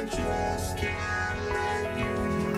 just can't let you know.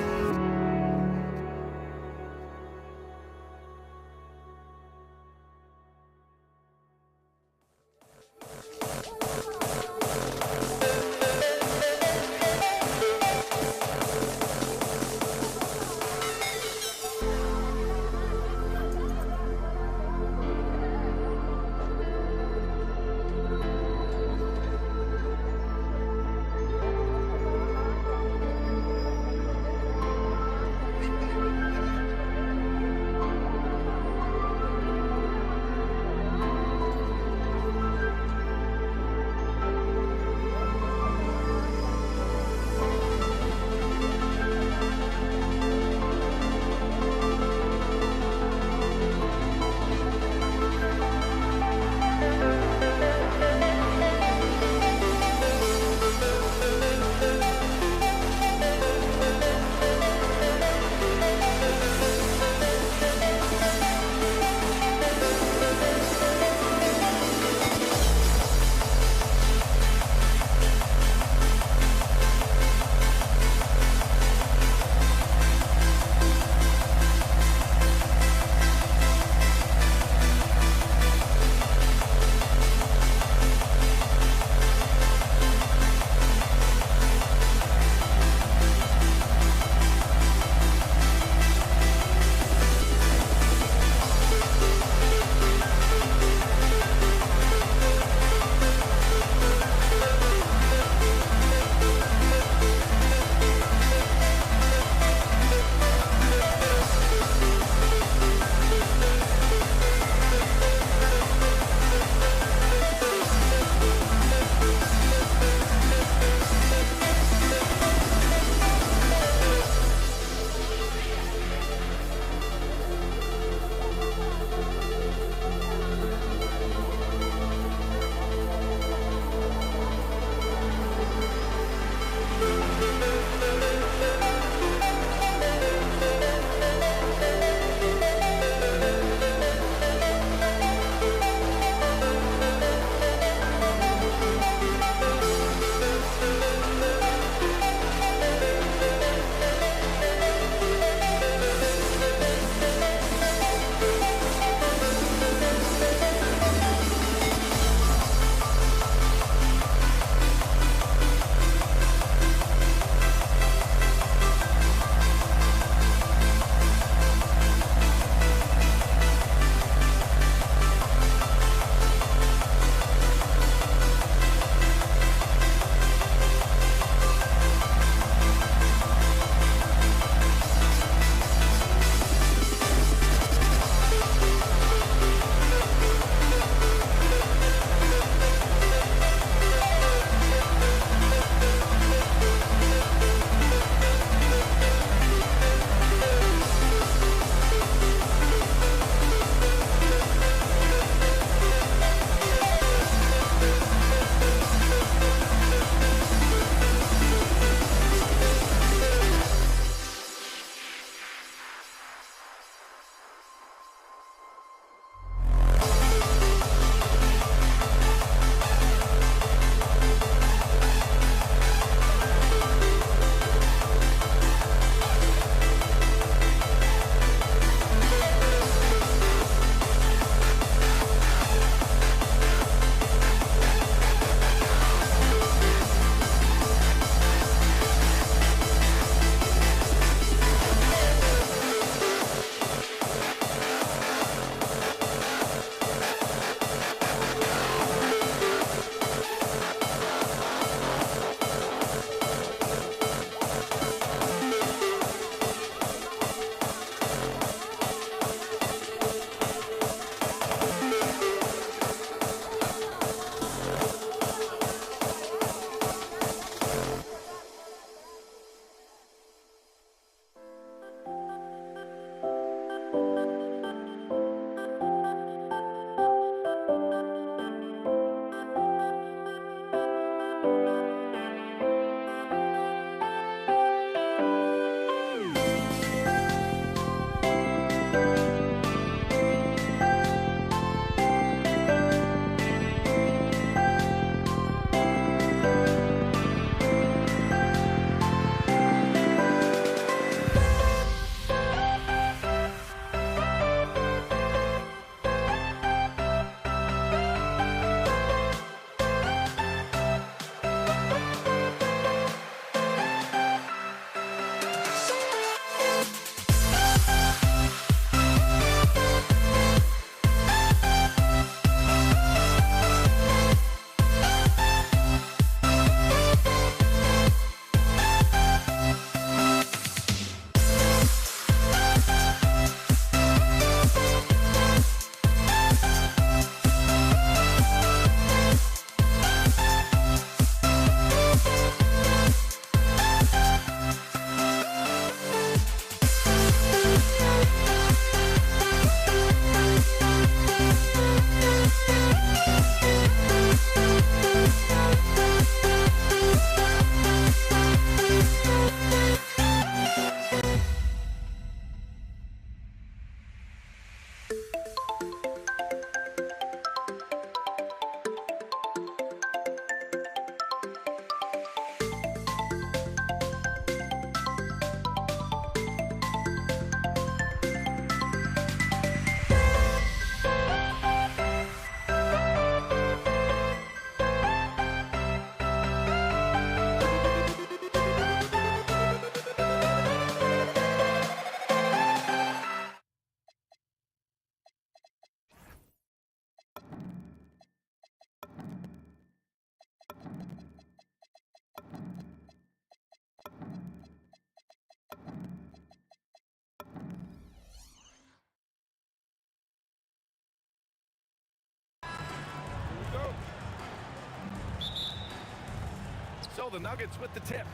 so the Nuggets with the tip.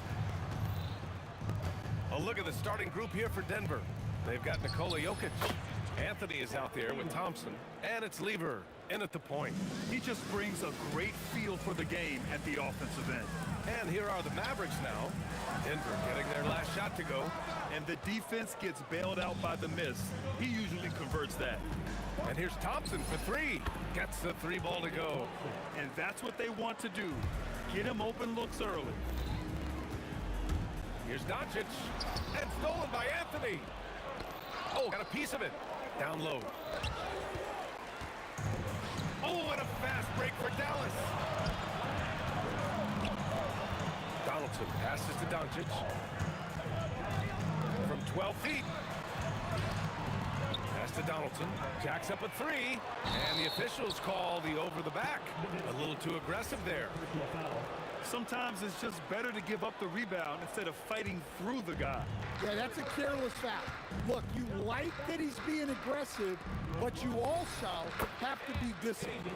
A look at the starting group here for Denver. They've got Nikola Jokic. Anthony is out there with Thompson. And it's Lever in at the point. He just brings a great feel for the game at the offensive end. And here are the Mavericks now. Denver getting their last shot to go. And the defense gets bailed out by the miss. He usually converts that. And here's Thompson for three. Gets the three ball to go. And that's what they want to do. Get him open looks early. Here's Doncic. And stolen by Anthony. Oh, got a piece of it. Down low. Oh, what a fast break for Dallas. Donaldson passes to Doncic. From 12 feet. Pass to Donaldson. Jacks up a three. And the officials call the over the back. A little too aggressive there. Sometimes it's just better to give up the rebound instead of fighting through the guy. Yeah, that's a careless foul. Look, you like that he's being aggressive, but you also have to be disciplined.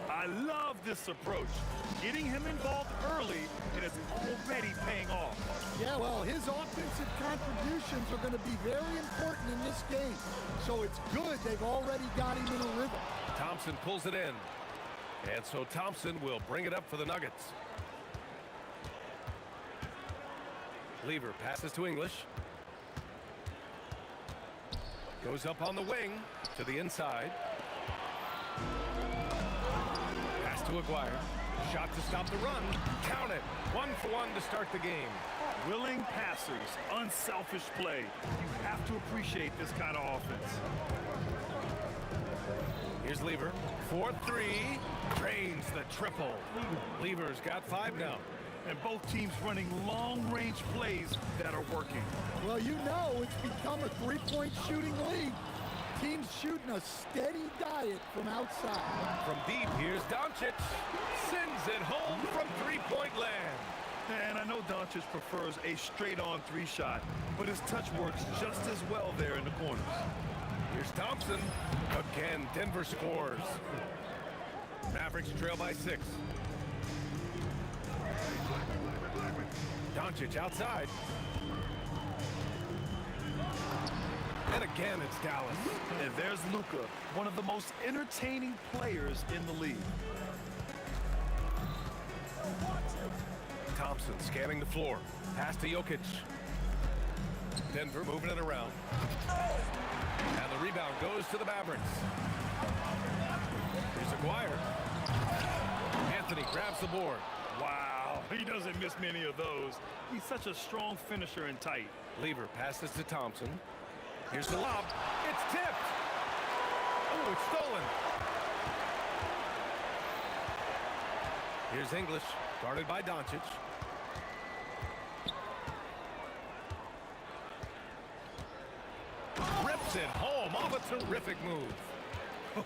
I love this approach. Getting him involved early, and it's already paying off. Yeah, well, his offensive contributions are going to be very important in this game. So it's good they've already got him in a rhythm. Thompson pulls it in. And so Thompson will bring it up for the Nuggets. Lever passes to English. Goes up on the wing to the inside. Pass to Aguirre. Shot to stop the run. Count it. 1-for-1 to start the game. Willing passers, unselfish play. You have to appreciate this kind of offense. Here's Lever. 4-3. Drains the triple. Lever's got 5 now. And both teams running long-range plays that are working. Well, you know it's become a three-point shooting league. Teams shooting a steady diet from outside. From deep, here's Doncic. Sends it home from three-point land. And I know Doncic prefers a straight-on three shot, but his touch works just as well there in the corners. Here's Thompson. Again, Denver scores. Mavericks trail by 6. Doncic outside. And again, it's Dallas. And there's Luka, one of the most entertaining players in the league. Thompson scanning the floor. Pass to Jokic. Denver moving it around. And the rebound goes to the Mavericks. Here's Aguirre. Anthony grabs the board. Wow, he doesn't miss many of those. He's such a strong finisher and tight. Lever passes to Thompson. Here's the lob. It's tipped. Oh, it's stolen. Here's English, guarded by Doncic. Rips it home off a terrific move.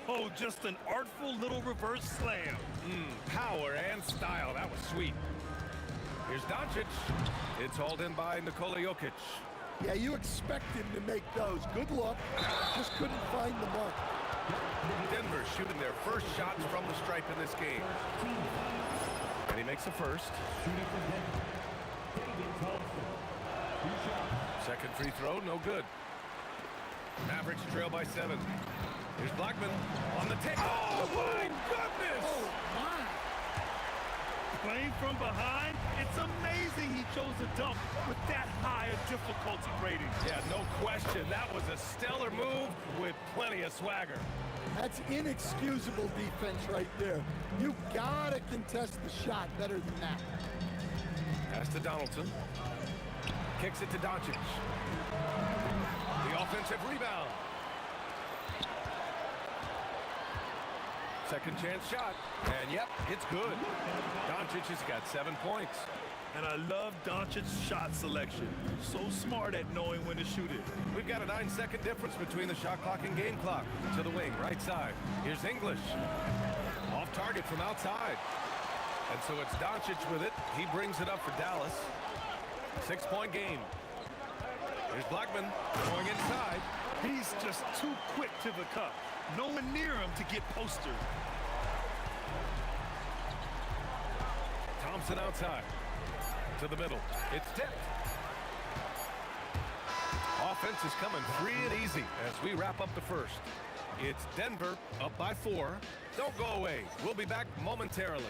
Oh, just an artful little reverse slam. Power and style. That was sweet. Here's Doncic. It's hauled in by Nikola Jokic. Yeah, you expect him to make those. Good luck. Just couldn't find the mark. Denver shooting their first shots from the stripe in this game. And he makes the first. Second free throw, no good. Mavericks trail by 7. Here's Blackman on the take. Oh, my goodness! Oh, my. Playing from behind, it's amazing he chose a dunk with that high a difficulty rating. Yeah, no question. That was a stellar move with plenty of swagger. That's inexcusable defense right there. You gotta contest the shot better than that. Pass to Donaldson. Kicks it to Doncic. The offensive rebound. Second chance shot. And yep, it's good. Doncic has got 7 points. And I love Doncic's shot selection. So smart at knowing when to shoot it. We've got a 9-second difference between the shot clock and game clock. To the wing, right side. Here's English. Off target from outside. And so it's Doncic with it. He brings it up for Dallas. 6-point game. Here's Blackman going inside. He's just too quick to the cup. No one near him to get postered. Thompson outside. to the middle. It's tipped. Offense is coming free and easy as we wrap up the first. It's Denver up by 4. Don't go away. We'll be back momentarily.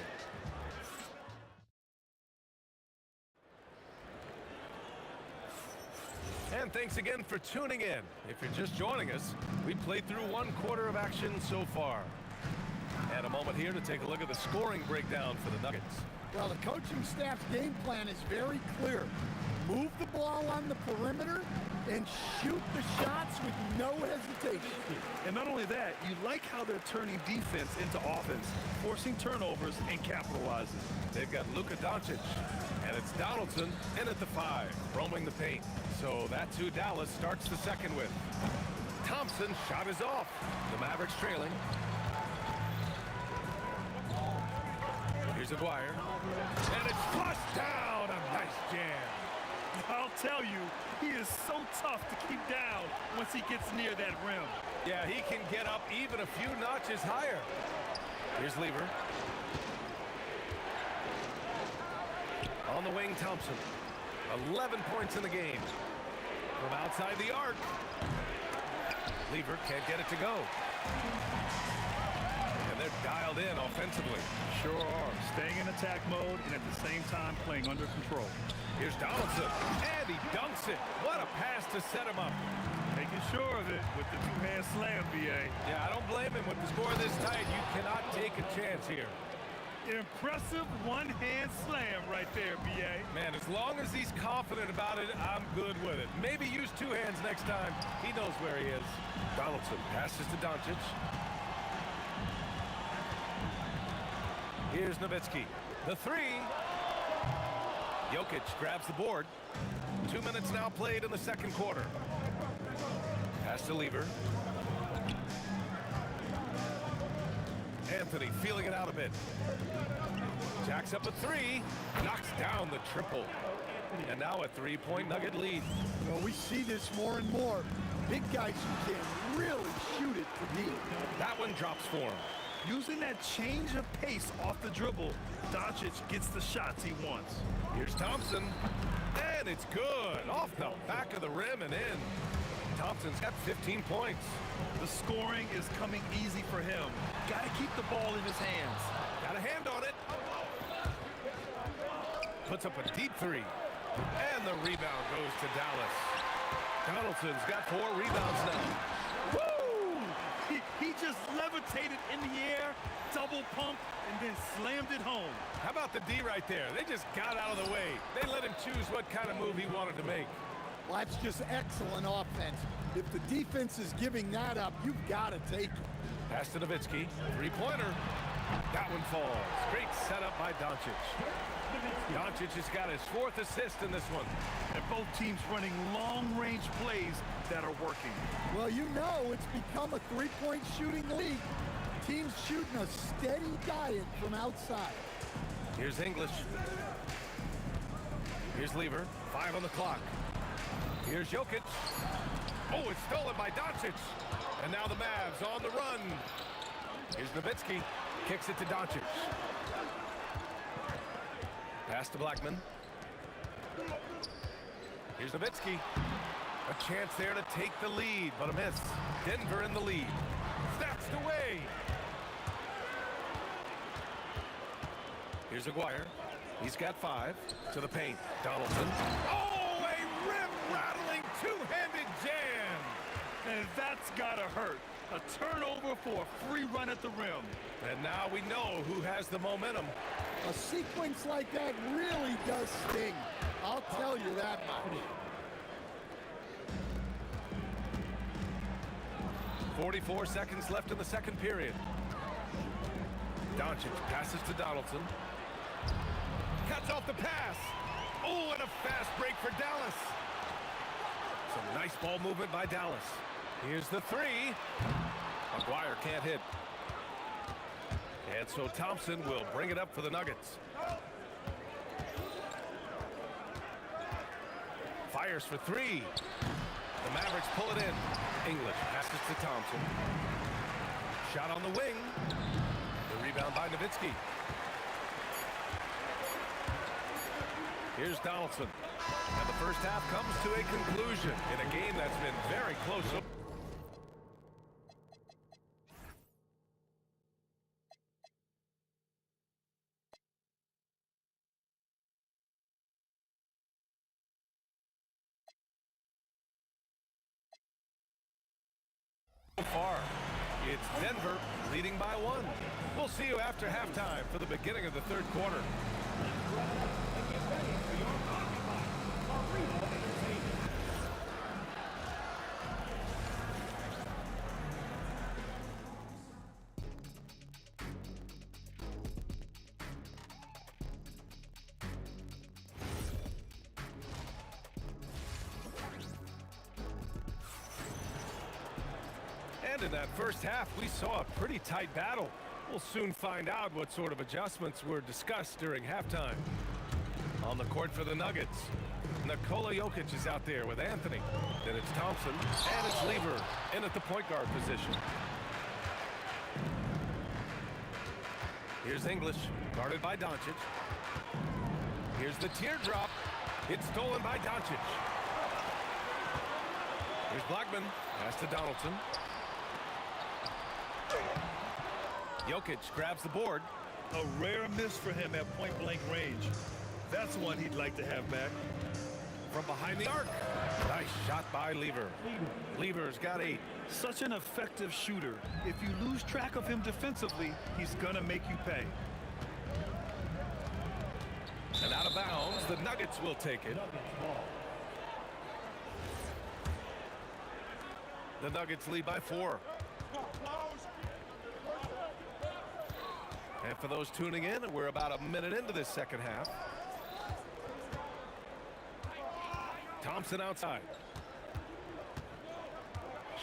And thanks again for tuning in. If you're just joining us, we played through 1 quarter of action so far. And a moment here to take a look at the scoring breakdown for the Nuggets. Well, the coaching staff's game plan is very clear. Move the ball on the perimeter and shoot the shots with no hesitation. And not only that, you like how they're turning defense into offense, forcing turnovers and capitalizing. They've got Luka Doncic, and it's Donaldson in at the 5, roaming the paint. So that's who Dallas starts the second with. Thompson shot is off. The Mavericks trailing. Here's Aguirre, and it's flushed down. A nice jam. I'll tell you, he is so tough to keep down once he gets near that rim. Yeah, he can get up even a few notches higher. Here's Lever. On the wing, Thompson. 11 points in the game. From outside the arc. Lever can't get it to go. And they're dialed in offensively. Sure are. Staying in attack mode and at the same time playing under control. Here's Donaldson, and he dunks it. What a pass to set him up. Making sure of it with the two-hand slam, B.A. Yeah, I don't blame him. With the score this tight, you cannot take a chance here. Impressive one-hand slam right there, B.A. Man, as long as he's confident about it, I'm good with it. Maybe use 2 hands next time. He knows where he is. Donaldson passes to Doncic. Here's Nowitzki. The 3. Jokic grabs the board. 2 minutes now played in the second quarter. Pass to Lever. Anthony feeling it out a bit. Jacks up a 3. Knocks down the triple. And now a 3-point Nugget lead. Well, we see this more and more. Big guys who can really shoot it for deep. That one drops for him. Using that change of pace off the dribble, Doncic gets the shots he wants. Here's Thompson, and it's good. Off the back of the rim and in. Thompson's got 15 points. The scoring is coming easy for him. Got to keep the ball in his hands. Got a hand on it. Puts up a deep 3. And the rebound goes to Dallas. Donaldson's got 4 rebounds now. Woo! He just levitated in the air, double pump, and then slammed it home. How about the D right there? They just got out of the way. They let him choose what kind of move he wanted to make. Well, that's just excellent offense. If the defense is giving that up, you've got to take it. Pass to Nowitzki. 3-pointer. That one falls. Great setup by Doncic. Doncic has got his 4th assist in this one. And both teams running long-range plays that are working. Well, you know it's become a 3-point shooting league. Teams shooting a steady diet from outside. Here's English. Here's Lever. 5 on the clock. Here's Jokic. Oh, it's stolen by Doncic. And now the Mavs on the run. Here's Nowitzki. Kicks it to Doncic. Pass to Blackman. Here's Nowitzki. A chance there to take the lead, but a miss. Denver in the lead. Snatched away. Here's Aguirre. He's got 5. To the paint. Donaldson. Oh, a rim-rattling two-handed jam. And that's gotta hurt. A turnover for a free run at the rim. And now we know who has the momentum. A sequence like that really does sting. I'll tell you that much. 44 seconds left in the second period. Doncic passes to Donaldson. Cuts off the pass. Oh, and a fast break for Dallas. Some nice ball movement by Dallas. Here's the 3. Aguirre can't hit. And so Thompson will bring it up for the Nuggets. Fires for 3. The Mavericks pull it in. English passes to Thompson. Shot on the wing. The rebound by Nowitzki. Here's Donaldson. And the first half comes to a conclusion in a game that's been very close so far. It's Denver leading by 1. We'll see you after halftime for the beginning of the third quarter. And in that first half, we saw a pretty tight battle. We'll soon find out what sort of adjustments were discussed during halftime. On the court for the Nuggets, Nikola Jokic is out there with Anthony. Then it's Thompson, and it's Lever in at the point guard position. Here's English, guarded by Doncic. Here's the teardrop. It's stolen by Doncic. Here's Blackman, pass to Donaldson. Jokic grabs the board. A rare miss for him at point-blank range. That's one he'd like to have back. From behind the arc. Nice shot by Lever. Lever's got 8. Such an effective shooter. If you lose track of him defensively, he's gonna make you pay. And out of bounds, the Nuggets will take it. The Nuggets lead by 4. And for those tuning in, we're about a minute into this second half. Thompson outside.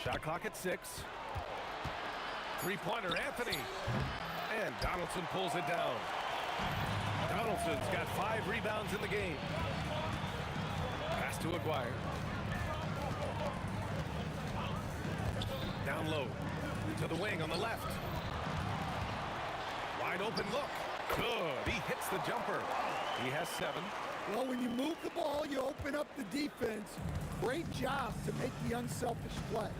Shot clock at 6. Three-pointer, Anthony. And Donaldson pulls it down. Donaldson's got 5 rebounds in the game. Pass to Aguirre. Down low. To the wing on the left. Wide open look. Good. He hits the jumper. He has 7. Well, when you move the ball, you open up the defense. Great job to make the unselfish play.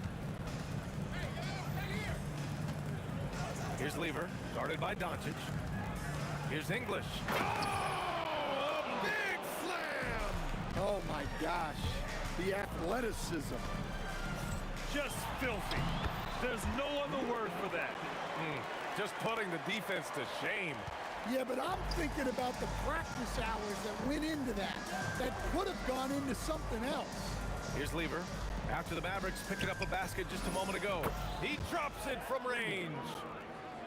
Here's Lever, guarded by Doncic. Here's English. Oh, a big slam! Oh, my gosh. The athleticism. Just filthy. There's no other word for that. Just putting the defense to shame. Yeah, but I'm thinking about the practice hours that went into that. That could have gone into something else. Here's Lever. After the Mavericks picking up a basket just a moment ago. He drops it from range.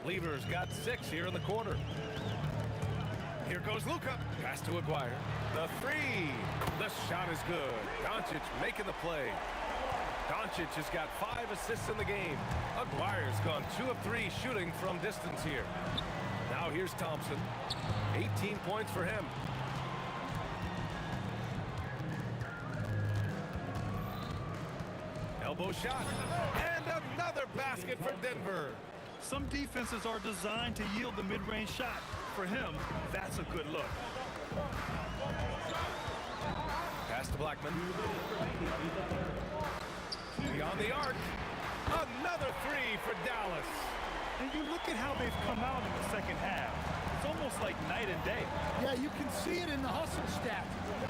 Lever's got 6 here in the quarter. Here goes Luka. Pass to Aguirre. The 3. The shot is good. Doncic making the play. Doncic has got 5 assists in the game. Aguirre's gone 2 of 3 shooting from distance here. Now here's Thompson. 18 points for him. Elbow shot. And another basket for Denver. Some defenses are designed to yield the mid-range shot. For him, that's a good look. Pass to Blackman. Beyond the arc. Another 3 for Dallas. And you look at how they've come out in the second half. It's almost like night and day. Yeah, you can see it in the hustle stat.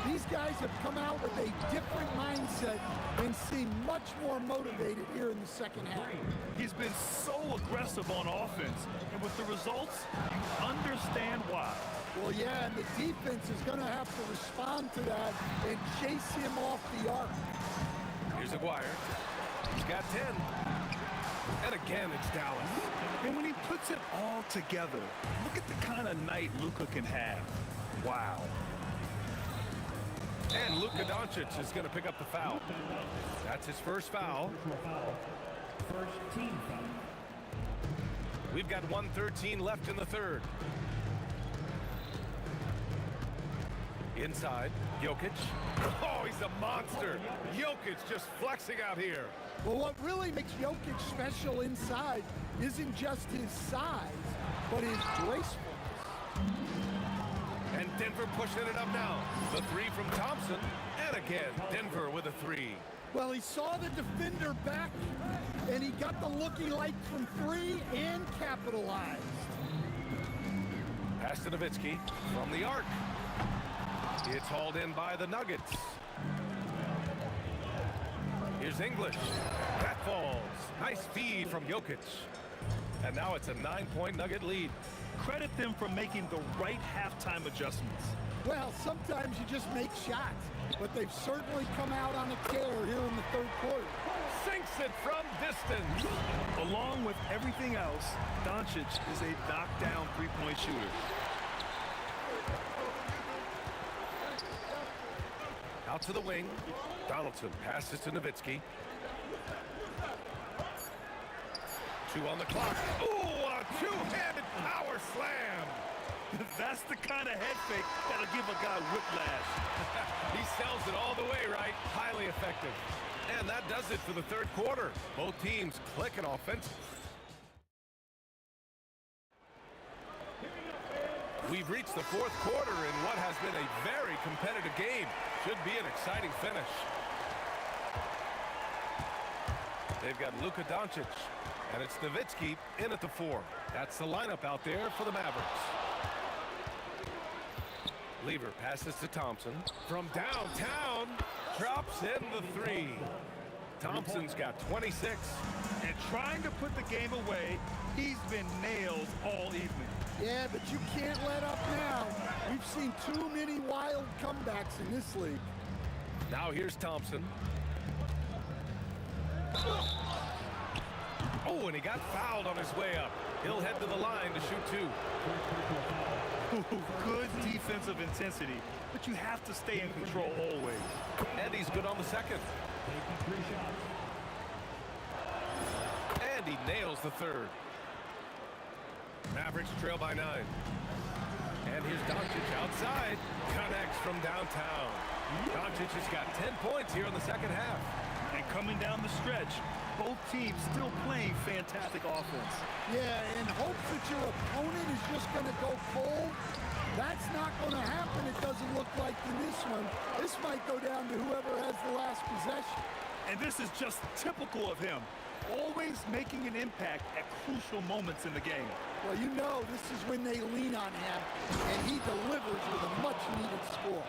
These guys have come out with a different mindset and seem much more motivated here in the second half. He's been so aggressive on offense, and with the results, you understand why. Well, yeah, and the defense is going to have to respond to that and chase him off the arc. Here's Aguirre. He's got 10. And again, it's Dallas. And when he puts it all together, look at the kind of night Luka can have. Wow. And Luka Doncic is going to pick up the foul. That's his first foul. First team foul. We've got 1:13 left in the third. Inside, Jokic. Oh, he's a monster. Jokic just flexing out here. Well, what really makes Jokic special inside isn't just his size, but his gracefulness. And Denver pushing it up now. The three from Thompson. And again, Denver with a three. Well, he saw the defender back, and he got the looky light from three and capitalized. Pass to Nowitzki from the arc. It's hauled in by the Nuggets. Here's English. That falls. Nice feed from Jokic. And now it's a 9-point Nugget lead. Credit them for making the right halftime adjustments. Well, sometimes you just make shots, but they've certainly come out on a tear here in the third quarter. Sinks it from distance. Along with everything else, Doncic is a knockdown three-point shooter. Out to the wing. Donaldson passes to Nowitzki. 2 on the clock. Ooh, a two-handed power slam. That's the kind of head fake that'll give a guy whiplash. He sells it all the way, right? Highly effective. And that does it for the third quarter. Both teams clicking offensive. We've reached the fourth quarter in what has been a very competitive game. Should be an exciting finish. They've got Luka Doncic, and it's Nowitzki in at the 4. That's the lineup out there for the Mavericks. Lever passes to Thompson. From downtown, drops in the 3. Thompson's got 26. And trying to put the game away, he's been nailed all evening. Yeah, but you can't let up now. We've seen too many wild comebacks in this league. Now here's Thompson. Oh, and he got fouled on his way up. He'll head to the line to shoot 2. Good defensive intensity, but you have to stay in control always. And he's good on the second. And he nails the third. Mavericks trail by 9. And here's Doncic outside. Connects from downtown. Doncic has got 10 points here in the second half. And coming down the stretch, both teams still playing fantastic offense. Yeah, and hopes that your opponent is just going to go cold. That's not going to happen, it doesn't look like in this one. This might go down to whoever has the last possession. And this is just typical of him. Always making an impact at crucial moments in the game. Well, you know this is when they lean on him, and he delivers with a much-needed score.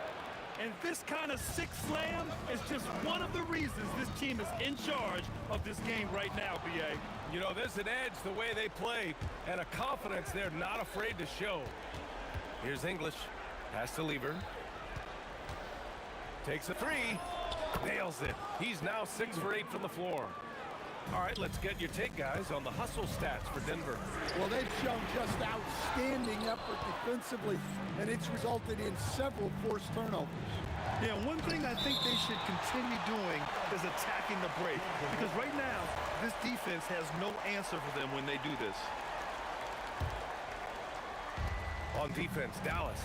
And this kind of sick slam is just one of the reasons this team is in charge of this game right now, B.A. You know, there's an edge the way they play and a confidence they're not afraid to show. Here's English. Pass to Lever. Takes a 3. Nails it. He's now 6 for 8 from the floor. All right, let's get your take, guys, on the hustle stats for Denver. Well, they've shown just outstanding effort defensively, and it's resulted in several forced turnovers. Yeah, one thing I think they should continue doing is attacking the break. Because right now, this defense has no answer for them when they do this. On defense, Dallas.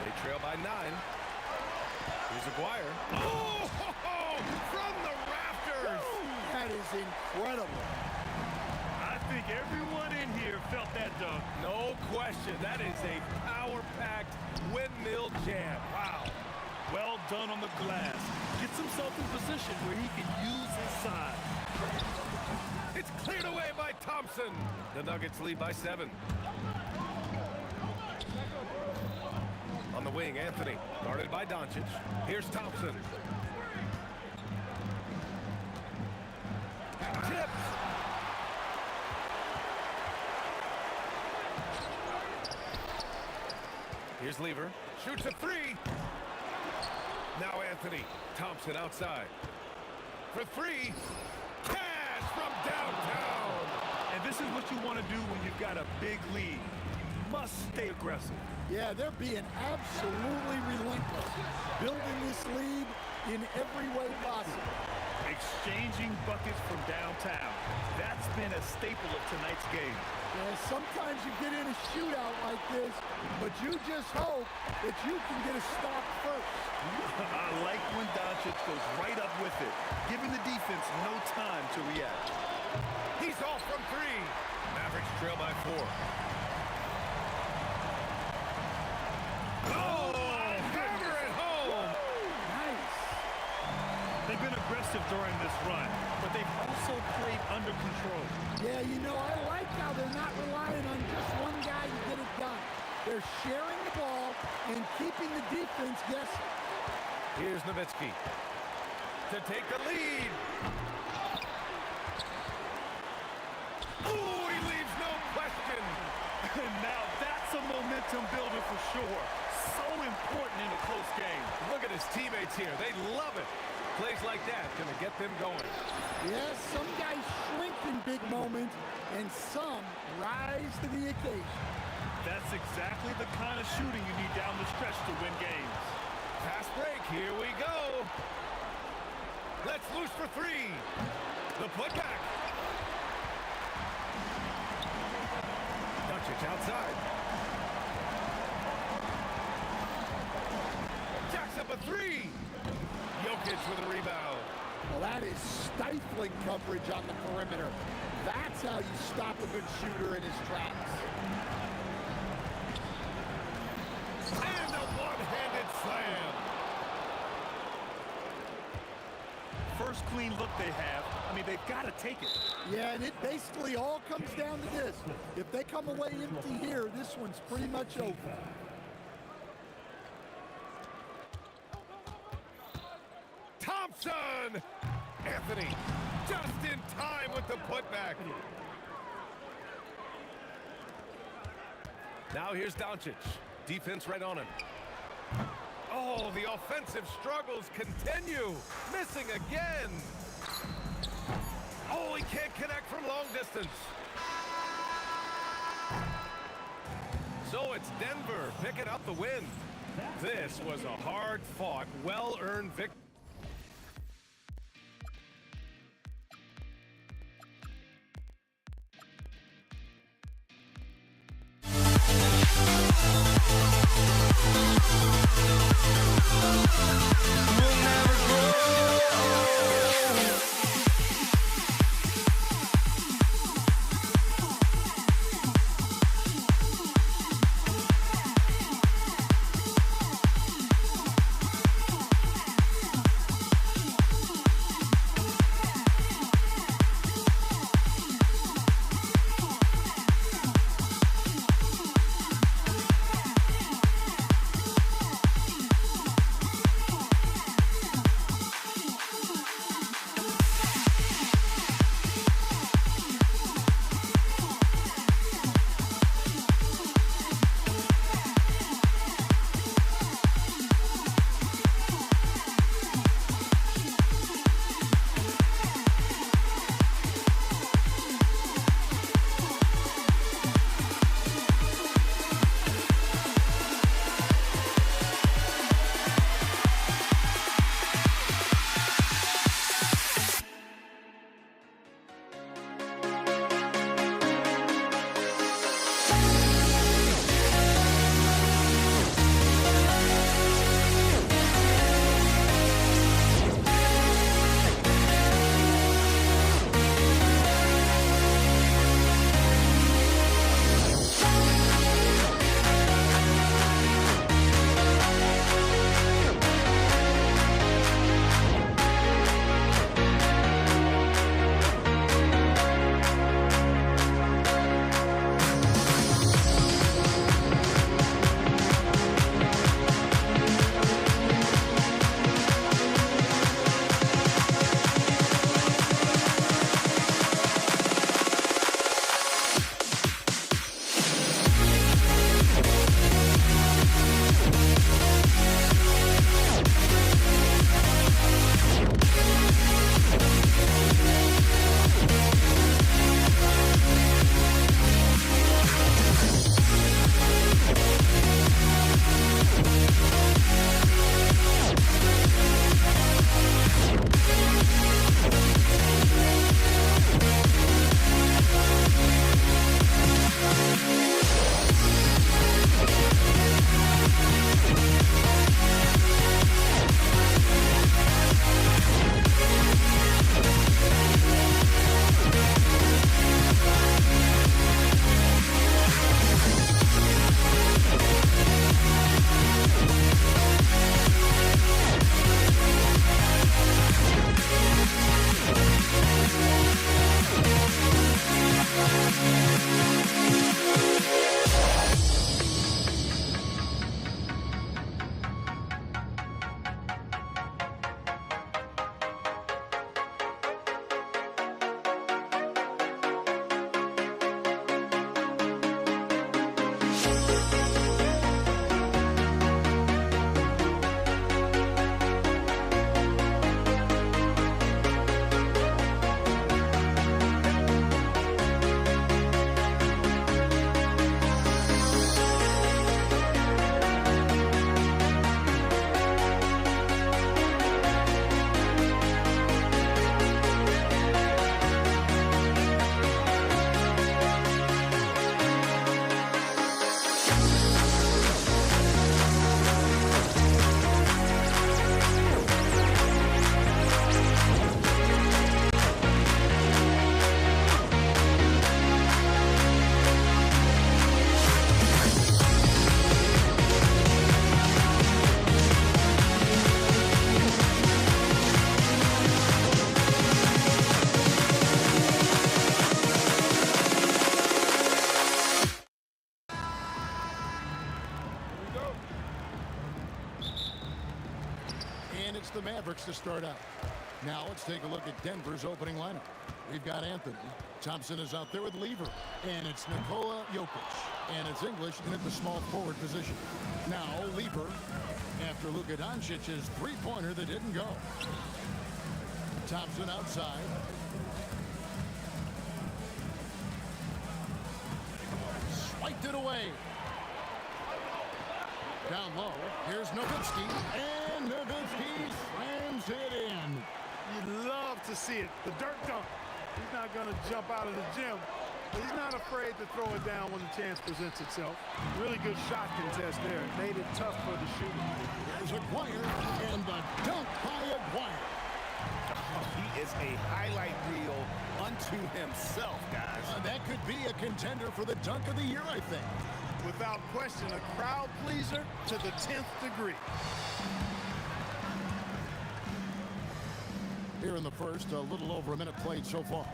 They trail by 9. Here's Aguirre. Oh, from the rafters! That is incredible. I think everyone in here felt that dunk. No question. That is a power-packed windmill jam. Wow. Well done on the glass. Gets himself in position where he can use his size. It's cleared away by Thompson. The Nuggets lead by 7. On the wing, Anthony, guarded by Doncic. Here's Thompson. Tipped. Here's Lever. Shoots a 3. Now Anthony. Thompson outside. For 3. Cash from downtown. And this is what you want to do when you've got a big lead. Must stay aggressive. Yeah, they're being absolutely relentless, building this lead in every way possible. Exchanging buckets from downtown. That's been a staple of tonight's game. Yeah, sometimes you get in a shootout like this, but you just hope that you can get a stop first. I like when Doncic goes right up with it, giving the defense no time to react. He's off from 3. Mavericks trail by 4. Oh, aggressive during this run, but they've also played under control. Yeah, you know, I like how they're not relying on just one guy to get it done. They're sharing the ball and keeping the defense guessing. Here's Nowitzki to take the lead. Ooh, he leaves no question. And now that's a momentum builder for sure. So important in a close game. Look at his teammates here. They love it. Plays like that gonna get them going. Yes, some guys shrink in big moments, and some rise to the occasion. That's exactly the kind of shooting you need down the stretch to win games. Fast break, here we go. Let's loose for three. The putback. Doncic outside. Jacks up a three. Jokic with a rebound. Well, that is stifling coverage on the perimeter. That's how you stop a good shooter in his tracks. And a one-handed slam. First clean look they have. I mean, they've got to take it. Yeah, and it basically all comes down to this. If they come away empty here, this one's pretty much over. Thompson! Anthony, just in time with the putback. Now here's Doncic. Defense right on him. Oh, the offensive struggles continue. Missing again. Oh, he can't connect from long distance. So it's Denver picking up the win. This was a hard-fought, well-earned victory. it's the Mavericks to start out. Now let's take a look at Denver's opening lineup. We've got Anthony. Thompson is out there with Lever. And it's Nikola Jokic. And it's English in at the small forward position. Now Lever after Luka Doncic's three-pointer that didn't go. Thompson outside. Swiped it away. Down low. Here's Nowitzki. And Nowitzki slams it in. You love to see it. The dirt dunk. He's not going to jump out of the gym, but he's not afraid to throw it down when the chance presents itself. Really good shot contest there. It made it tough for the shooter. There's Aguirre, and the dunk by Aguirre. He is a highlight reel unto himself, guys. That could be a contender for the dunk of the year, I think. Without question, a crowd pleaser to the 10th degree. Here in the first, a little over a minute played so far.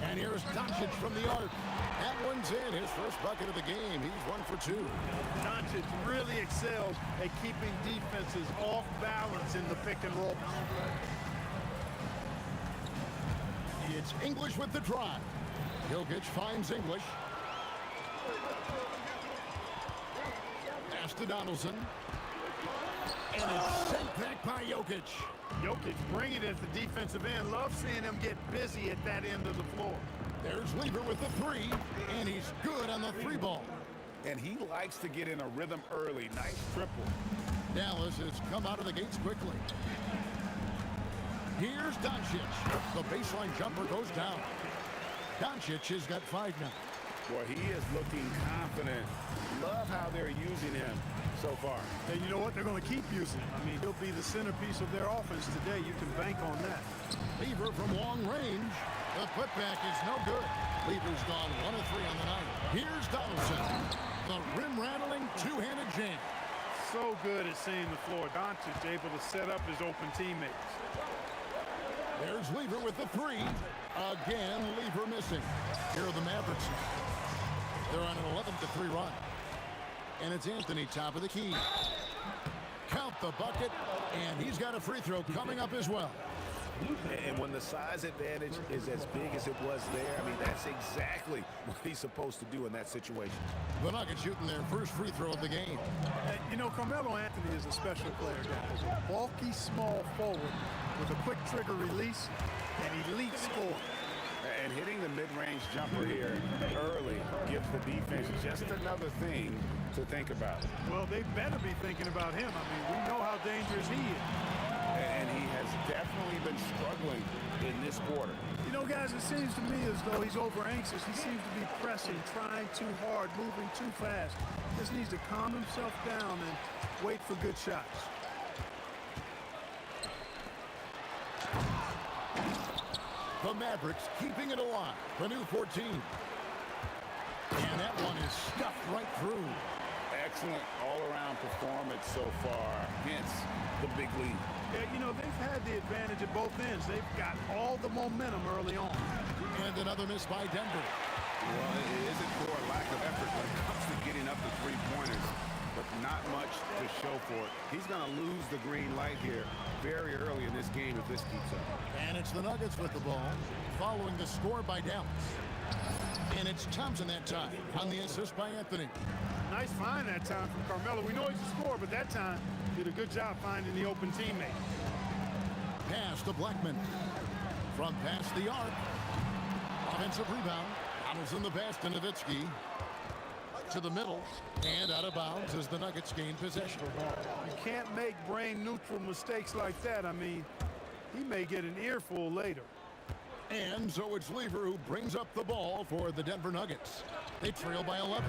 And here's Doncic from the arc. That one's in. His first bucket of the game. He's 1 for 2. Doncic really excels at keeping defenses off balance in the pick and roll. It's English with the drive. Jokic finds English. Pass to Donaldson. And it's sent back by Jokic. Jokic bringing it at the defensive end. Love seeing him get busy at that end of the floor. There's Lever with the three, and he's good on the three ball. And he likes to get in a rhythm early. Nice triple. Dallas has come out of the gates quickly. Here's Doncic. The baseline jumper goes down. Doncic has got 5 now. Boy, he is looking confident. Love how they're using him so far. And you know what? They're going to keep using him. I mean, he'll be the centerpiece of their offense today. You can bank on that. Lever from long range. The putback is no good. Lever's gone 1 of 3 on the night. Here's Donaldson. The rim-rattling two-handed jam. So good at seeing the floor. Doncic able to set up his open teammates. There's Lever with the three. Again, Lever missing. Here are the Mavericks. They're on an 11-3 run. And it's Anthony, top of the key. Count the bucket, and he's got a free throw coming up as well. And when the size advantage is as big as it was there, I mean, that's exactly what he's supposed to do in that situation. The Nuggets shooting their first free throw of the game. And, you know, Carmelo Anthony is a special player, guys. A bulky, small forward with a quick trigger release and elite score. And hitting the mid-range jumper here early gives the defense just another thing to think about. Well, they better be thinking about him. I mean, we know how dangerous he is. And he has definitely been struggling in this quarter. You know, guys, it seems to me as though he's over-anxious. He seems to be pressing, trying too hard, moving too fast. Just needs to calm himself down and wait for good shots. The Mavericks keeping it alive. The new 14. And that one is stuffed right through. Excellent all-around performance so far, hence the big lead. Yeah, you know, they've had the advantage at both ends. They've got all the momentum early on. And another miss by Denver. Well, it isn't for a lack of effort when it comes to getting up the three-pointers, but not much to show for it. He's going to lose the green light here very early in this game if this keeps up. And it's the Nuggets with the ball, following the score by Dallas. And it's Thompson that time on the assist by Anthony. Nice find that time from Carmelo. We know he's a scorer, but that time did a good job finding the open teammate. Pass to Blackman. From past the arc. Offensive rebound. Donaldson the pass to Nowitzki. To the middle. And out of bounds as the Nuggets gain possession. You can't make brain-neutral mistakes like that. I mean, he may get an earful later. And so it's Lever who brings up the ball for the Denver Nuggets. They trail by 11.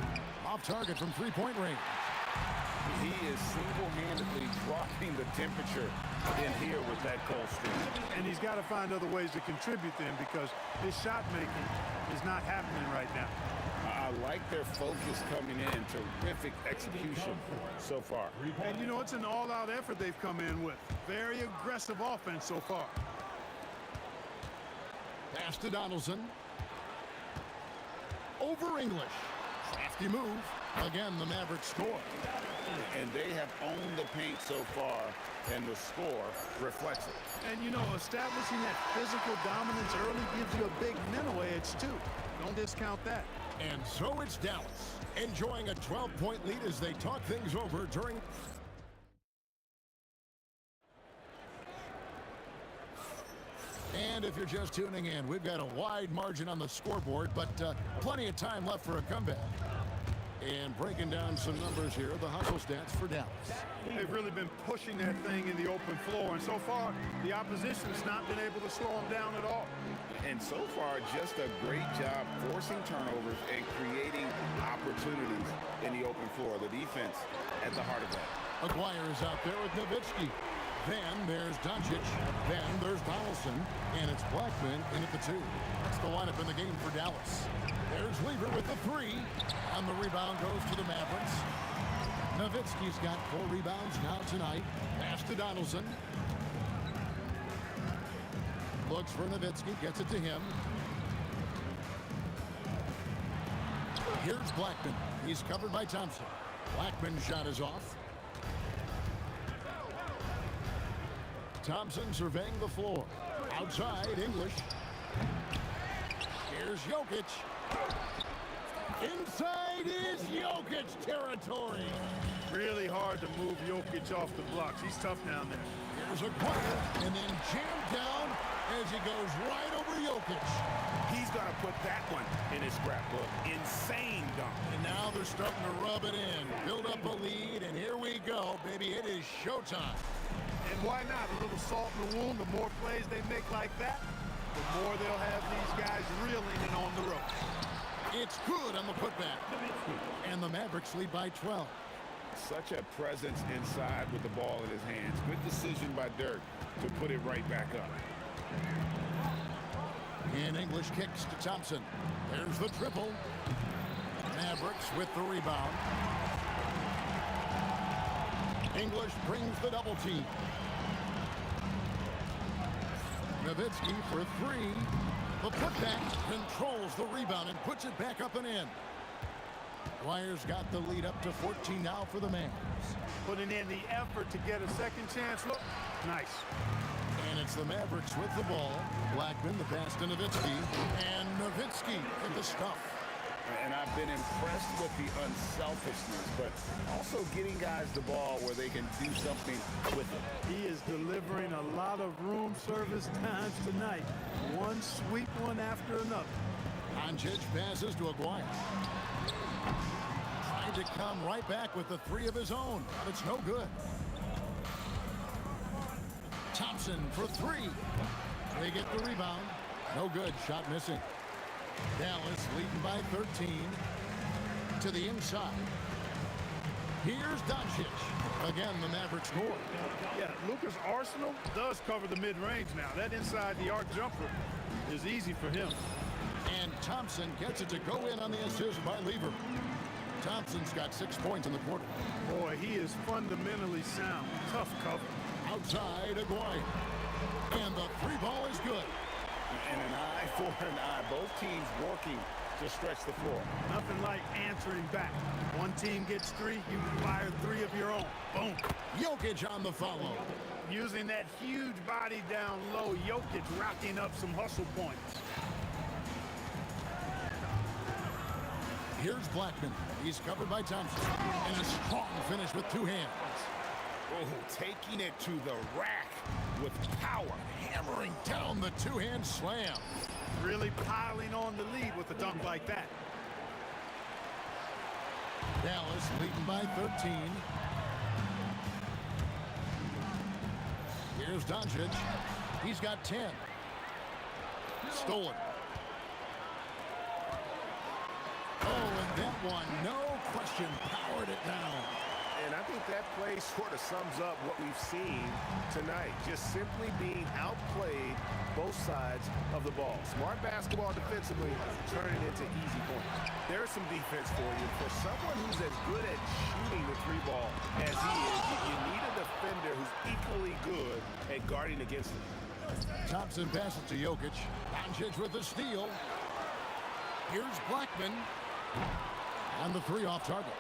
Off target from three-point range. He is single-handedly dropping the temperature in here with that cold streak. And he's got to find other ways to contribute then because his shot making is not happening right now. I like their focus coming in. Terrific execution so far. And, you know, it's an all-out effort they've come in with. Very aggressive offense so far. Pass to Donaldson. Over English. Crafty move. Again, the Mavericks score. And they have owned the paint so far, and the score reflects it. And, you know, establishing that physical dominance early gives you a big mental edge, too. Don't discount that. And so it's Dallas, enjoying a 12-point lead as they talk things over during... And if you're just tuning in, we've got a wide margin on the scoreboard, but plenty of time left for a comeback. And breaking down some numbers here, the hustle stats for Dallas. They've really been pushing that thing in the open floor, and so far, the opposition's not been able to slow them down at all. And so far, just a great job forcing turnovers and creating opportunities in the open floor. The defense at the heart of that. Aguirre is out there with Nowitzki. Then there's Doncic. Then there's Donaldson. And it's Blackman in at the 2. That's the lineup in the game for Dallas. There's Lever with the 3. And the rebound goes to the Mavericks. Nowitzki's got 4 rebounds now tonight. Pass to Donaldson. Looks for Nowitzki. Gets it to him. Here's Blackman. He's covered by Thompson. Blackman's shot is off. Thompson surveying the floor. Outside, English. Here's Jokic. Inside is Jokic territory. Really hard to move Jokic off the blocks. He's tough down there. Here's Aguirre, and then jammed down as he goes right over Jokic. He's going to put that one in his scrapbook. Insane dunk. And now they're starting to rub it in. Build up a lead, and here we go, baby. It is showtime. And why not? A little salt in the wound. The more plays they make like that, the more they'll have these guys reeling and on the road. It's good on the putback. And the Mavericks lead by 12. Such a presence inside with the ball in his hands. Good decision by Dirk to put it right back up. And English kicks to Thompson. There's the triple. Mavericks with the rebound. English brings the double team. Nowitzki for 3. The putback controls the rebound and puts it back up and in. Dwyer's got the lead up to 14 now for the Mavs. Putting in the effort to get a second chance look. Nice. And it's the Mavericks with the ball. Blackman, the pass to Nowitzki. And Nowitzki at the stuff. And I've been impressed with the unselfishness, but also getting guys the ball where they can do something with it. He is delivering a lot of room service times tonight. One sweet one after another. Doncic passes to Aguirre. Trying to come right back with the 3 of his own, but it's no good. Thompson for 3. They get the rebound. No good. Shot missing. Dallas leading by 13 to the inside. Here's Doncic. Again, the Mavericks score. Yeah, Luka's arsenal does cover the mid-range now. That inside the arc jumper is easy for him. And Thompson gets it to go in on the assist by Lever. Thompson's got 6 points in the quarter. Boy, he is fundamentally sound. Tough cover. Outside, Aguirre. And the 3 ball is good. And an eye for an eye. Both teams working to stretch the floor. Nothing like answering back. One team gets 3, you fire 3 of your own. Boom. Jokic on the follow. Using that huge body down low, Jokic racking up some hustle points. Here's Blackman. He's covered by Thompson. And a strong finish with 2 hands. Oh, taking it to the rack with power. Hammering down the 2-hand slam. Really piling on the lead with a dunk like that. Dallas leading by 13. Here's Doncic. He's got 10. Stolen. Oh, and that one, no question, powered it down. And I think that play sort of sums up what we've seen tonight. Just simply being outplayed both sides of the ball. Smart basketball defensively, turning into easy points. There's some defense for you. For someone who's as good at shooting the 3 ball as he is, you need a defender who's equally good at guarding against him. Thompson passes to Jokic. Doncic with the steal. Here's Blackman. on the 3 off target.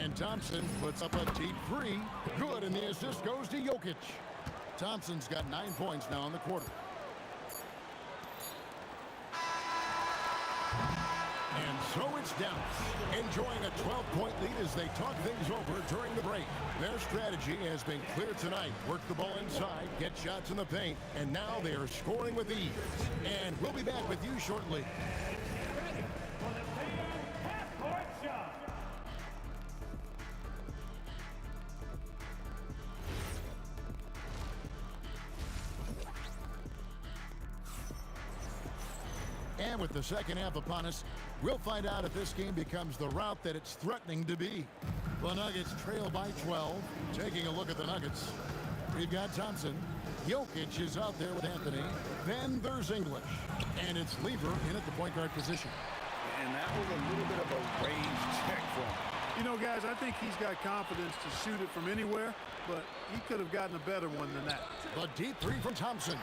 And Thompson puts up a deep 3. Good, and the assist goes to Jokic. Thompson's got 9 points now in the quarter. And so it's Dallas, enjoying a 12-point lead as they talk things over during the break. Their strategy has been clear tonight. Work the ball inside, get shots in the paint, and now they are scoring with ease. And we'll be back with you shortly. Ready for the half-court shot. And with the second half upon us, we'll find out if this game becomes the route that it's threatening to be. The Nuggets trail by 12. Taking a look at the Nuggets, we've got Thompson. Jokic is out there with Anthony. Then there's English. And it's Lever in at the point guard position. And that was a little bit of a range check for him. You know, guys, I think he's got confidence to shoot it from anywhere, but he could have gotten a better one than that. The deep 3 from Thompson.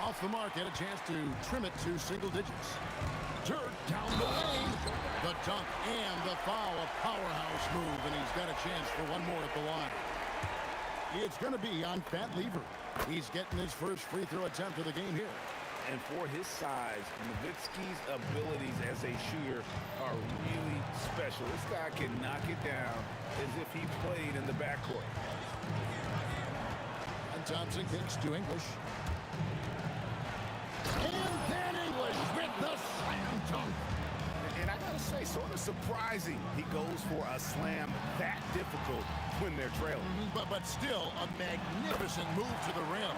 Off the mark, had a chance to trim it to single digits. Dirt down the lane. The dunk and the foul, a powerhouse move, and he's got a chance for one more at the line. It's going to be on Fat Lever. He's getting his first free throw attempt of the game here. And for his size, Nowitzki's abilities as a shooter are really special. This guy can knock it down as if he played in the backcourt. And Thompson kicks to English. And then English with the slam dunk. And I gotta say, sort of surprising he goes for a slam that difficult when they're trailing. But still, a magnificent move to the rim.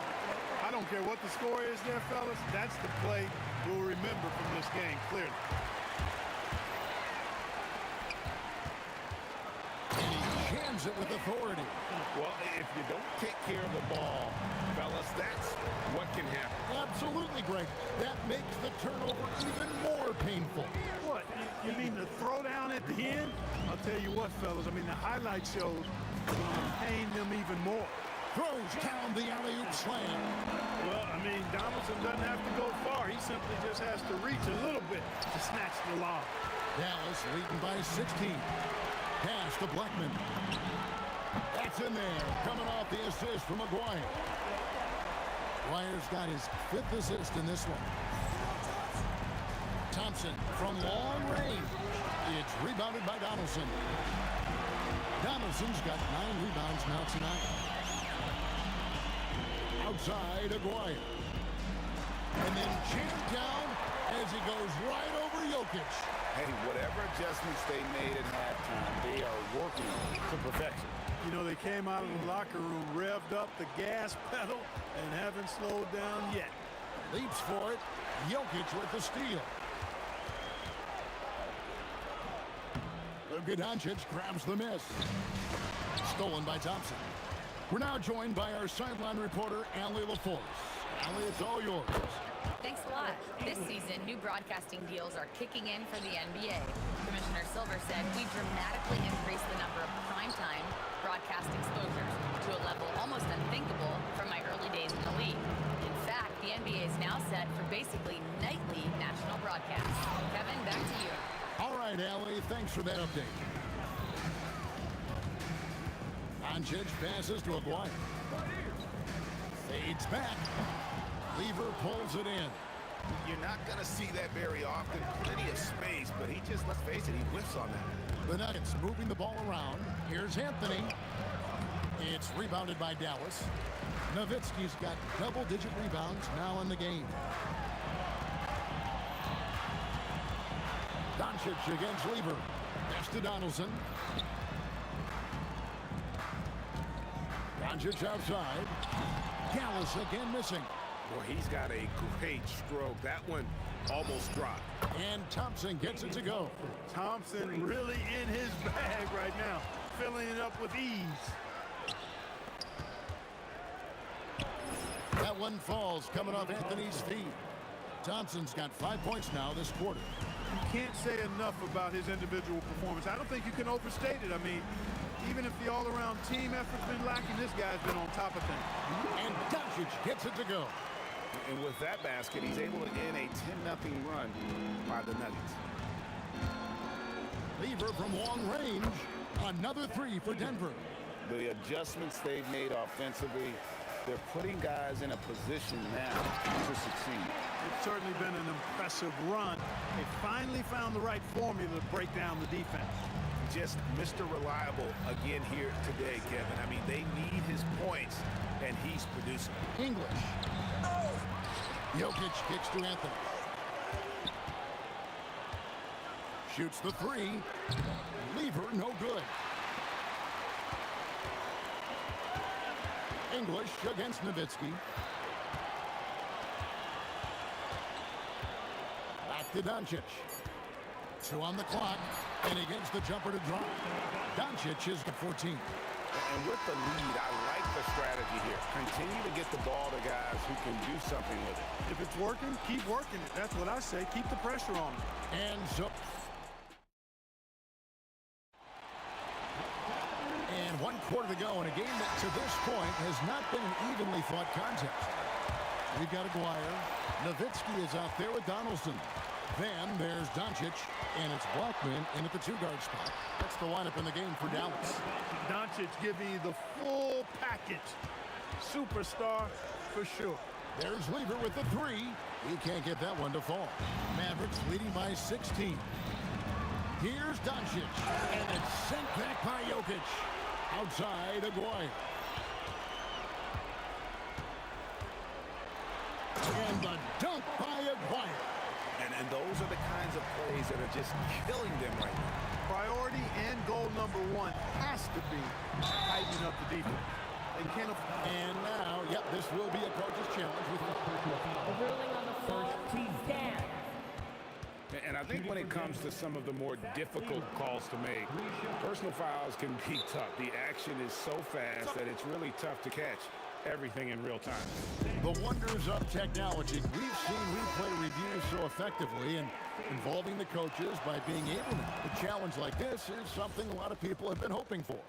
I don't care what the score is there, fellas. That's the play we'll remember from this game, clearly. And he jams it with authority. Well, if you don't take care of the ball, fellas, that's what can happen. Absolutely, Greg. That makes the turnover even more painful. What? You mean the throwdown at the end? I'll tell you what, fellas. I mean, the highlight shows pain them even more. Throws down the alley-oop slam. Well, I mean, Donaldson doesn't have to go far. He simply just has to reach a little bit to snatch the lob. Dallas leading by 16. Pass to Blackman. That's in there. Coming off the assist from McGuire. Dwyer's got his 5th assist in this one. Thompson from long range. It's rebounded by Donaldson. Donaldson's got 9 rebounds now tonight. Outside, Aguirre. And then jammed down as he goes right over Jokic. Hey, whatever adjustments they made at halftime, they are working to perfection. You know, they came out of the locker room, revved up the gas pedal, and haven't slowed down yet. Leaps for it. Jokic with the steal. Luka Doncic grabs the miss. Stolen by Thompson. We're now joined by our sideline reporter, Allie LaForce. Allie, it's all yours. Thanks a lot. This season, new broadcasting deals are kicking in for the NBA. Commissioner Silver said we dramatically increased the number of primetime broadcast exposures to a level almost unthinkable from my early days in the league. In fact, the NBA is now set for basically nightly national broadcasts. Kevin, back to you. All right, Allie, thanks for that update. Doncic passes to Aguirre. Fades back. Lever pulls it in. You're not going to see that very often. Plenty of space, but he just, let's face it, he whiffs on that. The Nuggets moving the ball around. Here's Anthony. It's rebounded by Dallas. Nowitzki's got double-digit rebounds now in the game. Doncic against Lever. Pass to Donaldson. Doncic outside. Dallas again missing. Boy, he's got a great stroke. That one almost dropped. And Thompson gets it to go. Thompson really in his bag right now, filling it up with ease. That one falls, coming off Anthony's feet. Thompson's got 5 points now this quarter. You can't say enough about his individual performance. I don't think you can overstate it. I mean, even if the all-around team effort's been lacking, this guy's been on top of things. And Doncic gets it to go. And with that basket, he's able to end a 10-0 run by the Nuggets. Lever from long range. Another three for Denver. The adjustments they've made offensively, they're putting guys in a position now to succeed. It's certainly been an impressive run. They finally found the right formula to break down the defense. Just Mr. Reliable again here today, Kevin. I mean, they need his points, and he's producing. English. Jokic kicks to Anthony. Shoots the three. Lever, no good. English against Nowitzki. Back to Doncic. 2 on the clock, and he gets the jumper to drop. Doncic is at 14. And with the lead, I like the strategy here. Continue to get the ball to guys who can do something with it. If it's working, keep working it. That's what I say. Keep the pressure on him. And so... And 1 quarter to go in a game that to this point has not been an evenly fought contest. We've got Aguirre. Nowitzki is out there with Donaldson. Then there's Doncic, and it's Blackman in at the 2-guard spot. That's the lineup in the game for Dallas. Doncic giving you the full package. Superstar for sure. There's Lever with the 3. He can't get that one to fall. Mavericks leading by 16. Here's Doncic, and it's sent back by Jokic. Outside, Aguirre. And the dunk by Aguirre. And those are the kinds of plays that are just killing them right now. Priority and goal number 1 has to be tightening up the defense. They can't afford. And now, yep, this will be a coach's challenge. Ruling on the first team stand. And I think when it comes to some of the more difficult calls to make, personal fouls can be tough. The action is so fast that it's really tough to catch everything in real time. The wonders of technology. We've seen replay reviews so effectively and involving the coaches by being able to. A challenge like this is something a lot of people have been hoping for.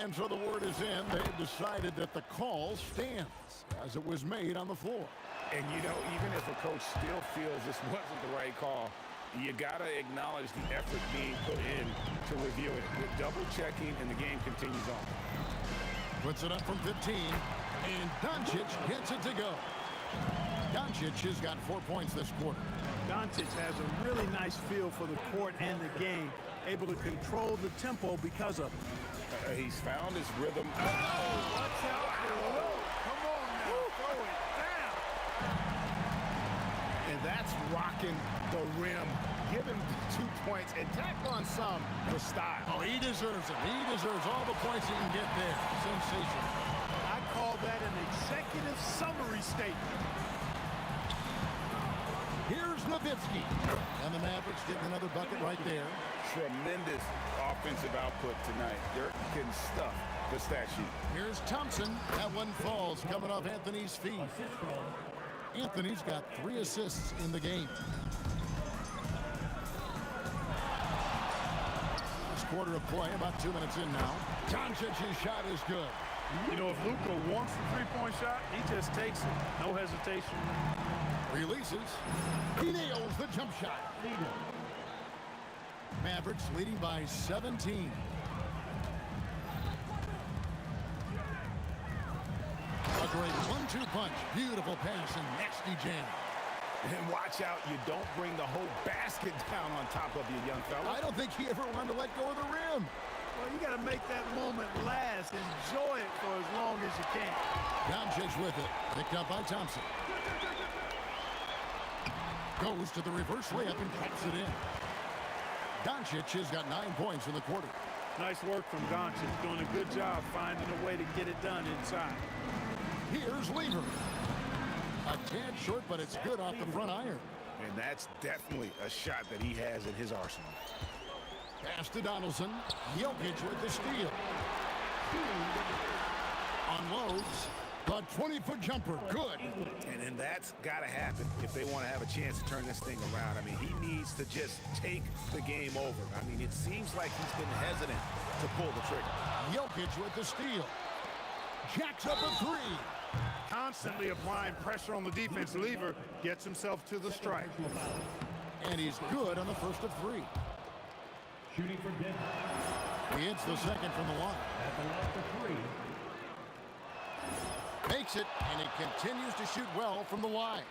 And so the word is in. They've decided that the call stands as it was made on the floor. And, you know, even if a coach still feels this wasn't the right call, you got to acknowledge the effort being put in to review it. With double checking, and the game continues on. Puts it up from 15, and Doncic gets it to go. Doncic has got 4 points this quarter. Doncic has a really nice feel for the court and the game, able to control the tempo because of it. He's found his rhythm. Oh, watch out for the low. Come on now, throw it down. And that's rocking the rim. Give him 2 points and tack on some for style. Oh, he deserves it. He deserves all the points he can get there. Sensational. I call that an executive summary statement. Here's Nowitzki. And the Mavericks getting another bucket right there. Tremendous offensive output tonight. Dirk can stuff the stat sheet. Here's Thompson. That one falls coming off Anthony's feet. Anthony's got 3 assists in the game. Last quarter of play, about 2 minutes in now. Doncic's shot is good. You know, if Luka wants the three-point shot, he just takes it. No hesitation. Releases. He nails the jump shot. Mavericks leading by 17. A great 1-2 punch. Beautiful pass and nasty jam. And watch out, you don't bring the whole basket down on top of you, young fella. I don't think he ever wanted to let go of the rim. Well, you got to make that moment last. Enjoy it for as long as you can. Doncic with it. Picked up by Thompson. Goes to the reverse layup and cuts it in. Doncic has got 9 points in the quarter. Nice work from Doncic. Doing a good job finding a way to get it done inside. Here's Lever. A tad short, but it's good off the front iron. And that's definitely a shot that he has in his arsenal. Pass to Donaldson. Jokic with the steal. Unloads. A 20-foot jumper. Good. And that's got to happen if they want to have a chance to turn this thing around. I mean, he needs to just take the game over. I mean, it seems like he's been hesitant to pull the trigger. Jokic with the steal. Jacks up a 3. Constantly applying pressure on the defense. Lever gets himself to the strike. And he's good on the first of 3. Shooting for Denver. He hits the second from the line. At the line for three. Makes it, and he continues to shoot well from the line.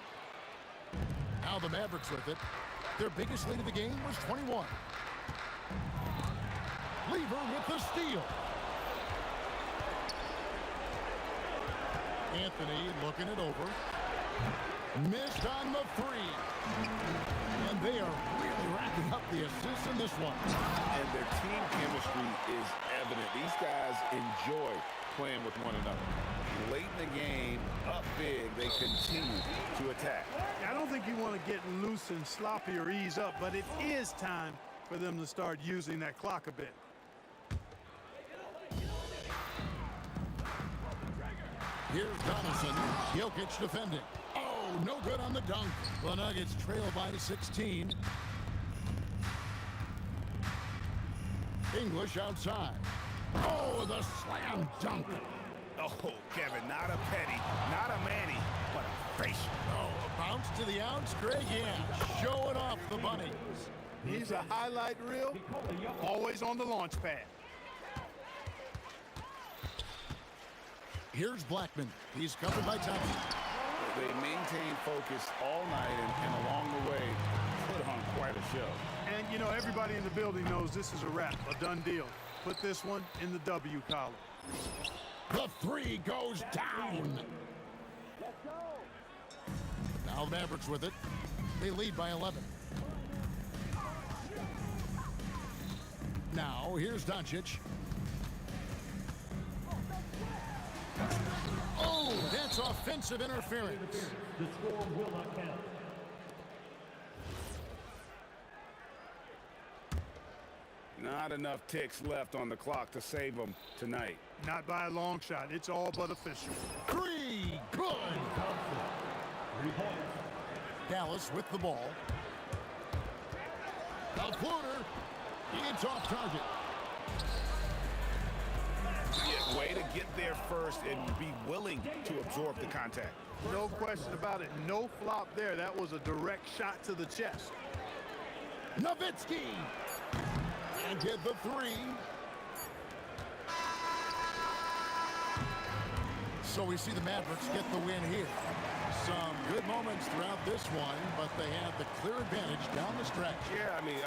Now the Mavericks with it. Their biggest lead of the game was 21. Lever with the steal. Anthony looking it over. Missed on the three. And they are really racking up the assists in this one. And their team chemistry is evident. These guys enjoy playing with one another. Late in the game, up big, they continue to attack. I don't think you want to get loose and sloppy or ease up, but it is time for them to start using that clock a bit. Here's Donaldson. Jokic defending. Oh, no good on the dunk. The Nuggets trail by 16. English outside. Oh, the slam dunk. Oh, Kevin, not a penny, not a Manny, but a facial. Oh, a bounce to the outs. Greg, yeah, showing off the bunny. He's a highlight reel, always on the launch pad. Here's Blackman. He's covered by Thompson. They maintain focus all night and along the way put on quite a show. And, you know, everybody in the building knows this is a wrap, a done deal. Put this one in the W column. The three goes down. Now the Mavericks with it. They lead by 11. Now here's Doncic. Oh, that's offensive interference. The score will not count. Not enough ticks left on the clock to save them tonight. Not by a long shot. It's all but official. Three, good. Dallas with the ball. A floater. It's off target. Yeah, way to get there first and be willing to absorb the contact. No question about it. No flop there. That was a direct shot to the chest. Nowitzki. And hit the three. So we see the Mavericks get the win here. Some good moments throughout this one, but they had the clear advantage down the stretch. Yeah, I mean...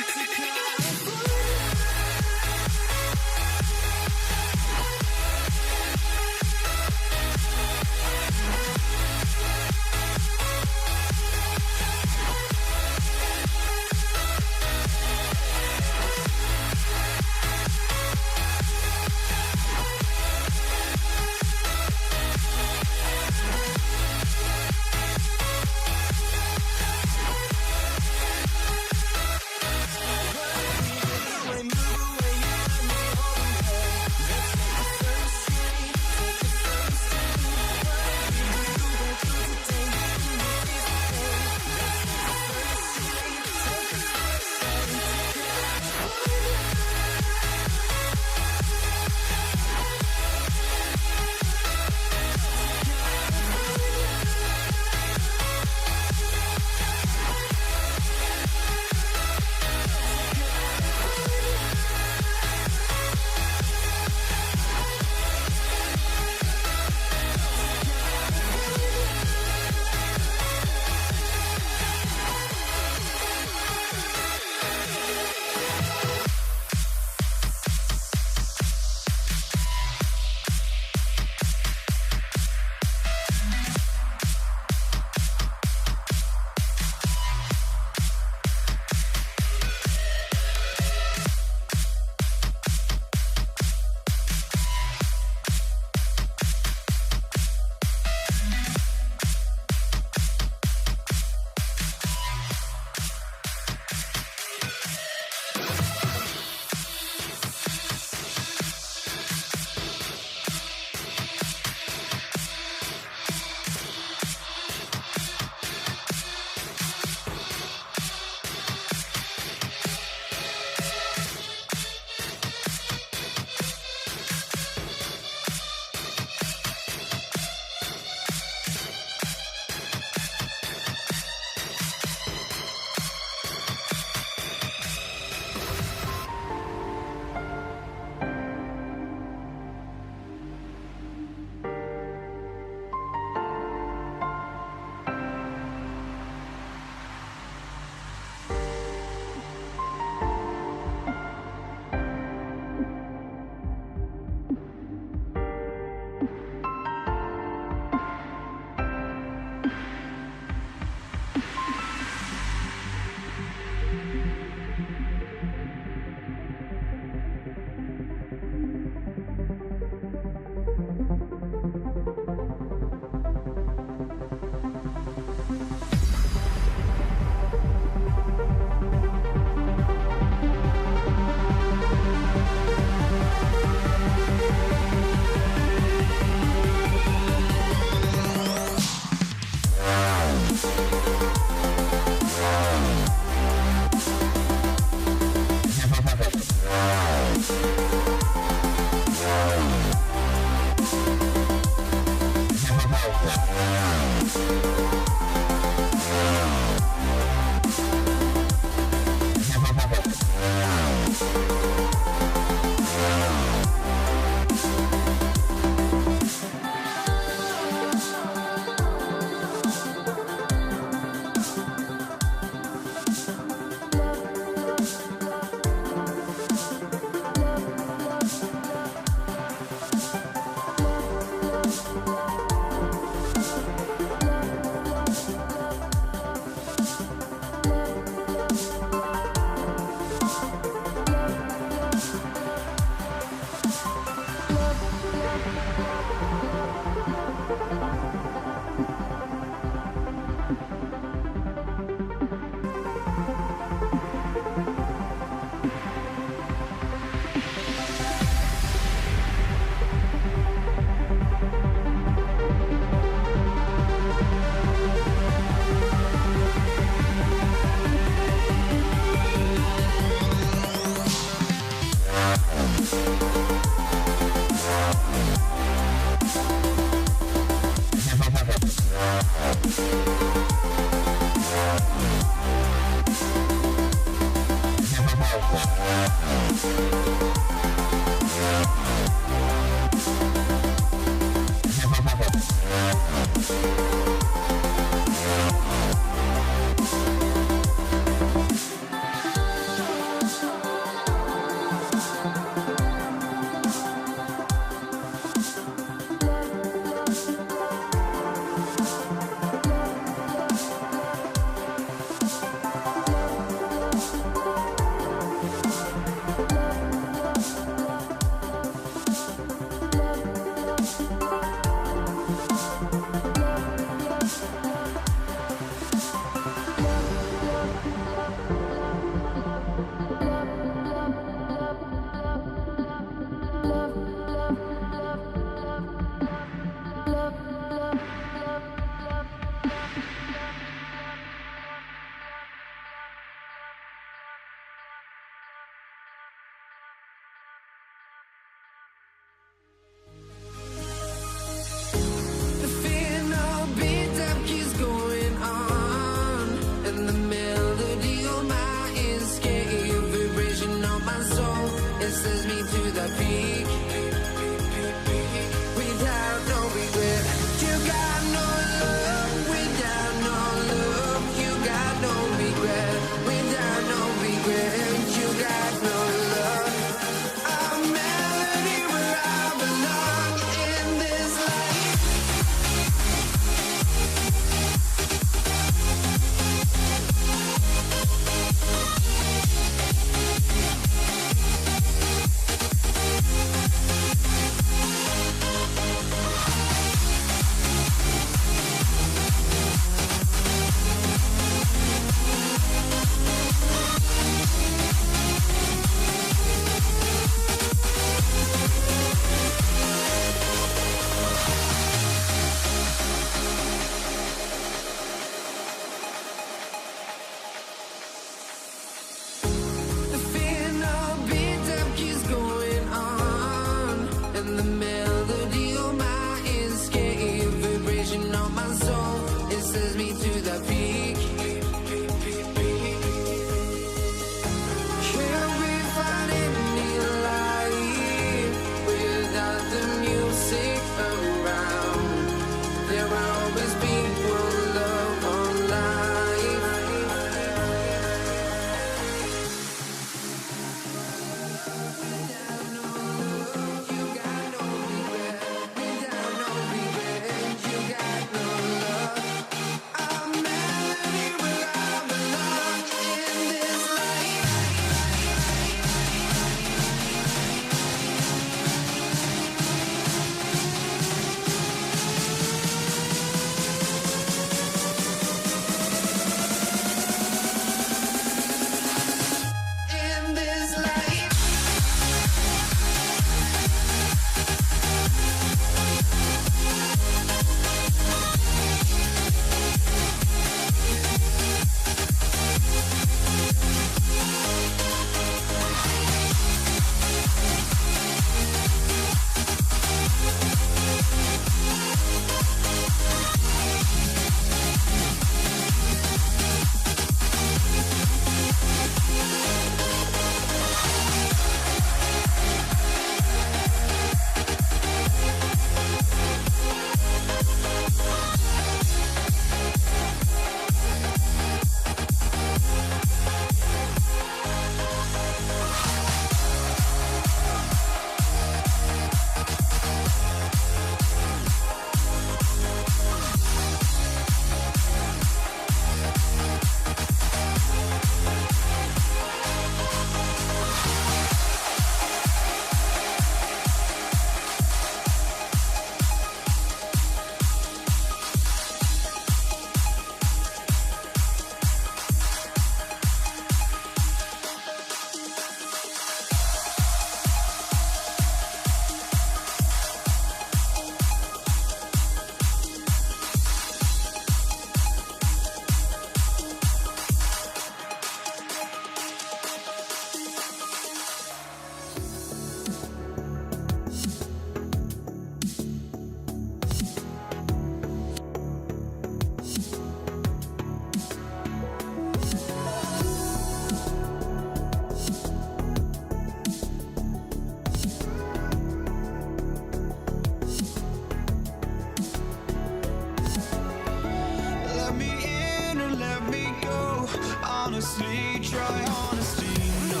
honestly, try honesty. No,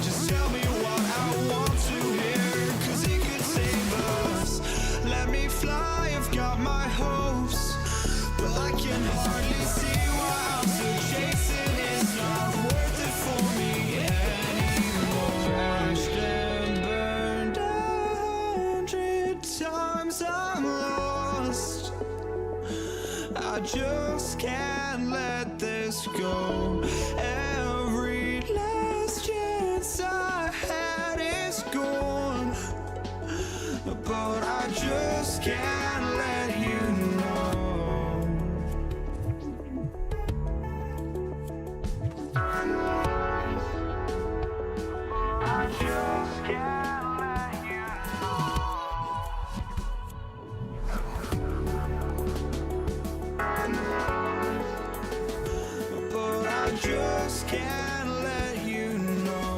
just tell me what I want to hear, 'cause it could save us. Let me fly, I've got my hopes, but I can hardly see why I'm still chasing. It's not worth it for me anymore. Crashed and burned 100 times, I'm lost. I just can't let this go. Every last chance I had is gone, but I just can't let you know. I just can't let you know. But I just can't let you know.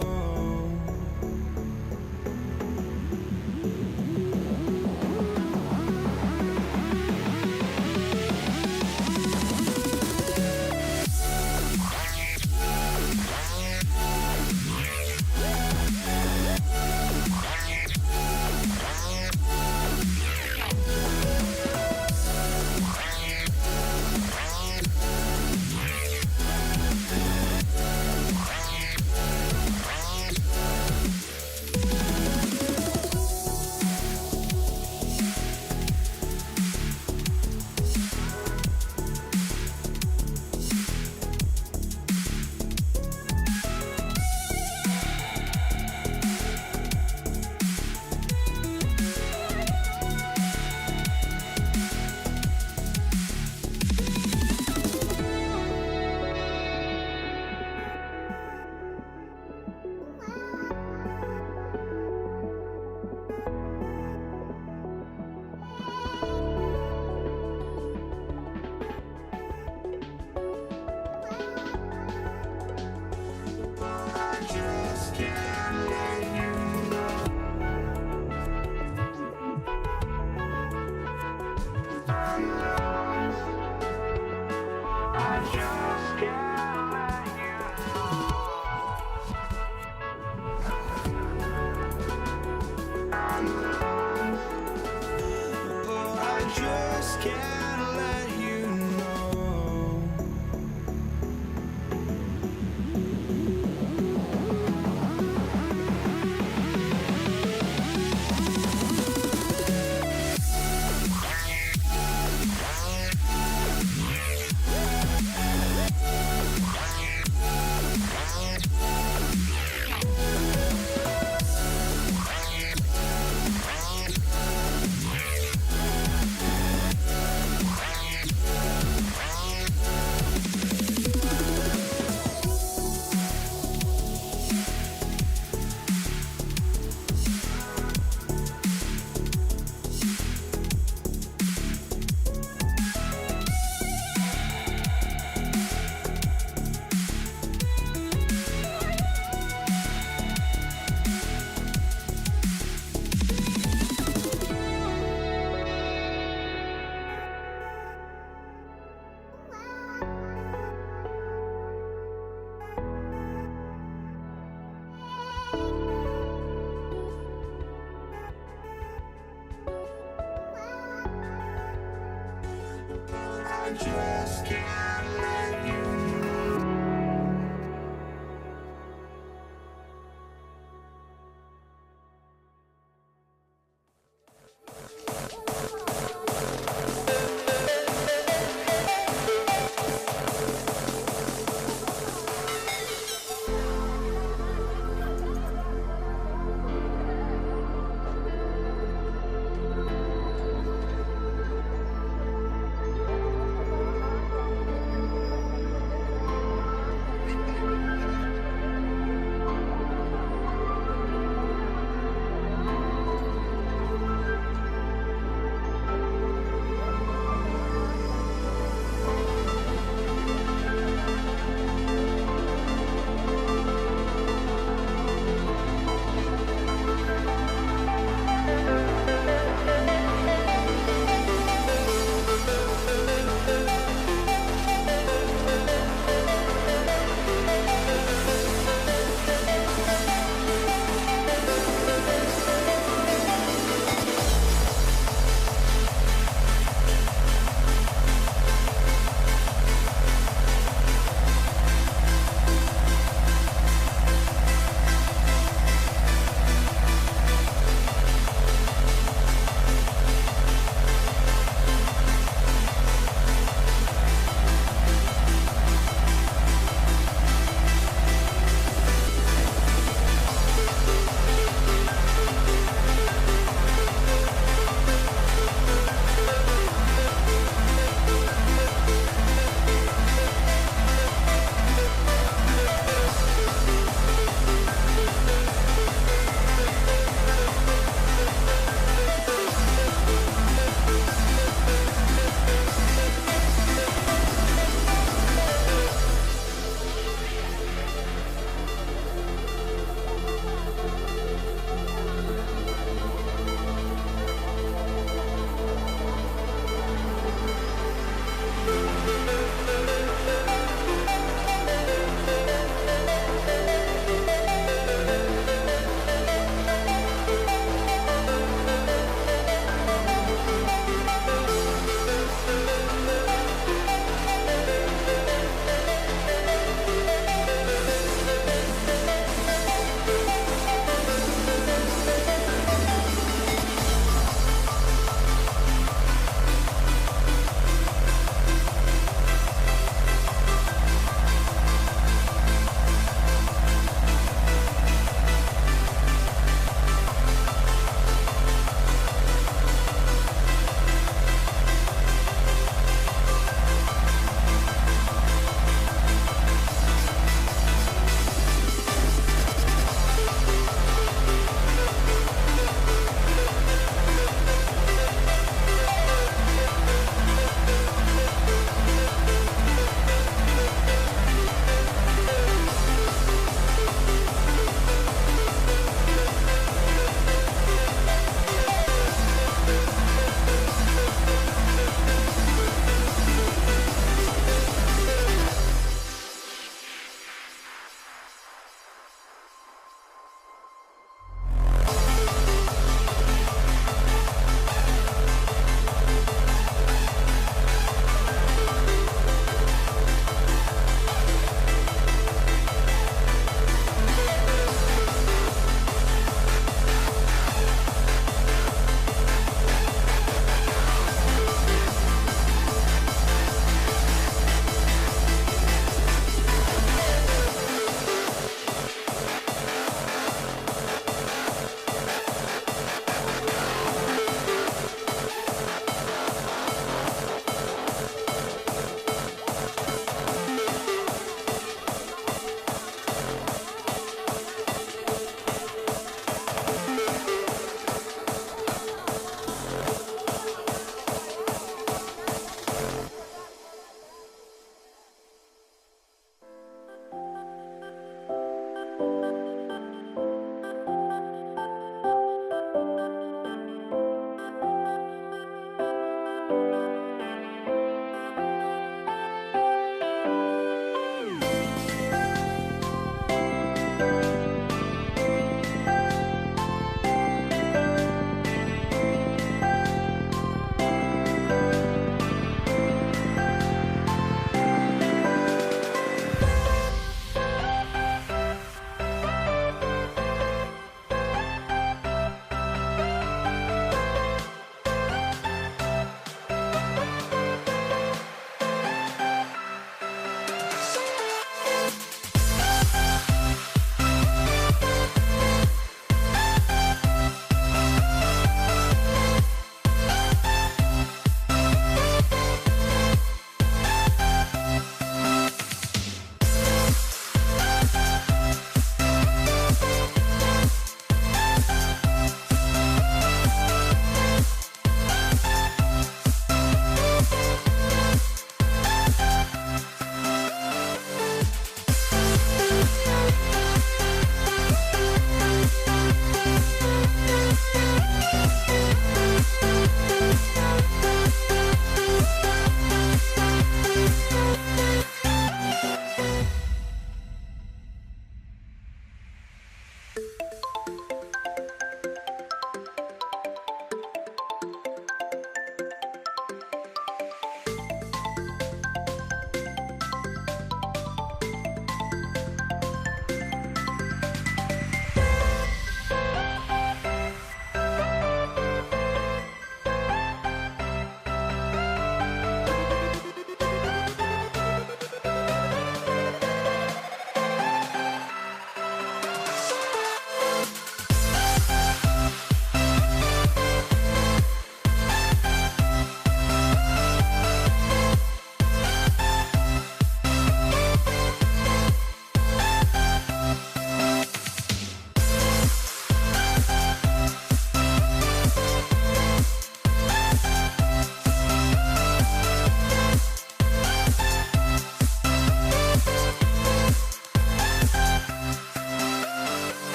just can't let you know.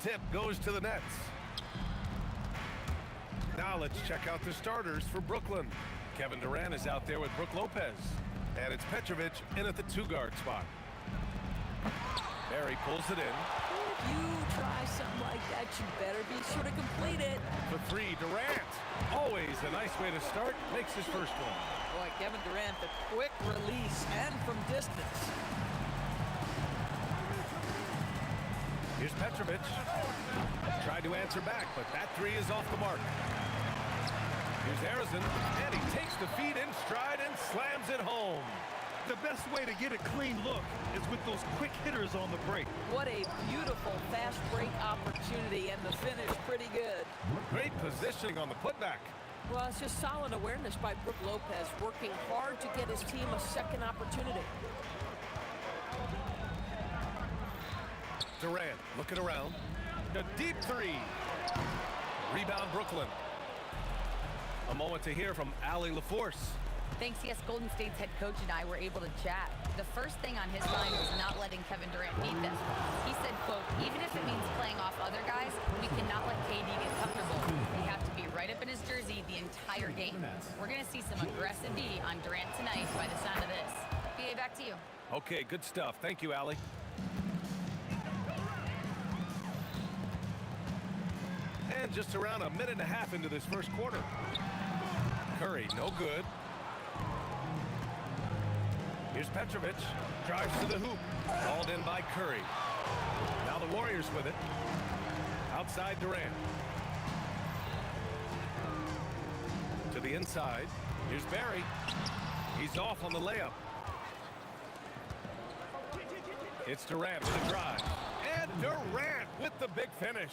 tip goes to the nets. Now let's check out the starters for Brooklyn. Kevin Durant is out there with Brook Lopez. And it's Petrovic in at the 2-guard spot. Barry pulls it in. If you try something like that, you better be sure to complete it. For 3, Durant. Always a nice way to start. Makes his first one. Boy, Kevin Durant, the quick release and from distance. Here's Petrovic. Tried to answer back, but that 3 is off the mark. Here's Harrison, and he takes the feed in stride and slams it home. The best way to get a clean look is with those quick hitters on the break. What a beautiful fast break opportunity, and the finish pretty good. Great positioning on the putback. Well, it's just solid awareness by Brook Lopez, working hard to get his team a second opportunity. Durant looking around. A deep 3. Rebound Brooklyn. A moment to hear from Allie LaForce. Thanks, yes, Golden State's head coach and I were able to chat. The first thing on his mind was not letting Kevin Durant beat them. He said, quote, even if it means playing off other guys, we cannot let KD get comfortable. We have to be right up in his jersey the entire game. We're going to see some aggressive D on Durant tonight by the sound of this. BA, back to you. Okay, good stuff. Thank you, Allie. And just around a minute and a half into this first quarter. Curry, no good. Here's Petrovic. Drives to the hoop. Called in by Curry. Now the Warriors with it. Outside Durant. To the inside. Here's Barry. He's off on the layup. It's Durant with the drive. And Durant with the big finish.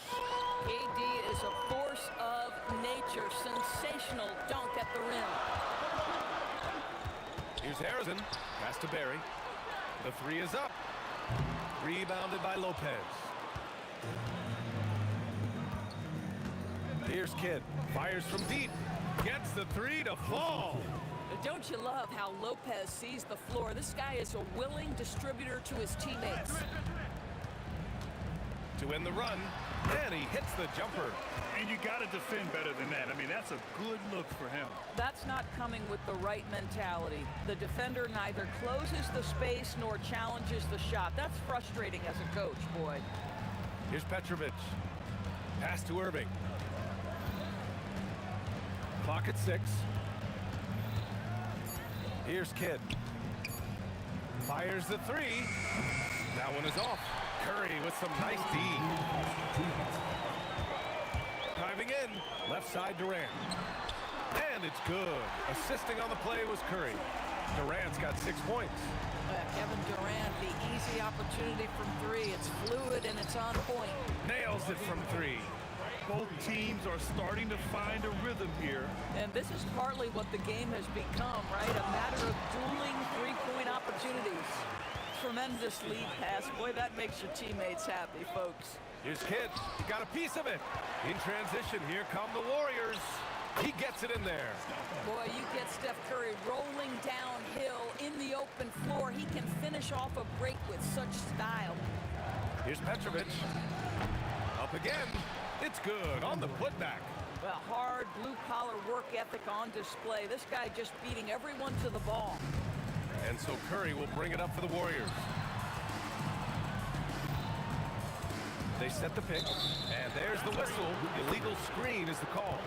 KD is a force of nature. Sensational dunk at the rim. Here's Harrison. Pass to Barry. The 3 is up. Rebounded by Lopez. Here's Kidd. Fires from deep. Gets the 3 to fall. Don't you love how Lopez sees the floor? This guy is a willing distributor to his teammates. To win the run, and he hits the jumper. And you got to defend better than that. I mean, that's a good look for him. That's not coming with the right mentality. The defender neither closes the space nor challenges the shot. That's frustrating as a coach, boy. Here's Petrovic. Pass to Irving. Clock at 6. Here's Kidd. Fires the 3. That one is off. Curry with some nice D. Diving in. Left side Durant. And it's good. Assisting on the play was Curry. Durant's got 6 points. Kevin Durant, the easy opportunity from 3. It's fluid and it's on point. Nails it from 3. Both teams are starting to find a rhythm here. And this is partly what the game has become, right? A matter of dueling three-point opportunities. Tremendous lead pass. Boy, that makes your teammates happy, folks. Here's Kidd. He got a piece of it. In transition, here come the Warriors. He gets it in there. Boy, you get Steph Curry rolling downhill in the open floor. He can finish off a break with such style. Here's Petrovic. Up again. It's good on the putback. Well, hard blue-collar work ethic on display. This guy just beating everyone to the ball. And so Curry will bring it up for the Warriors. They set the pick, and there's the whistle. Illegal screen is the call.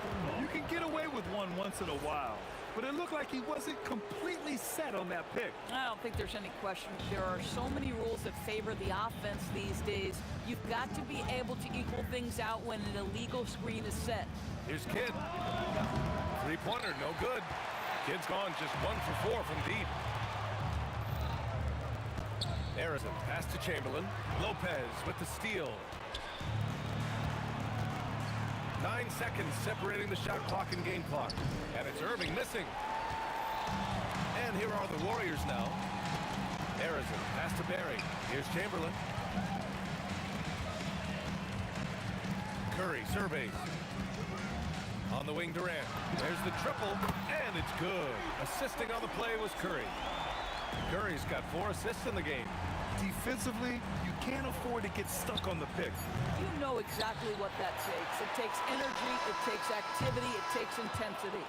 You can get away with one once in a while, but it looked like he wasn't completely set on that pick. I don't think there's any question. There are so many rules that favor the offense these days. You've got to be able to equal things out when an illegal screen is set. Here's Kidd. Three-pointer, no good. Kidd's gone just 1 for 4 from deep. Harrison, pass to Chamberlain. Lopez with the steal. 9 seconds separating the shot clock and game clock. And it's Irving missing. And here are the Warriors now. Harrison, pass to Barry. Here's Chamberlain. Curry surveys. On the wing, Durant. There's the triple, and it's good. Assisting on the play was Curry. Curry's got 4 assists in the game. Defensively, you can't afford to get stuck on the pick. You know exactly what that takes. It takes energy, it takes activity, it takes intensity.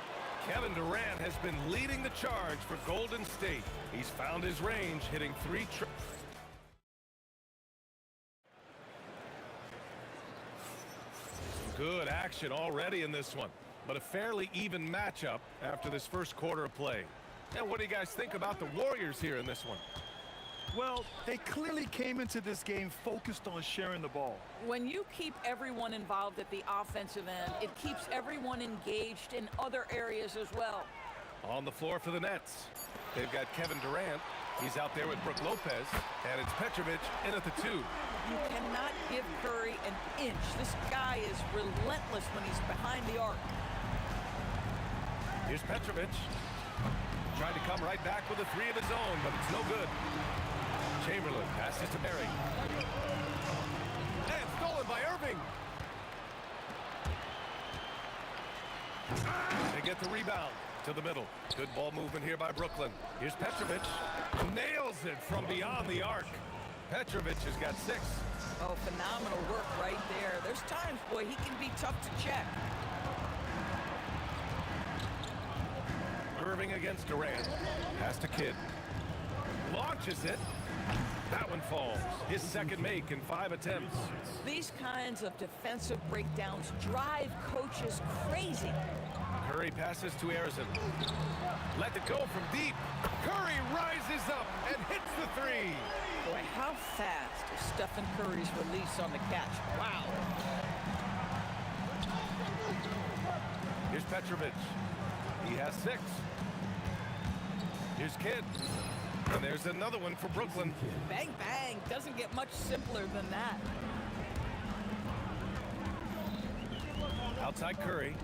Kevin Durant has been leading the charge for Golden State. He's found his range, hitting 3 Good action already in this one, but a fairly even matchup after this first quarter of play. And what do you guys think about the Warriors here in this one? Well, they clearly came into this game focused on sharing the ball. When you keep everyone involved at the offensive end, it keeps everyone engaged in other areas as well. On the floor for the Nets, they've got Kevin Durant. He's out there with Brook Lopez, and it's Petrovic in at the 2. You cannot give Curry an inch. This guy is relentless when he's behind the arc. Here's Petrovic. Tried to come right back with a 3 of his own, but it's no good. Chamberlain passes to Barry. And stolen by Irving. They get the rebound to the middle. Good ball movement here by Brooklyn. Here's Petrovic. Nails it from beyond the arc. Petrovic has got 6. Oh, phenomenal work right there. There's times, boy, he can be tough to check. Irving against Durant. Pass to Kidd. Launches it. That one falls. His second make in 5 attempts. These kinds of defensive breakdowns drive coaches crazy. Curry passes to Arizon. Let it go from deep. Curry rises up and hits the 3. Boy, how fast is Stephen Curry's release on the catch? Wow. Here's Petrovic. He has 6. Here's Kidd. And there's another one for Brooklyn. Bang, bang. Doesn't get much simpler than that. Outside Curry.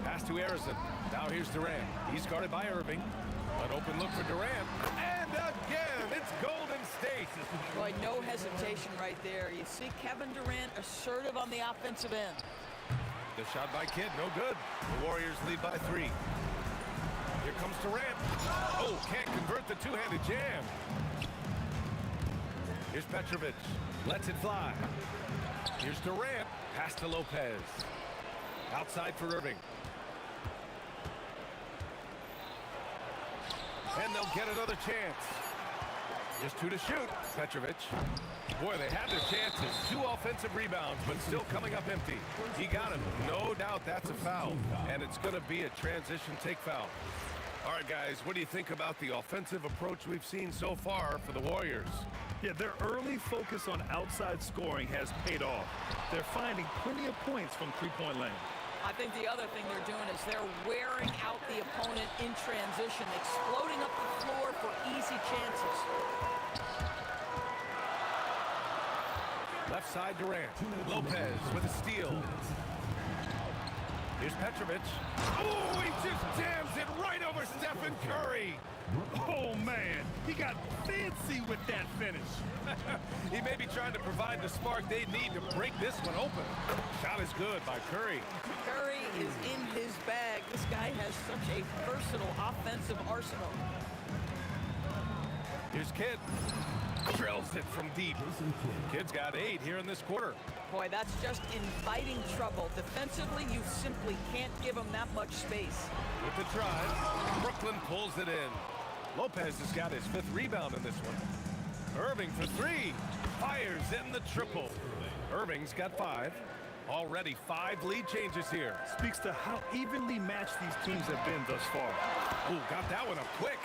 Pass to Arizon. Now here's Durant. He's guarded by Irving. An open look for Durant. And again, it's Golden State. Boy, no hesitation right there. You see Kevin Durant assertive on the offensive end. The shot by Kidd, no good. The Warriors lead by 3. Here comes Durant. Oh, can't convert the two-handed jam. Here's Petrovic. Lets it fly. Here's Durant. Pass to Lopez. Outside for Irving. And they'll get another chance. Just 2 to shoot. Petrovic. Boy, they had their chances. 2 offensive rebounds, but still coming up empty. He got him. No doubt that's a foul. And it's going to be a transition take foul. All right, guys, what do you think about the offensive approach we've seen so far for the Warriors? Yeah, their early focus on outside scoring has paid off. They're finding plenty of points from three-point lane. I think the other thing they're doing is they're wearing out the opponent in transition, exploding up the floor for easy chances. Left side Durant. Lopez with a steal. Here's Petrovic. Oh, he just jams it right over Stephen Curry. Oh, man, he got fancy with that finish. He may be trying to provide the spark they need to break this one open. Shot is good by Curry. Curry is in his bag. This guy has such a versatile offensive arsenal. Here's Kidd. Drills it from deep. Kidd's got 8 here in this quarter. Boy, that's just inviting trouble. Defensively, you simply can't give him that much space. With the drive, Brooklyn pulls it in. Lopez has got his 5th rebound in this one. Irving for 3. Fires in the triple. Irving's got 5. Already 5 lead changes here. Speaks to how evenly matched these teams have been thus far. Ooh, got that one up quick.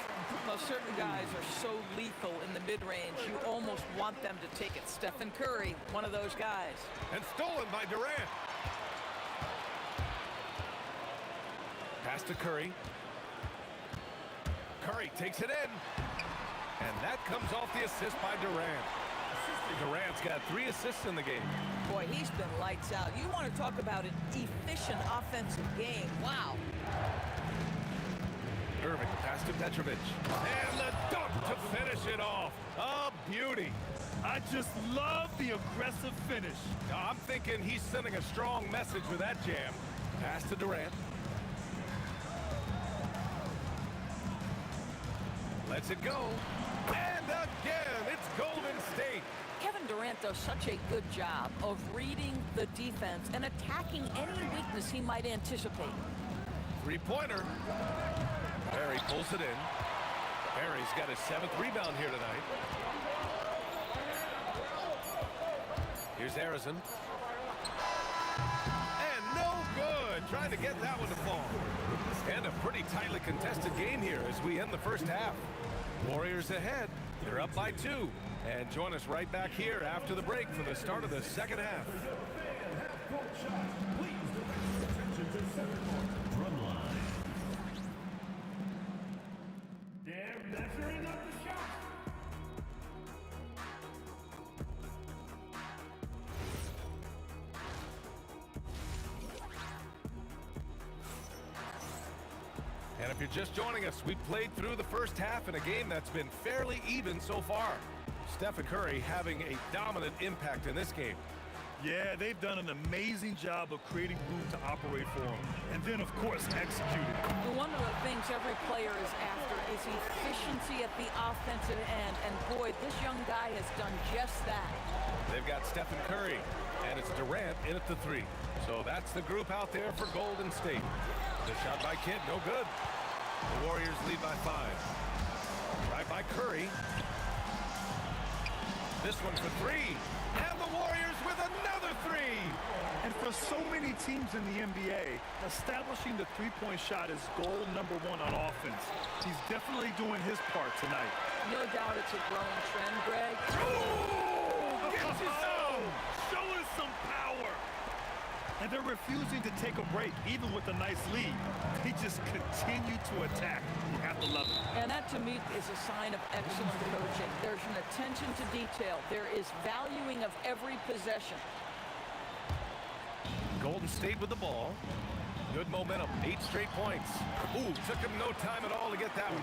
Well, certain guys are so lethal in the mid-range, you almost want them to take it. Stephen Curry, one of those guys. And stolen by Durant. Pass to Curry. Curry takes it in. And that comes off the assist by Durant. Durant's got 3 assists in the game. Boy, he's been lights out. You want to talk about an efficient offensive game. Wow. Irving pass to Petrovic. And the dunk to finish it off. A beauty. I just love the aggressive finish. I'm thinking he's sending a strong message with that jam. Pass to Durant. Lets it go. And again, it's Golden State. Kevin Durant does such a good job of reading the defense and attacking any weakness he might anticipate. Three-pointer. Barry pulls it in. Barry's got his 7th rebound here tonight. Here's Harrison. And no good. Trying to get that one to fall. And a pretty tightly contested game here as we end the first half. Warriors ahead. They're up by 2. And join us right back here after the break for the start of the second half. They're measuring up the shot. And if you're just joining us, we played through the first half in a game that's been fairly even so far. Stephen Curry having a dominant impact in this game. Yeah, they've done an amazing job of creating room to operate for him. And then, of course, executing. One of the things every player is after is efficiency at the offensive end. And boy, this young guy has done just that. They've got Stephen Curry, and it's Durant in at the 3. So that's the group out there for Golden State. The shot by Kidd, no good. The Warriors lead by 5. Right by Curry. This one for 3. And the Warriors with another 3. And for so many teams in the NBA, establishing the three-point shot is goal number 1 on offense. He's definitely doing his part tonight. No doubt it's a growing trend, Greg. Oh, gets you some! Show us some power! And they're refusing to take a break, even with a nice lead. They just continue to attack. You have to love it. And that, to me, is a sign of excellent coaching. There's an attention to detail. There is valuing of every possession. Golden State with the ball. Good momentum, 8 straight points. Ooh, took him no time at all to get that one.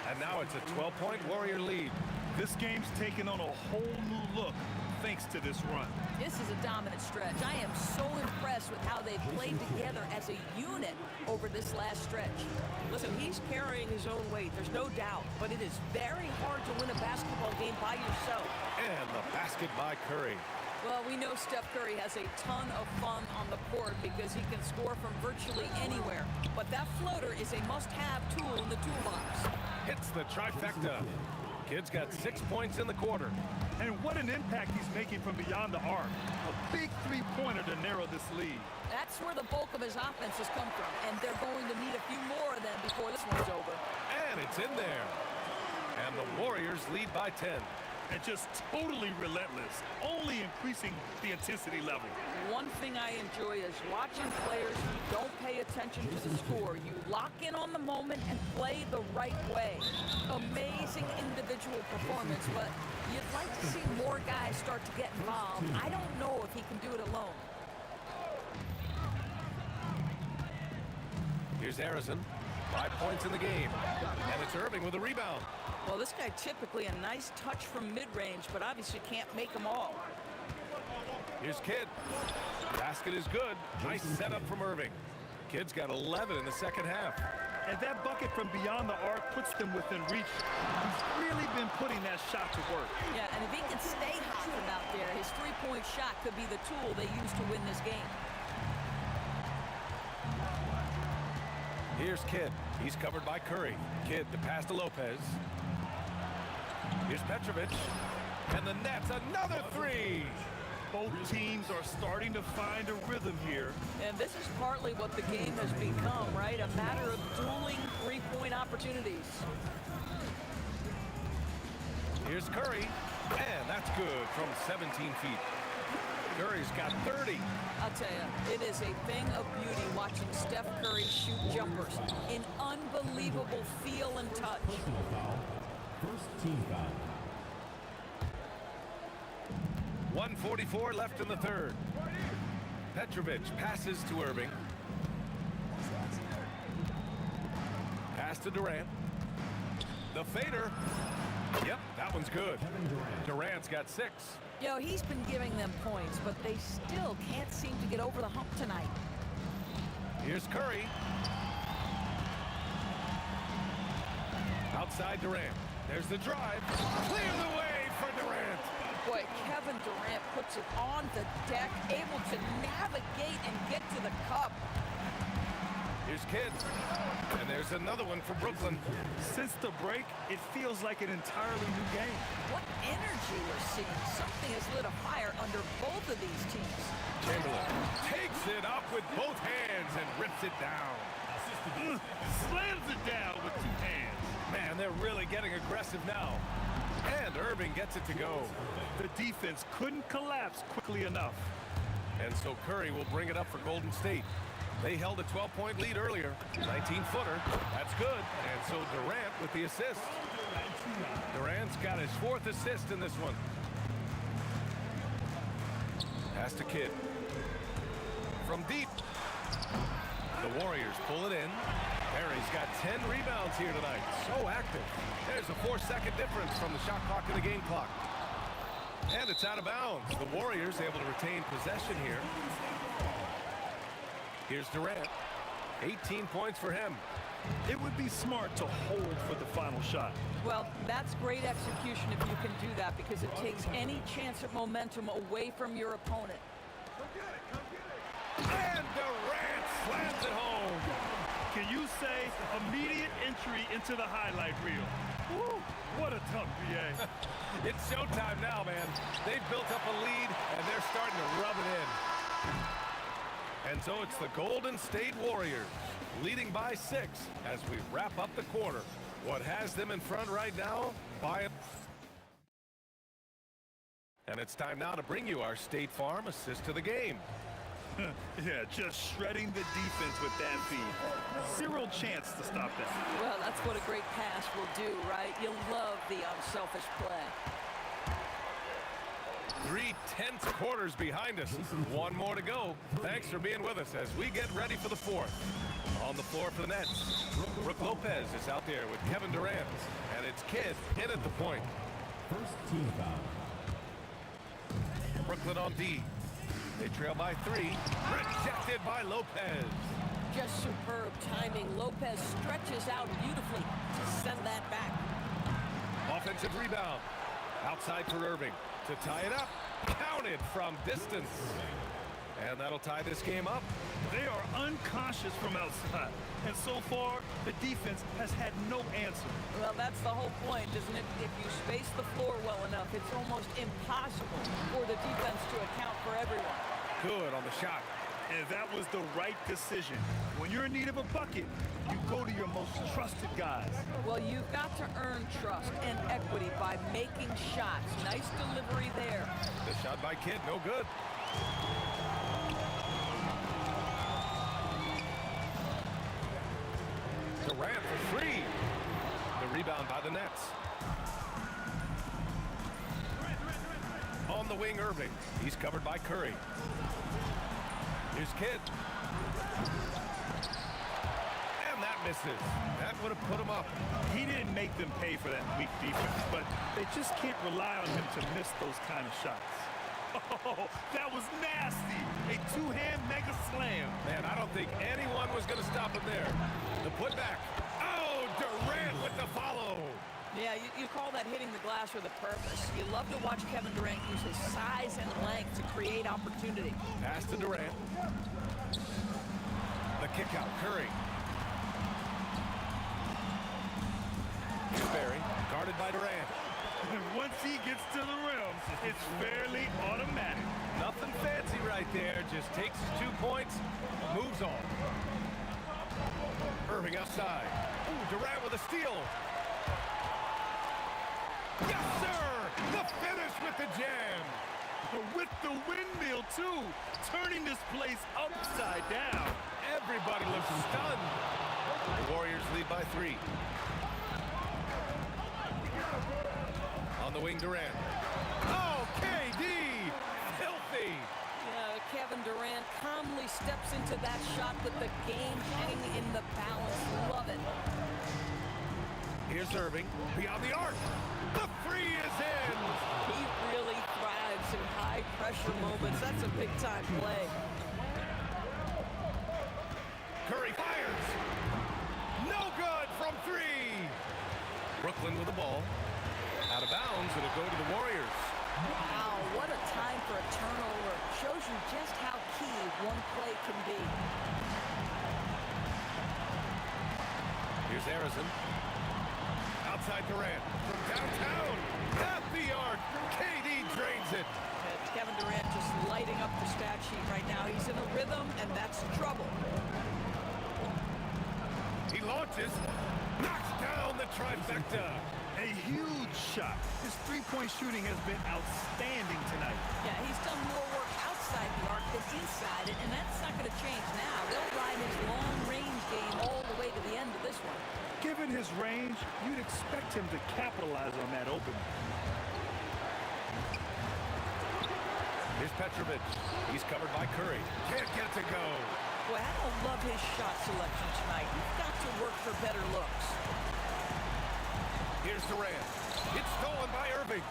And now it's a 12-point Warrior lead. This game's taken on a whole new look thanks to this run. This is a dominant stretch. I am so impressed with how they've played together as a unit over this last stretch. Listen, he's carrying his own weight, there's no doubt, but it is very hard to win a basketball game by yourself. And the basket by Curry. Well, we know Steph Curry has a ton of fun on the court because he can score from virtually anywhere. But that floater is a must-have tool in the toolbox. Hits the trifecta. Kid's got 6 points in the quarter. And what an impact he's making from beyond the arc. A big three-pointer to narrow this lead. That's where the bulk of his offense has come from, and they're going to need a few more of them before this one's over. And it's in there. And the Warriors lead by 10. And just totally relentless, only increasing the intensity level. One thing I enjoy is watching players who don't pay attention to the score. You lock in on the moment and play the right way. Amazing individual performance, but you'd like to see more guys start to get involved. I don't know if he can do it alone. Here's Harrison. 5 points in the game. And it's Irving with a rebound. Well, this guy typically a nice touch from mid-range, but obviously can't make them all. Here's Kidd. Basket is good. Nice setup from Irving. Kidd's got 11 in the second half. And that bucket from beyond the arc puts them within reach. He's really been putting that shot to work. Yeah, and if he can stay hot from out there, his three-point shot could be the tool they use to win this game. Here's Kidd. He's covered by Curry. Kidd to pass to Lopez. Here's Petrovic. And the Nets, another 3. Both teams are starting to find a rhythm here. And this is partly what the game has become, right? A matter of dueling three-point opportunities. Here's Curry. And that's good from 17 feet. Curry's got 30. I'll tell you, it is a thing of beauty watching Steph Curry shoot jumpers. An unbelievable feel and touch. Personal foul. First team foul. 1:44 left in the third. Petrovic passes to Irving. Pass to Durant. The fader. Yep, that one's good. Durant's got 6. You know, he's been giving them points, but they still can't seem to get over the hump tonight. Here's Curry. outside Durant. There's the drive. Clear the way for Durant. Boy, Kevin Durant puts it on the deck, able to navigate and get to the cup. Here's Kidd. And there's another one for Brooklyn. Since the break, it feels like an entirely new game. What energy we're seeing. Something has lit a fire under both of these teams. Chamberlain takes it up with both hands and rips it down. Slams it down with 2 hands. Man, they're really getting aggressive now. And Irving gets it to go. The defense couldn't collapse quickly enough. And so Curry will bring it up for Golden State. They held a 12-point lead earlier. 19-footer. That's good. And so Durant with the assist. Durant's got his 4th assist in this one. Pass to Kidd. From deep. The Warriors pull it in. Perry's got 10 rebounds here tonight. So active. There's a 4-second difference from the shot clock to the game clock. And it's out of bounds. The Warriors able to retain possession here. Here's Durant. 18 points for him. It would be smart to hold for the final shot. Well, that's great execution if you can do that, because it takes any chance of momentum away from your opponent. And Durant slams it home. Can you say immediate entry into the highlight reel? Woo, what a tough BA. It's showtime now, man. They've built up a lead, and they're starting to rub it in. And so it's the Golden State Warriors leading by 6 as we wrap up the quarter. What has them in front right now? And it's time now to bring you our State Farm assist to the game. Yeah, just shredding the defense with that feed. Zero chance to stop that. Well, that's what a great pass will do, right? You'll love the unselfish play. 3/10 quarters behind us. One more to go. Thanks for being with us as we get ready for the 4th. On the floor for the Nets, Brook Lopez is out there with Kevin Durant. And it's Kidd in at the point. First team foul. Brooklyn on D. They trail by 3. Rejected by Lopez. Just superb timing. Lopez stretches out beautifully to send that back. Offensive rebound. Outside for Irving to tie it up. Counted from distance. And that'll tie this game up. They are unconscious from outside. And so far, the defense has had no answer. Well, that's the whole point, isn't it? If you space the floor well enough, it's almost impossible for the defense to account for everyone. Good on the shot. And that was the right decision. When you're in need of a bucket, you go to your most trusted guys. Well, you've got to earn trust and equity by making shots. Nice delivery there. The shot by Kidd, no good. Durant for 3. The rebound by the Nets. On the wing, Irving. He's covered by Curry. Here's Kidd. And that misses. That would have put him up. He didn't make them pay for that weak defense, but they just can't rely on him to miss those kind of shots. Oh, that was nasty. A 2-hand mega slam. Man, I don't think anyone was going to stop him there. The putback. Oh, Durant with the follow. Yeah, you call that hitting the glass with a purpose. You love to watch Kevin Durant use his size and length to create opportunity. Pass to Durant. The kick out, Curry. Barry, guarded by Durant. And once he gets to the rim, it's fairly automatic. Nothing fancy right there. Just takes his 2 points, moves on. Irving outside. Ooh, Durant with a steal. Yes, sir! The finish with the jam. With the windmill, too. Turning this place upside down. Everybody looks stunned. The Warriors lead by 3. On the wing, Durant. Oh, KD! Filthy! Kevin Durant calmly steps into that shot with the game hanging in the balance. Love it. Here's Irving. Beyond the arc. The 3 is in! He really thrives in high-pressure moments. That's a big-time play. Curry fires. No good from 3. Brooklyn with the ball. Out of bounds, it'll go to the Warriors. Wow, what a time for a turnover. Shows you just how key one play can be. Here's Harrison. Outside Durant. From downtown. At the arc. KD drains it. Kevin Durant just lighting up the stat sheet right now. He's in a rhythm, and that's trouble. He launches. Knocks down the trifecta. A huge shot. His three-point shooting has been outstanding tonight. Yeah, he's done more work outside the arc than inside it, and that's not going to change now. They'll ride his long-range game all the way to the end of this one. Given his range, you'd expect him to capitalize on that opening. Here's Petrovic. He's covered by Curry. Can't get it to go. Boy, I don't love his shot selection tonight. You've got to work for better looks. Here's Durant. It's stolen by Irving.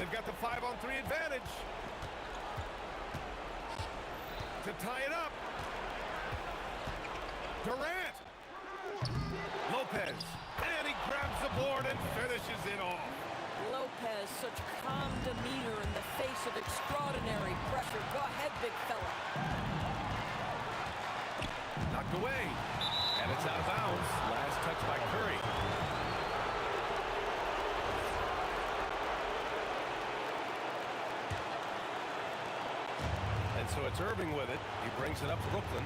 They've got the 5-on-3 advantage. To tie it up. Durant. Lopez. And he grabs the board and finishes it off. Lopez, such calm demeanor in the face of extraordinary pressure. Go ahead, big fella. Knocked away. And it's out of bounds. Last touch by Curry. And so it's Irving with it. He brings it up to Brooklyn.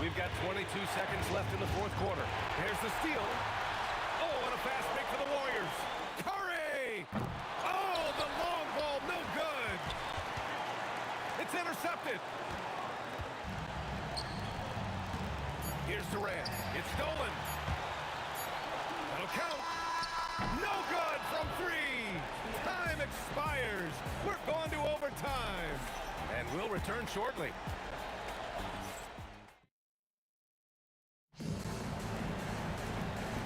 We've got 22 seconds left in the fourth quarter. Here's the steal. Oh, and a fast break for the Warriors. Curry! Oh, the long ball, no good. It's intercepted. Here's Durant. It's stolen. That'll count. No good from three. Time expires. We're going to overtime. And we'll return shortly.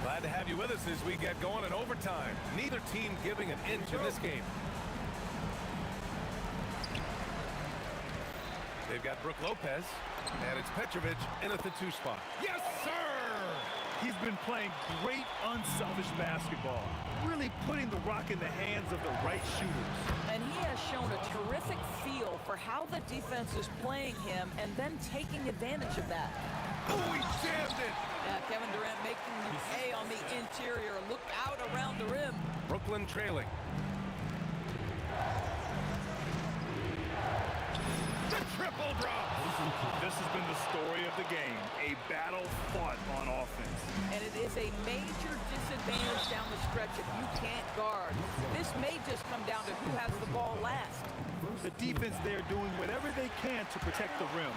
Glad to have you with us as we get going in overtime. Neither team giving an inch in this game. They've got Brook Lopez, and it's Petrovic in at the 2 spot. Yes, sir! He's been playing great, unselfish basketball, really putting the rock in the hands of the right shooters. And he has shown a terrific feel for how the defense is playing him and then taking advantage of that. Oh, he jammed it! Yeah, Kevin Durant making the pay on the interior. Look out around the rim. Brooklyn trailing. The triple drop! This has been the story of the game, a battle fought on offense. And it is a major disadvantage down the stretch if you can't guard. This may just come down to who has the ball last. The defense there doing whatever they can to protect the rim.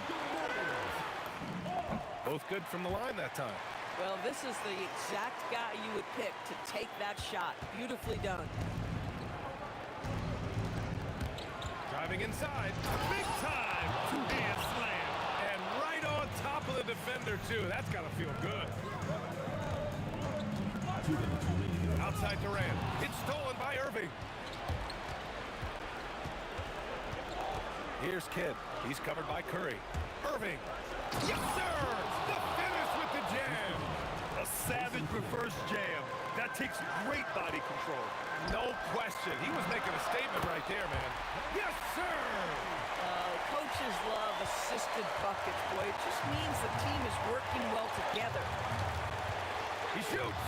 Both good from the line that time. Well, this is the exact guy you would pick to take that shot. Beautifully done. Driving inside. Big time! Two-hand slam. And right on top of the defender, too. That's got to feel good. Outside Durant. It's stolen by Irving. Here's Kidd. He's covered by Curry. Irving. Yes, sir! The finish with the jam. A savage reverse jam. That takes great body control. No question. He was making a statement right there, man. Yes, sir! Coaches love assisted buckets, boy. It just means the team is working well together. He shoots.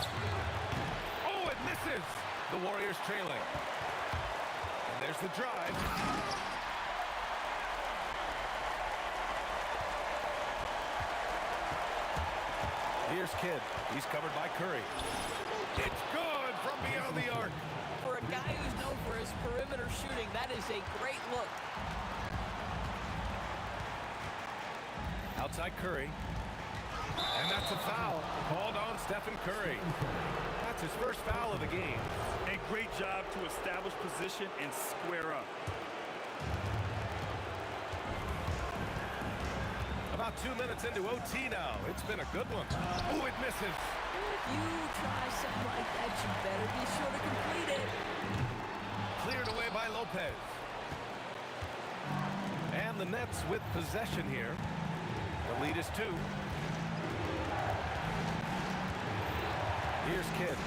Oh, it misses. The Warriors trailing. And there's the drive. Here's Kidd. He's covered by Curry. It's good from beyond the arc. For a guy who's known for his perimeter shooting, that is a great look. Outside Curry. And that's a foul. Called on Stephen Curry. That's his first foul of the game. A great job to establish position and square up. About 2 minutes into OT now. It's been a good one. Oh, it misses. If you try something like that, you better be sure to complete it. Cleared away by Lopez. And And the Nets with possession here. The lead is 2. Here's Kidd.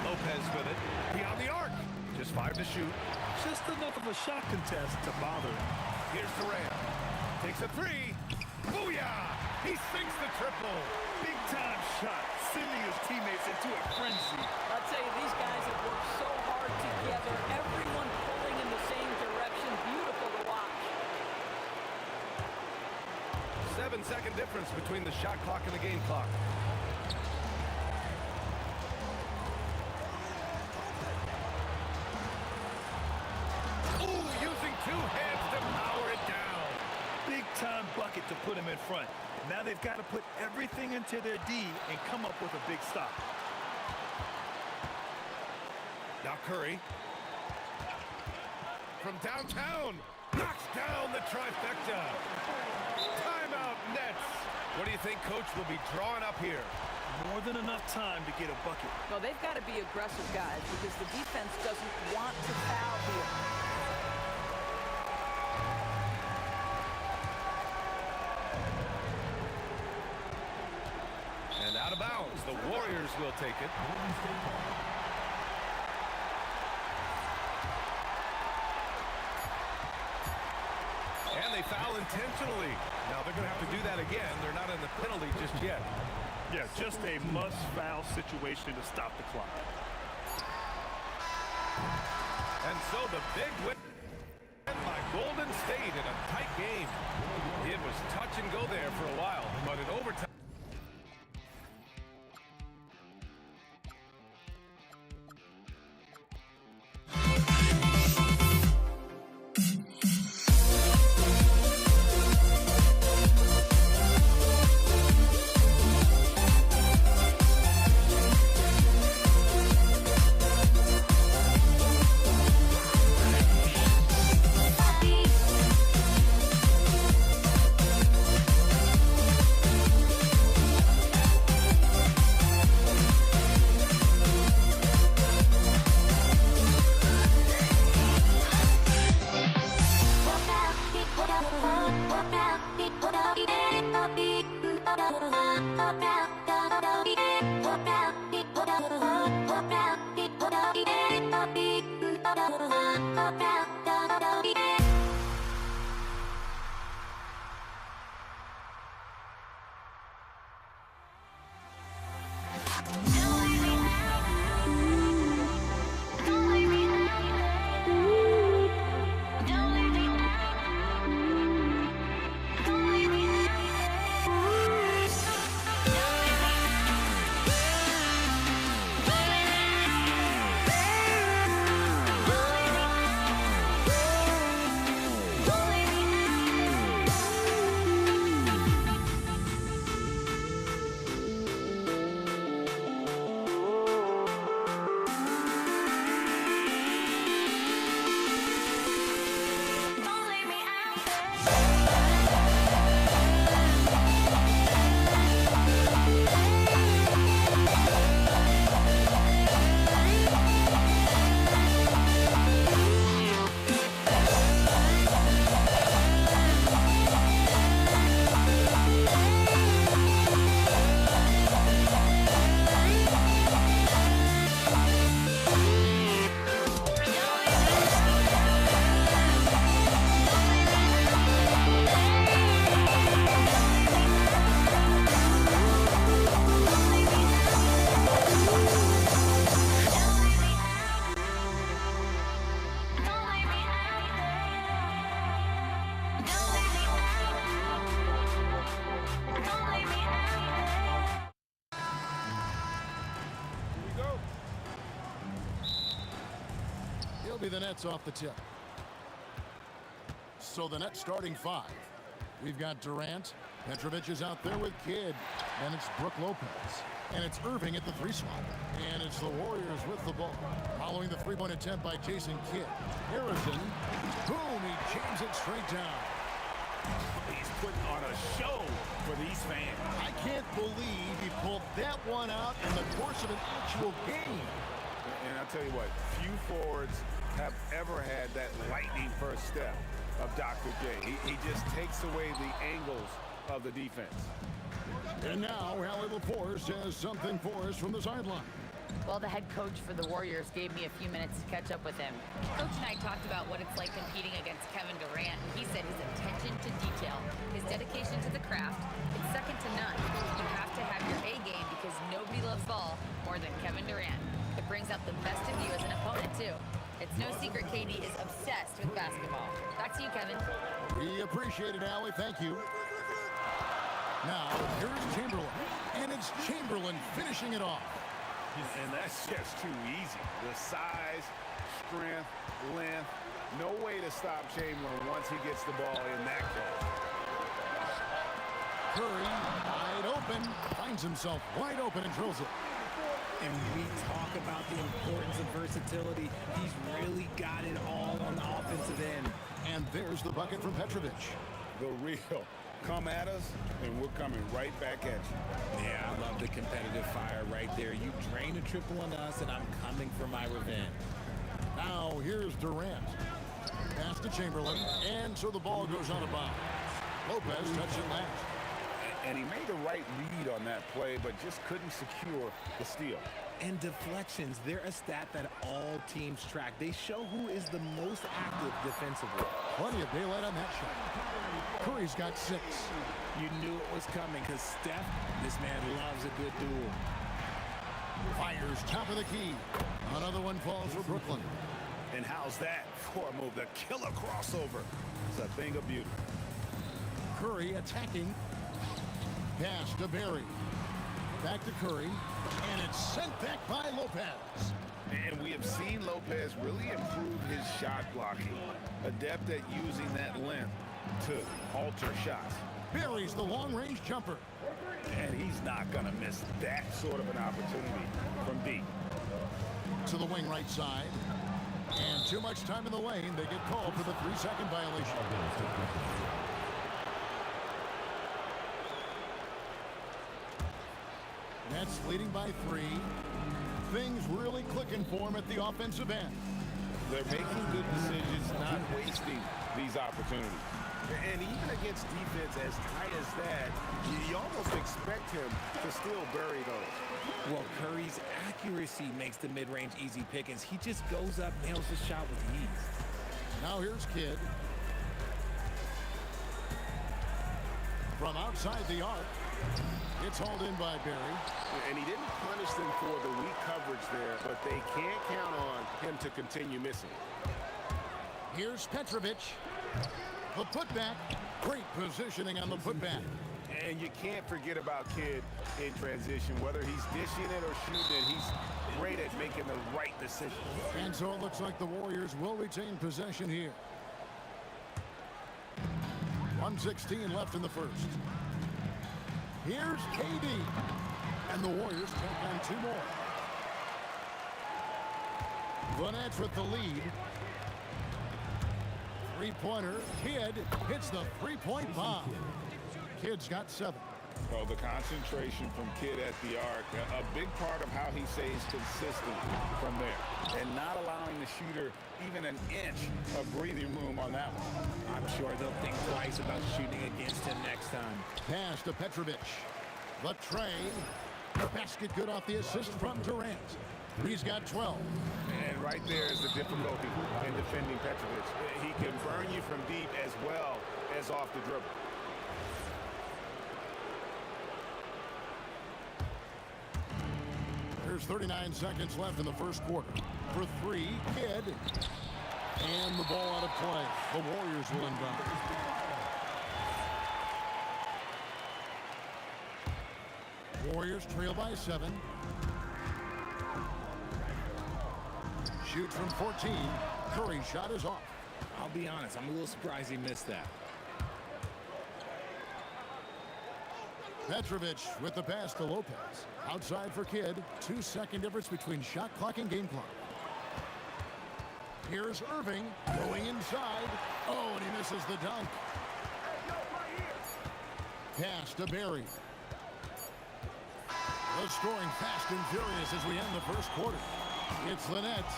Lopez with it. Beyond the arc. Just 5 to shoot. Just enough of a shot contest to bother him. Here's Durant. Takes a 3. Booyah! He sinks the triple. Big time shot, sending his teammates into a frenzy. I'll tell you, these guys have worked so hard together. Everyone pulling in the same direction. Beautiful to watch. 7-second difference between the shot clock and the game clock. Ooh, using 2 hands to power it down. Big time bucket to put him in front. Now they've got to put everything into their D and come up with a big stop. Now Curry. From downtown. Knocks down the trifecta. Timeout Nets. What do you think Coach will be drawing up here? More than enough time to get a bucket. No, they've got to be aggressive, guys, because the defense doesn't want to foul here. And out of bounds. The Warriors will take it. And they foul intentionally. Now they're going to have to do that again. They're not in the penalty just yet. Yeah, just a must-foul situation to stop the clock. And so the big win by Golden State in a tight game. It was touch and go there for a while, but in overtime. Be the Nets off the tip. So the Nets starting 5. We've got Durant. Petrovic is out there with Kidd. And it's Brook Lopez. And it's Irving at the 3 spot. And it's the Warriors with the ball. Following the 3-point attempt by Jason Kidd. Harrison. Boom! He jams it straight down. He's putting on a show for these fans. I can't believe he pulled that one out in the course of an actual game. And I'll tell you what, few forwards have ever had that lightning first step of Dr. J. He just takes away the angles of the defense. And now, Hallie LaForce has something for us from the sideline. Well, the head coach for the Warriors gave me a few minutes to catch up with him. Coach and I talked about what it's like competing against Kevin Durant, and he said his attention to detail, his dedication to the craft, it's second to none. You have to have your A game because nobody loves ball more than Kevin Durant. It brings out the best of you as an opponent, too. It's no secret KD is obsessed with basketball. Back to you, Kevin. We appreciate it, Allie. Thank you. Now, here's Chamberlain. And it's Chamberlain finishing it off. And that's just too easy. The size, strength, length. No way to stop Chamberlain once he gets the ball in that close. Curry, wide open, finds himself wide open and drills it. And we talk about the importance of versatility. He's really got it all on the offensive end. And there's the bucket from Petrovic. The real. Come at us, and we're coming right back at you. Yeah, I love the competitive fire right there. You drain a triple on us, and I'm coming for my revenge. Now, here's Durant. Pass to Chamberlain, and so the ball goes out of bounds. Lopez touched it last. And he made the right read on that play, but just couldn't secure the steal. And deflections, they're a stat that all teams track. They show who is the most active defensively. Plenty of daylight on that shot. Curry's got 6. You knew it was coming because Steph, this man loves a good duel. Fires top of the key. Another one falls for Brooklyn. And how's that for a move? The killer crossover. It's a thing of beauty. Curry attacking. Pass to Barry. Back to Curry. And it's sent back by Lopez. And we have seen Lopez really improve his shot blocking. Adept at using that length to alter shots. Barry's the long-range jumper. And he's not going to miss that sort of an opportunity from deep. To the wing right side. And too much time in the lane. They get called for the 3-second violation. Nets leading by 3. Things really clicking for him at the offensive end. They're making good decisions, not wasting these opportunities. And even against defense as tight as that, you almost expect him to still bury those. Well, Curry's accuracy makes the mid-range easy pickings. He just goes up, nails the shot with ease. Now here's Kidd. From outside the arc. It's hauled in by Barry. And he didn't punish them for the weak coverage there, but they can't count on him to continue missing. Here's Petrovic. The putback. Great positioning on the putback. And you can't forget about Kidd in transition. Whether he's dishing it or shooting it, he's great at making the right decision. And so it looks like the Warriors will retain possession here. 1:16 left in the first. Here's KD. And the Warriors take on 2 more. The Nets with the lead. Three-pointer. Kidd hits the three-point bomb. Kidd's got 7. Well, the concentration from Kidd at the arc, a big part of how he stays consistent from there. And not allowing the shooter even an inch of breathing room on that one. I'm sure they'll think twice about shooting against him next time. Pass to Petrovic. The tray. The basket good off the assist from Durant. He's got 12. And right there is the difficulty in defending Petrovic. He can burn you from deep as well as off the dribble. There's 39 seconds left in the first quarter. For 3, Kidd. And the ball out of play. The Warriors will inbound. Warriors trail by 7. Shoots from 14. Curry's shot is off. I'll be honest, I'm a little surprised he missed that. Petrovic with the pass to Lopez. Outside for Kidd. 2-second difference between shot clock and game clock. Here's Irving going inside. Oh, and he misses the dunk. Pass to Barry. The scoring fast and furious as we end the first quarter. It's the Nets.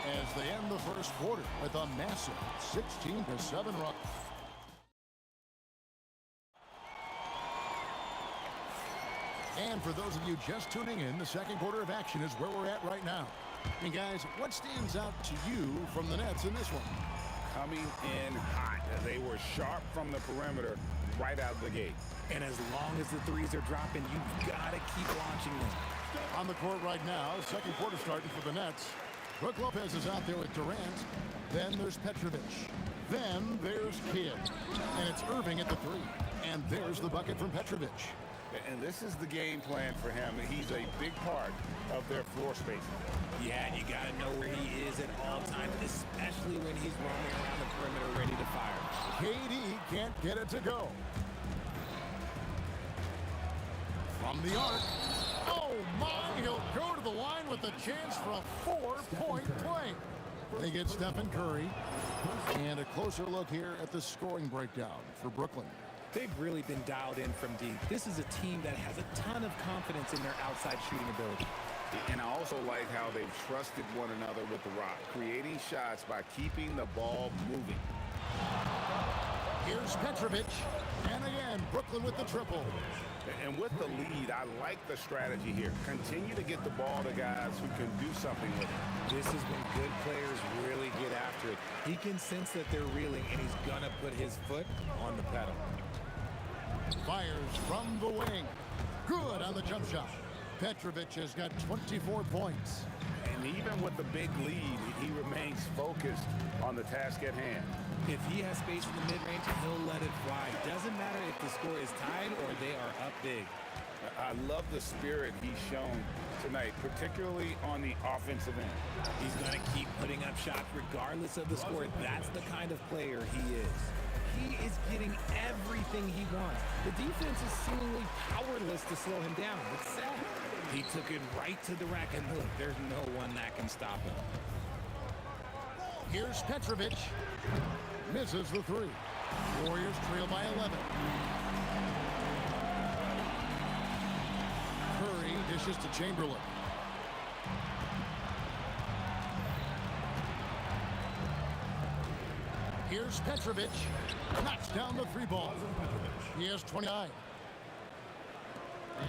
as they end the first quarter with a massive 16-7 run. And for those of you just tuning in, the second quarter of action is where we're at right now. And guys, what stands out to you from the Nets in this one? Coming in hot. They were sharp from the perimeter right out of the gate. And as long as the threes are dropping, you've got to keep launching them. On the court right now, second quarter starting for the Nets. Brook Lopez is out there with Durant. Then there's Petrovic. Then there's Kidd. And it's Irving at the three. And there's the bucket from Petrovic. And this is the game plan for him. He's a big part of their floor spacing. Yeah, and you got to know where he is at all times, especially when he's roaming around the perimeter ready to fire. KD can't get it to go. From the arc. Oh, my. He'll go to the line with a chance for a 4-point play. They get Stephen Curry. And a closer look here at the scoring breakdown for Brooklyn. They've really been dialed in from deep. This is a team that has a ton of confidence in their outside shooting ability. And I also like how they've trusted one another with the rock, creating shots by keeping the ball moving. Here's Petrovic. And again, Brooklyn with the triple. And with the lead, I like the strategy here. Continue to get the ball to guys who can do something with it. This is when good players really get after it. He can sense that they're reeling, and he's going to put his foot on the pedal. Fires from the wing. Good on the jump shot. Petrovic has got 24 points. And even with the big lead, he remains focused on the task at hand. If he has space in the mid-range, he'll let it fly. Doesn't matter if the score is tied or they are up big. I love the spirit he's shown tonight, particularly on the offensive end. He's going to keep putting up shots regardless of the score. That's the kind of player he is. He is getting everything he wants. The defense is seemingly powerless to slow him down. It's sad. He took it right to the rack, and look, there's no one that can stop him. Here's Petrovic. Misses the three. Warriors trail by 11. Curry dishes to Chamberlain. Here's Petrovic. Knocks down the three ball. He has 29.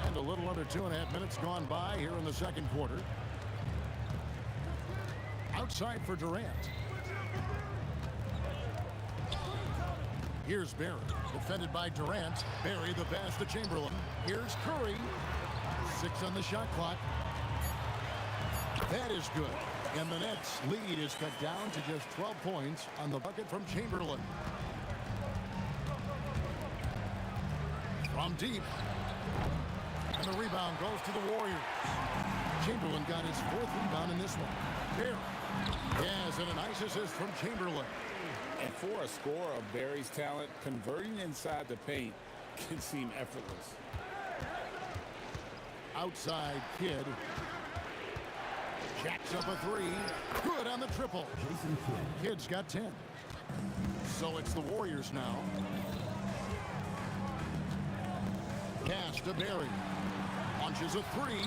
And a little under 2.5 minutes gone by here in the second quarter. Outside for Durant. Here's Barry, defended by Durant. Barry the pass to Chamberlain. Here's Curry. 6 on the shot clock. That is good. And the Nets' lead is cut down to just 12 points on the bucket from Chamberlain. From deep. And the rebound goes to the Warriors. Chamberlain got his 4th rebound in this one. Barry. Yes, and a nice assist from Chamberlain. And for a scorer of Barry's talent, converting inside the paint can seem effortless. Outside Kidd. Jacks up a three. Good on the triple. Kidd's got 10. So it's the Warriors now. Pass to Barry. Launches a three.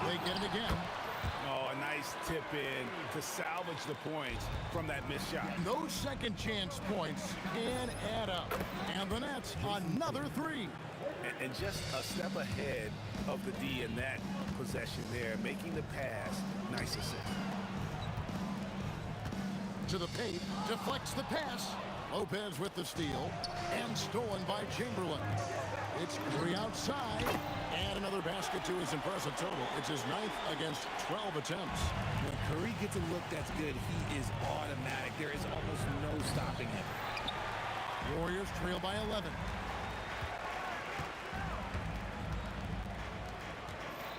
They get it again. Oh, a nice tip in to salvage the points from that missed shot. Those second chance points can add up. And the Nets, another three. And just a step ahead of the D in that possession there, making the pass. Nice assist. To the paint, deflects the pass. Lopez with the steal, and stolen by Chamberlain. It's Curry outside, and another basket to his impressive total. It's his 9th against 12 attempts. When Curry gets a look that's good, he is automatic. There is almost no stopping him. Warriors trail by 11.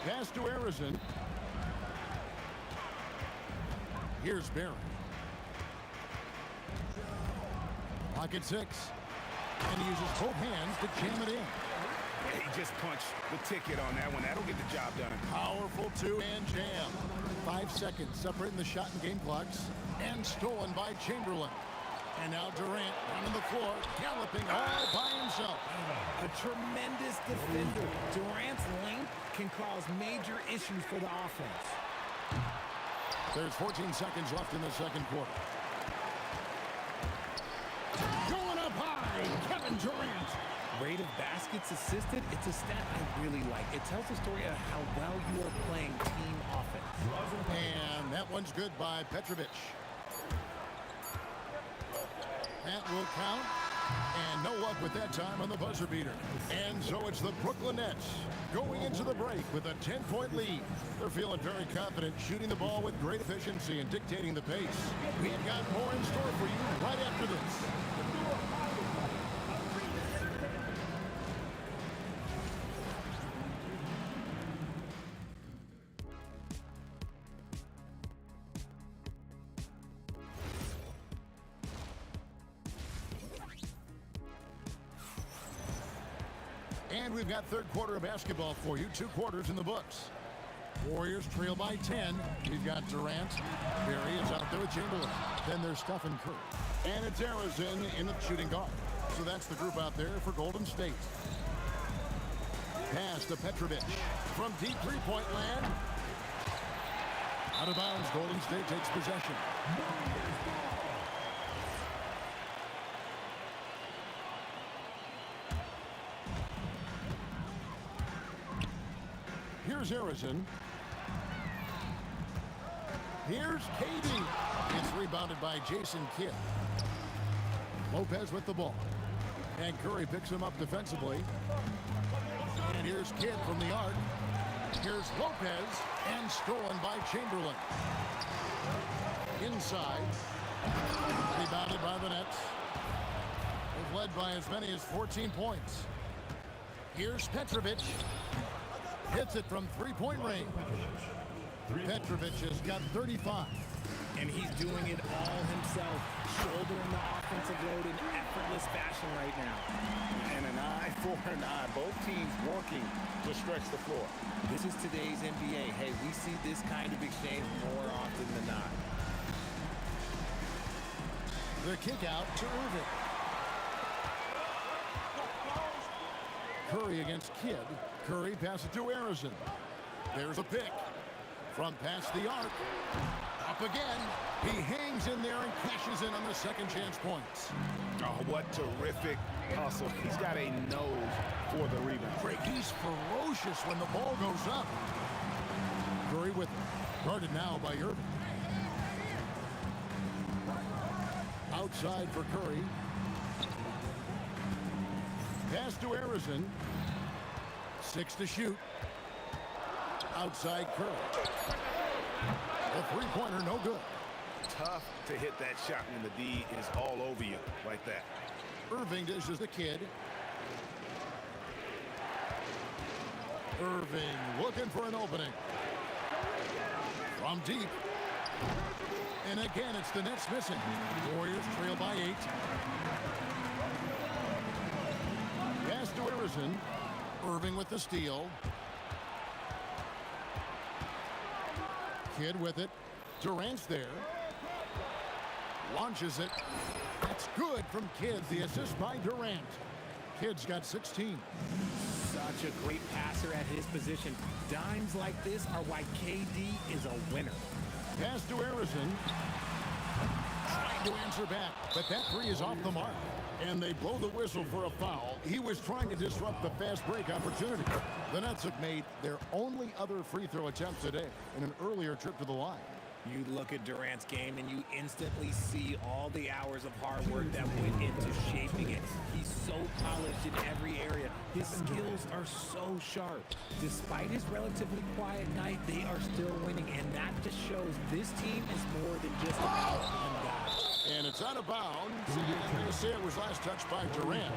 Pass to Arizon. Here's Barry. Pocket 6. And he uses both hands to jam it in. He just punched the ticket on that one. That'll get the job done. Powerful two-hand jam. 5 seconds separating the shot and game clocks. And stolen by Chamberlain. And now Durant on the floor, galloping all by himself. A tremendous defender. Durant's length can cause major issues for the offense. There's 14 seconds left in the second quarter. Going up high, Kevin Durant. Rate of baskets assisted, it's a stat I really like. It tells the story of how well you are playing team offense. And that one's good by Petrovic. That will count. And no luck with that time on the buzzer beater. And so it's the Brooklyn Nets going into the break with a 10-point lead. They're feeling very confident, shooting the ball with great efficiency and dictating the pace. We've got more in store for you right after this. And we've got third quarter of basketball for you. 2 quarters in the books. Warriors trail by 10. We've got Durant. Barry is out there with Chamberlain. Then there's Stephen Curry. And it's Arizona in the shooting guard. So that's the group out there for Golden State. Pass to Petrovic. From deep three-point land. Out of bounds, Golden State takes possession. Here's Harrison. Here's KD. It's rebounded by Jason Kidd. Lopez with the ball. And Curry picks him up defensively. And here's Kidd from the arc. Here's Lopez. And stolen by Chamberlain. Inside. Rebounded by the Nets. They've led by as many as 14 points. Here's Petrovic. Hits it from three-point range. Petrovic has got 35. And he's doing it all himself, shouldering the offensive load in effortless fashion right now. And an eye for an eye. Both teams working to stretch the floor. This is today's NBA. Hey, we see this kind of exchange more often than not. The kick out to Irving. Curry against Kidd. Curry passes to Harrison. There's a pick. From past the arc. Up again. He hangs in there and cashes in on the second chance points. Oh, what terrific hustle. He's got a nose for the rebound. He's ferocious when the ball goes up. Curry with it. Guarded now by Irving. Outside for Curry. Pass to Harrison. 6 to shoot. Outside Curry. The three-pointer no good. Tough to hit that shot when the D is all over you like that. Irving dishes the Kid. Irving looking for an opening. From deep. And again, it's the Nets missing. Warriors trail by 8. Pass to Harrison. Irving with the steal. Kidd with it. Durant's there. Launches it. That's good from Kidd. The assist by Durant. Kidd's got 16. Such a great passer at his position. Dimes like this are why KD is a winner. Pass to Harrison. Trying to answer back, but that three is off the mark. And they blow the whistle for a foul. He was trying to disrupt the fast break opportunity. The Nets have made their only other free throw attempt today in an earlier trip to the line. You look at Durant's game and you instantly see all the hours of hard work that went into shaping it. He's so polished in every area. His skills are so sharp. Despite his relatively quiet night, they are still winning, and that just shows this team is more than just a one guy. And it's out of bounds. I'm going to say it was last touched by Durant.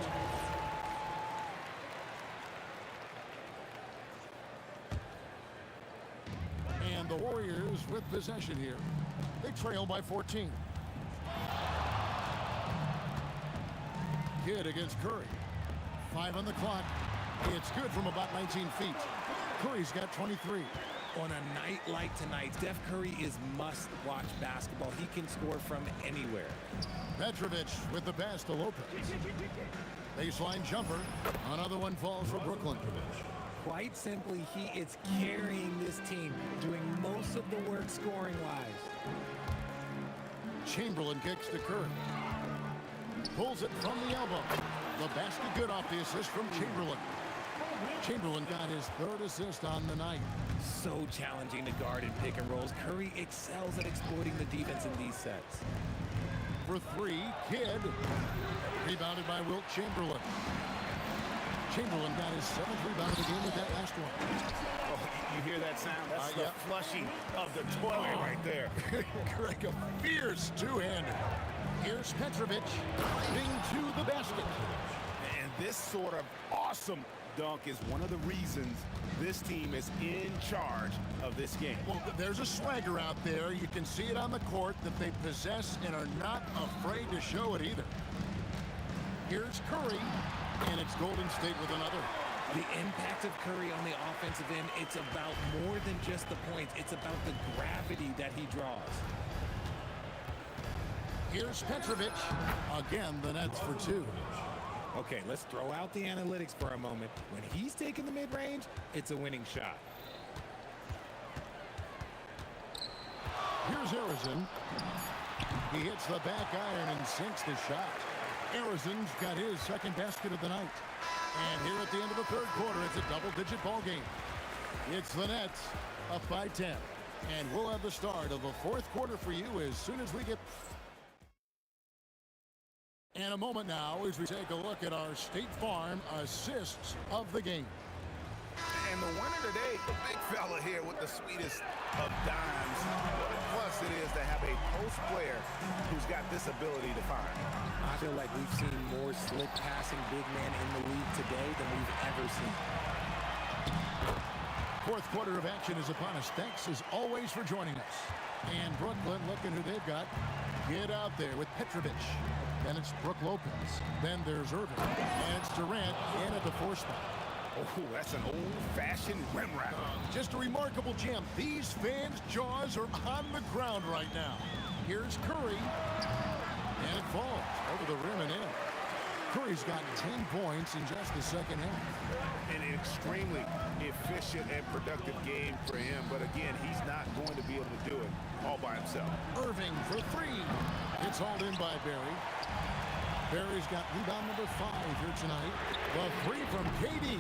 And the Warriors with possession here. They trail by 14. Kidd against Curry. 5 on the clock. It's good from about 19 feet. Curry's got 23. On a night like tonight, Steph Curry is must-watch basketball. He can score from anywhere. Petrovic with the pass to Lopez. Baseline jumper. Another one falls for Brooklyn. Quite simply, he is carrying this team, doing most of the work scoring-wise. Chamberlain kicks to Curry. Pulls it from the elbow. The basket good off the assist from Chamberlain. Chamberlain got his third assist on the night. So challenging to guard in pick and rolls. Curry excels at exploiting the defense in these sets. For three, Kidd. Rebounded by Wilt Chamberlain. Chamberlain got his 7th rebound of the game with that last one. Oh, you hear that sound? That's the Yep. flushing of the toilet right there. Greg, a fierce two-hander. Here's Petrovic driving to the basket. And this sort of awesome dunk is one of the reasons this team is in charge of this game. Well, there's a swagger out there. You can see it on the court that they possess and are not afraid to show it either. Here's Curry, and it's Golden State with another. The impact of Curry on the offensive end, it's about more than just the points. It's about the gravity that he draws. Here's Petrovic. Again, the Nets for two. Okay, let's throw out the analytics for a moment. When he's taking the mid-range, it's a winning shot. Here's Arizon. He hits the back iron and sinks the shot. Arizon's got his second basket of the night. And here at the end of the third quarter, it's a double-digit ball game. It's the Nets up by 10. And we'll have the start of the fourth quarter for you as soon as we get... And a moment now as we take a look at our State Farm assists of the game. And the winner today, the big fella here with the sweetest of dimes. What a plus it is to have a post player who's got this ability to find. I feel like we've seen more slick passing big men in the league today than we've ever seen. Fourth quarter of action is upon us. Thanks as always for joining us. And Brooklyn looking who they've got. Get out there with Petrovic. Then it's Brook Lopez. Then there's Irving. And it's Durant in at the 4 spot. Oh, that's an old-fashioned rim wrap. Just a remarkable gem. These fans' jaws are on the ground right now. Here's Curry. And it falls over the rim and in. Curry's got 10 points in just the second half. An extremely efficient and productive game for him. But again, he's not going to be able to do it all by himself. Irving for 3. It's hauled in by Barry. Barry's got rebound number 5 here tonight. The 3 from KD.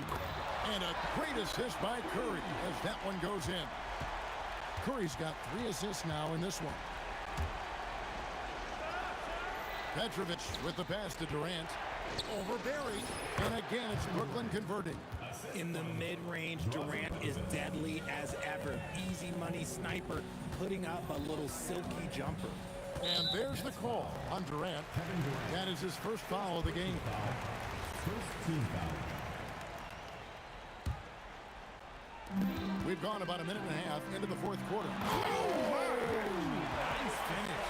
And a great assist by Curry as that one goes in. Curry's got 3 assists now in this one. Petrovic with the pass to Durant. Over Barry. And again, it's Brooklyn converting. In the mid-range, Durant is deadly as ever. Easy money sniper, putting up a little silky jumper. And there's the call on Durant. That is his first foul of the game. First team foul. We've gone about a minute and a half into the fourth quarter. Nice finish.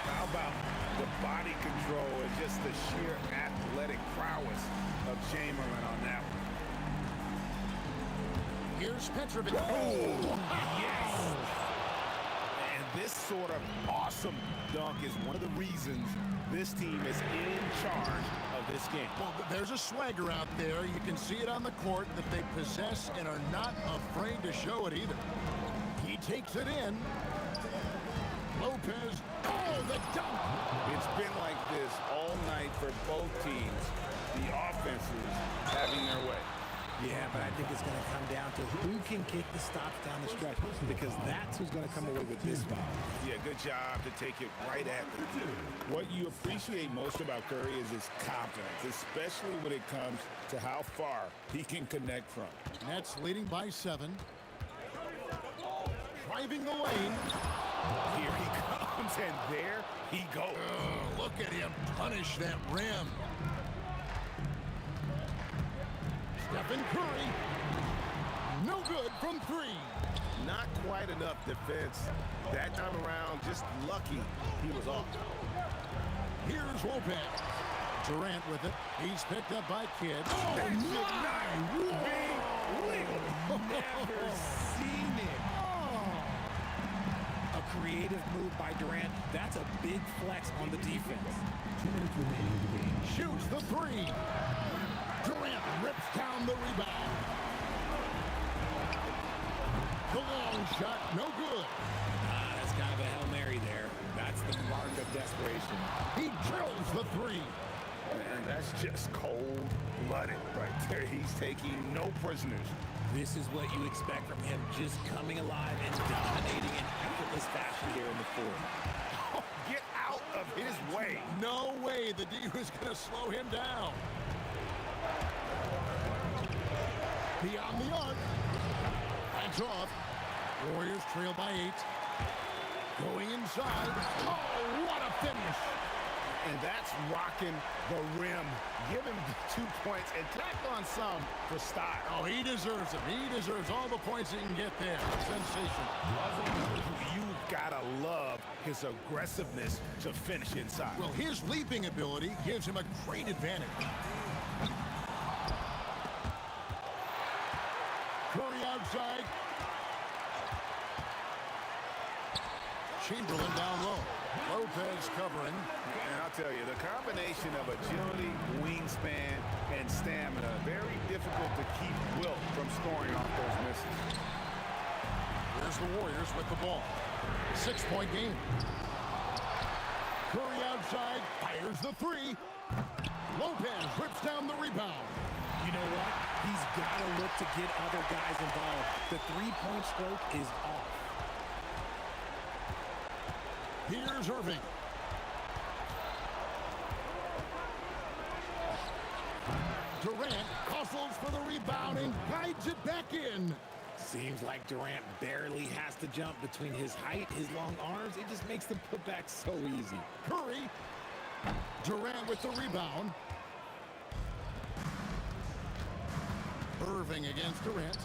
How about the body control and just the sheer athletic prowess of Chamberlain on that one? Here's Petrovic. Oh, yes! And this sort of awesome dunk is one of the reasons this team is in charge of this game. Well, there's a swagger out there. You can see it on the court that they possess and are not afraid to show it either. He takes it in. Lopez. Oh, the dunk! It's been like this all night for both teams. The offenses having their way. Yeah, but I think it's going to come down to who can kick the stops down the stretch, because that's who's going to come away with this one. Yeah, good job to take it right at them. What you appreciate most about Curry is his confidence, especially when it comes to how far he can connect from. Nets leading by 7. Driving the lane. Here he comes, and there he goes. Oh, look at him punish that rim. Stephen Curry. No good from 3. Not quite enough defense. That time around, just lucky he was off. Here's Lopez. Durant with it. He's picked up by Kidd. Oh, never seen it. A creative move by Durant. That's a big flex on the defense. 2 minutes remaining in the game. Shoots the 3. Durant rips down the rebound. The long shot, no good. That's kind of a Hail Mary there. That's the mark of desperation. He drills the three. And that's just cold-blooded right there. He's taking no prisoners. This is what you expect from him, just coming alive and dominating in effortless fashion here in the fourth. Oh, get out of his way. No way the D was going to slow him down. Beyond the arc. That's off. Warriors trail by 8. Going inside. Oh, what a finish. And that's rocking the rim. Give him 2 points and tack on some for style. Oh, he deserves them. He deserves all the points he can get there. Sensation. You've got to love his aggressiveness to finish inside. Well, his leaping ability gives him a great advantage. Curry outside. Chamberlain down low. Lopez covering. And I'll tell you, the combination of agility, wingspan, and stamina, very difficult to keep Wilt from scoring off those misses. Here's the Warriors with the ball. 6-point game. Curry outside, fires the three. Lopez rips down the rebound. You know what? He's got to look to get other guys involved. The three-point stroke is off. Here's Irving. Durant hustles for the rebound and guides it back in. Seems like Durant barely has to jump between his height, his long arms. It just makes the putback so easy. Curry. Durant with the rebound. Irving against Durant.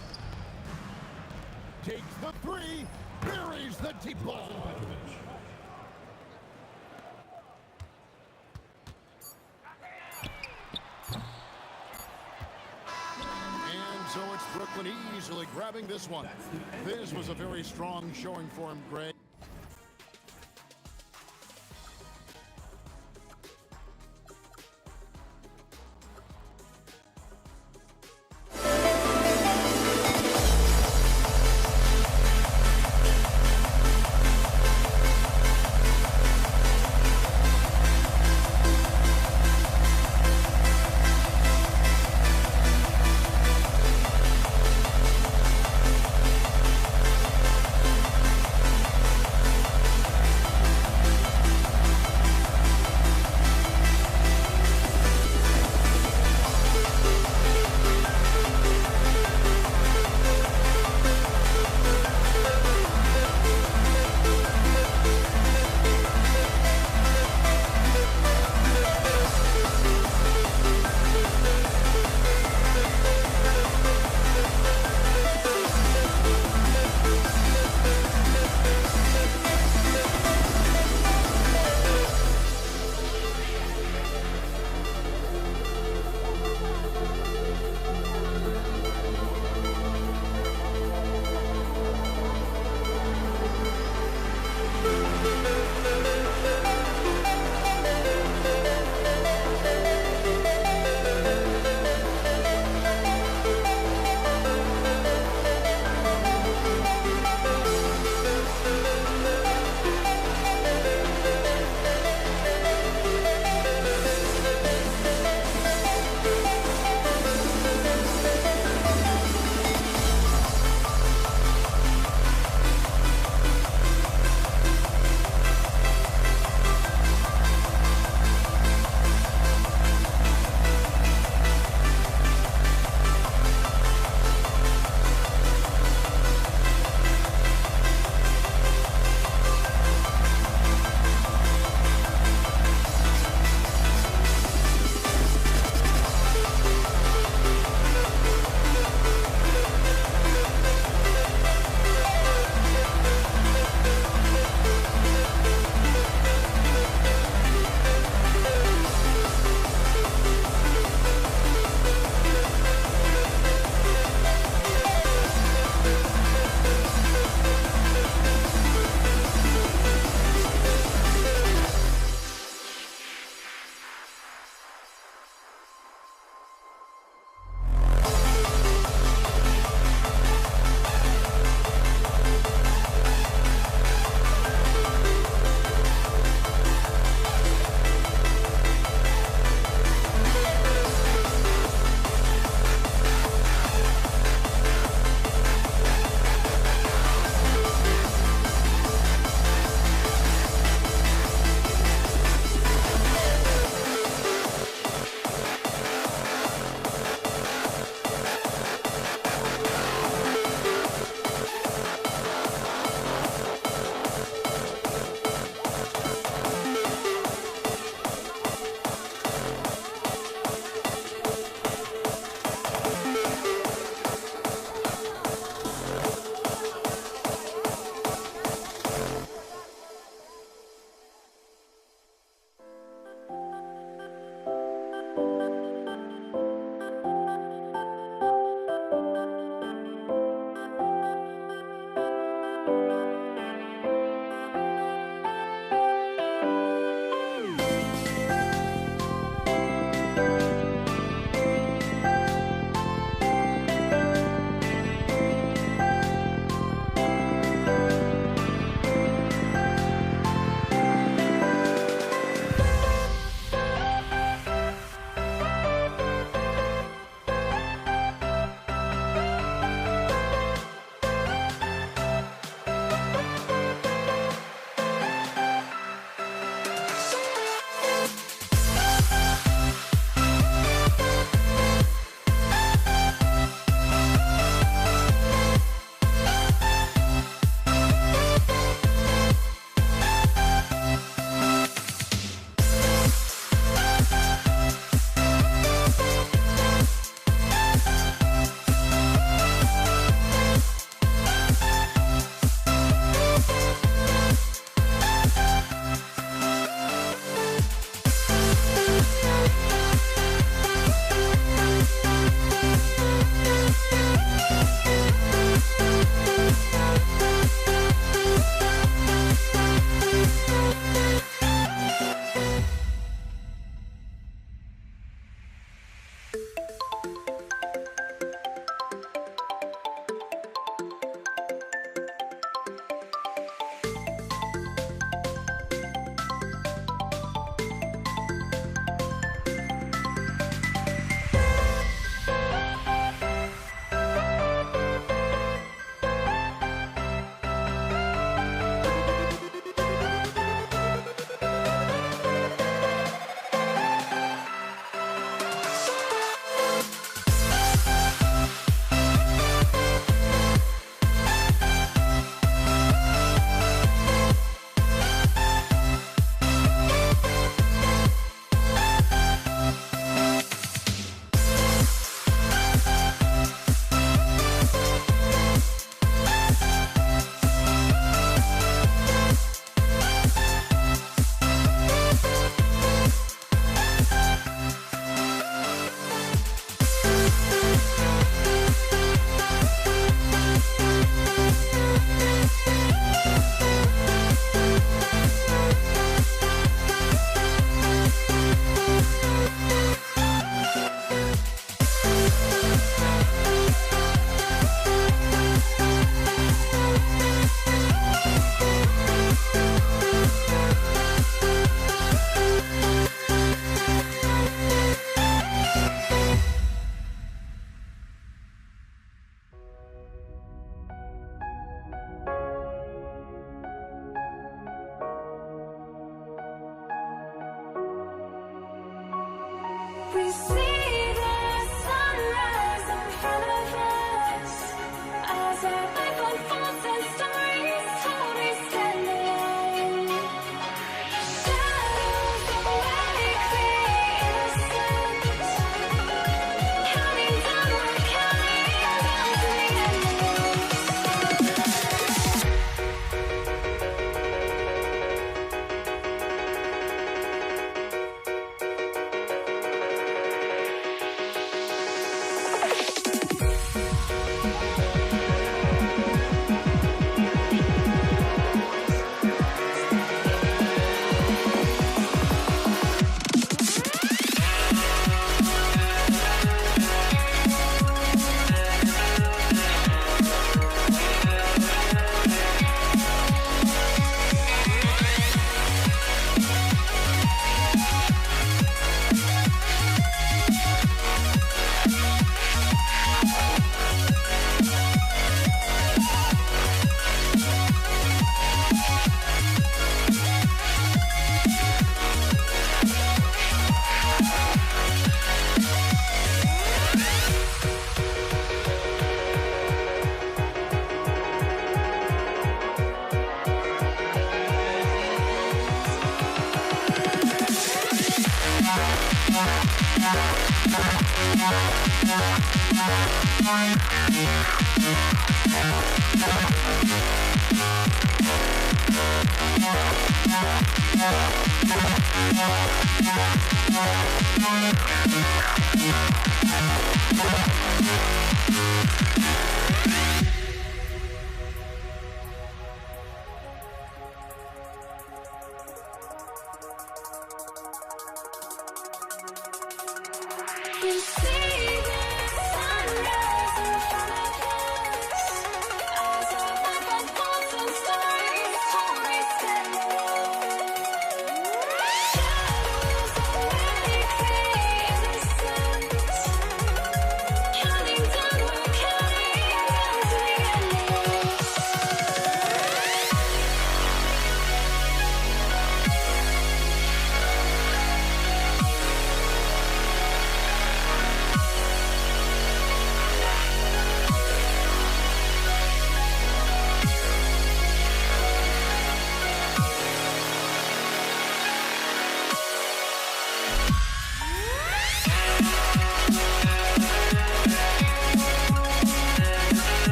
Takes the three. Buries the deep ball. So it's Brooklyn easily grabbing this one. This was a very strong showing for him, Greg.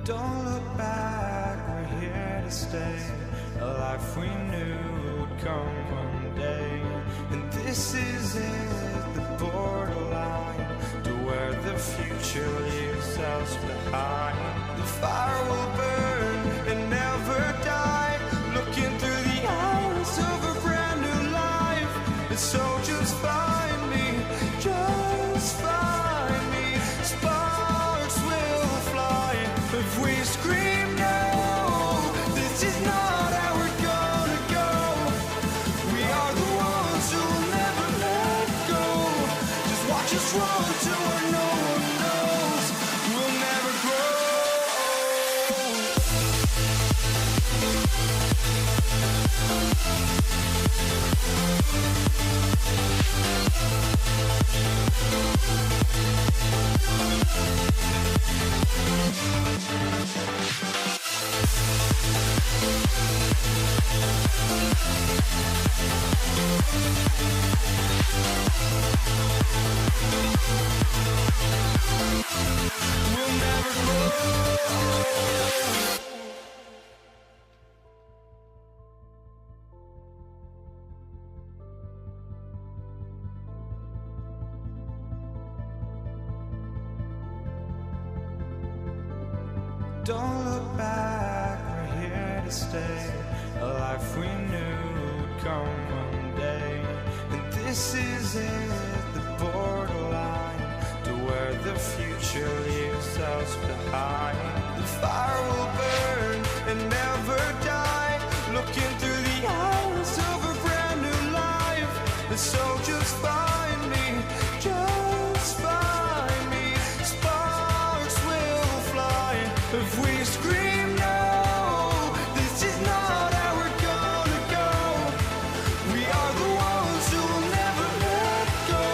Don't look back, we're here to stay. A life we knew would come one day. And this is it, the borderline to where the future leaves us behind. The fire will burn and never die, looking through the eyes of a brand new life. And so just find me, just find me. Sparks will fly if we scream no. This is not how we're gonna go. We are the ones who will never let go. Just watch us run to where no one knows. We'll never grow. We'll never grow. Don't look back, we're here to stay. A life we knew would come one day. And this is it, the borderline to where the future leaves us behind. The fire will burn and never die, looking through the eyes of a brand new life. And so just find me, just find me. Sparks will fly if we scream no. This is not how we're gonna go. We are the ones who will never let go.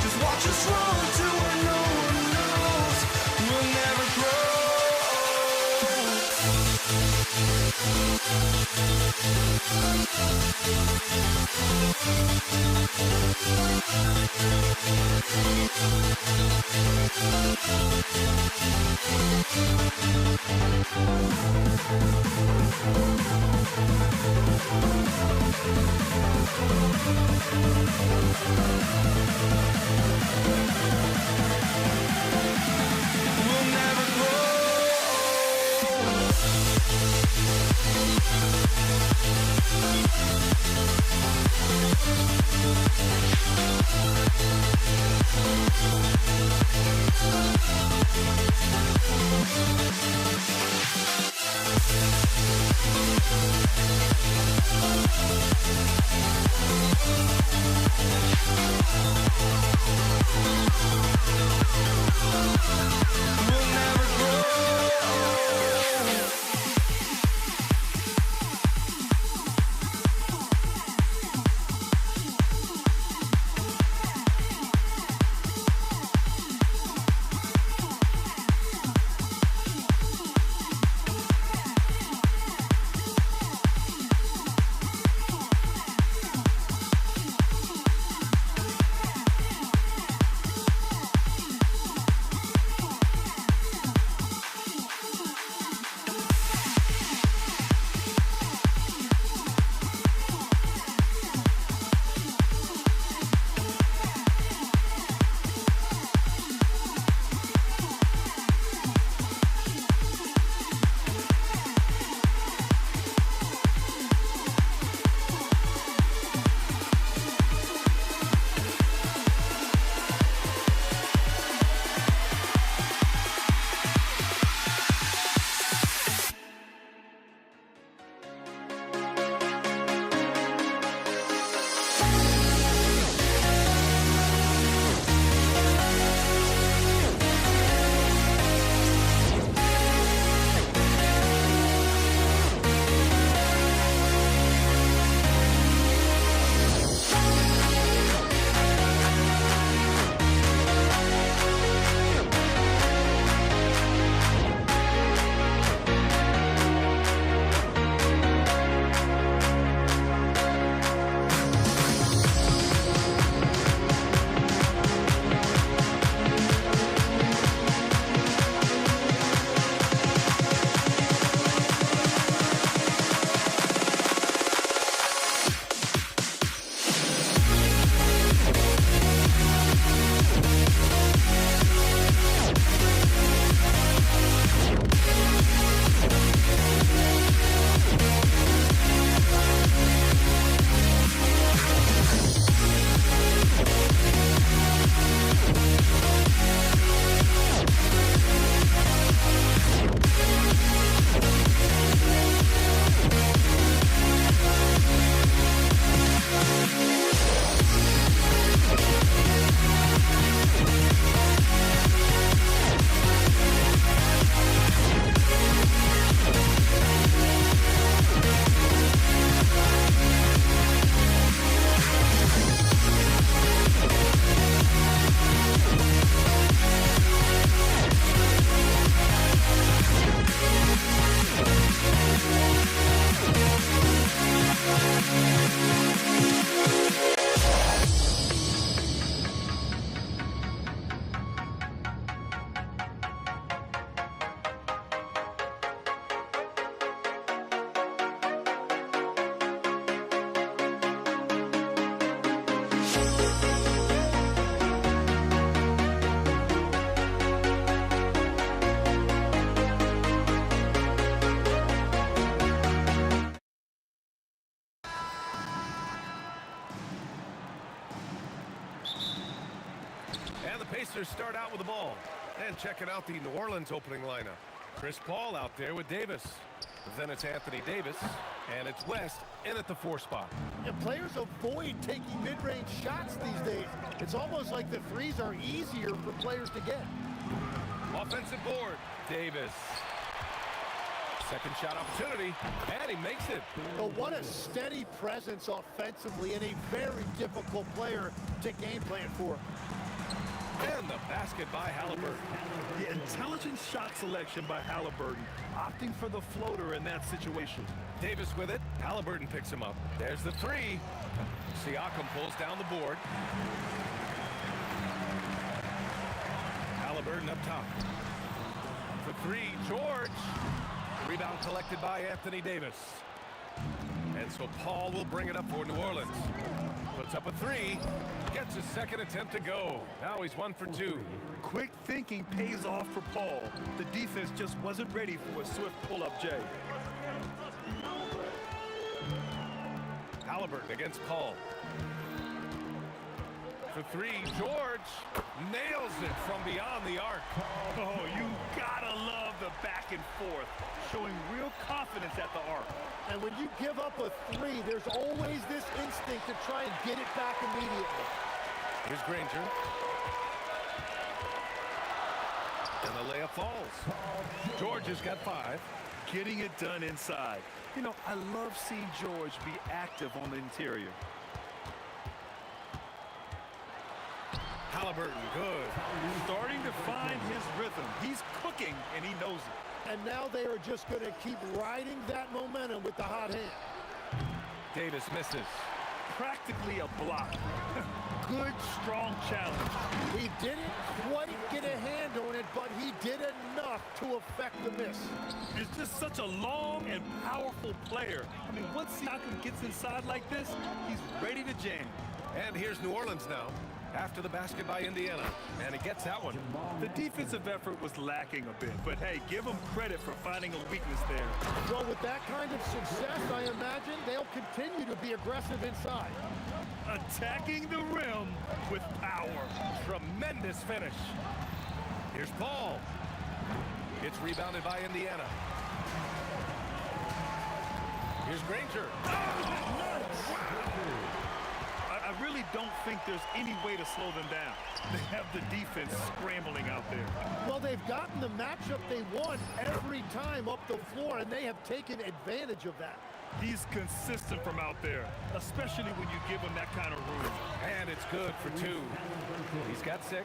Just watch us run to where no one knows. We'll never grow. We'll never grow. We'll never grow. Pacers start out with the ball. And checking out the New Orleans opening lineup. Chris Paul out there with Davis. Then it's Anthony Davis, and it's West in at the 4 spot. And players avoid taking mid-range shots these days. It's almost like the threes are easier for players to get. Offensive board, Davis. Second shot opportunity, and he makes it. Oh, what a steady presence offensively and a very difficult player to game plan for. And the basket by Halliburton. The intelligent shot selection by Halliburton, opting for the floater in that situation. Davis with it. Halliburton picks him up. There's the 3. Siakam pulls down the board. Halliburton up top. For 3, George. Rebound collected by Anthony Davis. And so Paul will bring it up for New Orleans. Puts up a 3. Gets his second attempt to go. Now he's 1 for 2. Quick thinking pays off for Paul. The defense just wasn't ready for a swift pull-up J. Halliburton against Paul. For 3, George nails it from beyond the arc. Oh, you gotta love the back and forth, showing real confidence at the arc. And when you give up a 3, there's always this instinct to try and get it back immediately. Here's Granger. And the layup falls. George has got 5. Getting it done inside. You know, I love seeing George be active on the interior. Halliburton, good. Starting to find his rhythm. He's cooking, and he knows it. And now they are just going to keep riding that momentum with the hot hand. Davis misses. Practically a block. Good, strong challenge. He didn't quite get a hand on it, but he did enough to affect the miss. He's just such a long and powerful player. I mean, once Siakam gets inside like this, he's ready to jam. And here's New Orleans now, after the basket by Indiana. And he gets that one. The defensive effort was lacking a bit, but hey, give them credit for finding a weakness there. Well, with that kind of success, I imagine they'll continue to be aggressive inside. Attacking the rim with power. Tremendous finish. Here's Paul. It's rebounded by Indiana. Here's Granger. I really don't think there's any way to slow them down. They have the defense scrambling out there. Well, they've gotten the matchup they want every time up the floor, and they have taken advantage of that. He's consistent from out there, especially when you give him that kind of room. And it's good for 2. He's got 6.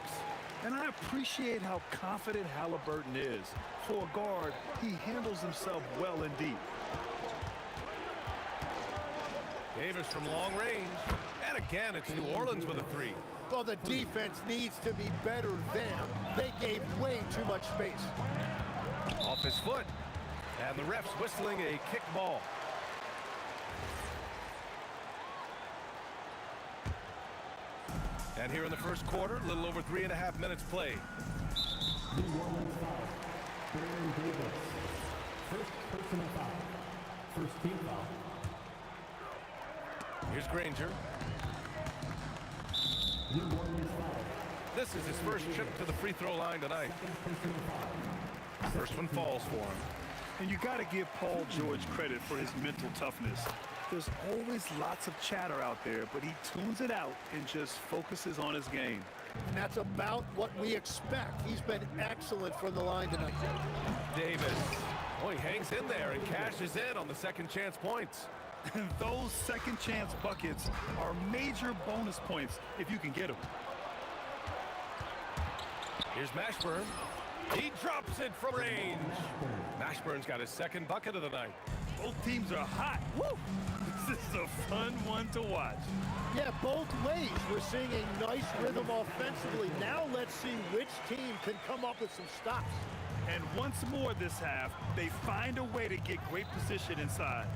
And I appreciate how confident Halliburton is. For a guard, he handles himself well and deep. Davis from long range. And again, it's New Orleans with a 3. Well, the defense needs to be better there. They gave way too much space. Off his foot. And the ref's whistling a kick ball. And here in the first quarter, a little over 3.5 minutes played. New Orleans foul. Baron Davis. First personal foul. First team foul. Here's Granger. New Orleans foul. This is his first trip to the free throw line tonight. First one falls for him. And you got to give Paul George credit for his mental toughness. There's always lots of chatter out there, but he tunes it out and just focuses on his game. And that's about what we expect. He's been excellent from the line tonight. Davis. Oh, he hangs in there and cashes in on the second chance points. And those second chance buckets are major bonus points if you can get them. Here's Mashburn. He drops it from range. Mashburn's got his second bucket of the night. Both teams are hot. Woo! This is a fun one to watch. Yeah, both ways. We're seeing a nice rhythm offensively. Now let's see which team can come up with some stops. And once more this half, they find a way to get great position inside.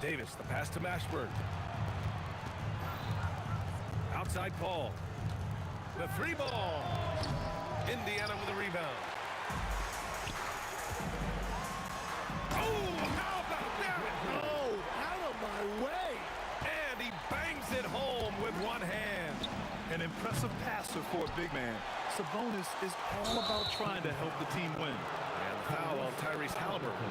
Davis, the pass to Mashburn. Outside Paul. The 3 ball. Indiana with a rebound. Oh, how about that? Oh, out of my way. And he bangs it home with one hand. impressive passer for a big man. Sabonis is all about trying to help the team win. And the foul on Tyrese Halliburton.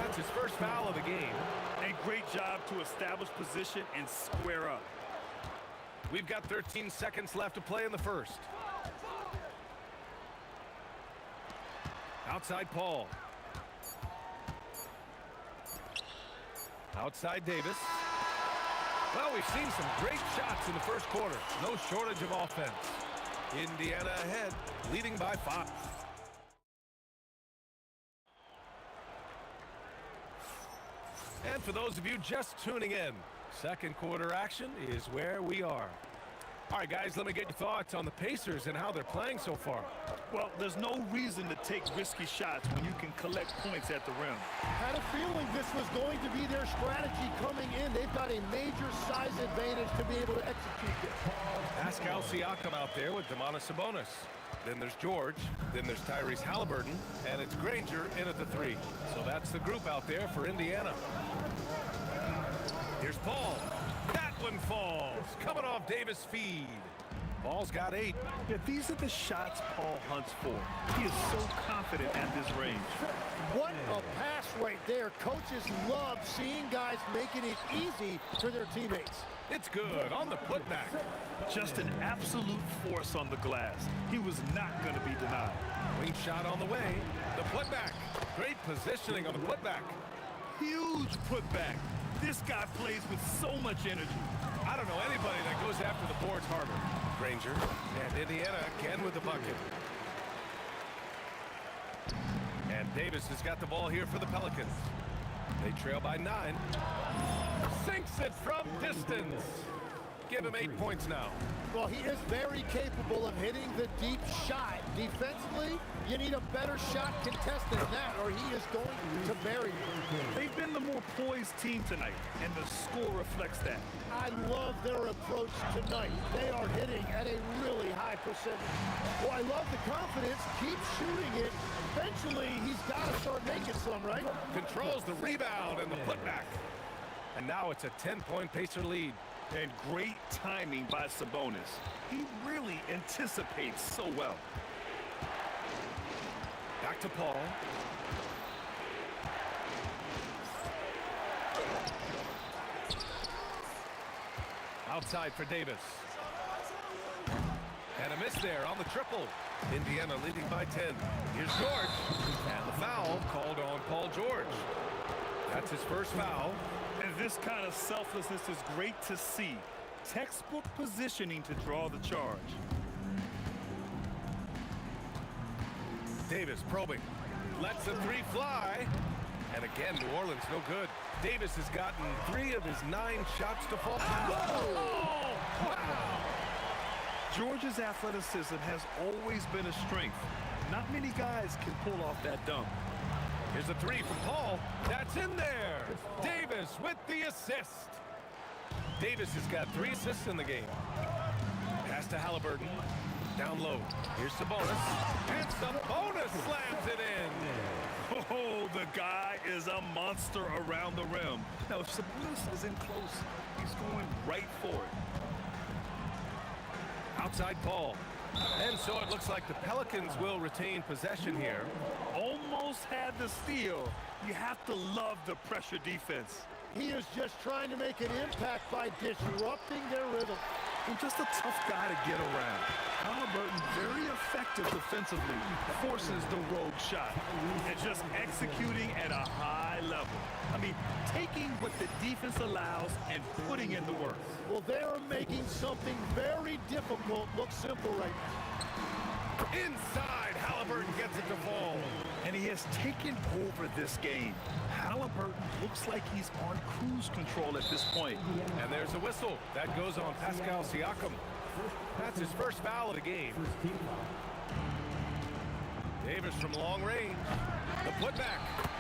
That's his first foul of the game. A great job to establish position and square up. We've got 13 seconds left to play in the first. Outside Paul. Outside Davis. Well, we've seen some great shots in the first quarter. No shortage of offense. Indiana ahead, leading by 5. And for those of you just tuning in, second quarter action is where we are. All right, guys, let me get your thoughts on the Pacers and how they're playing so far. Well, there's no reason to take risky shots when you can collect points at the rim. Had a feeling this was going to be their strategy coming in. They've got a major size advantage to be able to execute this. Pascal Siakam out there with Domantas Sabonis. Then there's George. Then there's Tyrese Halliburton. And it's Granger in at the 3. So that's the group out there for Indiana. Here's Paul. That one falls. Coming off Davis' feed. Paul's got 8. Yeah, these are the shots Paul hunts for. He is so confident at this range. What a pass right there. Coaches love seeing guys making it easy for their teammates. It's good on the putback. Just an absolute force on the glass. He was not going to be denied. Wing shot on the way. The putback. Great positioning on the putback. Huge putback. This guy plays with so much energy. I don't know anybody that goes after the boards harder. Granger and Indiana again with the bucket. And Davis has got the ball here for the Pelicans. They trail by 9. Sinks it from distance. Give him 8 points now. Well, he is very capable of hitting the deep shot. Defensively, you need a better shot contestant than that, or he is going to bury you. They've been the more poised team tonight, and the score reflects that. I love their approach tonight. They are hitting at a really high percentage. Well, I love the confidence. Keep shooting it. Eventually, he's got to start making some, right? Controls the rebound and the putback. And now it's a 10-point Pacer lead. And great timing by Sabonis. He really anticipates so well. Back to Paul. Outside for Davis. And a miss there on the triple. Indiana leading by 10. Here's George. And the foul called on Paul George. That's his first foul. And this kind of selflessness is great to see. Textbook positioning to draw the charge. Davis probing. Lets the 3 fly. And again, New Orleans no good. Davis has gotten 3 of his 9 shots to fall. Oh! Wow! George's athleticism has always been a strength. Not many guys can pull off that dunk. Here's a 3 from Paul. That's in there. Davis with the assist. Davis has got 3 assists in the game. Pass to Halliburton. Down low. Here's Sabonis. And Sabonis slams it in. Oh, the guy is a monster around the rim. Now, if Sabonis is in close, he's going right for it. Outside Paul. And so it looks like the Pelicans will retain possession here. Almost had the steal. You have to love the pressure defense. He is just trying to make an impact by disrupting their rhythm. And just a tough guy to get around. Halliburton, very effective defensively, forces the rogue shot. And just executing at a high level. I mean, taking what the defense allows and putting in the work. Well, they're making something very difficult look simple right now. Inside, Halliburton gets it to fall. And he has taken over this game. Halliburton looks like he's on cruise control at this point. And there's a whistle. That goes on Pascal Siakam. That's his first foul of the game. Davis from long range. The putback.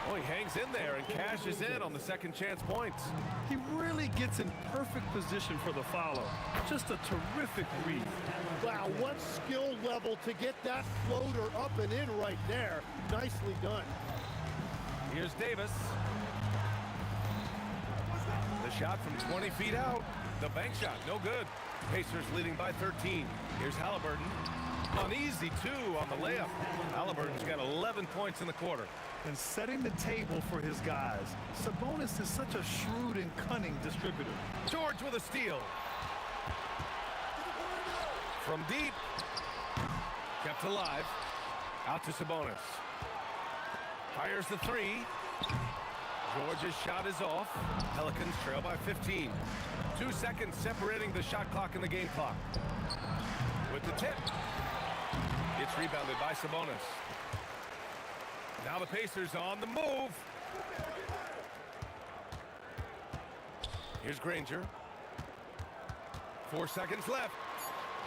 Oh, he hangs in there and cashes in on the second chance points. He really gets in perfect position for the follow. Just a terrific read. Wow, what skill level to get that floater up and in right there. Nicely done. Here's Davis. The shot from 20 feet out. The bank shot, no good. Pacers leading by 13. Here's Halliburton. An easy 2 on the layup. Halliburton's got 11 points in the quarter. And setting the table for his guys. Sabonis is such a shrewd and cunning distributor. George with a steal. From deep. Kept alive. Out to Sabonis. Fires the 3. George's shot is off. Pelicans trail by 15. 2 seconds separating the shot clock and the game clock. With the tip. It's rebounded by Sabonis. Now the Pacers on the move. Here's Granger. 4 seconds left.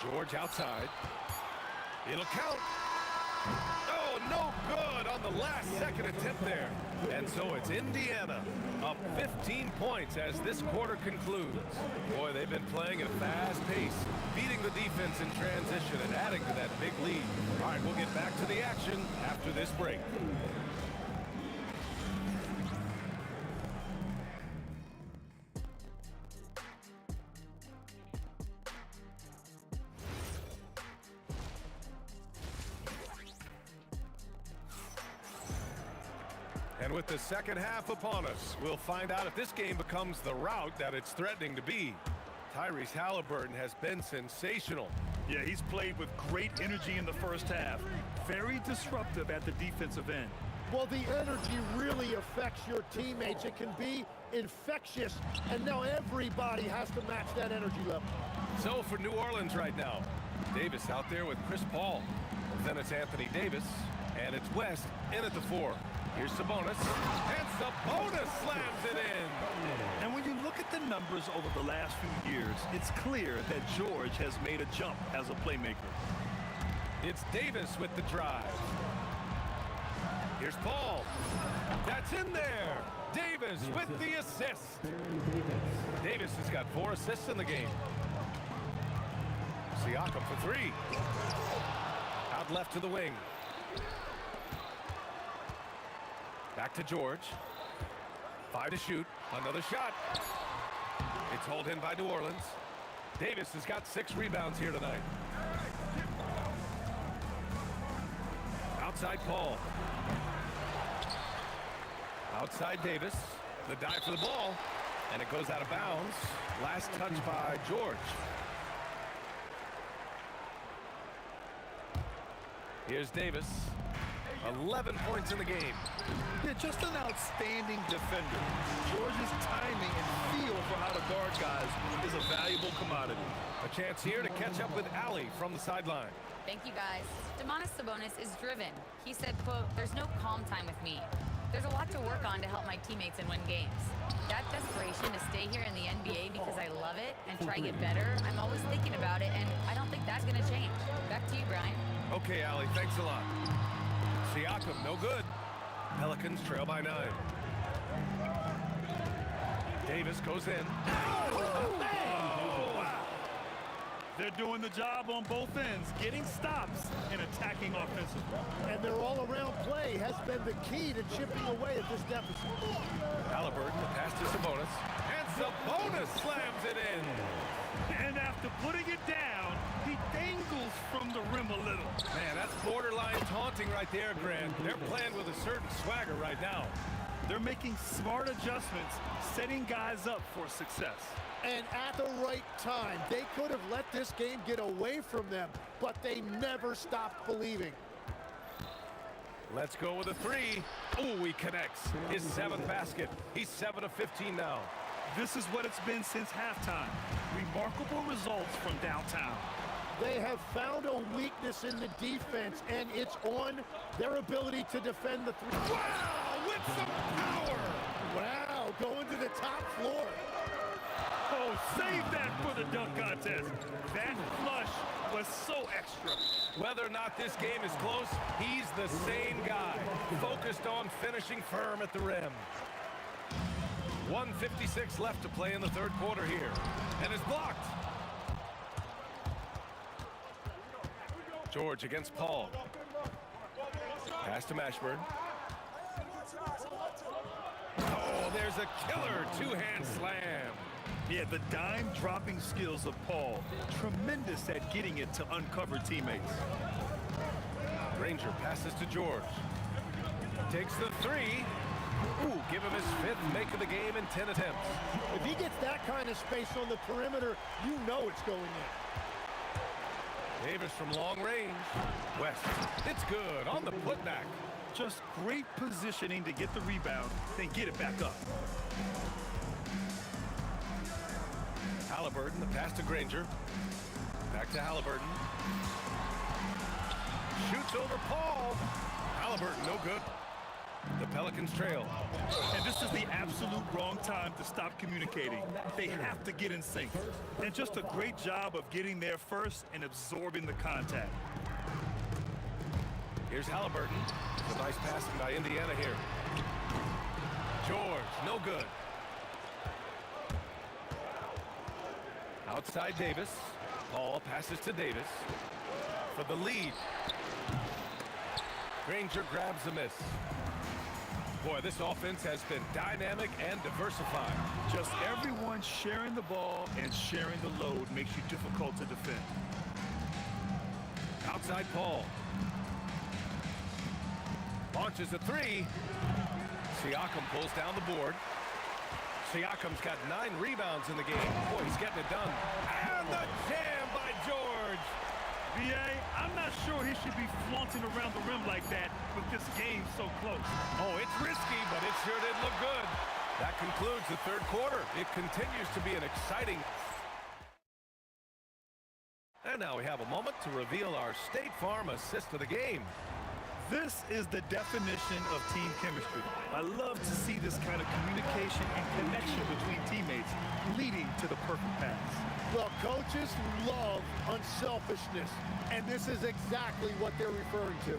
George outside. It'll count. Oh, no good on the last second attempt there. And so it's Indiana up 15 points as this quarter concludes. Boy, they've been playing at a fast pace, beating the defense in transition and adding to that big lead. All right, we'll get back to the action after this break. And with the second half upon us, we'll find out if this game becomes the rout that it's threatening to be. Tyrese Halliburton has been sensational. Yeah, he's played with great energy in the first half. Very disruptive at the defensive end. Well, the energy really affects your teammates. It can be infectious, and now everybody has to match that energy level. So for New Orleans right now, Davis out there with Chris Paul. Then it's Anthony Davis, and it's West in at the 4. Here's Sabonis, and Sabonis slams it in. And when you look at the numbers over the last few years, it's clear that George has made a jump as a playmaker. It's Davis with the drive. Here's Paul. That's in there. Davis with the assist. Davis has got 4 assists in the game. Siakam for 3. Out left to the wing. Back to George. 5 to shoot. Another shot. It's hauled in by New Orleans. Davis has got 6 rebounds here tonight. Outside Paul. Outside Davis. The dive for the ball. And it goes out of bounds. Last touch by George. Here's Davis. 11 points in the game. Yeah, just an outstanding defender. George's timing and feel for how to guard guys is a valuable commodity. A chance here to catch up with Allie from the sideline. Thank you, guys. Domantas Sabonis is driven. He said, quote, "There's no calm time with me. There's a lot to work on to help my teammates and win games. That desperation to stay here in the NBA because I love it and try to get better, I'm always thinking about it, and I don't think that's going to change." Back to you, Brian. Okay, Allie, thanks a lot. Siakam, no good. Pelicans trail by 9. Davis goes in. They're doing the job on both ends, getting stops and attacking offensively. And their all-around play has been the key to chipping away at this deficit. Halliburton, the pass to Sabonis. And Sabonis slams it in. And after putting it down, he dangles from the rim a little. Man, that's borderline taunting right there, Grant. They're playing with a certain swagger right now. They're making smart adjustments, setting guys up for success. And at the right time, they could have let this game get away from them, but they never stopped believing. Let's go with a 3. Ooh, he connects. His 7th basket. He's 7 of 15 now. This is what it's been since halftime. Remarkable results from downtown. They have found a weakness in the defense, and it's on their ability to defend the 3. Wow, with some power. Wow, going to the top floor. Oh, save that for the dunk contest. That flush was so extra. Whether or not this game is close, he's the same guy, focused on finishing firm at the rim. 1:56 left to play in the third quarter here, and it's blocked. George against Paul. Pass to Mashburn. Oh, there's a killer 2-hand slam. Yeah, the dime dropping skills of Paul. Tremendous at getting it to uncover teammates. Granger passes to George. Takes the three. Ooh, give him his fifth make of the game in 10 attempts. If he gets that kind of space on the perimeter, you know it's going in. Davis from long range. West. It's good on the putback. Just great positioning to get the rebound, then get it back up. Halliburton, the pass to Granger. Back to Halliburton. Shoots over Paul. Halliburton, no good. The Pelicans trail. And this is the absolute wrong time to stop communicating. They have to get in sync. And just a great job of getting there first and absorbing the contact. Here's Halliburton. It's a nice passing by Indiana here. George, no good. Outside Davis. Paul passes to Davis for the lead. Granger grabs the miss. Boy, this offense has been dynamic and diversified. Just everyone sharing the ball and sharing the load makes you difficult to defend. Outside Paul. Launches a three. Siakam pulls down the board. Siakam's got 9 rebounds in the game. Boy, he's getting it done. And the jam by George. B.A., I'm not sure he should be flaunting around the rim like that with this game so close. Oh, it's risky, but it sure did look good. That concludes the third quarter. It continues to be an exciting... And now we have a moment to reveal our State Farm assist of the game. This is the definition of team chemistry. I love to see this kind of communication and connection between teammates leading to the perfect pass. Well, coaches love unselfishness, and this is exactly what they're referring to.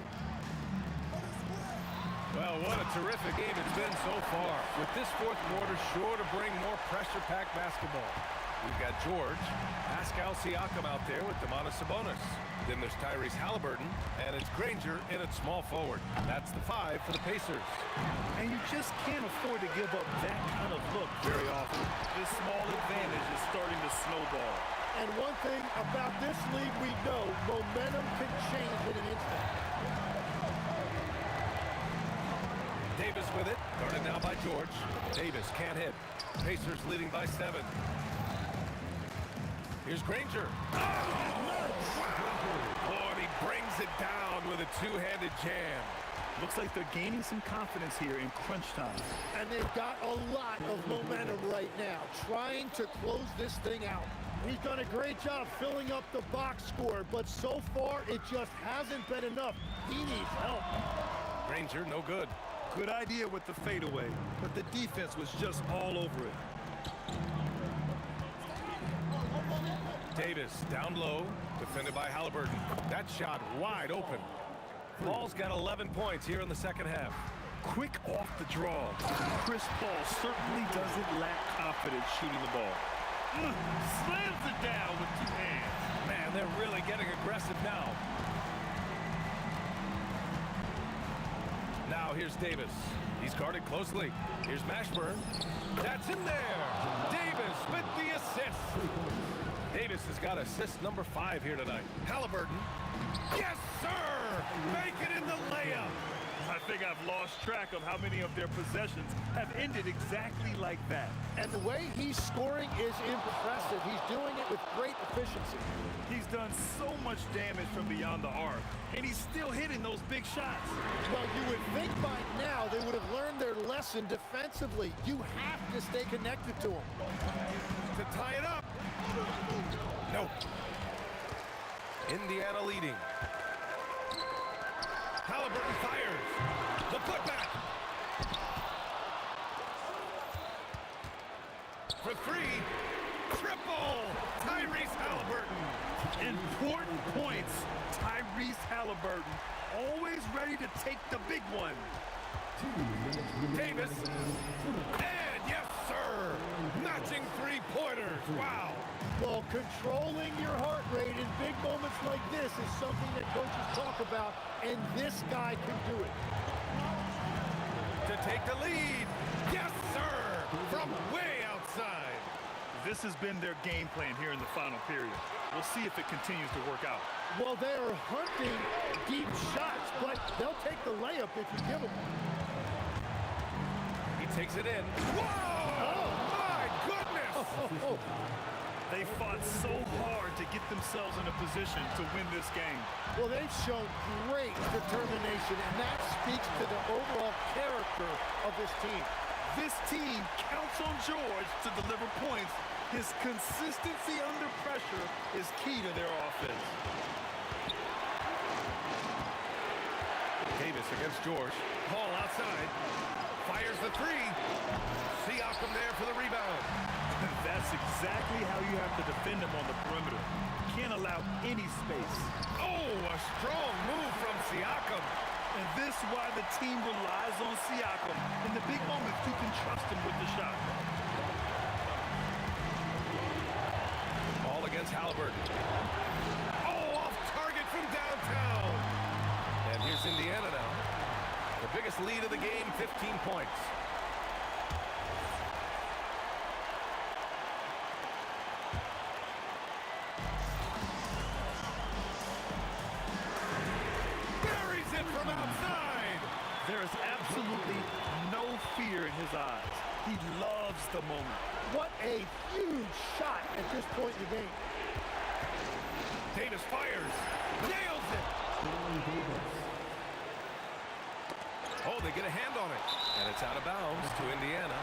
Well, what a terrific game it's been so far. With this fourth quarter sure to bring more pressure-packed basketball. We've got George, Pascal Siakam out there with Domantas Sabonis. Then there's Tyrese Halliburton, and it's Granger in at small forward. That's the 5 for the Pacers. And you just can't afford to give up that kind of look very often. This small advantage is starting to snowball. And one thing about this league we know, momentum can change in an instant. Davis with it, guarded now by George. Davis can't hit. Pacers leading by 7. Here's Granger. Oh, and he brings it down with a two-handed jam. Looks like they're gaining some confidence here in crunch time. And they've got a lot of momentum right now, trying to close this thing out. He's done a great job filling up the box score, but so far it just hasn't been enough. He needs help. Granger, no good. Good idea with the fadeaway, but the defense was just all over it. Davis down low, defended by Halliburton. That shot wide open. Paul's got 11 points here in the second half. Quick off the draw. Chris Paul certainly doesn't lack confidence shooting the ball. Slams it down with 2 hands. Man, they're really getting aggressive now. Now here's Davis. He's guarded closely. Here's Mashburn. That's in there. Davis with the assist. Davis has got assist number 5 here tonight. Halliburton. Yes, sir! Make it in the layup. I think I've lost track of how many of their possessions have ended exactly like that. And the way he's scoring is impressive. He's doing it with great efficiency. He's done so much damage from beyond the arc, and he's still hitting those big shots. Well, you would think by now they would have learned their lesson defensively. You have to stay connected to him. To tie it up. Nope. Indiana leading. Halliburton fires. The putback. For 3. Triple. Tyrese Halliburton. Important points. Tyrese Halliburton. Always ready to take the big one. Davis. And yes, sir. Matching 3-pointers. Wow. Well, controlling your heart rate in big moments like this is something that coaches talk about, and this guy can do it. To take the lead. Yes, sir. From way outside. This has been their game plan here in the final period. We'll see if it continues to work out. Well, they are hunting deep shots, but they'll take the layup if you give them one. He takes it in. Whoa! Oh, my goodness! They fought so hard to get themselves in a position to win this game. Well, they've shown great determination, and that speaks to the overall character of this team. This team counts on George to deliver points. His consistency under pressure is key to their offense. Davis against George. Ball outside. Fires the three. Siakam there for the rebound. That's exactly how you have to defend him on the perimeter. Can't allow any space. Oh, a strong move from Siakam. And this is why the team relies on Siakam. In the big moments, you can trust him with the shot. Ball against Halliburton. Oh, off target from downtown. And here's Indiana now. The biggest lead of the game, 15 points. Buries it from outside. There is absolutely no fear in his eyes. He loves the moment. What a huge shot at this point in the game. Davis fires. Nails it. Oh, they get a hand on it. And it's out of bounds to Indiana.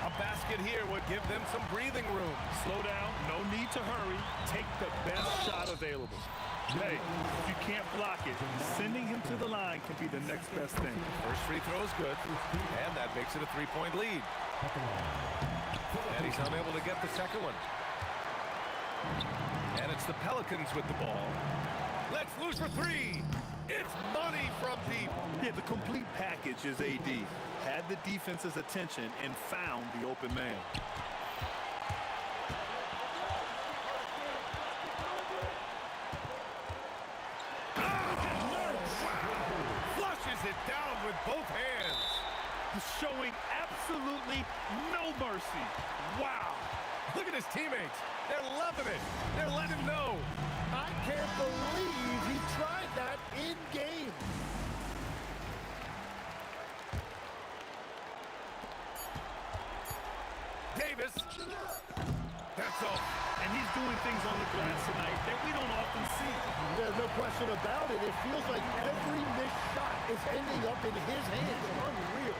A basket here would give them some breathing room. Slow down, no need to hurry. Take the best shot available. Hey, if you can't block it, sending him to the line can be the next best thing. First free throw is good, and that makes it a three-point lead. And he's unable to get the second one. And it's the Pelicans with the ball. Let's loose for three. It's money from deep. Yeah, the complete package is AD. Had the defense's attention and found the open man. Flushes it down with both hands. Showing absolutely no mercy. Wow. Look at his teammates. They're loving it. They're letting him know. I can't believe he tried that in game. Davis. That's all. And he's doing things on the glass tonight that we don't often see. There's no question about it. It feels like every missed shot is ending up in his hands. Unreal.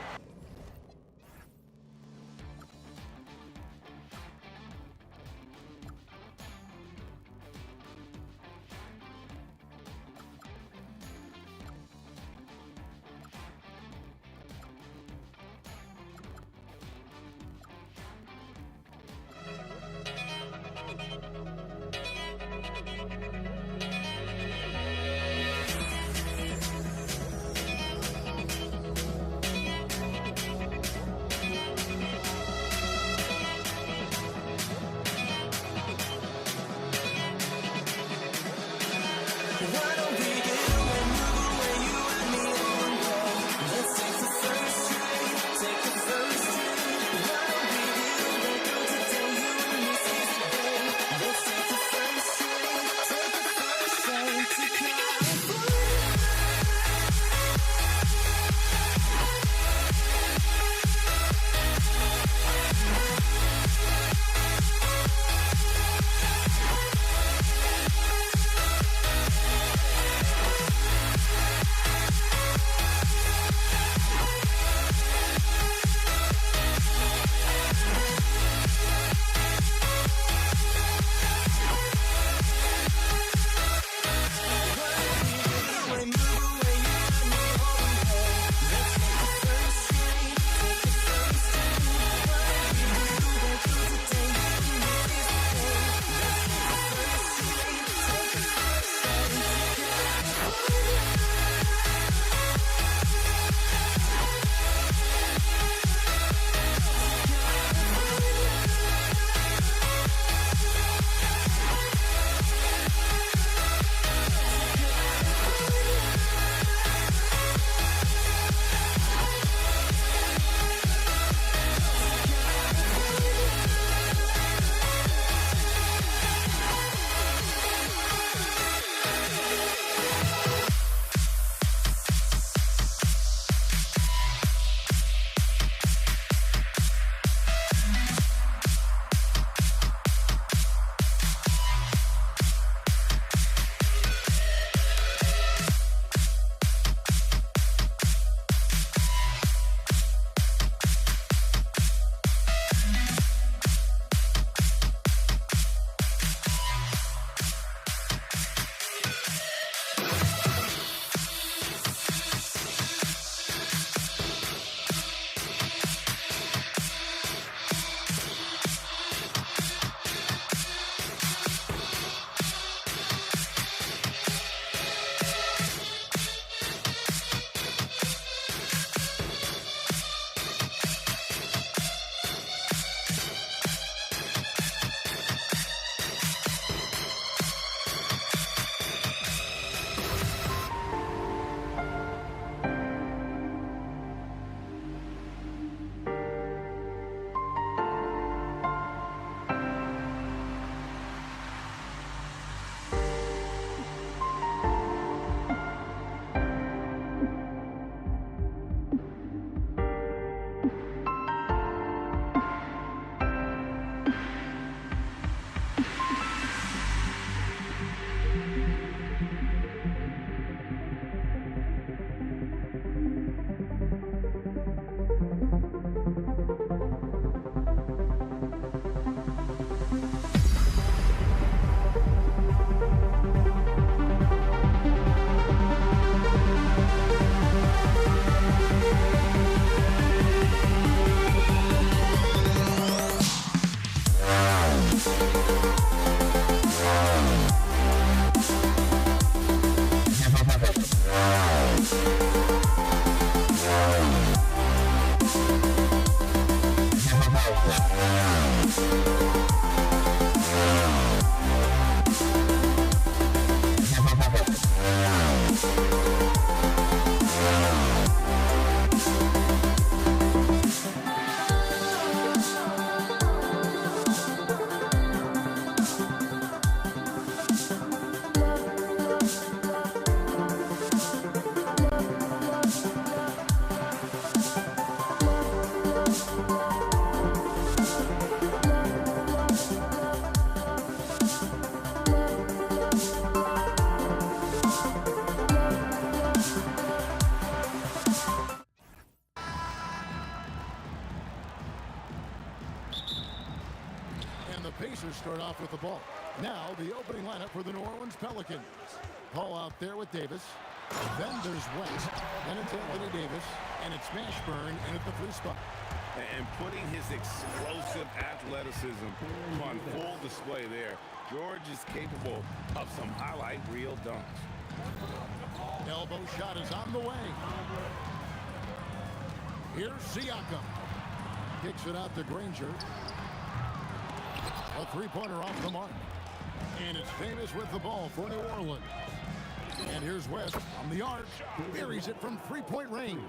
Pacers start off with the ball. Now the opening lineup for the New Orleans Pelicans. Paul out there with Davis. Then there's West. Then it's Anthony Davis. And it's Mashburn in at the 3 spot. And putting his explosive athleticism on full display there. George is capable of some highlight reel dunks. Elbow shot is on the way. Here's Siakam. Kicks it out to Granger. A 3-pointer off the mark. And it's Davis with the ball for New Orleans. And here's West on the arc. Buries it from 3-point range.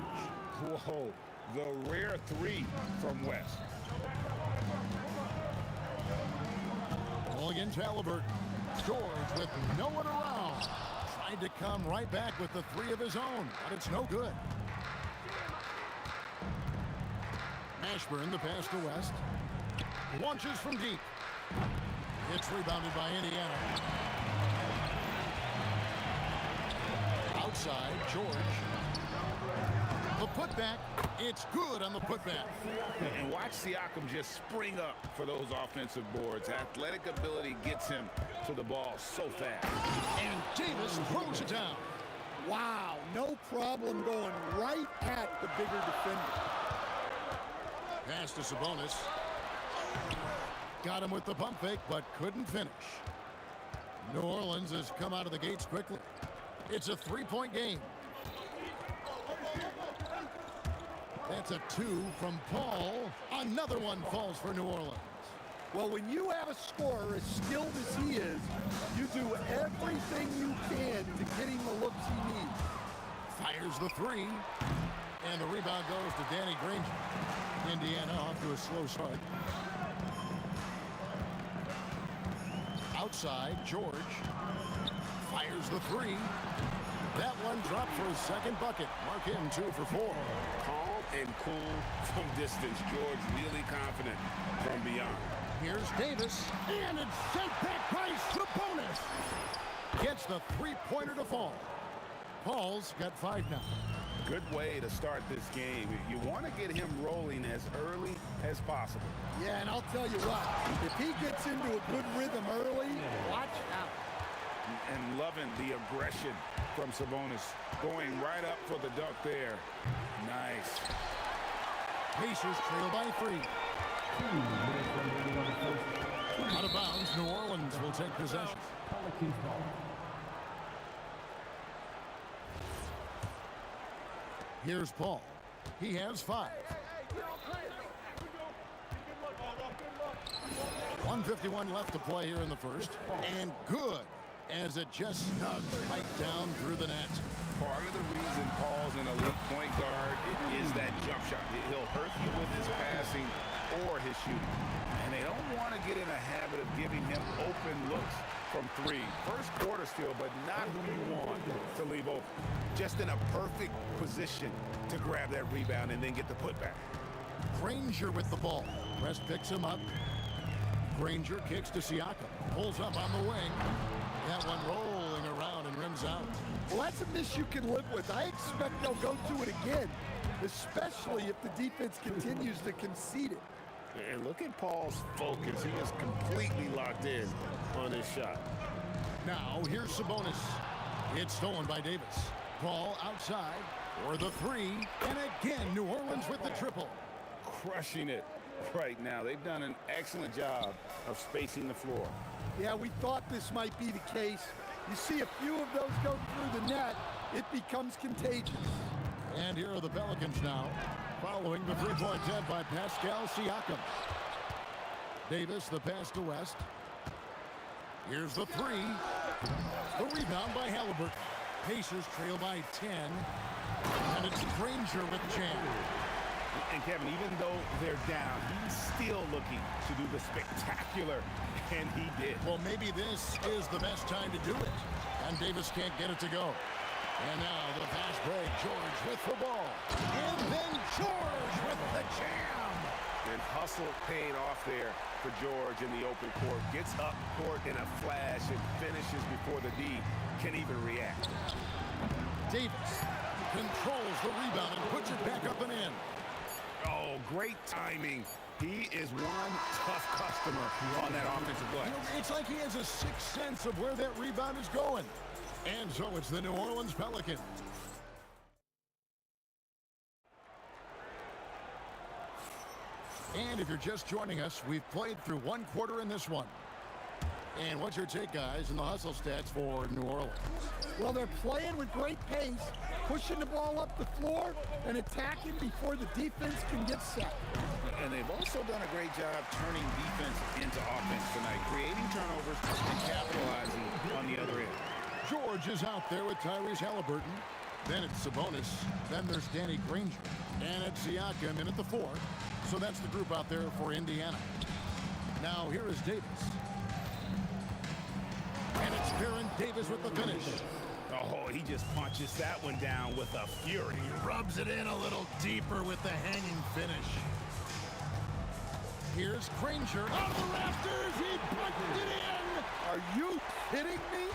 Whoa, the rare 3 from West. Ball against Halliburton. George with no one around. Tried to come right back with the 3 of his own, but it's no good. Mashburn, the pass to West. Launches from deep. It's rebounded by Indiana. Outside, George. The putback. It's good on the putback. And watch Siakam just spring up for those offensive boards. Athletic ability gets him to the ball so fast. And Davis throws it down. Wow, no problem going right at the bigger defender. Pass to Sabonis. Got him with the pump fake, but couldn't finish. New Orleans has come out of the gates quickly. It's a 3-point game. That's a 2 from Paul. Another one falls for New Orleans. Well, when you have a scorer as skilled as he is, you do everything you can to get him the looks he needs. Fires the 3. And the rebound goes to Danny Granger. Indiana off to a slow start. Outside, George fires the 3. That one dropped for his second bucket. Mark him 2 for 4. Calm and cool from distance. George really confident from beyond. Here's Davis. And it's sent back by Sabonis. Gets the 3-pointer to fall. Paul's got 5 now. Good way to start this game. You want to get him rolling as early as possible. Yeah, and I'll tell you what, if he gets into a good rhythm early, watch out. And loving the aggression from Sabonis. Going right up for the dunk there. Nice. Pacers trail by 3. Out of bounds, New Orleans will take possession. Here's Paul. He has 5. 1:51 left to play here in the first. And good, as it just snugs right down through the net. Part of the reason Paul's an elite point guard is that jump shot. He'll hurt you with his passing or his shooting. And they don't want to get in a habit of giving him open looks from 3. First quarter still, but not who you want to leave open. Just in a perfect position to grab that rebound and then get the putback. Granger with the ball. West picks him up. Granger kicks to Siakam. Pulls up on the wing. That one rolling around and rims out. Well, that's a miss you can live with. I expect they'll go to it again, especially if the defense continues to concede it. And look at Paul's focus. He is completely locked in on his shot. Now, here's Sabonis. It's stolen by Davis. Paul outside for the 3. And again, New Orleans with the triple. Crushing it right now. They've done an excellent job of spacing the floor. Yeah, we thought this might be the case. You see a few of those go through the net, it becomes contagious. And here are the Pelicans now, following the 3-point attempt by Pascal Siakam. Davis, the pass to West. Here's the 3. The rebound by Halliburton. Pacers trail by 10. And it's Granger with the jam. And Kevin, even though they're down, he's still looking to do the spectacular, and he did. Well, maybe this is the best time to do it. And Davis can't get it to go. And now the fast break, George with the ball. And then George with the jam. And hustle paying off there for George in the open court. Gets up court in a flash and finishes before the D can even react. Davis controls the rebound and puts it back up and in. Oh, great timing He is one tough customer on that offensive glass. It's like he has a sixth sense of where that rebound is going. And so it's the New Orleans Pelicans. And if you're just joining us, we've played through one quarter in this one. And what's your take, guys, in the hustle stats for New Orleans? Well, they're playing with great pace, pushing the ball up the floor and attacking before the defense can get set. And they've also done a great job turning defense into offense tonight, creating turnovers and capitalizing on the other end. George is out there with Tyrese Halliburton. Then it's Sabonis. Then there's Danny Granger. And it's Siakam in at the 4. So that's the group out there for Indiana. Now here is Davis. And it's Baron Davis with the finish. Oh, he just punches that one down with a fury. He rubs it in a little deeper with the hanging finish. Here's Granger. On the rafters, he punched it in. Are you kidding me?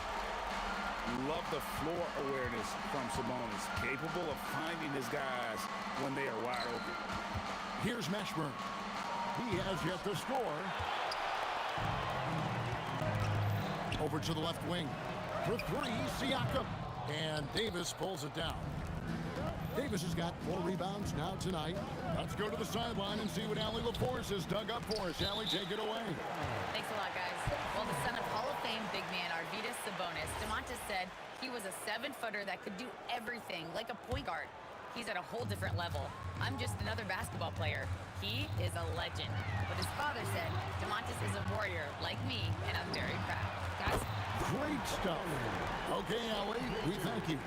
Love the floor awareness from Sabonis, capable of finding his guys when they are wide open. Here's Mashburn. He has yet to score. Over to the left wing. For 3, Siakam. And Davis pulls it down. Davis has got 4 rebounds now tonight. Let's go to the sideline and see what Allie LaForce has dug up for us. Allie, take it away. Thanks a lot, guys. Well, the son of Hall of Fame big man Arvydas Sabonis, DeMontis said he was a 7-footer that could do everything, like a point guard. He's at a whole different level. I'm just another basketball player. He is a legend. But his father said, DeMontis is a warrior like me, and I'm very proud. Guys? Great stuff. Okay, Allie, we thank you.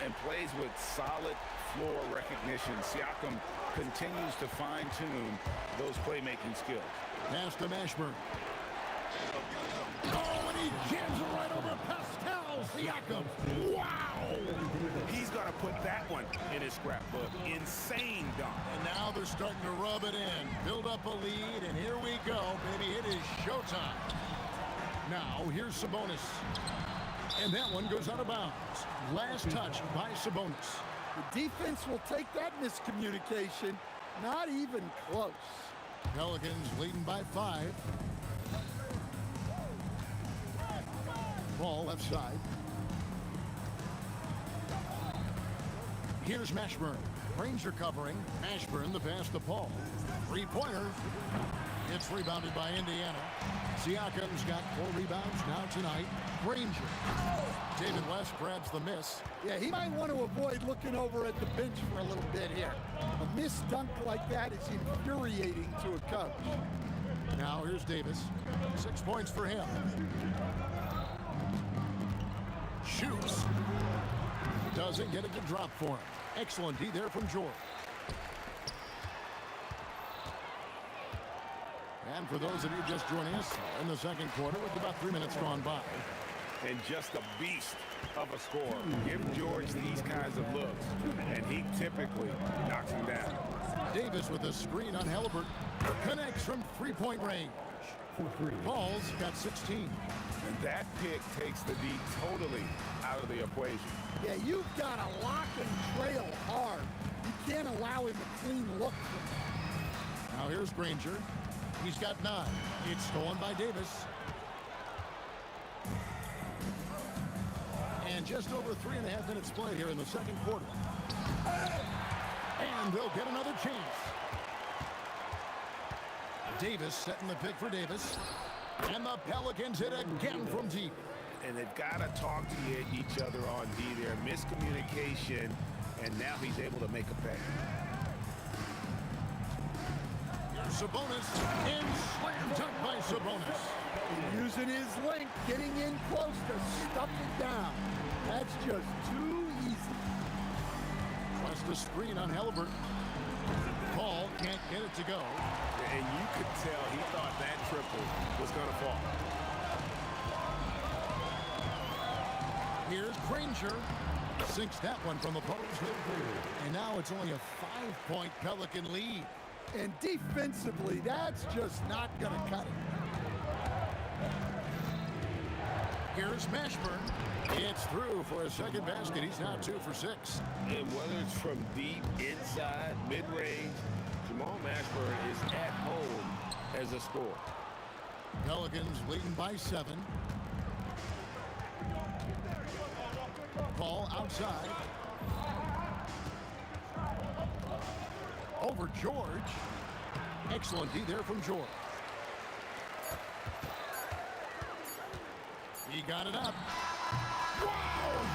And plays with solid floor recognition. Siakam continues to fine-tune those playmaking skills. Pass to Mashburn. Oh, and he jams it right over Pascal Siakam. Wow! He's got to put that one in his scrapbook. Insane dunk. And now they're starting to rub it in. Build up a lead, and here we go, baby. It is showtime. Now, here's Sabonis. And that one goes out of bounds. Last touch by Sabonis. The defense will take that miscommunication. Not even close. Pelicans leading by 5. Ball left side. Here's Mashburn. Granger covering. Mashburn the pass to Paul. 3-pointer. It's rebounded by Indiana. Siakam's got 4 rebounds now tonight. Granger. David West grabs the miss. Yeah, he might want to avoid looking over at the bench for a little bit here. A missed dunk like that is infuriating to a coach. Now here's Davis. 6 points for him. Shoots. Doesn't get a good drop for him. Excellent D there from George. And for those of you just joining us in the second quarter with about 3 minutes gone by. And just a beast of a score. Give George these kinds of looks, and he typically knocks him down. Davis with a screen on Halliburton. Connects from 3-point range. Paul's got 16. And that pick takes the D totally out of the equation. Yeah, you've got to lock and trail hard. You can't allow him a clean look. Now here's Granger. He's got 9. It's stolen by Davis. And just over 3.5 minutes play here in the second quarter. And they'll get another chance. Davis setting the pick for Davis. And the Pelicans hit again from deep. And they've got to talk to each other on D there. Miscommunication, and now he's able to make a pay. Sabonis in slam dunk by Sabonis. Using his length, getting in close to stuff it down. That's just too easy. Plus the screen on Halliburton. Paul can't get it to go. And you could tell he thought that triple was going to fall. Here's Granger. Sinks that one from the post. And now it's only a 5-point Pelican lead. And defensively, that's just not going to cut it. Here's Mashburn. It's through for a second basket. He's now 2 for 6. And whether it's from deep, inside, mid-range, Jamal Mashburn is at home as a scorer. Pelicans leading by 7. Ball outside. Over George. Excellent D there from George. He got it up. Wow!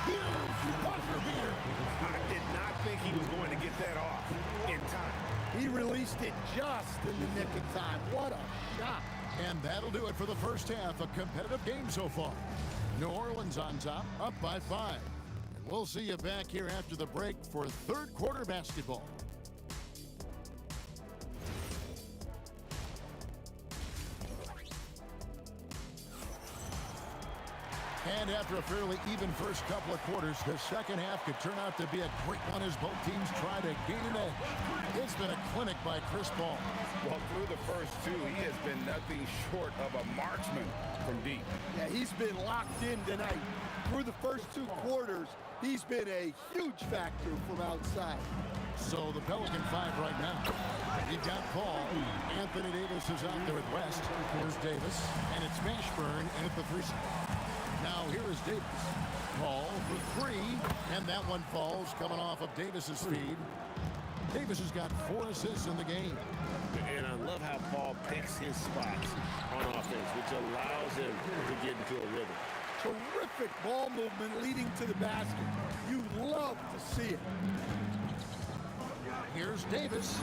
Huge buzzer beater. I did not think he was going to get that off in time. He released it just in the nick of time. What a shot. And that'll do it for the first half. A competitive game so far. New Orleans on top, up by 5. And we'll see you back here after the break for third quarter basketball. And after a fairly even first couple of quarters, the second half could turn out to be a great one as both teams try to gain an edge. It's been a clinic by Chris Paul. Well, through the first two, he has been nothing short of a marksman from deep. Yeah, he's been locked in tonight. Through the first 2 quarters, he's been a huge factor from outside. So the Pelican 5 right now. You've got Paul. Anthony Davis is out there at West. Here's Davis. And it's Mashburn in at the 3 spot. Now here is Davis. Paul for 3. And that one falls coming off of Davis's feed. Davis has got 4 assists in the game. And I love how Paul picks his spots on offense, which allows him to get into a rhythm. Terrific ball movement leading to the basket. You love to see it. Here's Davis.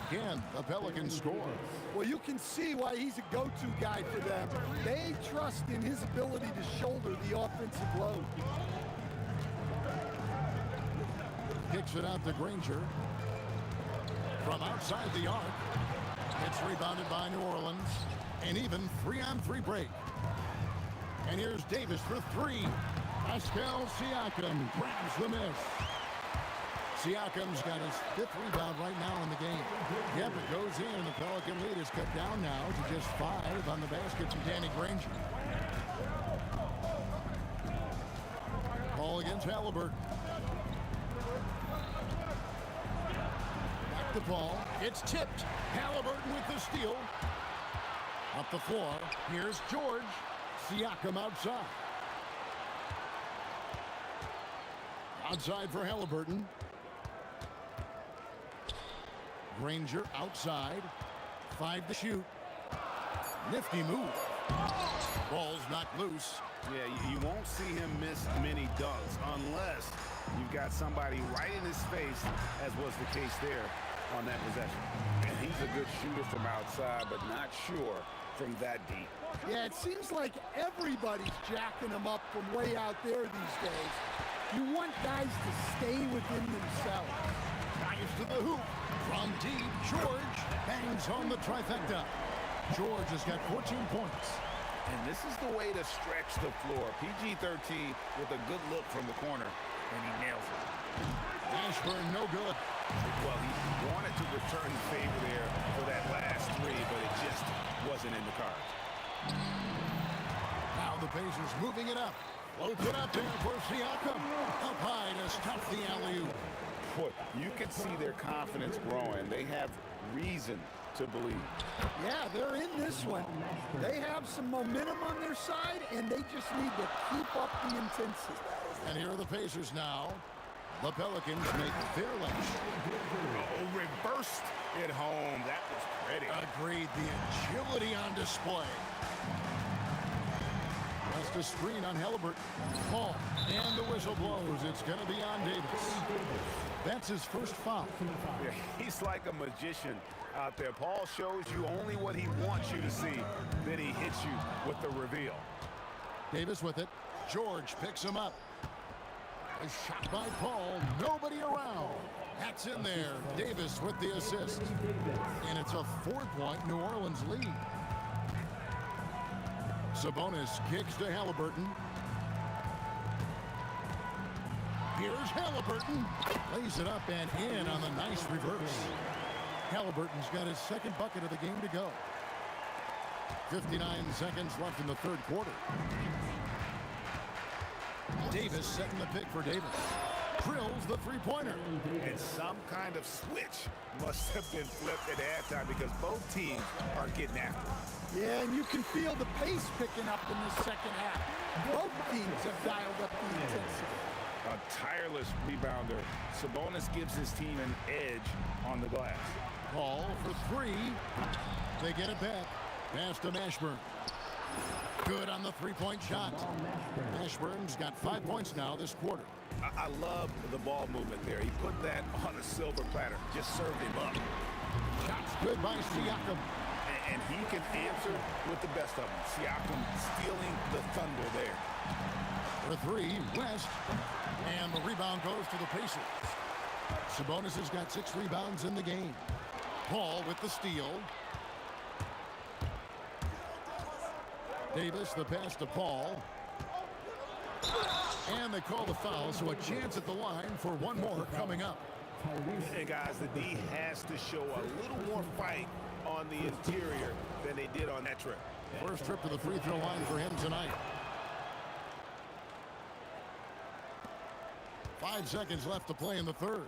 Again, the Pelicans score. Well, you can see why he's a go-to guy for them. They trust in his ability to shoulder the offensive load. Kicks it out to Granger. From outside the arc. It's rebounded by New Orleans. An even 3-on-3 break. And here's Davis for 3. Pascal Siakam grabs the miss. Siakam's got his 5th rebound right now in the game. Yep, it goes in. The Pelican lead is cut down now to just 5 on the basket from Danny Granger. Ball against Halliburton. Back to Paul. It's tipped. Halliburton with the steal. Up the floor. Here's George. Siakam outside. Outside for Halliburton. Granger outside. 5 to shoot. Nifty move. Ball's knocked loose. Yeah, you won't see him miss many dunks unless you've got somebody right in his face, as was the case there on that possession. And he's a good shooter from outside, but not sure from that deep. Yeah, it seems like everybody's jacking him up from way out there these days. You want guys to stay within themselves. Drives to the hoop. From deep, George bangs home the trifecta. George has got 14 points. And this is the way to stretch the floor. PG-13 with a good look from the corner, and he nails it. Mashburn, no good. Well, he wanted to return the favor there for that last 3, but it just wasn't in the cards. Now the Pacers moving it up. Floats it up there for Siakam. Up high to stop the alley-oop. Boy, you can see their confidence growing. They have reason to believe. Yeah, they're in this one. They have some momentum on their side, and they just need to keep up the intensity. And here are the Pacers now. The Pelicans make their lunch. Oh, reversed it home. That was pretty. Agreed. The agility on display. Just a screen on Halliburton. Ball. And the whistle blows. It's going to be on Davis. That's his first foul. Yeah, he's like a magician out there. Paul shows you only what he wants you to see. Then he hits you with the reveal. Davis with it. George picks him up. A shot by Paul. Nobody around. That's in there. Davis with the assist. And it's a 4-point New Orleans lead. Sabonis kicks to Halliburton. Here's Halliburton. Lays it up and in on the nice reverse. Halliburton's got his 2nd bucket of the game to go. 59 seconds left in the 3rd quarter. Davis setting the pick for Davis. Drills the three-pointer. And some kind of switch must have been flipped at halftime because both teams are getting after it. Yeah, and you can feel the pace picking up in the second half. Both teams have dialed up the intensity. A tireless rebounder. Sabonis gives his team an edge on the glass. Ball for three. They get it back. Pass to Mashburn. Good on the three-point shot. Mashburn's got 5 points now this quarter. I love the ball movement there. He put that on a silver platter. Just served him up. Shots good by Siakam. And he can answer with the best of them. Siakam stealing the thunder there. For three, West. And the rebound goes to the Pacers. Sabonis has got 6 rebounds in the game. Paul with the steal. Davis, the pass to Paul. And they call the foul, so a chance at the line for one more coming up. And guys, the D has to show a little more fight on the interior than they did on that trip. First trip to the free throw line for him tonight. 5 seconds left to play in the third.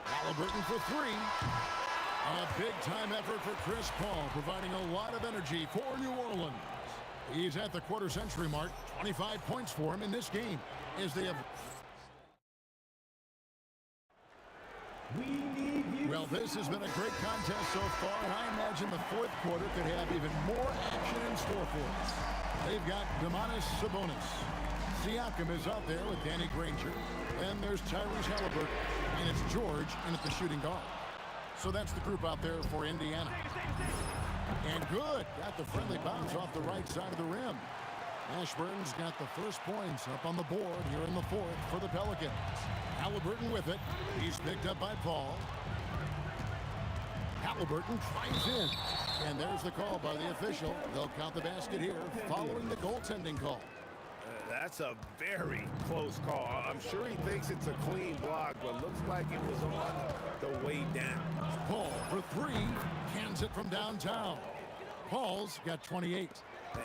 Halliburton for three. A big-time effort for Chris Paul, providing a lot of energy for New Orleans. He's at the quarter-century mark. 25 points for him in this game as they have... Well, this has been a great contest so far, and I imagine the fourth quarter could have even more action in store for us. They've got Domantas Sabonis. Siakam is out there with Danny Granger. Then there's Tyrese Halliburton, and it's George in at the shooting guard. So that's the group out there for Indiana. And good. Got the friendly bounce off the right side of the rim. Ashburn's got the first points up on the board here in the fourth for the Pelicans. Halliburton with it. He's picked up by Paul. Halliburton drives in. And there's the call by the official. They'll count the basket here following the goaltending call. That's a very close call. I'm sure he thinks it's a clean block, but looks like it was on the way down. Paul for three. Cans it from downtown. Paul's got 28.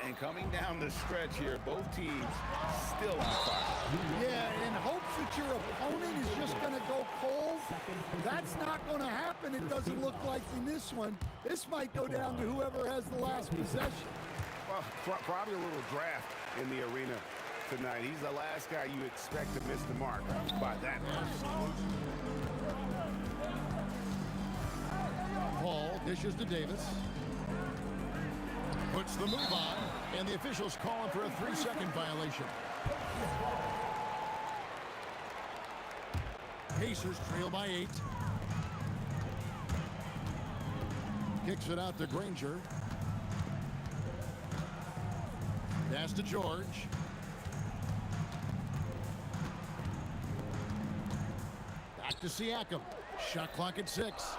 And coming down the stretch here, both teams still on fire. Yeah, in hopes that your opponent is just going to go cold. That's not going to happen. It doesn't look like in this one. This might go down to whoever has the last possession. Well, probably a little draft in the arena tonight. He's the last guy you expect to miss the mark by that much. Paul dishes to Davis. Puts the move on, and the officials calling for a 3-second violation. Pacers trail by 8. Kicks it out to Granger. Pass to George. Back to Siakam. Shot clock at 6.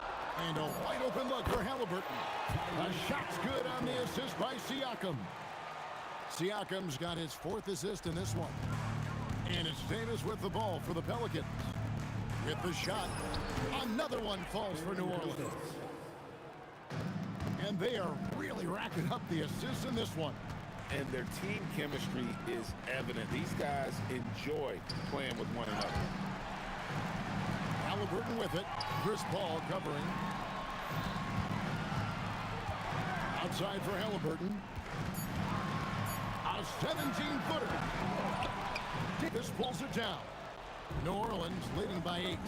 And a wide open look for Halliburton. The shot's good on the assist by Siakam. Siakam's got his 4th assist in this one. And it's Davis with the ball for the Pelicans. With the shot, another one falls for New Orleans. And they are really racking up the assists in this one. And their team chemistry is evident. These guys enjoy playing with one another. Halliburton with it. Chris Paul covering. Outside for Halliburton. A 17-footer. Davis pulls it down. New Orleans leading by 8.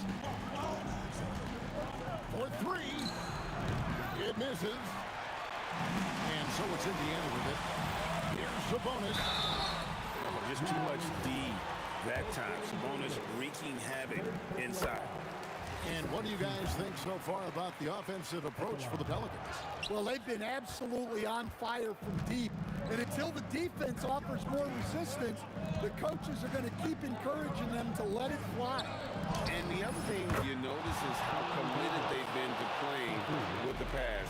For 3. It misses. And so it's Indiana with it. Here's Sabonis. Just too much D that time. Sabonis wreaking havoc inside. And what do you guys think so far about the offensive approach for the Pelicans? Well, they've been absolutely on fire from deep. And until the defense offers more resistance, the coaches are going to keep encouraging them to let it fly. And the other thing you notice is how committed they've been to playing with the pass.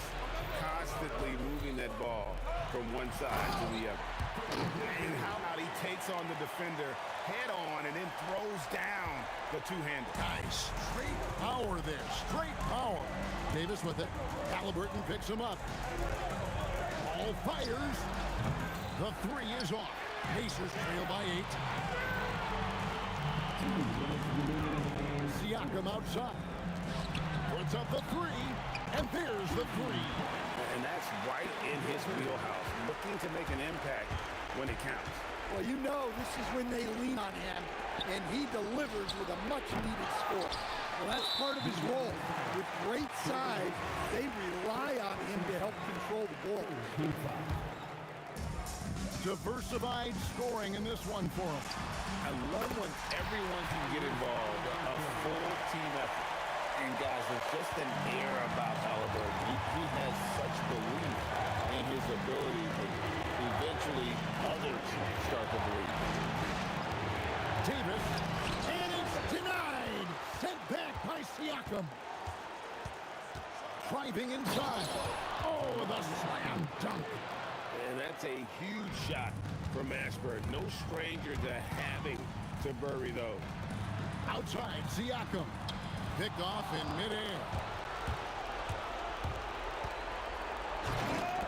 Constantly moving that ball from one side to the other. And how about he takes on the defender head on and then throws down the two-hander. Nice. Straight power there. Straight power. Davis with it. Halliburton picks him up. Ball fires. The 3 is off. Pacers trail by 8. Siakam outside. Puts up the 3, and there's the 3. And that's right in his wheelhouse, looking to make an impact when it counts. Well, you know this is when they lean on him, and he delivers with a much-needed score. Well, that's part of his role. With great size, they rely on him to help control the ball. Diversified scoring in this one for him. I love when everyone can get involved, a full team effort. And guys, there's just an air about Halliburton. He has such belief in his ability that eventually others start to believe. Davis, and it's denied. Sent back by Siakam. Driving inside. Oh, the slam dunk. And that's a huge shot from Ashburn. No stranger to having to bury those. Outside, Siakam. Picked off in midair.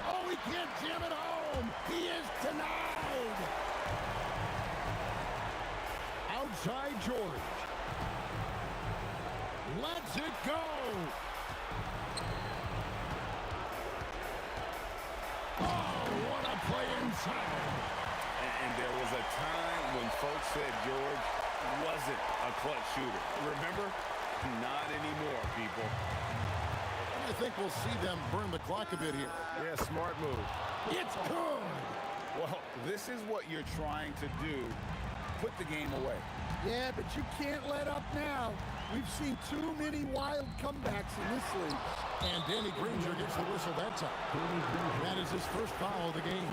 Oh, he can't jam it home. He is denied. Outside George. Lets it go. Oh, what a play inside. And there was a time when folks said George wasn't a clutch shooter. Remember? Not anymore, people. I think we'll see them burn the clock a bit here. Yeah, smart move. It's good. Well, this is what you're trying to do. Put the game away. Yeah, but you can't let up now. We've seen too many wild comebacks in this league. And Danny Granger gets the whistle that time. That is his first foul of the game.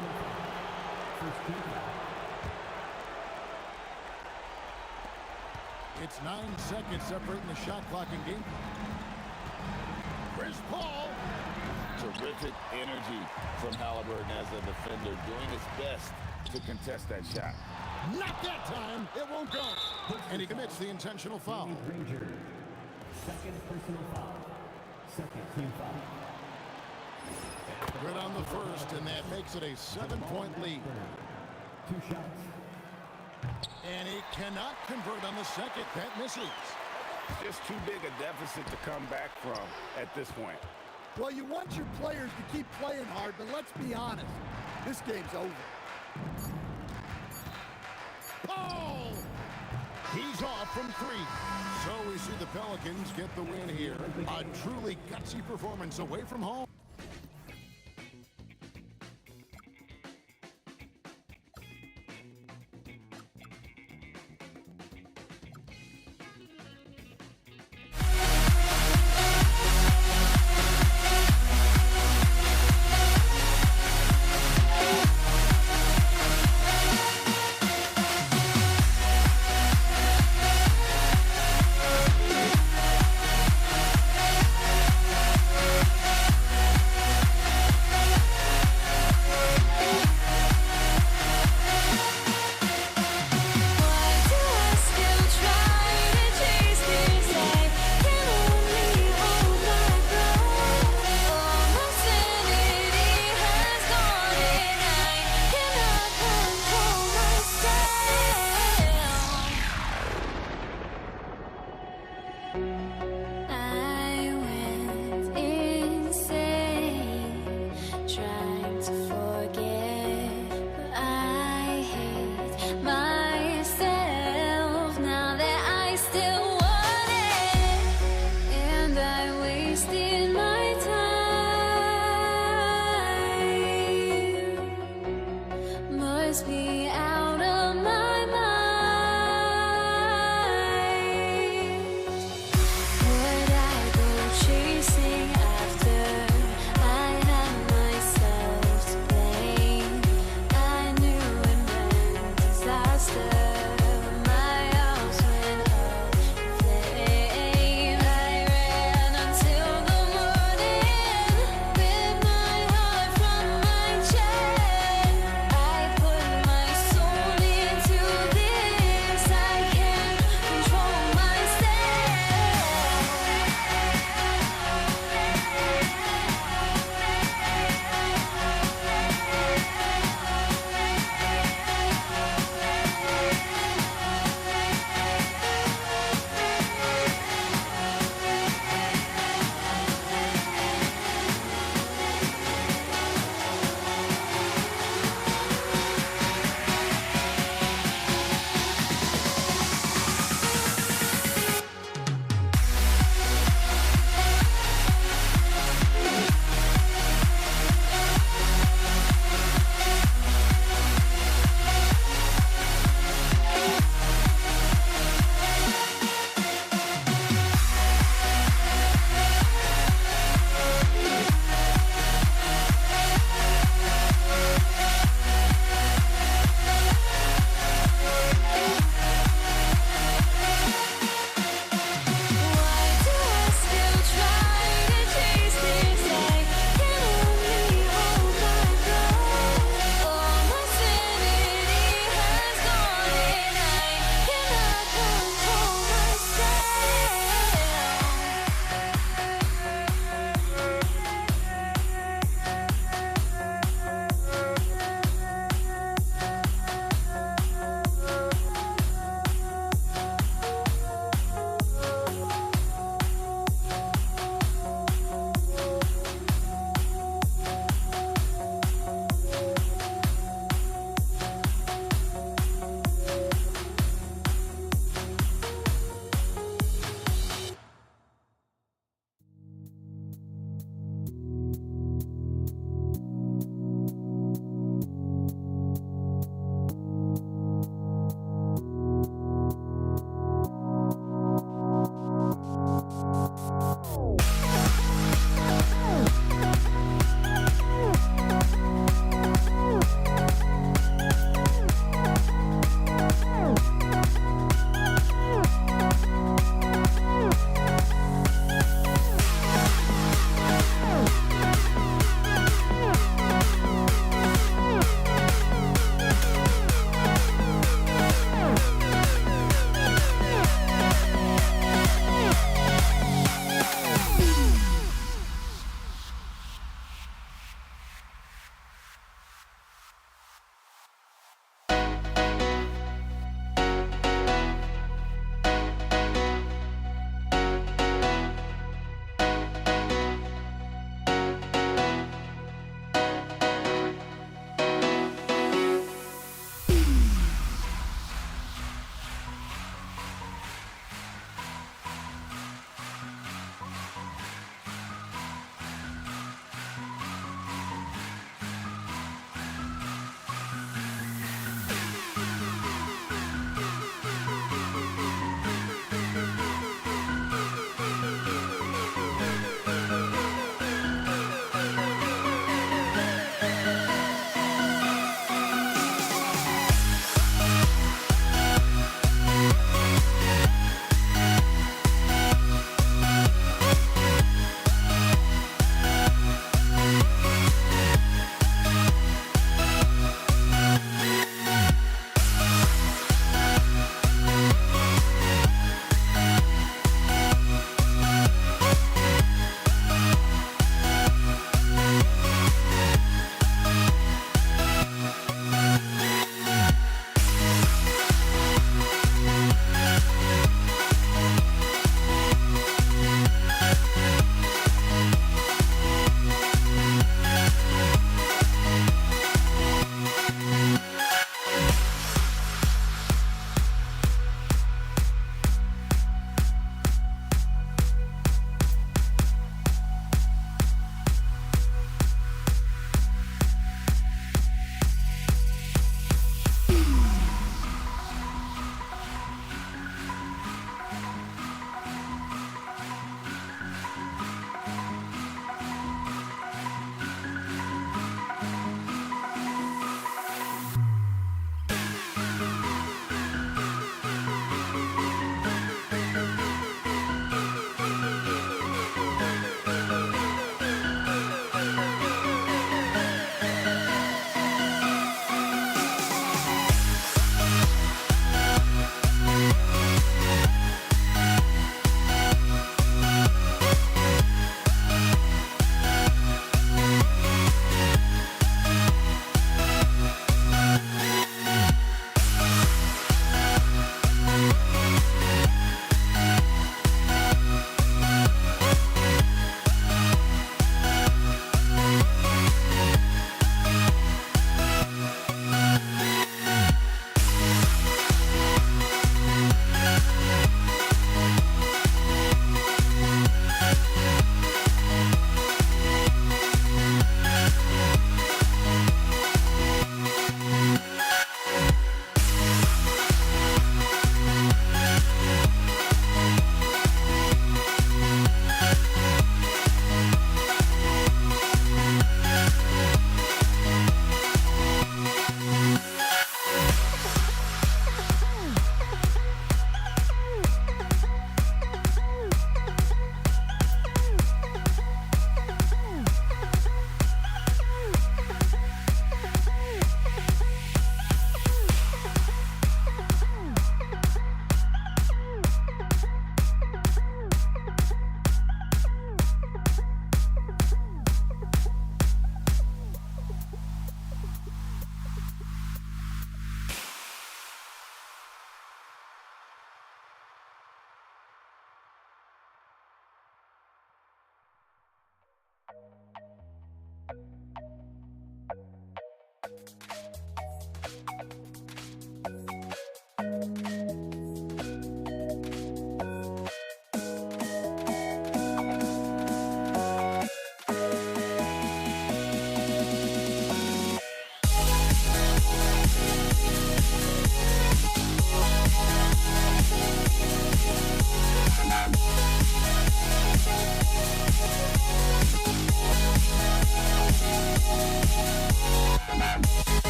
It's 9 seconds separating the shot clock and game. Chris Paul. Terrific energy from Halliburton as a defender, doing his best to contest that shot. Not that time. It won't go. And he commits the intentional foul. Granger. Second personal foul. Second team foul. Good on the first, and that makes it a 7-point lead. 2 shots. And he cannot convert on the second. That misses. Just too big a deficit to come back from at this point. Well, you want your players to keep playing hard, but let's be honest. This game's over. Paul! He's off from 3. So we see the Pelicans get the win here. A truly gutsy performance away from home.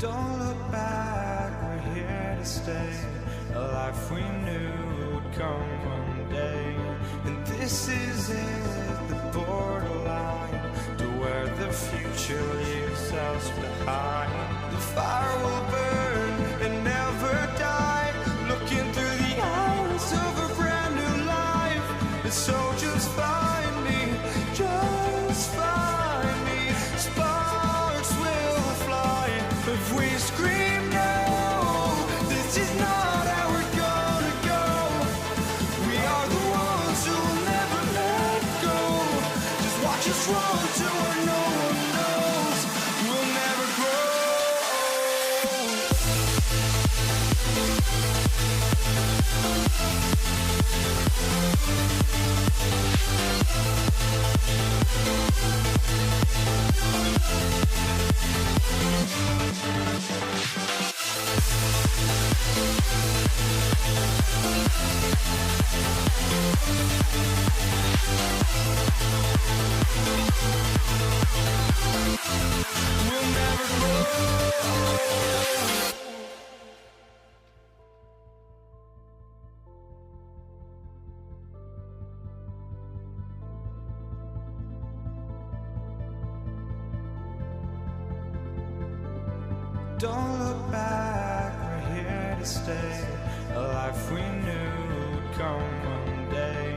Don't look back, we're here to stay. A life we knew would come one day. And this is it, the borderline to where the future leaves us behind. The fire will burn and never die, looking through the eyes of a brand new life. And so just find me, just find me. Sparks will fly if we scream no. This is not how we're gonna go. We are the ones who will never let go. Just watch us run to where no one knows. We'll never grow. We'll never grow. Don't look back, we're here to stay. A life we knew would come one day.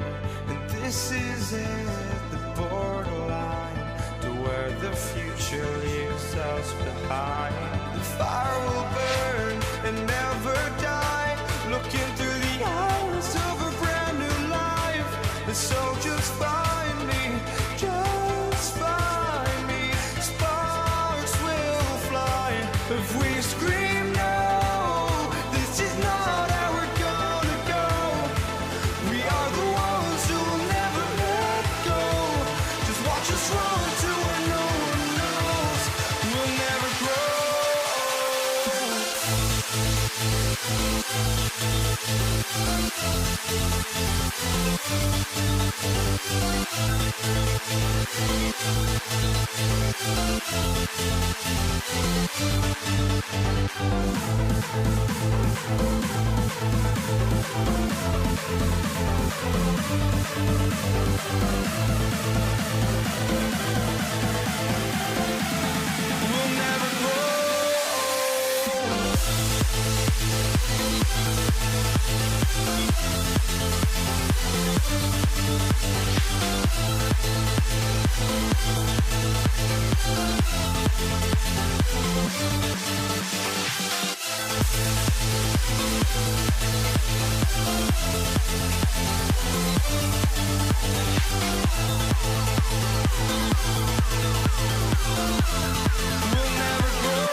And this is it, the borderline to where the future leaves us behind. The fire will burn and never die, looking through the eyes of a brand new life. And so just find me, just find me. Sparks will fly if we scream no. This is not how we're gonna go. We are the ones who will never let go. Just watch us run to where no one knows. We'll never grow. We'll never grow. We'll never grow.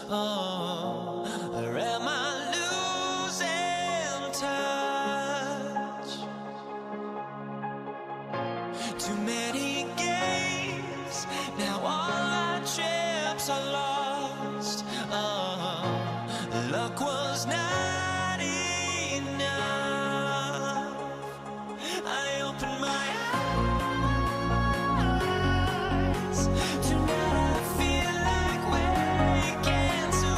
Or am I losing touch? Too many games, now all our chips are lost. Luck was not enough. I opened my eyes. Tonight I feel like waking to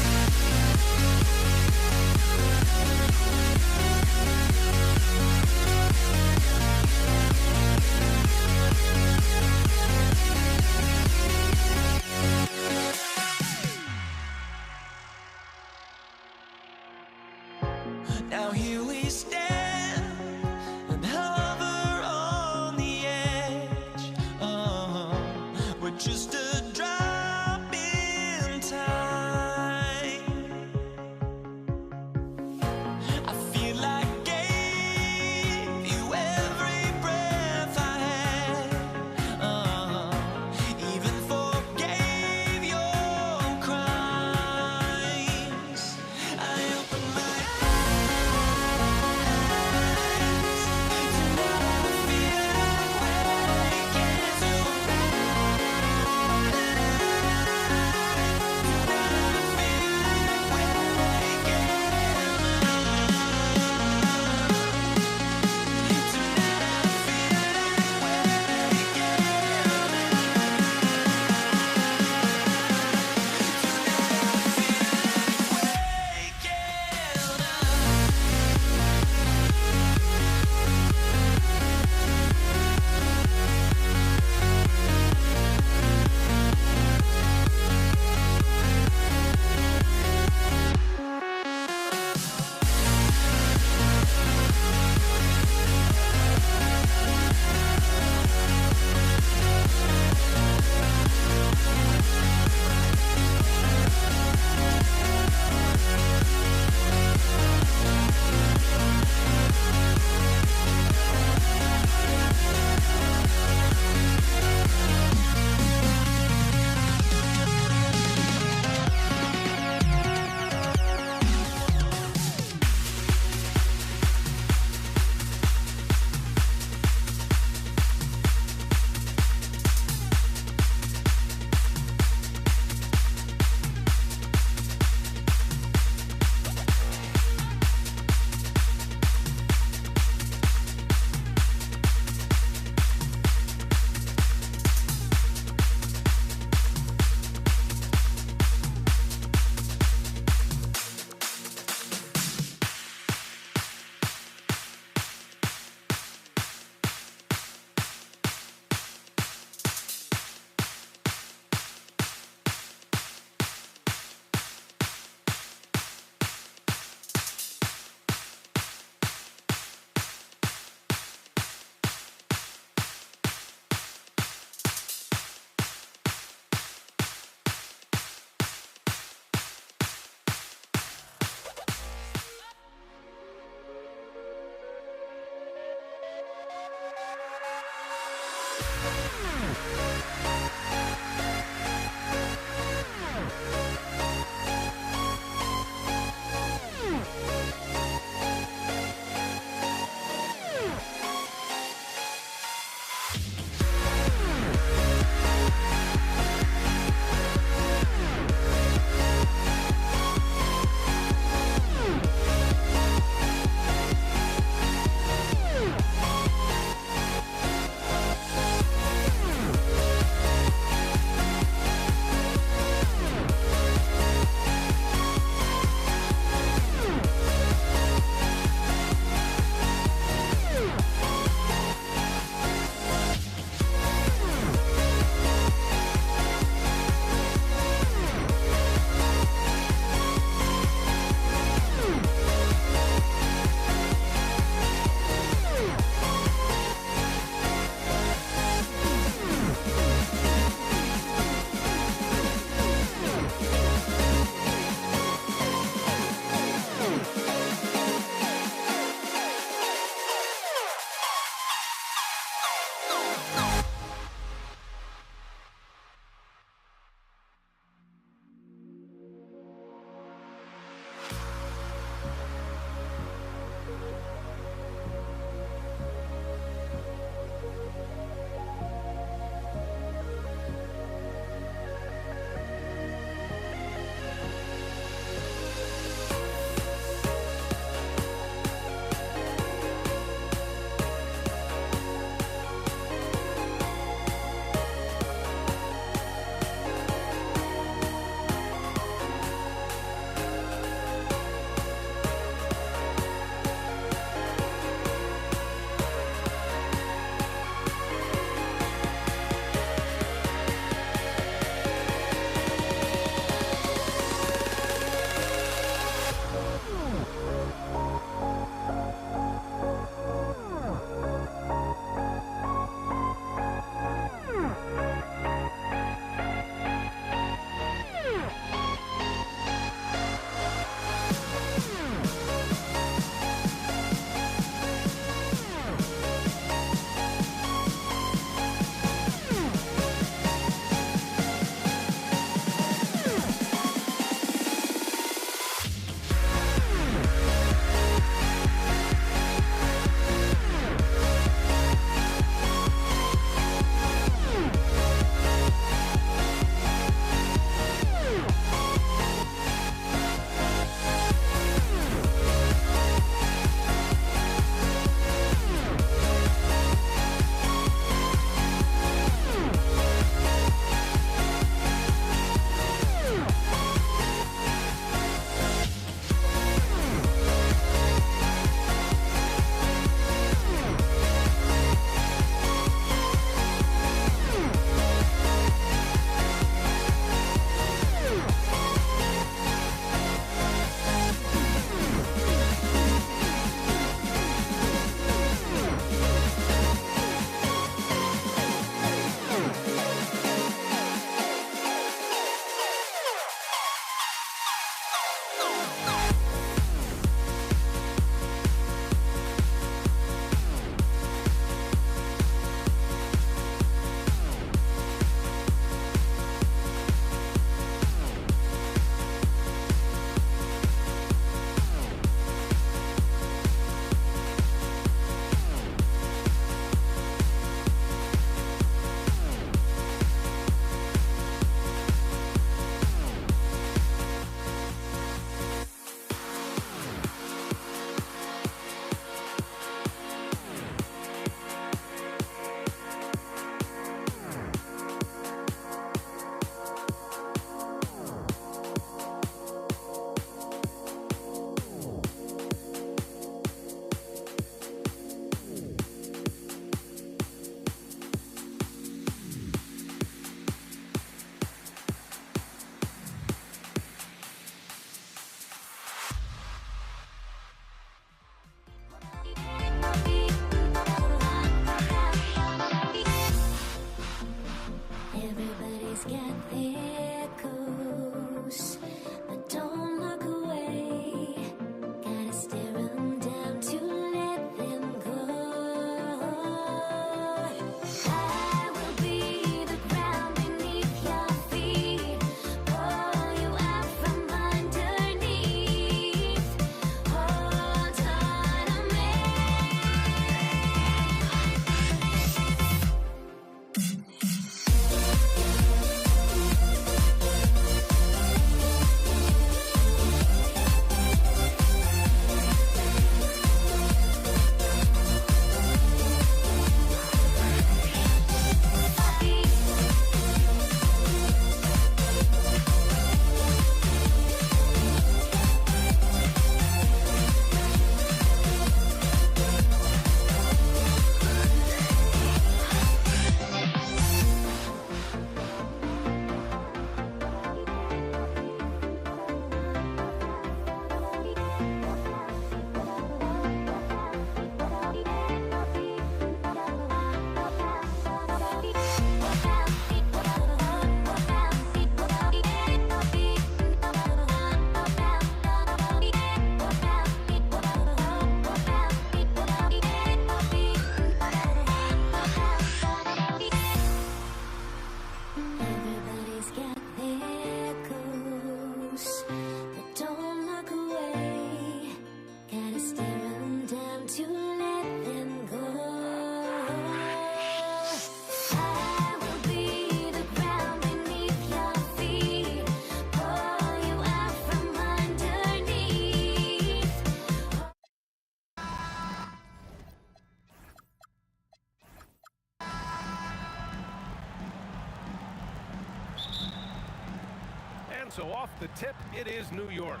So off the tip, it is New York.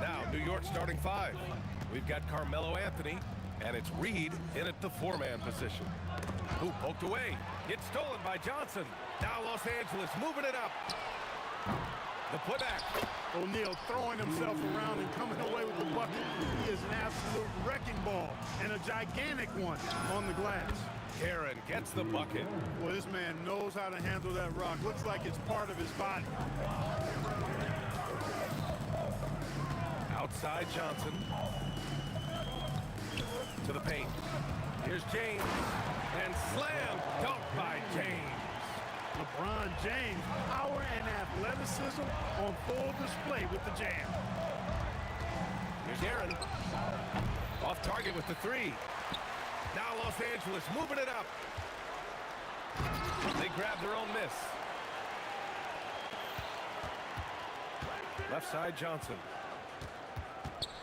Now, New York starting 5. We've got Carmelo Anthony, and it's Reed in at the 4-man position. Who poked away. Gets stolen by Johnson. Now Los Angeles moving it up. The putback. O'Neal throwing himself around and coming away with the bucket. He is an absolute wrecking ball and a gigantic one on the glass. Karen gets the bucket. Well, this man knows how to handle that rock. Looks like it's part of his body. Outside Johnson. To the paint. Here's James. And slam dunk by James. LeBron James, power and athleticism on full display with the jam. Here's Aaron. Off target with the 3. Now Los Angeles moving it up. They grab their own miss. Left side Johnson.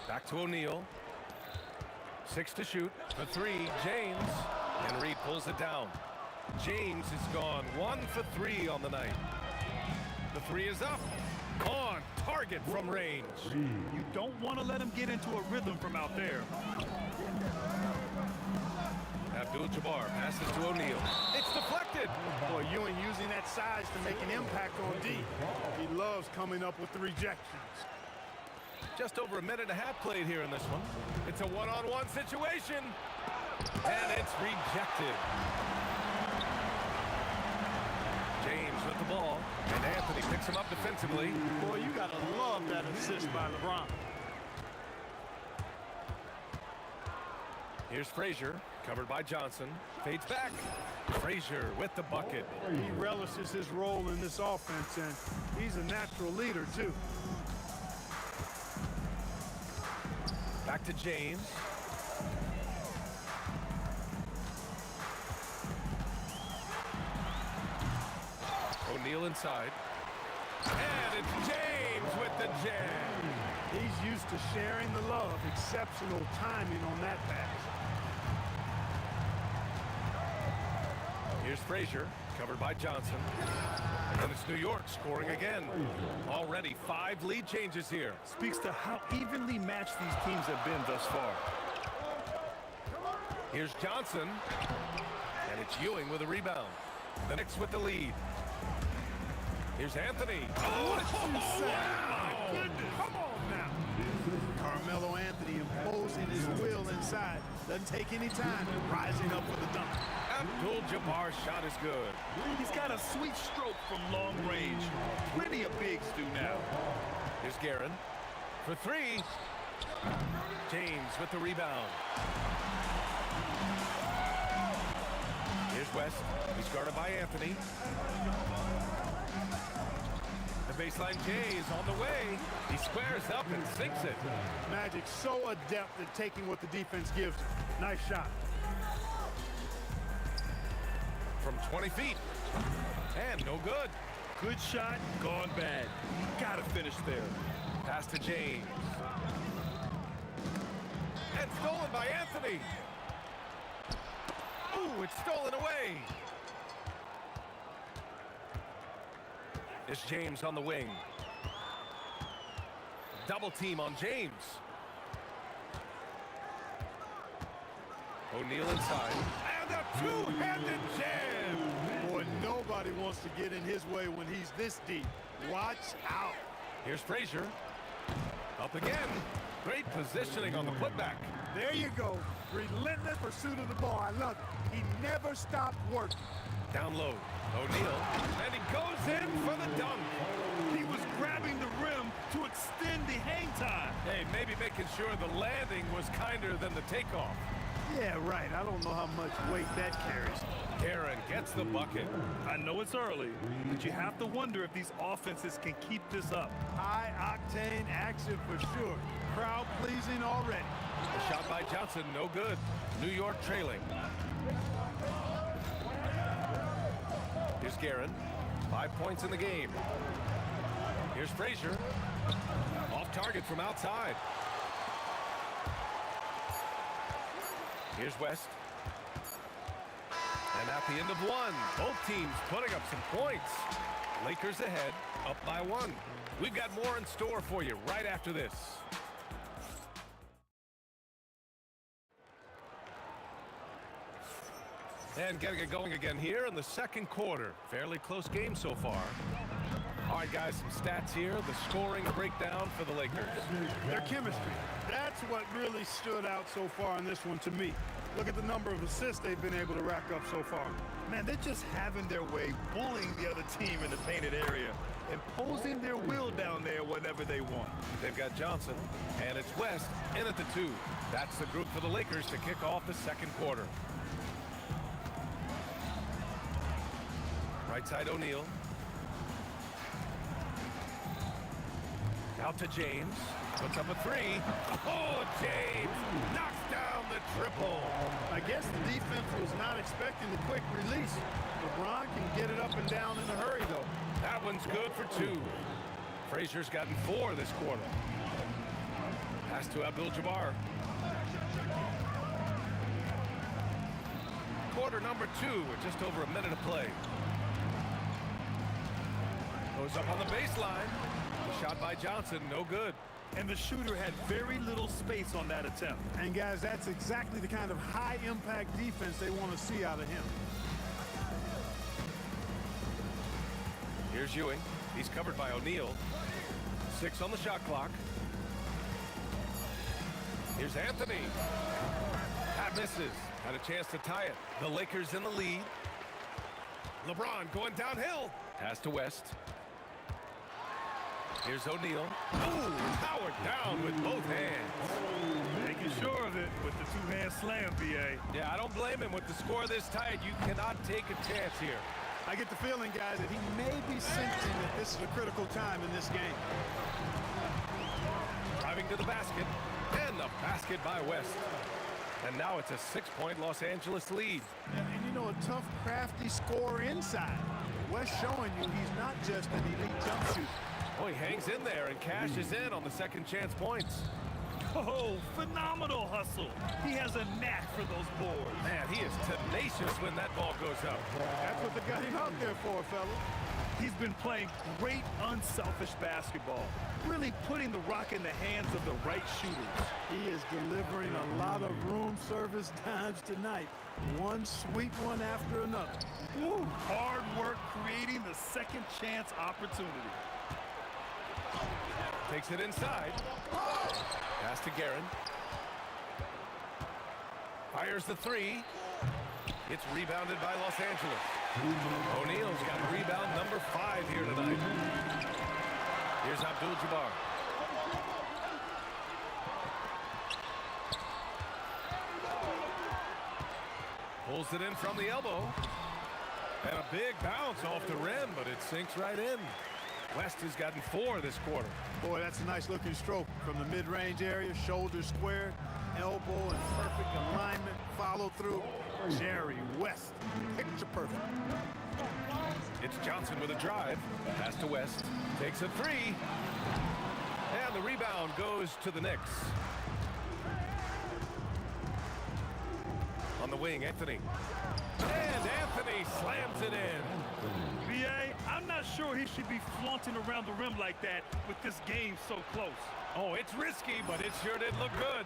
Back to O'Neal. 6 to shoot. The 3, James. And Reed pulls it down. James has gone 1 for 3 on the night. The 3 is up. On target from range. You don't want to let him get into a rhythm from out there. Abdul-Jabbar passes to O'Neal. It's deflected. Boy, Ewing using that size to make an impact on D. He loves coming up with the rejections. Just over a minute and a half played here in this one. It's a one-on-one situation. And it's rejected. James with the ball. And Anthony picks him up defensively. Boy, you got to love that assist by LeBron. Here's Frazier, covered by Johnson. Fades back. Frazier with the bucket. He relishes his role in this offense, and he's a natural leader, too. Back to James. O'Neal inside. And it's James with the jam. He's used to sharing the love. Exceptional timing on that pass. Here's Frazier, covered by Johnson. And it's New York scoring again. Already 5 lead changes here. Speaks to how evenly matched these teams have been thus far. Here's Johnson. And it's Ewing with a rebound. The Knicks with the lead. Here's Anthony. Oh, my goodness. Come on now. Carmelo Anthony imposing his will inside. Doesn't take any time. Rising up with a dunk. Abdul-Jabbar's shot is good. He's got a sweet stroke from long range. Plenty of bigs do now. Here's Guerin for 3. James with the rebound. Here's West. He's guarded by Anthony. The baseline J is on the way. He squares up and sinks it. Magic so adept at taking what the defense gives him. Nice shot. From 20 feet. And no good. Good shot, gone bad. Gotta finish there. Pass to James. And stolen by Anthony. Ooh, it's stolen away. It's James on the wing. Double team on James. O'Neal inside. And a two-handed jam. Boy, nobody wants to get in his way when he's this deep. Watch out. Here's Frazier. Up again. Great positioning on the putback. There you go. Relentless pursuit of the ball. I love it. He never stopped working. Down low. O'Neal. And he goes in for the dunk. He was grabbing the rim to extend the hang time. Hey, maybe making sure the landing was kinder than the takeoff. Yeah, right. I don't know how much weight that carries. Karen gets the bucket. I know it's early, but you have to wonder if these offenses can keep this up. High-octane action for sure. Crowd-pleasing already. The shot by Johnson, no good. New York trailing. Here's Guerin. 5 points in the game. Here's Frazier. Off target from outside. Here's West. And at the end of one, both teams putting up some points. Lakers ahead, up by one. We've got more in store for you right after this. And getting it going again here in the second quarter. Fairly close game so far. All right, guys, some stats here. The scoring breakdown for the Lakers. Their chemistry. That's what really stood out so far in this one to me. Look at the number of assists they've been able to rack up so far. Man, they're just having their way, bullying the other team in the painted area, imposing their will down there whenever they want. They've got Johnson, and it's West in at the 2. That's the group for the Lakers to kick off the second quarter. Right side O'Neal. Out to James. Puts up a 3. Oh, James knocks down the triple. I guess the defense was not expecting the quick release. LeBron can get it up and down in a hurry, though. That one's good for 2. Frazier's gotten 4 this quarter. Pass to Abdul-Jabbar. Quarter number 2 with just over a minute to play. Goes up on the baseline. Shot by Johnson, no good. And the shooter had very little space on that attempt. And guys, that's exactly the kind of high-impact defense they want to see out of him. Here's Ewing. He's covered by O'Neal. 6 on the shot clock. Here's Anthony. That misses. Had a chance to tie it. The Lakers in the lead. LeBron going downhill. Pass to West. Here's O'Neal. Ooh, powered down with both hands. Making sure of it with the two-hand slam, B.A. Yeah, I don't blame him. With the score this tight, you cannot take a chance here. I get the feeling, guys, that he may be sensing that this is a critical time in this game. Driving to the basket, and the basket by West. And now it's a 6-point Los Angeles lead. And you know, a tough, crafty scorer inside. West showing you he's not just an elite jump shooter. Oh, he hangs in there and cashes in on the second chance points. Oh, phenomenal hustle. He has a knack for those boards. Man, he is tenacious when that ball goes up. That's what they got him out there for, fella. He's been playing great, unselfish basketball, really putting the rock in the hands of the right shooters. He is delivering a lot of room service dimes tonight. One sweet one after another. Woo, hard work creating the second chance opportunity. Takes it inside. Pass to Guerin. Fires the 3. It's rebounded by Los Angeles. O'Neal's got rebound number 5 here tonight. Here's Abdul-Jabbar. Pulls it in from the elbow. And a big bounce off the rim, but it sinks right in. West has gotten 4 this quarter. Boy, that's a nice looking stroke from the mid-range area, shoulder square, elbow in perfect alignment, follow through. Jerry West, picture perfect. It's Johnson with a drive. Pass to West. Takes a 3. And the rebound goes to the Knicks. On the wing, Anthony. And Anthony slams it in. B.A., I'm not sure he should be flaunting around the rim like that with this game so close. Oh, it's risky, but it sure did look good.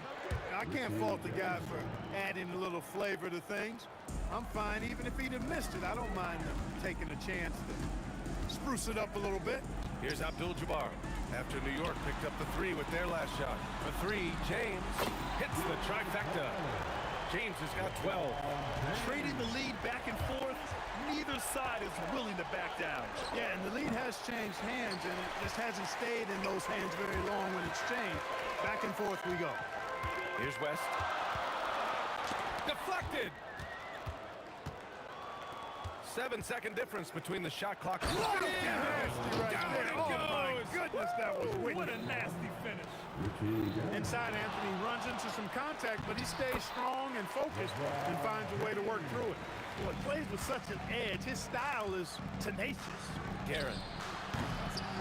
I can't fault the guy for adding a little flavor to things. I'm fine, even if he'd have missed it. I don't mind him taking a chance to spruce it up a little bit. Here's Abdul-Jabbar. After New York picked up the 3 with their last shot. For 3, James hits the trifecta. James has got 12. Trading the lead back and forth, neither side is willing to back down. Yeah, and the lead has changed hands, and it just hasn't stayed in those hands very long when it's changed. Back and forth we go. Here's West. Deflected! 7-second difference between the shot clock. What a nasty right Down there. it Oh, my goes. goodness, that was wicked. What a nasty finish. Inside, Anthony runs into some contact, but he stays strong and focused and finds a way to work through it. Well, he plays with such an edge. His style is tenacious. Guerin.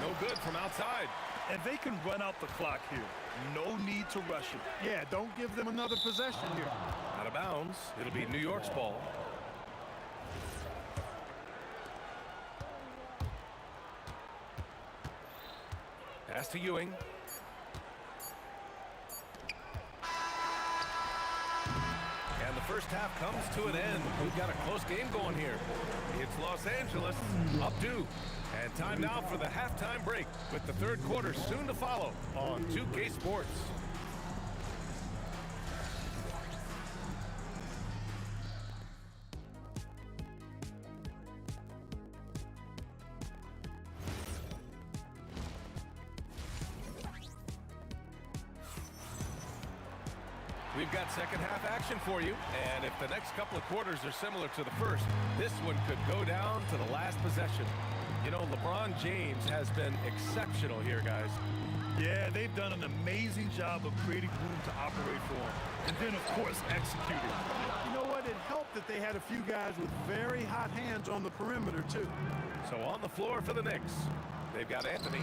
No good from outside. And they can run out the clock here. No need to rush it. Yeah, don't give them another possession here. Out of bounds. It'll be New York's ball. Pass to Ewing. And the first half comes to an end. We've got a close game going here. It's Los Angeles up due. And time now for the halftime break with the third quarter soon to follow on 2K Sports. We've got second half action for you, and if the next couple of quarters are similar to the first, this one could go down to the last possession. You know, LeBron James has been exceptional here, guys. Yeah, they've done an amazing job of creating room to operate for him, and then, of course, executing. You know what? It helped that they had a few guys with very hot hands on the perimeter, too. So on the floor for the Knicks, they've got Anthony,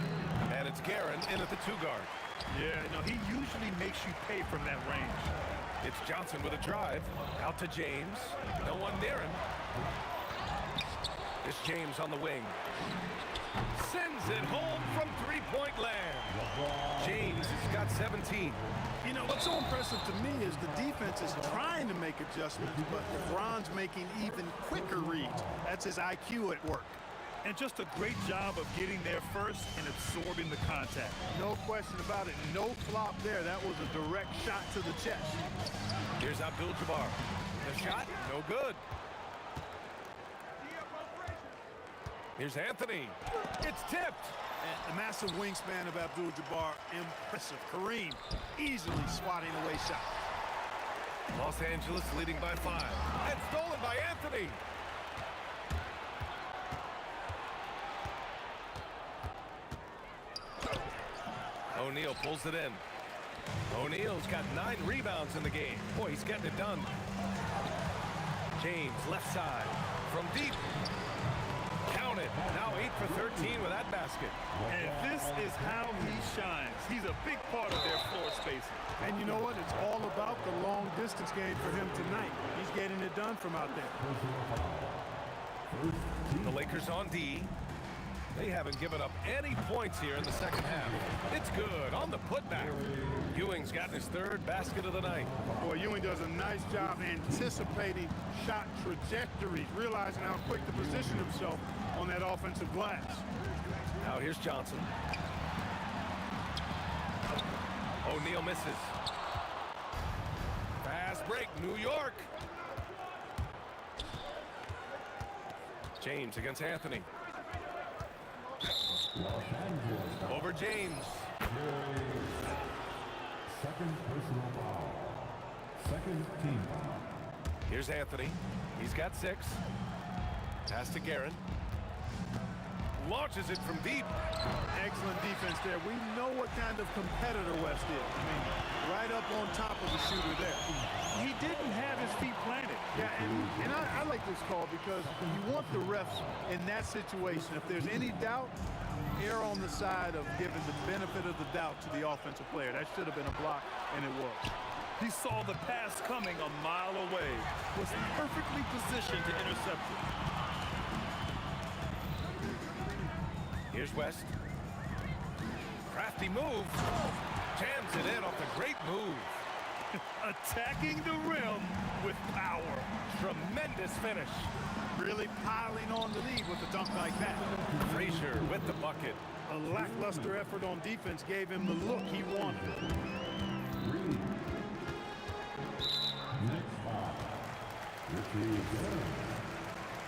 and it's Guerin in at the 2-guard. Yeah, no, he usually makes you pay from that range. It's Johnson with a drive. Out to James. No one near him. It's James on the wing. Sends it home from three-point land. James has got 17. You know, what's so impressive to me is the defense is trying to make adjustments, but LeBron's making even quicker reads. That's his IQ at work. And just a great job of getting there first and absorbing the contact. No question about it. No flop there. That was a direct shot to the chest. Here's Abdul-Jabbar. The shot, no good. Here's Anthony. It's tipped. And the massive wingspan of Abdul-Jabbar, impressive. Kareem easily swatting away shots. Los Angeles leading by 5. And stolen by Anthony. O'Neal pulls it in. O'Neal's got 9 rebounds in the game. Boy, he's getting it done. James, left side, from deep. Counted. Now 8 for 13 with that basket. And this is how he shines. He's a big part of their floor spacing. And you know what? It's all about the long distance game for him tonight. He's getting it done from out there. The Lakers on D. They haven't given up any points here in the second half. It's good on the putback. Ewing's gotten his 3rd basket of the night. Boy, Ewing does a nice job anticipating shot trajectories, realizing how quick to position himself on that offensive glass. Now here's Johnson. O'Neal misses. Fast break, New York. James against Anthony. Over James. Second personal foul. Second team foul. Here's Anthony. He's got 6. Pass to Guerin. Launches it from deep. Excellent defense there. We know what kind of competitor West is. I mean, right up on top of the shooter there. He didn't have his feet planted. Yeah, and I like this call because you want the refs in that situation. If there's any doubt, err on the side of giving the benefit of the doubt to the offensive player. That should have been a block, and it was. He saw the pass coming a mile away, was perfectly positioned to intercept it. Here's West. Crafty move. Jams it in off the great move. Attacking the rim with power. Tremendous finish. Really piling on the lead with a dunk like that. Frazier with the bucket. A lackluster effort on defense gave him the look he wanted. Next foul. Richie Guerin.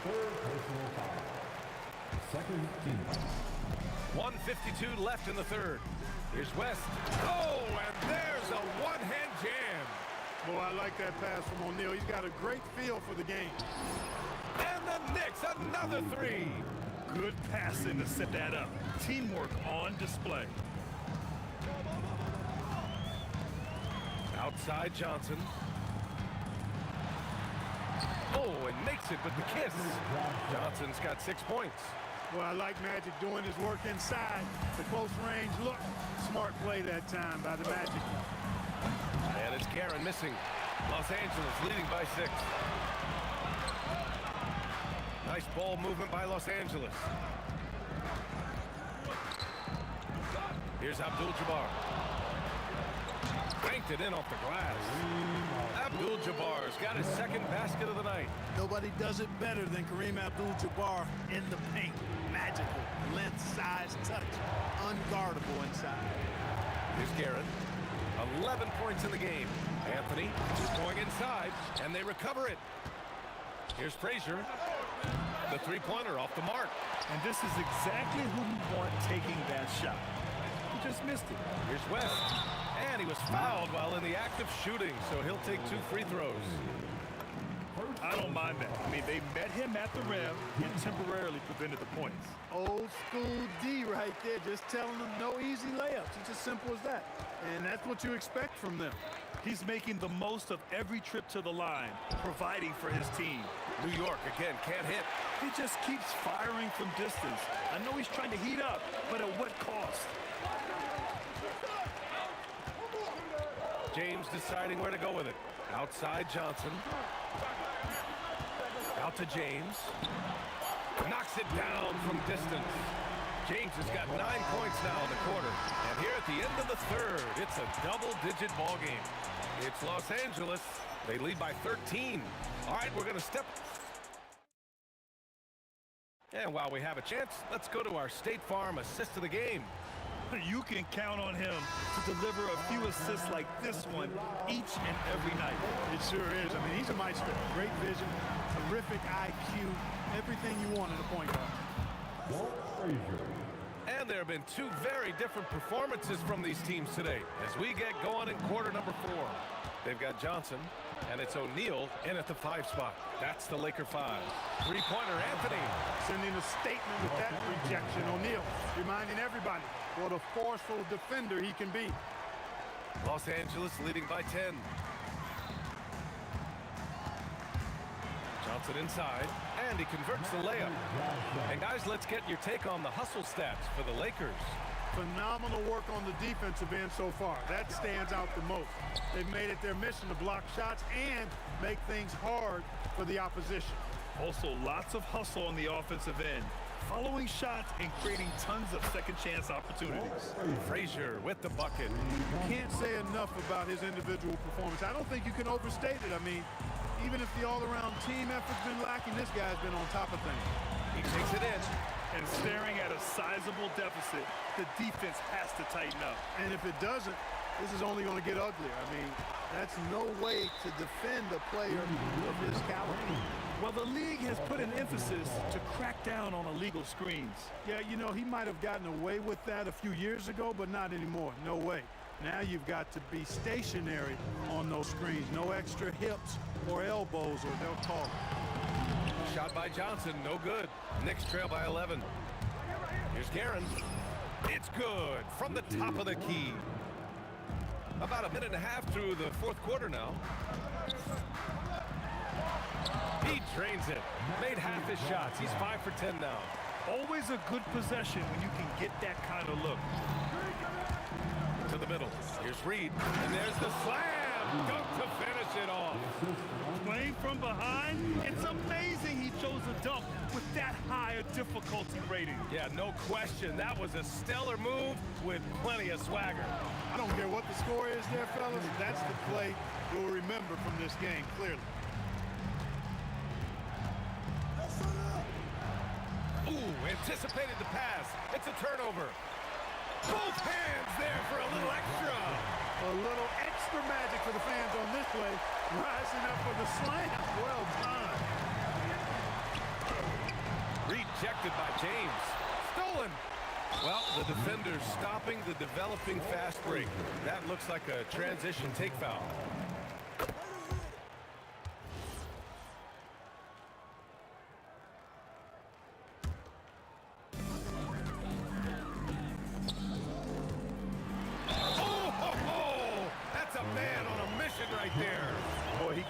3rd personal foul. Second team foul. 1:52 left in the 3rd. Here's West. Oh, and there's a one-hand jam. Boy, I like that pass from O'Neal. He's got a great feel for the game. And the Knicks, another 3. Good passing to set that up. Teamwork on display. Outside Johnson. Oh, and makes it with the kiss. Johnson's got 6 points. Well, I like Magic doing his work inside. The close range look. Smart play that time by the Magic. And it's Guerin missing. Los Angeles leading by 6. Nice ball movement by Los Angeles. Here's Abdul-Jabbar. Banked it in off the glass. Abdul-Jabbar's got his second basket of the night. Nobody does it better than Kareem Abdul-Jabbar in the paint. Magical, length, size, touch, unguardable inside. Here's Garrett. 11 points in the game. Anthony is going inside, and they recover it. Here's Frazier. The three-pointer off the mark. And this is exactly who you want taking that shot. He just missed it. Here's West. And he was fouled while in the act of shooting, so he'll take 2 free throws. I don't mind that. I mean, they met him at the rim and temporarily prevented the points. Old school D right there, just telling them no easy layups. It's as simple as that. And that's what you expect from them. He's making the most of every trip to the line, providing for his team. New York, again, can't hit. He just keeps firing from distance. I know he's trying to heat up, but at what cost? James deciding where to go with it. Outside Johnson. Out to James. Knocks it down from distance. James has got 9 points now in the quarter. And here at the end of the third, it's a double-digit ball game. It's Los Angeles. They lead by 13. All right, we're going to step. And while we have a chance, let's go to our State Farm assist of the game. You can count on him to deliver a few assists like this one each and every night. It sure is. I mean, he's a maestro. Great vision, terrific IQ, everything you want in a point guard. And there have been 2 very different performances from these teams today as we get going in quarter number 4. They've got Johnson, and it's O'Neal in at the 5 spot. That's the Laker 5. Three-pointer, Anthony. Sending a statement with that rejection. O'Neal reminding everybody what a forceful defender he can be. Los Angeles leading by 10. Johnson inside, and he converts the layup. And guys, let's get your take on the hustle stats for the Lakers. Phenomenal work on the defensive end so far. That stands out the most. They've made it their mission to block shots and make things hard for the opposition. Also, lots of hustle on the offensive end, following shots and creating tons of second chance opportunities. Frazier with the bucket. Can't say enough about his individual performance. I don't think you can overstate it. I mean, even if the all-around team effort's been lacking, this guy's been on top of things. He takes it in. And staring at a sizable deficit, the defense has to tighten up. And if it doesn't, this is only going to get uglier. I mean, that's no way to defend a player of his caliber. Well, the league has put an emphasis to crack down on illegal screens. Yeah, you know, he might have gotten away with that a few years ago, but not anymore. No way. Now you've got to be stationary on those screens. No extra hips or elbows or they'll talk. Shot by Johnson, no good. Knicks trail by 11. Here's Guerin. It's good from the top of the key. About a minute and a half through the 4th quarter now. He drains it. Made half his shots. He's 5 for 10 now. Always a good possession when you can get that kind of look. To the middle. Here's Reed. And there's the slam. Dunk to finish it off. Playing from behind, it's amazing he chose a dunk with that high a difficulty rating. Yeah, no question. That was a stellar move with plenty of swagger. I don't care what the score is there, fellas. That's the play we'll remember from this game, clearly. Ooh, anticipated the pass. It's a turnover. Both hands there for a little extra. A little extra magic for the fans on this play. Rising up for the slam. Well done. Rejected by James. Stolen. Well, the defender's stopping the developing fast break. That looks like a transition take foul.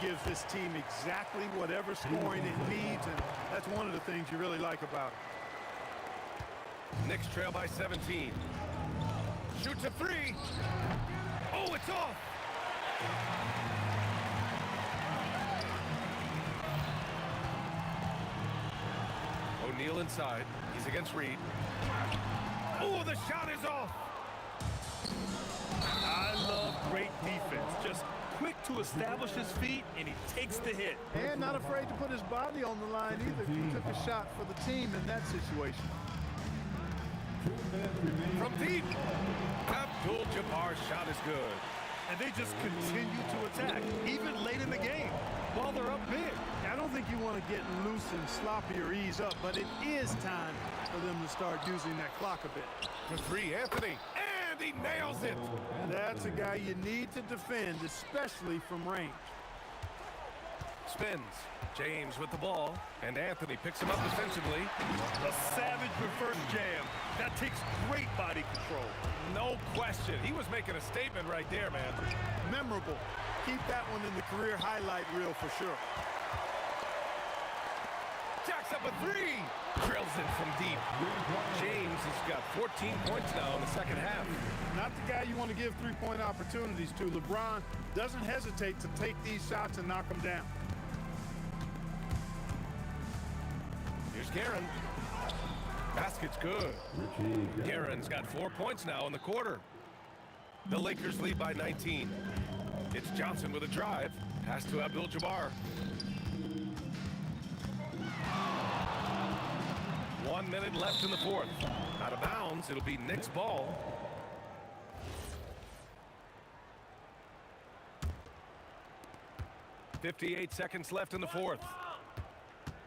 Gives this team exactly whatever scoring it needs, and that's one of the things you really like about it. Knicks trail by 17. Shoots a 3. Oh, it's off. O'Neal inside. He's against Reed. Oh, the shot is off. I love great defense. Just quick to establish his feet, and he takes the hit. And not afraid to put his body on the line either. He took a shot for the team in that situation. From deep, Abdul-Jabbar's shot is good. And they just continue to attack, even late in the game, while they're up big. I don't think you want to get loose and sloppy or ease up, but it is time for them to start using that clock a bit. For three, Anthony, and he nails it. That's a guy you need to defend, especially from range. Spins. James with the ball, and Anthony picks him up defensively. A savage reverse jam. That takes great body control. No question. He was making a statement right there, man. Memorable. Keep that one in the career highlight reel for sure. Jacks up a three. Drills it from deep. James has got 14 points now in the second half. Not the guy you want to give three-point opportunities to. LeBron doesn't hesitate to take these shots and knock them down. Here's Guerin. Basket's good. Guerin's got 4 points now in the quarter. The Lakers lead by 19. It's Johnson with a drive. Pass to Abdul-Jabbar. 1 minute left in the fourth. Out of bounds, it'll be Knicks' ball. .58 seconds left in the fourth.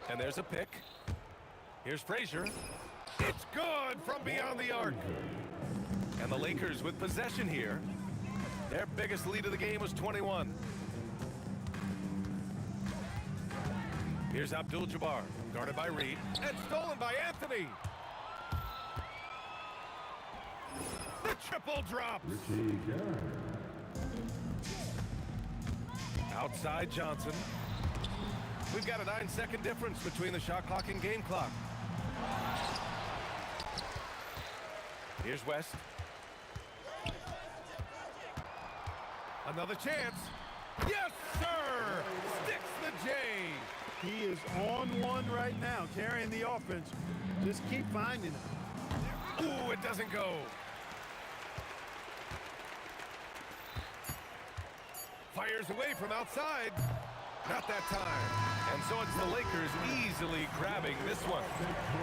And there's a pick. Here's Frazier. It's good from beyond the arc. And the Lakers with possession here. Their biggest lead of the game was 21. Here's Abdul-Jabbar, guarded by Reed, and stolen by Anthony. The triple drops. Outside Johnson. We've got a 9-second difference between the shot clock and game clock. Here's West. Another chance. Yes, sir! Sticks the J. He is on one right now, carrying the offense. Just keep finding it. Ooh, it doesn't go. Fires away from outside. Not that time. And so it's the Lakers easily grabbing this one.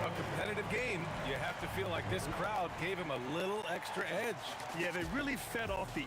A competitive game. You have to feel like this crowd gave him a little extra edge. Yeah, they really fed off the...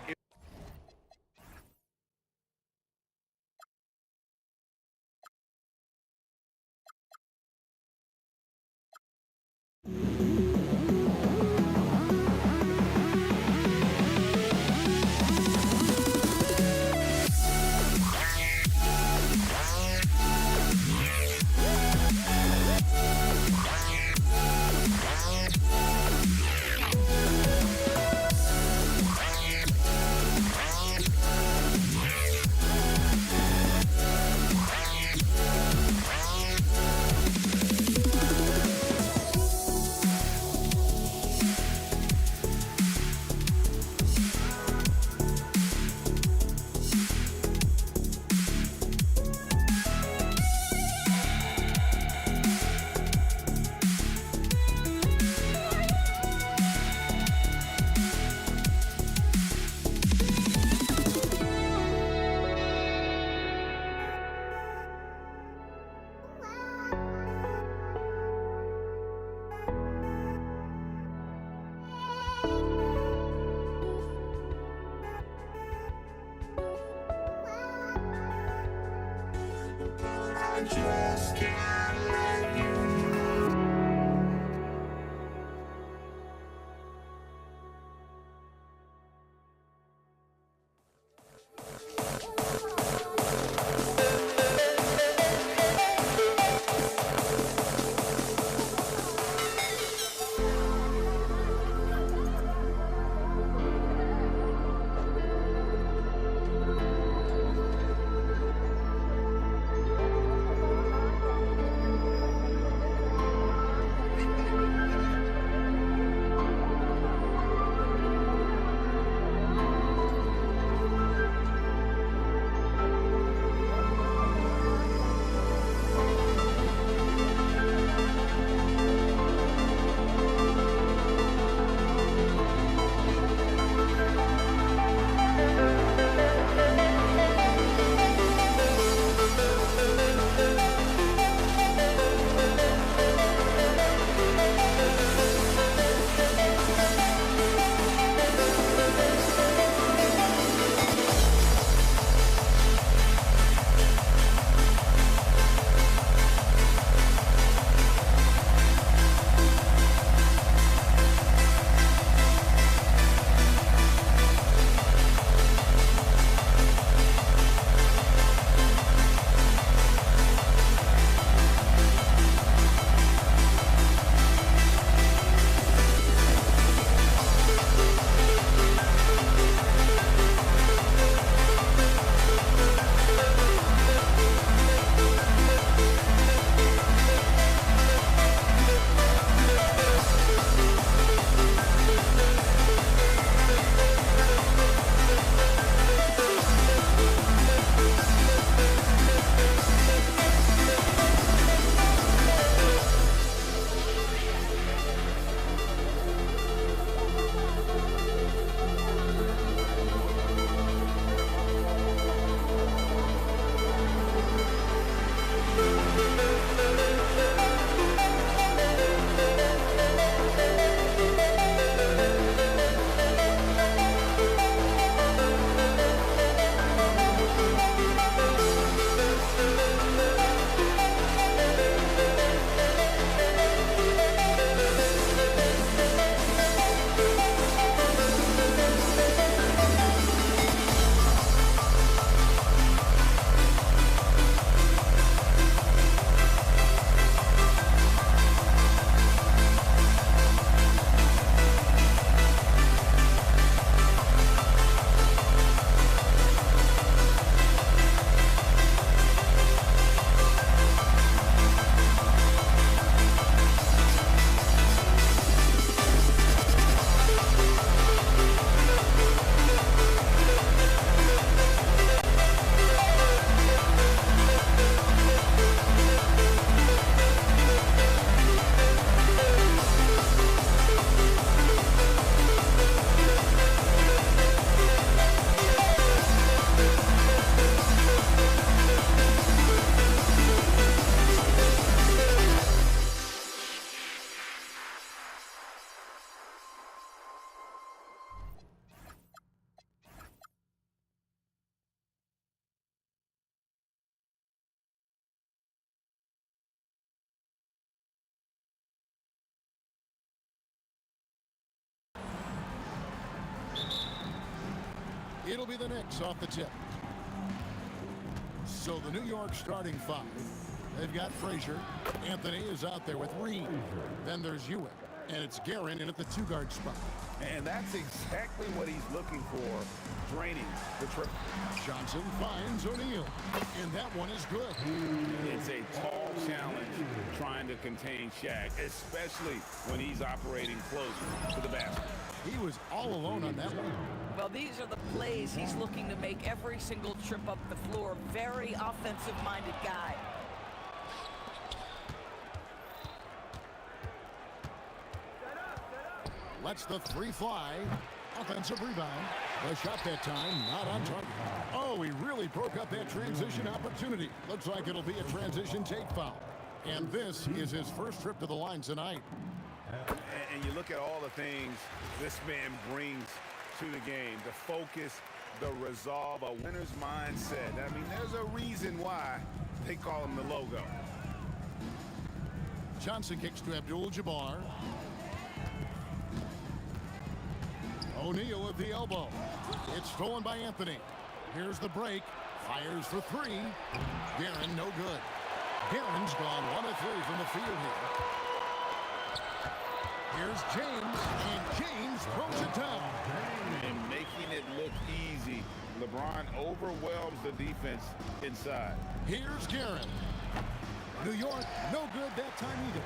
It'll be the Knicks off the tip. So the New York starting five. They've got Frazier. Anthony is out there with Reed. Then there's Ewing. And it's Guerin in at the two-guard spot. And that's exactly what he's looking for, draining the triple. Johnson finds O'Neal. And that one is good. It's a tall challenge trying to contain Shaq, especially when he's operating close to the basket. He was all alone on that one. Well, these are the plays he's looking to make every single trip up the floor. Very offensive-minded guy. Lets the three fly. Offensive rebound. The shot that time, not on target. Oh, he really broke up that transition opportunity. Looks like it'll be a transition take foul. And this is his first trip to the line tonight. And you look at all the things this man brings to the game. The focus, the resolve, a winner's mindset. I mean, there's a reason why they call him the logo. Johnson kicks to Abdul-Jabbar. O'Neal at the elbow. It's stolen by Anthony. Here's the break. Fires for three. Guerin, no good. Guerin's gone 1 of 3 from the field here. Here's James, and James throws it down. And making it look easy. LeBron overwhelms the defense inside. Here's Guerin. New York, no good that time either.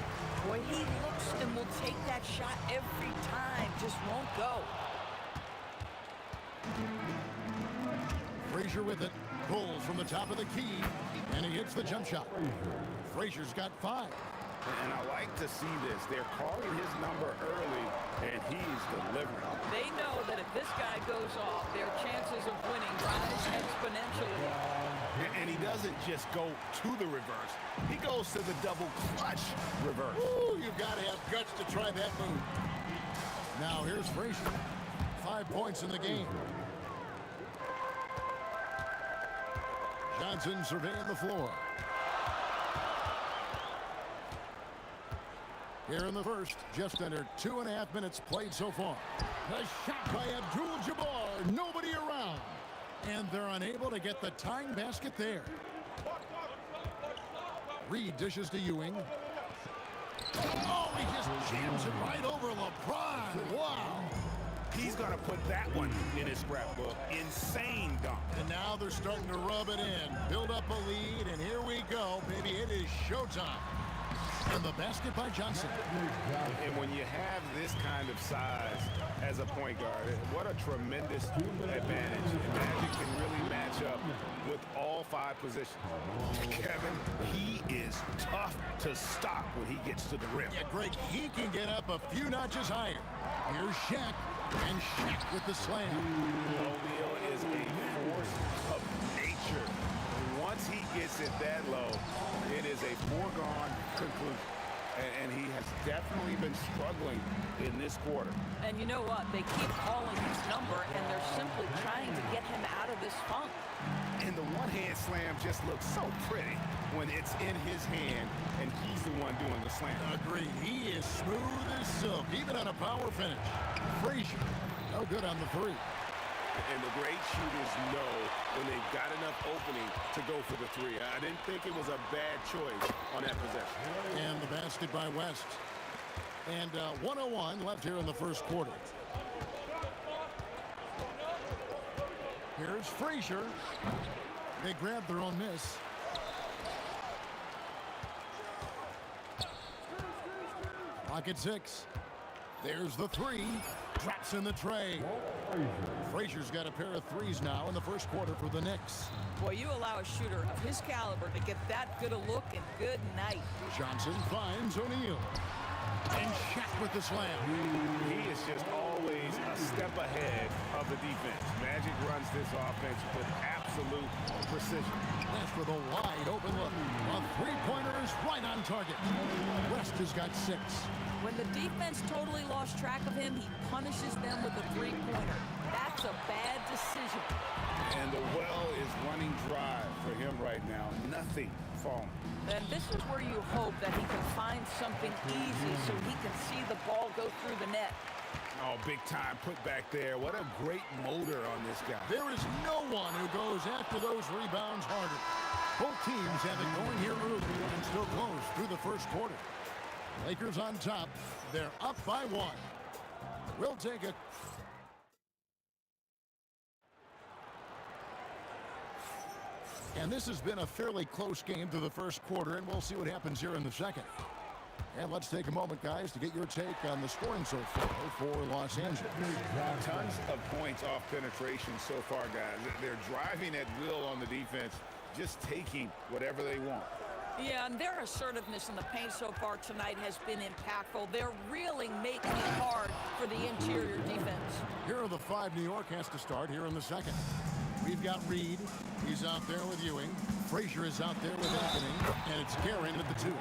Boy, he looks and will take that shot every time. Just won't go. Frazier with it. Pulls from the top of the key, and he hits the jump shot. Frazier's got 5. And I like to see this. They're calling his number early, and he's delivering. They know that if this guy goes off, their chances of winning rise exponentially. And he doesn't just go to the reverse. He goes to the double clutch reverse. Ooh, you've got to have guts to try that move. Now here's Frazier. 5 points in the game. Johnson surveying the floor. Here in the first, just under 2.5 minutes played so far. A shot by Abdul-Jabbar, nobody around. And they're unable to get the tying basket there. Reed dishes to Ewing. Oh, he just jams it right over LeBron. Wow. He's going to put that one in his scrapbook. Insane dunk. And now they're starting to rub it in. Build up a lead, and here we go, baby. It is showtime. And the basket by Johnson. And when you have this kind of size as a point guard, what a tremendous advantage. Magic can really match up with all 5 positions. Kevin, he is tough to stop when he gets to the rim. Yeah, Greg, he can get up a few notches higher. Here's Shaq, and Shaq with the slam. O'Neal is a force of nature. Once he gets it that low, it is a foregone conclusion. And he has definitely been struggling in this quarter. And you know what? They keep calling his number, and they're simply trying to get him out of this funk. And the one-hand slam just looks so pretty when it's in his hand, and he's the one doing the slam. Agreed. He is smooth as silk, even on a power finish. Frazier, no good on the 3. And the great shooters know when they've got enough opening to go for the 3. I didn't think it was a bad choice on that possession. And the basket by West. And 1:01 left here in the first quarter. Here's Frazier. They grab their own miss. Clock at 6. There's the 3. Drops in the tray. Frazier's got a pair of 3s now in the first quarter for the Knicks. Boy, you allow a shooter of his caliber to get that good a look, and good night. Johnson finds O'Neal. And Shaq with the slam. He is just always a step ahead of the defense. Magic runs this offense with absolute precision. West with a wide open look. A 3-pointer is right on target. West has got 6. When the defense totally lost track of him, he punishes them with a 3-pointer. That's a bad decision. And the well is running dry for him right now. Nothing falling. And this is where you hope that he can find something easy so he can see the ball go through the net. Oh, big time put back there. What a great motor on this guy. There is no one who goes after those rebounds harder. Both teams have it going here early and still close through the first quarter. Lakers on top. They're up by 1. We'll take a... And this has been a fairly close game through the first quarter, and we'll see what happens here in the second. And let's take a moment, guys, to get your take on the scoring so far for Los Angeles. Tons of points off penetration so far, guys. They're driving at will on the defense, just taking whatever they want. Yeah, and their assertiveness in the paint so far tonight has been impactful. They're really making it hard for the interior defense. Here are the 5 New York has to start here in the second. We've got Reed. He's out there with Ewing. Frazier is out there with Anthony. And it's Guerin at the 2.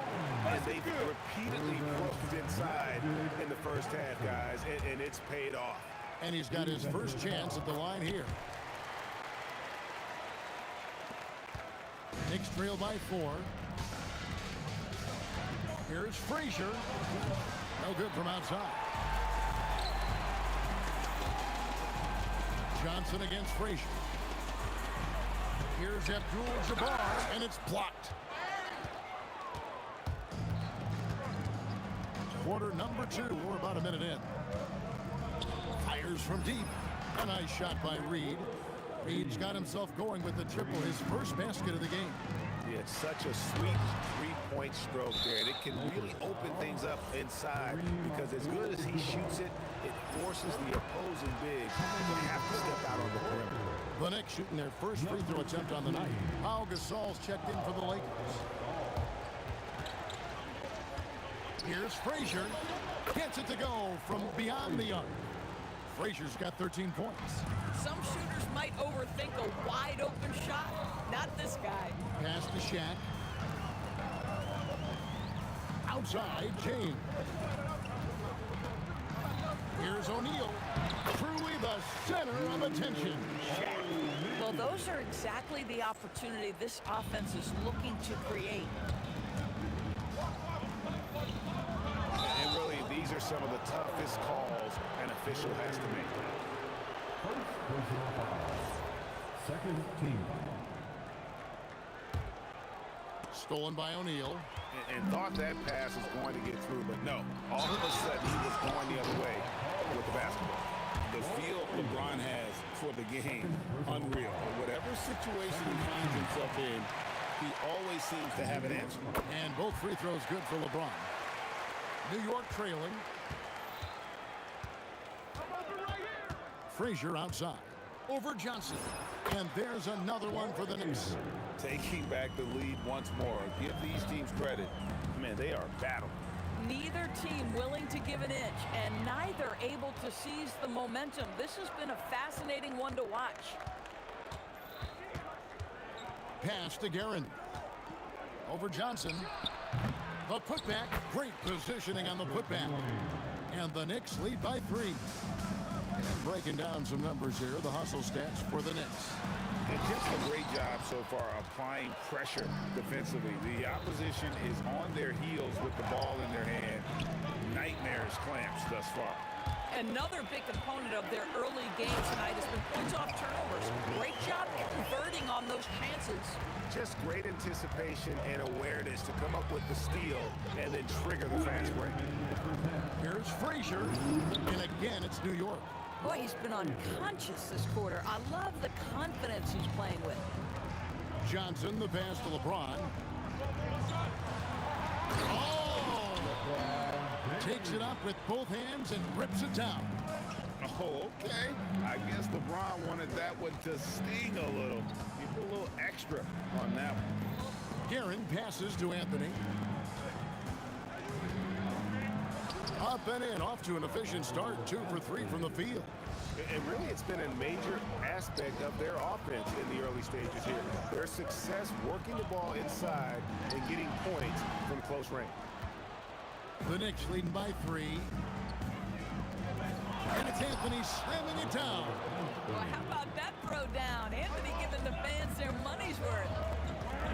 And they've repeatedly broken inside in the first half, guys, and it's paid off. And he's got his first chance at the line here. Knicks trail by 4. Here's Frazier. No good from outside. Johnson against Frazier. Here's Abdul-Jabbar, and it's blocked. Quarter number 2. We're about a minute in. Fires from deep. A nice shot by Reed. Reed's got himself going with the triple, his first basket of the game. Yeah, it's such a sweet three-point stroke there, and it can really open things up inside because as good as he shoots it, it forces the opposing bigs to have to step out on the perimeter. The Knicks shooting their first free throw attempt on the night. Pau Gasol's checked in for the Lakers. Here's Frazier. Gets it to go from beyond the arc. Frazier's got 13 points. Some shooters might overthink a wide open shot. Not this guy. Pass to Shaq. Outside, James. Here's O'Neal. Truly the center of attention. Shaq. Well, those are exactly the opportunity this offense is looking to create. And really, these are some of the toughest calls an official has to make. First personal foul. Second team. Stolen by O'Neal. And thought that pass was going to get through, but no. All of a sudden, he was going the other way with the basketball. The feel LeBron has for the game, unreal. Whatever situation he finds himself in, he always seems to have an answer. And both free throws good for LeBron. New York trailing. Frazier outside. Over Johnson. And there's another one for the Knicks. Taking back the lead once more. Give these teams credit. Man, they are battling. Neither team willing to give an inch, and neither able to seize the momentum. This has been a fascinating one to watch. Pass to Guerin. Over Johnson. The putback. Great positioning on the putback. And the Knicks lead by 3. And breaking down some numbers here, the hustle stats for the Knicks. And just a great job so far applying pressure defensively. The opposition is on their heels with the ball in their hand. Nightmares clamps thus far. Another big component of their early game tonight has been points off turnovers. Great job converting on those chances. Just great anticipation and awareness to come up with the steal and then trigger the fast break. Here's Frazier. And again, it's New York. Boy, he's been unconscious this quarter. I love the confidence he's playing with. Johnson, the pass to LeBron. Oh! Takes it up with both hands and rips it down. Oh, okay. I guess LeBron wanted that one to sting a little. He put a little extra on that one. Guerin passes to Anthony. Up and in, off to an efficient start. 2 for 3 from the field. And really, it's been a major aspect of their offense in the early stages here. Their success working the ball inside and getting points from close range. The Knicks leading by 3. And it's Anthony slamming it down. Well, how about that throw down? Anthony giving the fans their money's worth.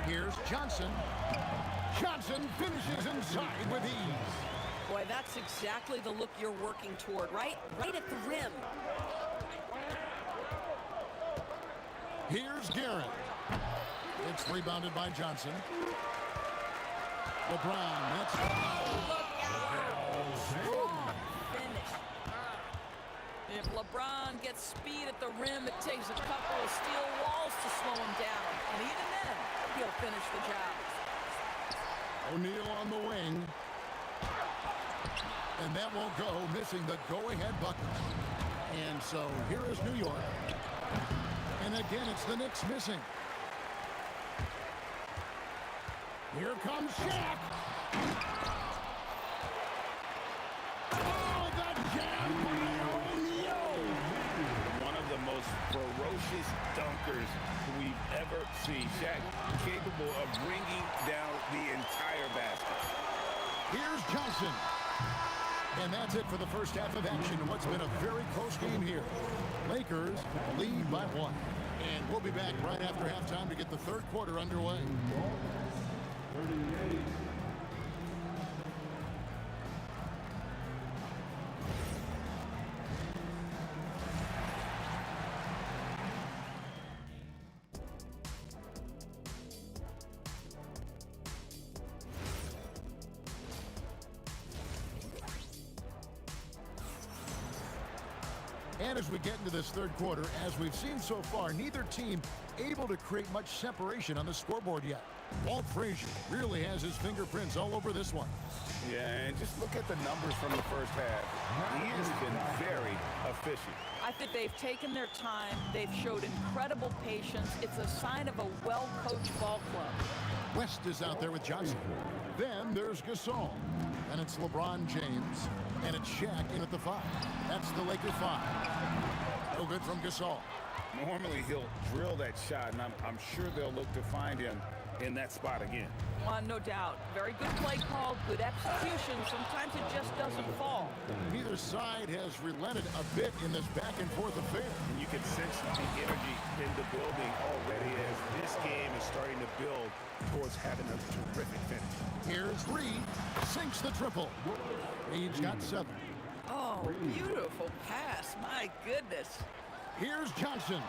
Here's Johnson. Johnson finishes inside with ease. Boy, that's exactly the look you're working toward, right? Right at the rim. Here's Garrett. It's rebounded by Johnson. LeBron, that's Finish. If LeBron gets speed at the rim, it takes a couple of steel walls to slow him down. And even then, he'll finish the job. O'Neal on the wing. And that won't go, missing the go-ahead bucket. And so here is New York. And again, it's the Knicks missing. Here comes Shaq. Oh, the jam by O'Neal. One of the most ferocious dunkers we've ever seen. Shaq capable of bringing down the entire basket. Here's Johnson. And that's it for the first half of action. What's been a very close game here. Lakers lead by 1. And we'll be back right after halftime to get the third quarter underway. 38. And as we get into this third quarter, as we've seen so far, neither team able to create much separation on the scoreboard yet. Walt Frazier really has his fingerprints all over this one. Yeah, and just look at the numbers from the first half. He has been very efficient. I think they've taken their time. They've showed incredible patience. It's a sign of a well-coached ball club. West is out there with Johnson. Then there's Gasol. And it's LeBron James. And it's Shaq in at the 5. That's the Laker 5. No good from Gasol. Normally he'll drill that shot, and I'm sure they'll look to find him in that spot again. No doubt. Very good play call, good execution. Sometimes it just doesn't fall. Neither side has relented a bit in this back-and-forth affair. And you can sense the energy in the building already as this game is starting to build towards having a terrific finish. Here's Reed. Sinks the triple. Reed's got 7. Oh, beautiful pass. My goodness. Here's Johnson.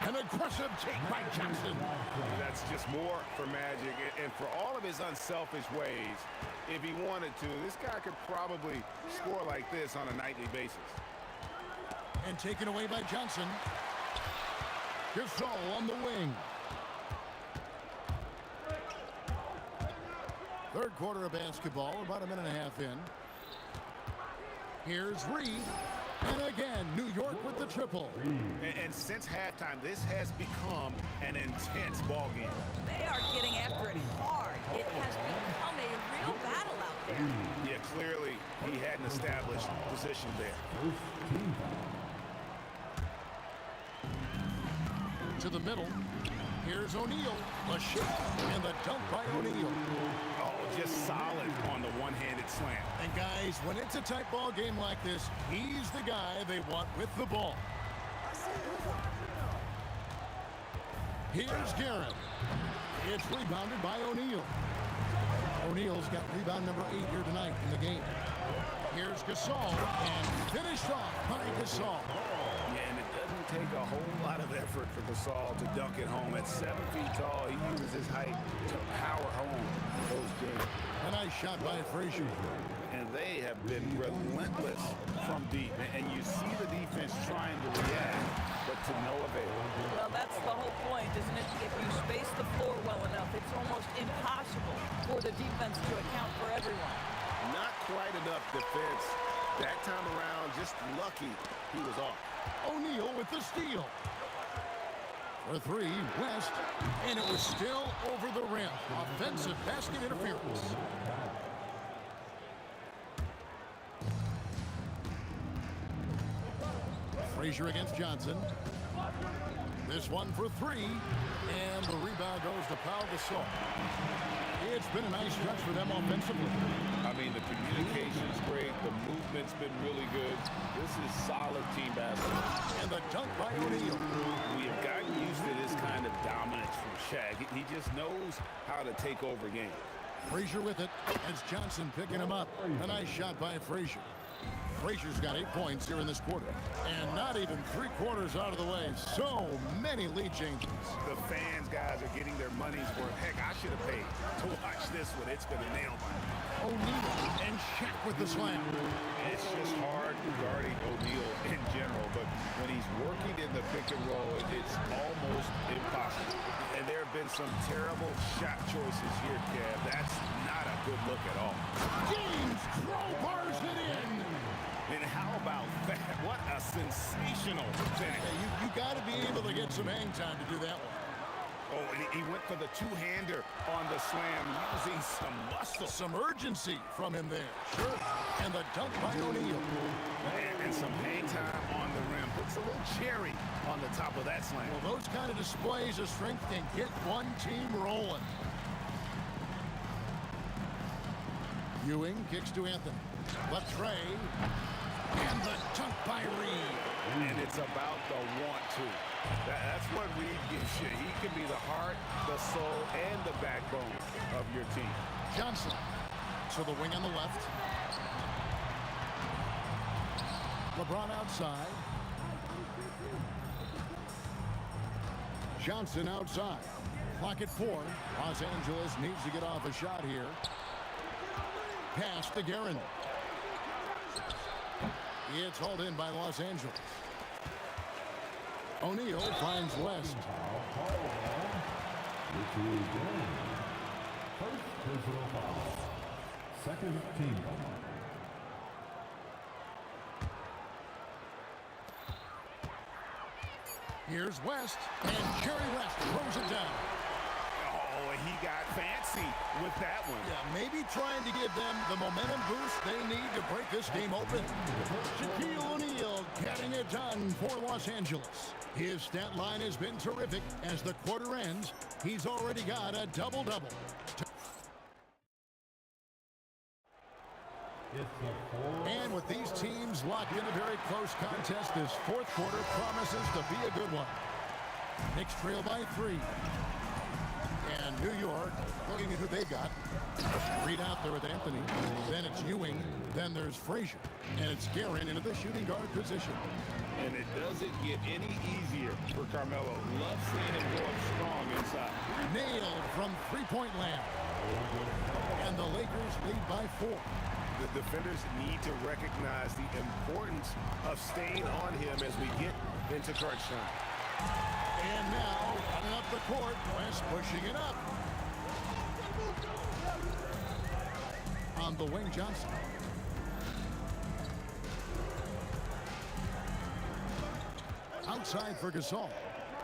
An aggressive take by Johnson. That's just more for Magic. And for all of his unselfish ways, if he wanted to, this guy could probably score like this on a nightly basis. And taken away by Johnson. Gasol on the wing. Third quarter of basketball, about a minute and a half in. Here's Reed. And again, New York with the triple. And since halftime, this has become an intense ball game. They are getting after it hard. It has become a real battle out there. Yeah, clearly he had an established position there. To the middle. Here's O'Neal. A shot and the dunk by O'Neal. Oh, just solid on the one-handed slam. And guys, when it's a tight ball game like this, he's the guy they want with the ball. Here's Garrett. It's rebounded by O'Neal. O'Neal's got rebound number 8 here tonight in the game. Here's Gasol, and finished off by Gasol. Yeah, and it doesn't take a whole lot of effort for Gasol to dunk it home. At 7 feet tall, he uses his height to power home those games. A nice shot by Frazier. And they have been relentless from deep. And you see the defense trying to react, but to no avail. Well, that's the whole point, isn't it? If you space the floor well enough, it's almost impossible for the defense to account for everyone. Not quite enough defense. That time around, just lucky he was off. O'Neal with the steal. For 3, West, and it was still over the rim. Offensive basket interference. Frazier against Johnson. This one for 3, and the rebound goes to Pau Gasol. It's been a nice stretch for them offensively. I mean, the communication's great. The movement's been really good. This is solid team basketball. And the dunk by O'Neal. We have gotten used to this kind of dominance from Shaq. He just knows how to take over games. Frazier with it as Johnson picking him up. A nice shot by Frazier. Frazier's got 8 points here in this quarter. And not even 3 quarters out of the way. So many lead changes. The fans, guys, are getting their money's worth. Heck, I should have paid to watch this one. It's been a nail biter. O'Neal and Shaq with the slam. It's just hard guarding O'Neal in general, but when he's working in the pick and roll, it's almost impossible. And there have been some terrible shot choices here, Kev. That's not a good look at all. James Crowbars it in. And how about that? What a sensational finish. Yeah, you got to be able to get some hang time to do that one. Oh, and he went for the two-hander on the slam, using some muscle. Some urgency from him there. Sure. And the dunk by O'Neal. And some hang time on the rim. Puts a little cherry on the top of that slam. Well, those kind of displays of strength can get one team rolling. Ewing kicks to Anthony. Latre. And the dunk by Reed. And it's about the want-to. That's what Reed gives you. He can be the heart, the soul, and the backbone of your team. Johnson to the wing on the left. LeBron outside. Johnson outside. Clock at 4. Los Angeles needs to get off a shot here. Pass to Guerin. It's hauled in by Los Angeles. O'Neal finds West. First personal foul. Second team foul. Here's West, and Jerry West throws it down. Oh, he got fancy with that one. Yeah, maybe trying to give them the momentum boost they need to break this game open. Shaquille O'Neal getting it done for Los Angeles. His stat line has been terrific. As the quarter ends, he's already got a double-double. And with these teams locked in a very close contest, this fourth quarter promises to be a good one. Knicks trail by 3. And New York, looking at who they got. Reed out there with Anthony. Then it's Ewing. Then there's Frazier. And it's Guerin into the shooting guard position. And it doesn't get any easier for Carmelo. Love seeing him go up strong inside. Nailed from three-point land. And the Lakers lead by 4. The defenders need to recognize the importance of staying on him as we get into crunch time. And now, running up the court, West pushing it up. On the wing, Johnson. Outside for Gasol.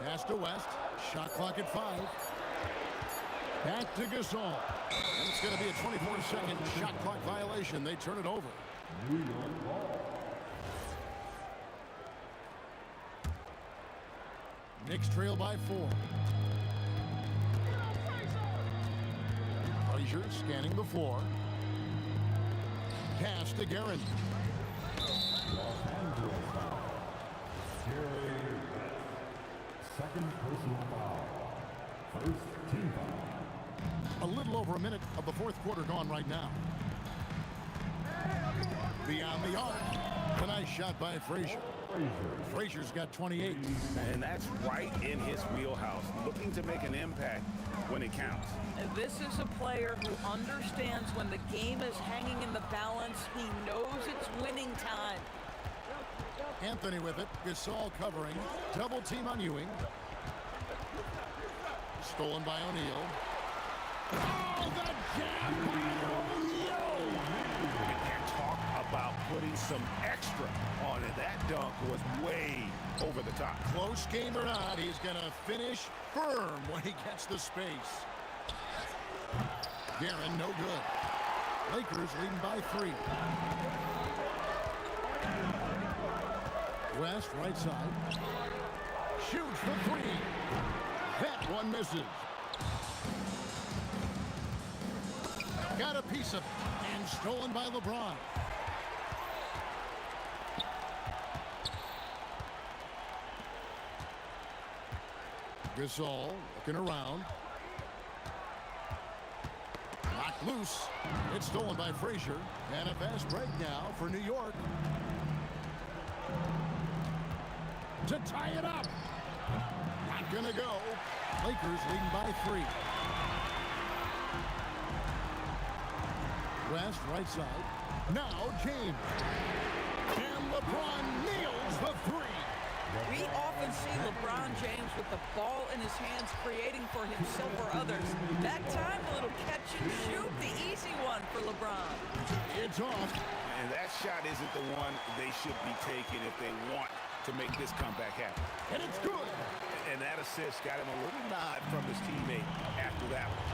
Pass to West. Shot clock at 5. Back to Gasol. And it's going to be a 24-second shot clock violation. They turn it over. New York ball. Knicks trail by 4. Frazier scanning the floor. Pass to Guerin. Los Angeles foul. Jerry West. Second personal foul. First team foul. A little over a minute of the fourth quarter gone right now. Beyond the arc. A nice shot by Frazier. Frazier's got 28. And that's right in his wheelhouse. Looking to make an impact when it counts. And this is a player who understands when the game is hanging in the balance. He knows it's winning time. Anthony with it. Gasol covering. Double team on Ewing. Stolen by O'Neal. Oh, the jab by O'Neal! You can't talk about putting some extra on it. That dunk was way over the top. Close game or not, he's going to finish firm when he gets the space. Guerin, no good. Lakers leading by 3. West, right side. Shoots for 3. That one misses. Got a piece of it. And stolen by LeBron. Gasol looking around. Knocked Loose. It's stolen by Frazier. And a fast break now for New York. To tie it up. Not going to go. Lakers leading by 3. West, right side. Now James. And LeBron nails the 3. We often see LeBron James with the ball in his hands creating for himself or others. That time, a little catch and shoot, the easy one for LeBron. It's off. And that shot isn't the one they should be taking if they want to make this comeback happen. And it's good. And that assist got him a little nod from his teammate after that one.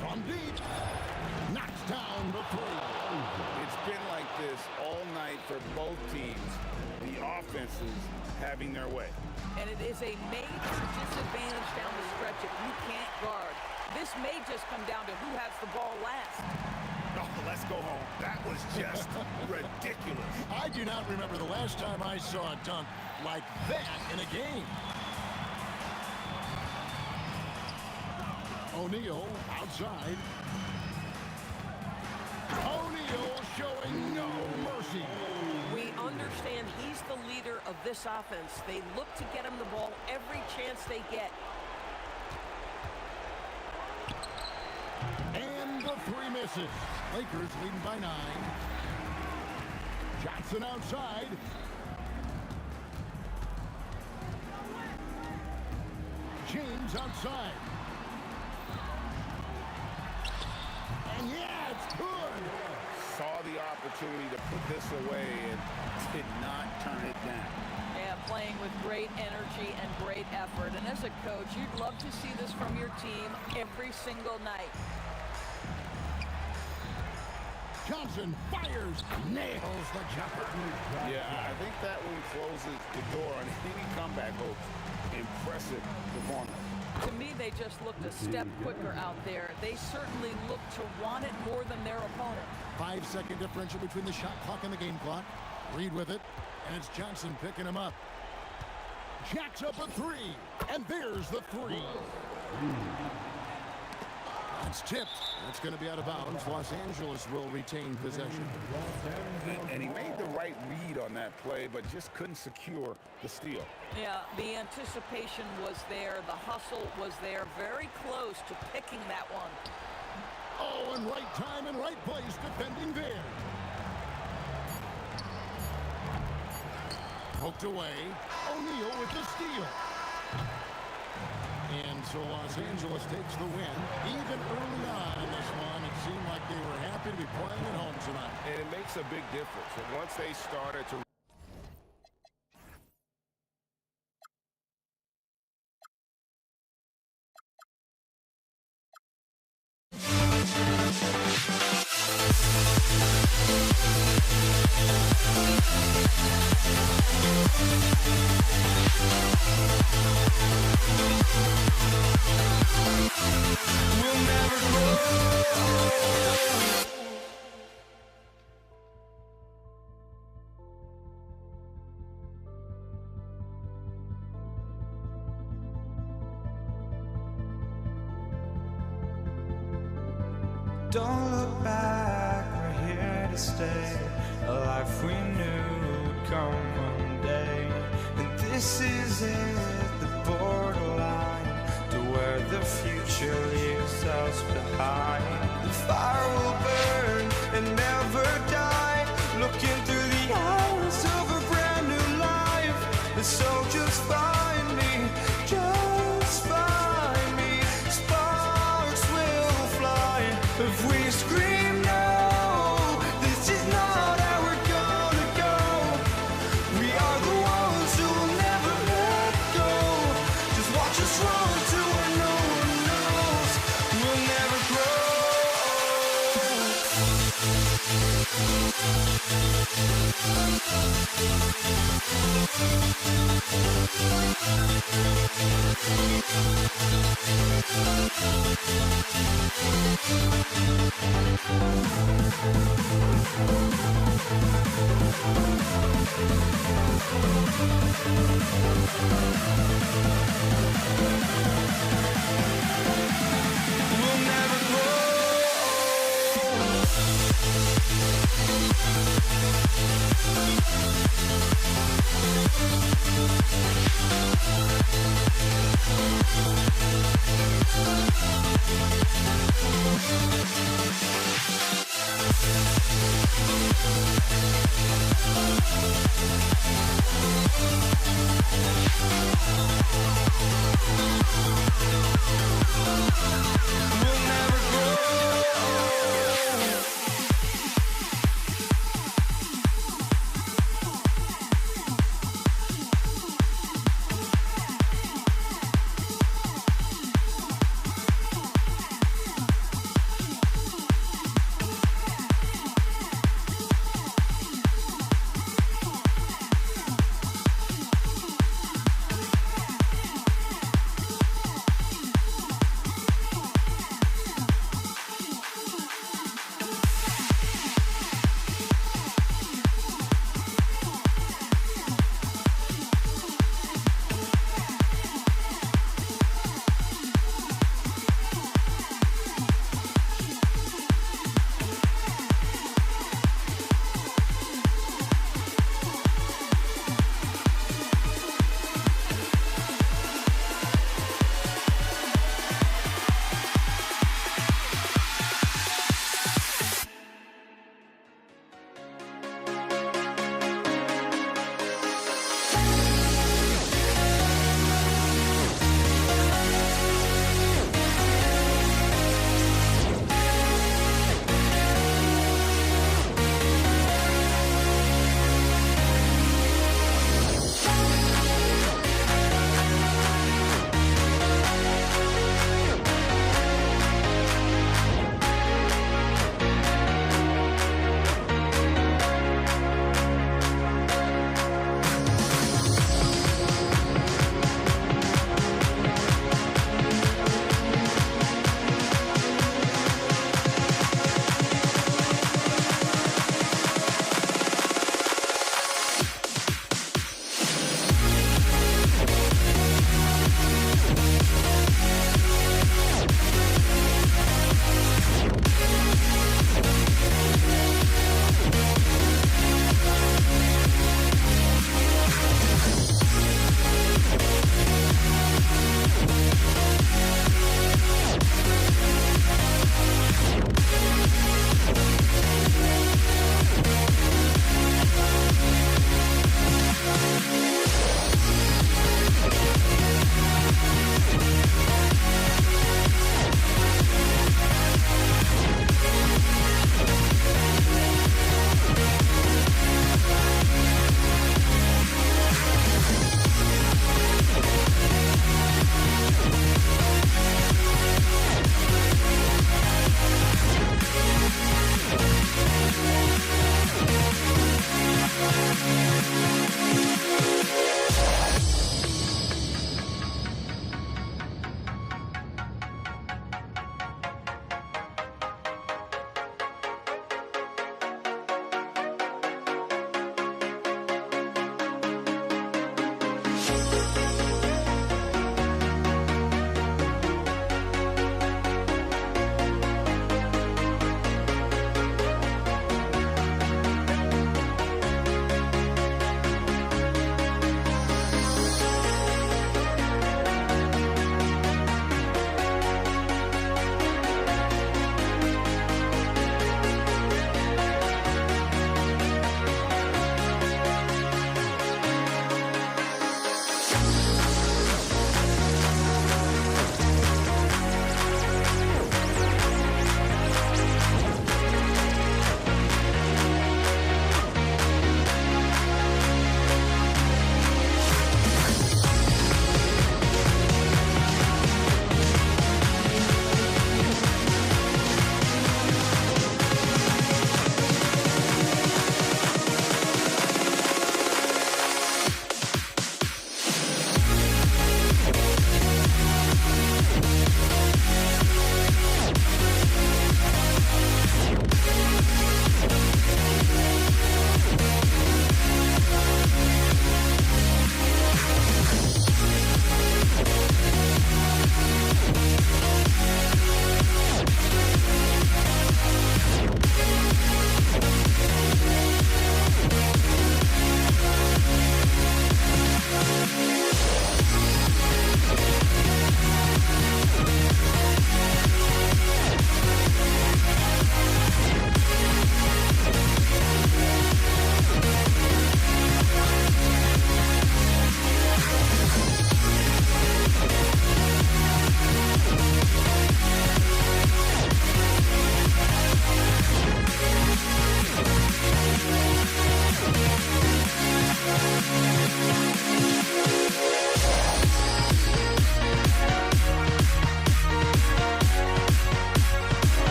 From deep. Knocks down the 3. It's been like this all night for both teams. The offenses having their way. And it is a major disadvantage down the stretch if you can't guard. This may just come down to who has the ball last. Oh, let's go home. That was just ridiculous. I do not remember the last time I saw a dunk like that in a game. O'Neal outside. O'Neal showing no mercy. We understand he's the leader of this offense. They look to get him the ball every chance they get. And the 3 misses. Lakers leading by 9. Johnson outside. James outside. And yeah, it's good. Saw the opportunity to put this away and did not turn it down. Yeah, playing with great energy and great effort. And as a coach, you'd love to see this from your team every single night. Johnson fires, nails the jumper. Yeah, I think that one closes the door on any comeback hopes. Impressive performance. To me, they just looked a step quicker out there. They certainly look to want it more than their opponent. 5-second differential between the shot clock and the game clock. Reed with it, and it's Johnson picking him up. Jacks up a 3, and there's the 3. It's tipped. That's going to be out of bounds. Los Angeles will retain possession. And he made the right read on that play, but just couldn't secure the steal. Yeah, the anticipation was there. The hustle was there. Very close to picking that one. Oh, and right time and right place defending there. Poked away. O'Neal with the steal. And so Los Angeles takes the win. Even early on in this one, it seemed like they were happy to be playing at home tonight. And it makes a big difference. And once they started to we'll never grow. Don't look back, we're here to stay. A life we knew would come one day. And this is it, the borderline to where the future leaves us behind. The fire will burn and never die. Looking through the eyes of a brand new life. And so just find me, just find me. Sparks will fly if we scream no. This is not how we're gonna go. We are the ones who will never let go. Just watch us run to where no one knows. We'll never grow.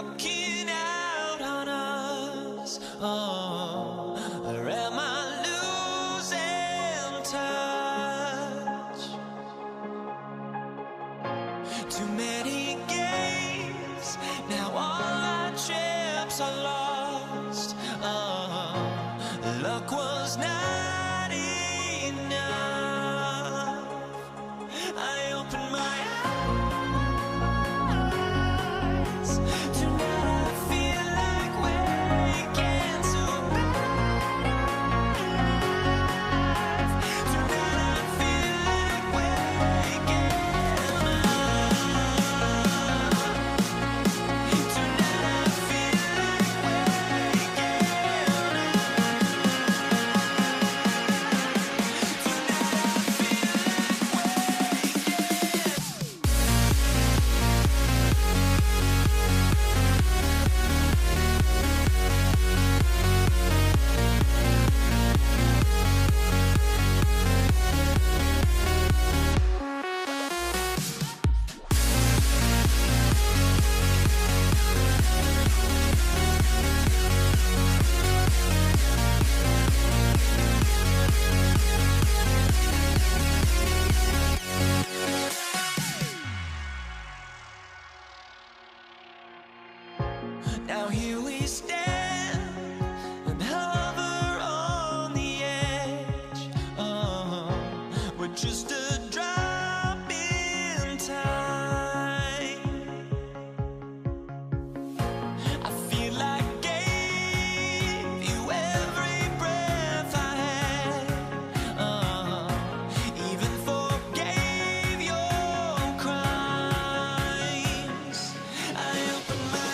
walking out on us? Oh, or am I losing touch? Too many games, now all our chips are lost. Oh, luck was not enough. I opened my eyes. Tonight I feel like waking to life. Tonight I feel like waking up. Tonight I feel like waking Now here we stand and hover on the edge. We're just a drop in time. I feel like gave you every breath I had. Even forgave your crimes. I opened my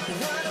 What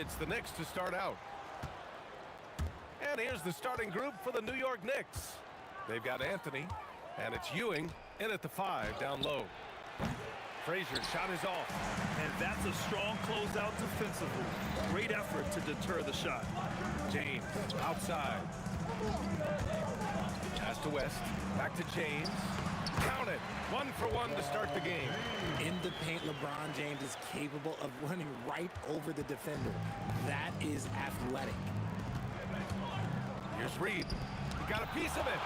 it's the Knicks to start out. And here's the starting group for the New York Knicks. They've got Anthony, and it's Ewing in at the 5 down low. Frazier shot is off. And that's a strong closeout defensively. Great effort to deter the shot. James outside. Pass to West. Back to James. Count it. 1 for 1 to start the game. In the paint, LeBron James is capable of running right over the defender. That is athletic. Here's Reed. He got a piece of it.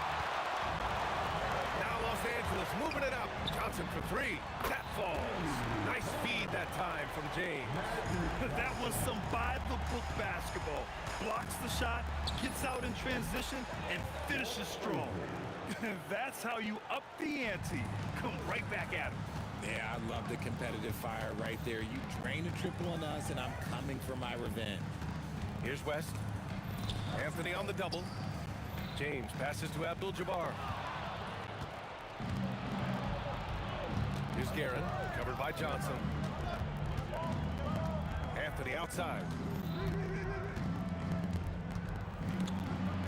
Now Los Angeles moving it up. Johnson for 3. That falls. Nice feed that time from James. That was some by-the-book basketball. Blocks the shot, gets out in transition, and finishes strong. That's how you up the ante. Come right back at him. Yeah, I love the competitive fire right there. You drain a triple on us, and I'm coming for my revenge. Here's West. Anthony on the double. James passes to Abdul-Jabbar. Here's Garrett, covered by Johnson. Anthony outside.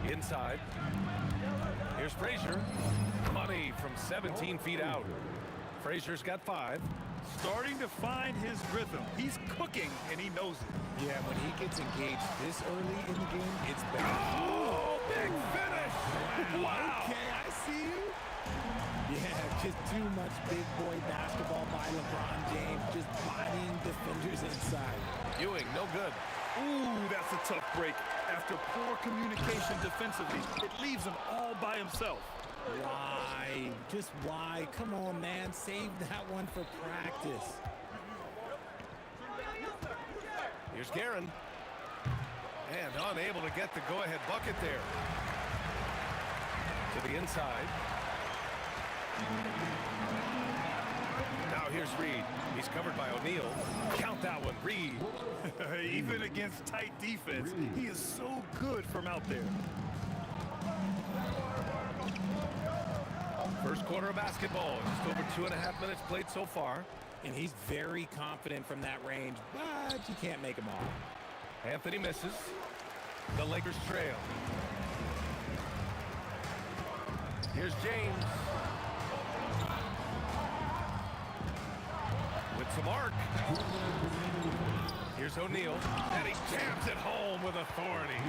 Inside. Here's Frazier. Money from 17 feet out. Frazier's got 5. Starting to find his rhythm. He's cooking, and he knows it. Yeah, when he gets engaged this early in the game, it's better. Oh, big finish! Wow! Okay, I see you. Yeah, just too much big boy basketball by LeBron James, just bodying defenders inside. Ewing, no good. Ooh, that's a tough break. After poor communication defensively, it leaves him all by himself. Why? Just why? Come on, man. Save that one for practice. Here's Guerin. And unable to get the go-ahead bucket there. To the inside. Now here's Reed. He's covered by O'Neal. Count that one, Reed. Even against tight defense, he is so good from out there. First quarter of basketball. Just over 2.5 minutes played so far. And he's very confident from that range, but you can't make him all. Anthony misses. The Lakers trail. Here's James. With some arc. Here's O'Neal. And he jams it home with authority.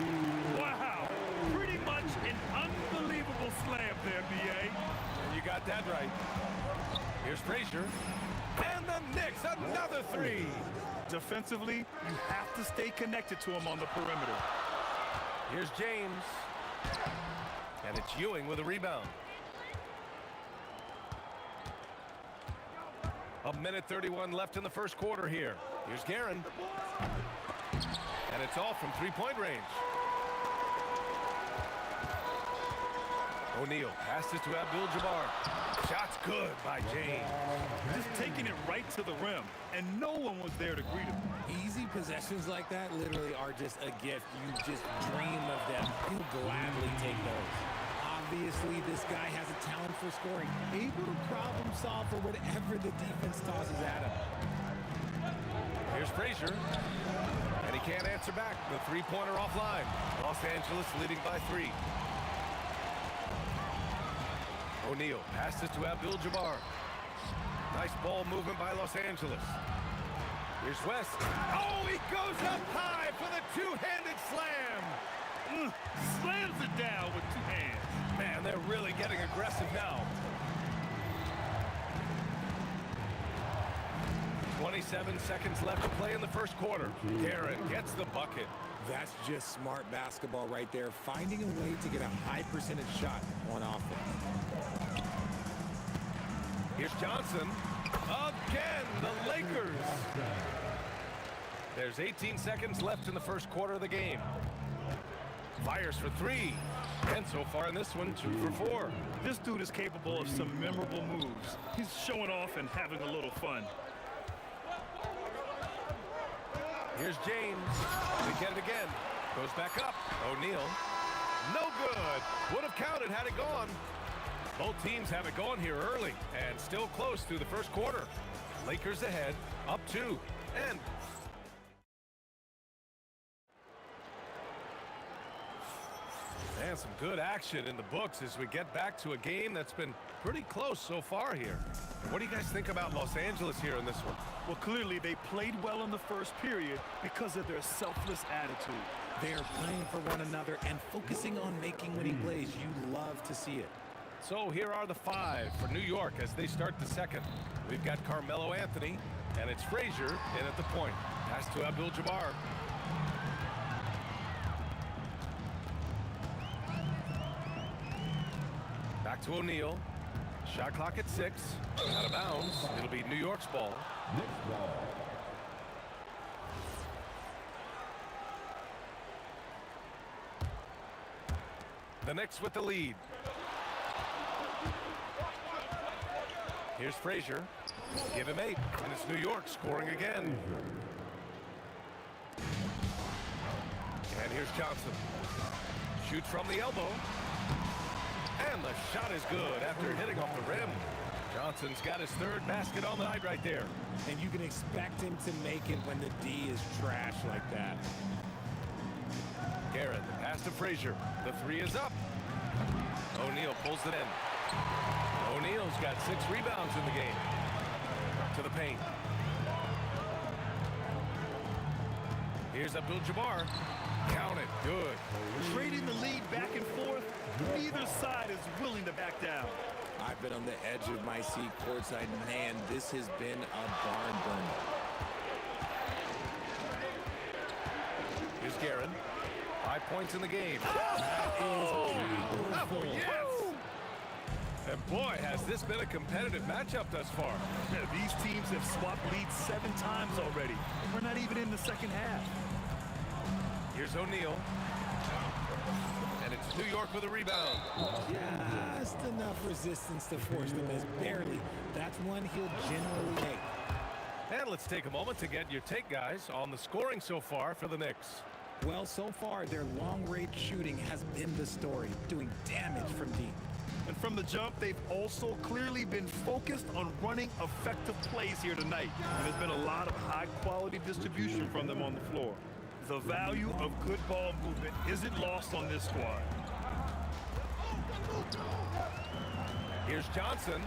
Wow. Pretty much an unbelievable slam there, B.A. You got that right. Here's Frazier. And the Knicks, another 3. Defensively, you have to stay connected to him on the perimeter. Here's James. And it's Ewing with a rebound. 1:31 left in the first quarter here. Here's Guerin. And it's all from 3-point range. O'Neal passes to Abdul-Jabbar. Shot's good by James. Just taking it right to the rim, and no one was there to greet him. Easy possessions like that literally are just a gift. You just dream of them. He'll gladly take those. Obviously, this guy has a talent for scoring, able to problem solve for whatever the defense tosses at him. Here's Frazier. And he can't answer back. The three-pointer offline. Los Angeles leading by 3. O'Neal passes to Abdul-Jabbar. Nice ball movement by Los Angeles. Here's West. Oh, he goes up high for the two-handed slam. Slams it down with 2 hands. Man, they're really getting aggressive now. 27 seconds left to play in the first quarter. Garrett gets the bucket. That's just smart basketball right there, finding a way to get a high percentage shot on offense. Here's Johnson. Again, the Lakers. There's 18 seconds left in the first quarter of the game. Fires for 3. And so far in this one, 2 for 4. This dude is capable of some memorable moves. He's showing off and having a little fun. Here's James. They get it again. Goes back up. O'Neal. No good. Would have counted had it gone. Both teams have it going here early and still close through the first quarter. Lakers ahead, up 2. And some good action in the books as we get back to a game that's been pretty close so far here. What do you guys think about Los Angeles here in this one? Well, clearly they played well in the first period because of their selfless attitude. They are playing for one another and focusing on making winning plays. You love to see it. So here are the 5 for New York as they start the second. We've got Carmelo Anthony, and it's Frazier in at the point. Pass to Abdul-Jabbar. Back to O'Neal. Shot clock at 6. Out of bounds. It'll be New York's ball. Knicks ball. The Knicks with the lead. Here's Frazier. Give him 8. And it's New York scoring again. And here's Johnson. Shoots from the elbow. And the shot is good after hitting off the rim. Johnson's got his 3rd basket on the night right there. And you can expect him to make it when the D is trash like that. Garrett, the pass to Frazier. The 3 is up. O'Neal pulls it in. O'Neal's got 6 rebounds in the game. To the paint. Here's Abdul-Jabbar. Count it. Good. Trading the lead back and forth, neither side is willing to back down. I've been on the edge of my seat courtside. Man, this has been a barn burner. Here's Guerin. 5 points in the game. Oh, yes! And boy, has this been a competitive matchup thus far. Yeah, these teams have swapped leads 7 times already. We're not even in the second half. Here's O'Neal. And it's New York with a rebound. Just enough resistance to force the miss. Barely. That's one he'll generally make. And let's take a moment to get your take, guys, on the scoring so far for the Knicks. Well, so far, their long-range shooting has been the story, doing damage from deep. And from the jump, they've also clearly been focused on running effective plays here tonight. And there's been a lot of high-quality distribution from them on the floor. The value of good ball movement isn't lost on this squad. Here's Johnson.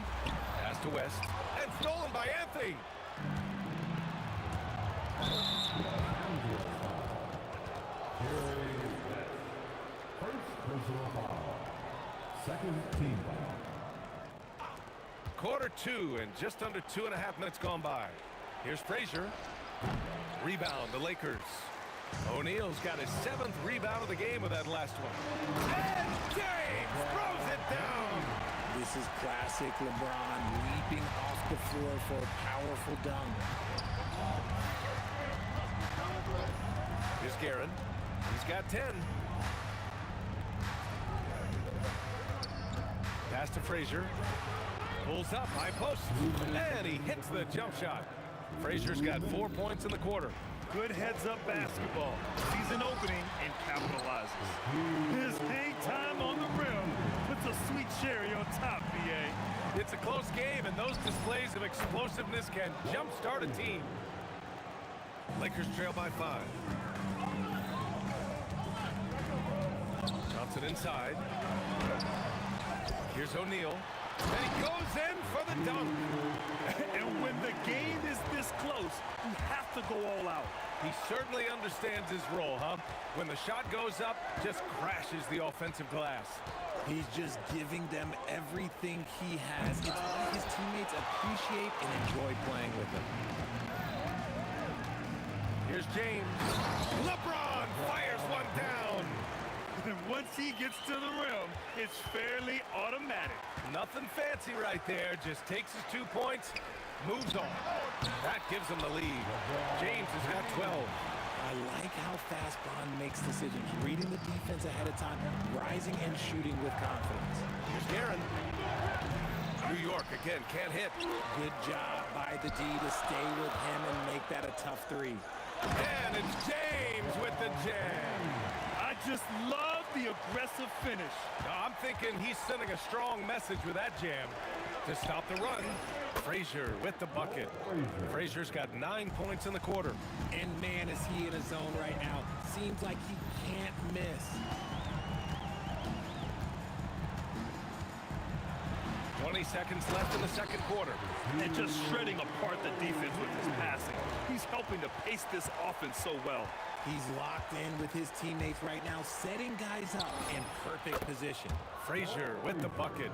Pass to West. And stolen by Anthony. First personal foul. Second team foul. Quarter 2 and just under 2.5 minutes gone by. Here's Frazier. Rebound, the Lakers. O'Neal's got his 7th rebound of the game with that last one. And James throws it down. This is classic LeBron leaping off the floor for a powerful dunk. Here's Guerin. He's got 10. Pass to Frazier. Pulls up, high post. And he hits the jump shot. Frazier's got 4 points in the quarter. Good heads-up basketball. Sees an opening and capitalizes. His hang time on the rim puts a sweet cherry on top, BA. It's a close game, and those displays of explosiveness can jumpstart a team. Lakers trail by 5. Johnson inside. Here's O'Neal. And he goes in for the dunk. And when the game is this close, you have to go all out. He certainly understands his role, huh? When the shot goes up, just crashes the offensive glass. He's just giving them everything he has. It's why his teammates appreciate and enjoy playing with him. Here's James. LeBron fires one down. And once he gets to the rim, it's fairly automatic. Nothing fancy right there. Just takes his 2 points, moves on. That gives him the lead. James has got 12. I like how fast Bond makes decisions, reading the defense ahead of time, rising and shooting with confidence. Here's Guerin. New York again, can't hit. Good job by the D to stay with him and make that a tough 3. And it's James with the jam. I just love the aggressive finish. I'm thinking he's sending a strong message with that jam to stop the run. Frazier with the bucket. Frazier's got 9 points in the quarter. And man, is he in a zone right now. Seems like he can't miss. 20 seconds left in the second quarter. And just shredding apart the defense with his passing. He's helping to pace this offense so well. He's locked in with his teammates right now, setting guys up in perfect position. Frazier with the bucket.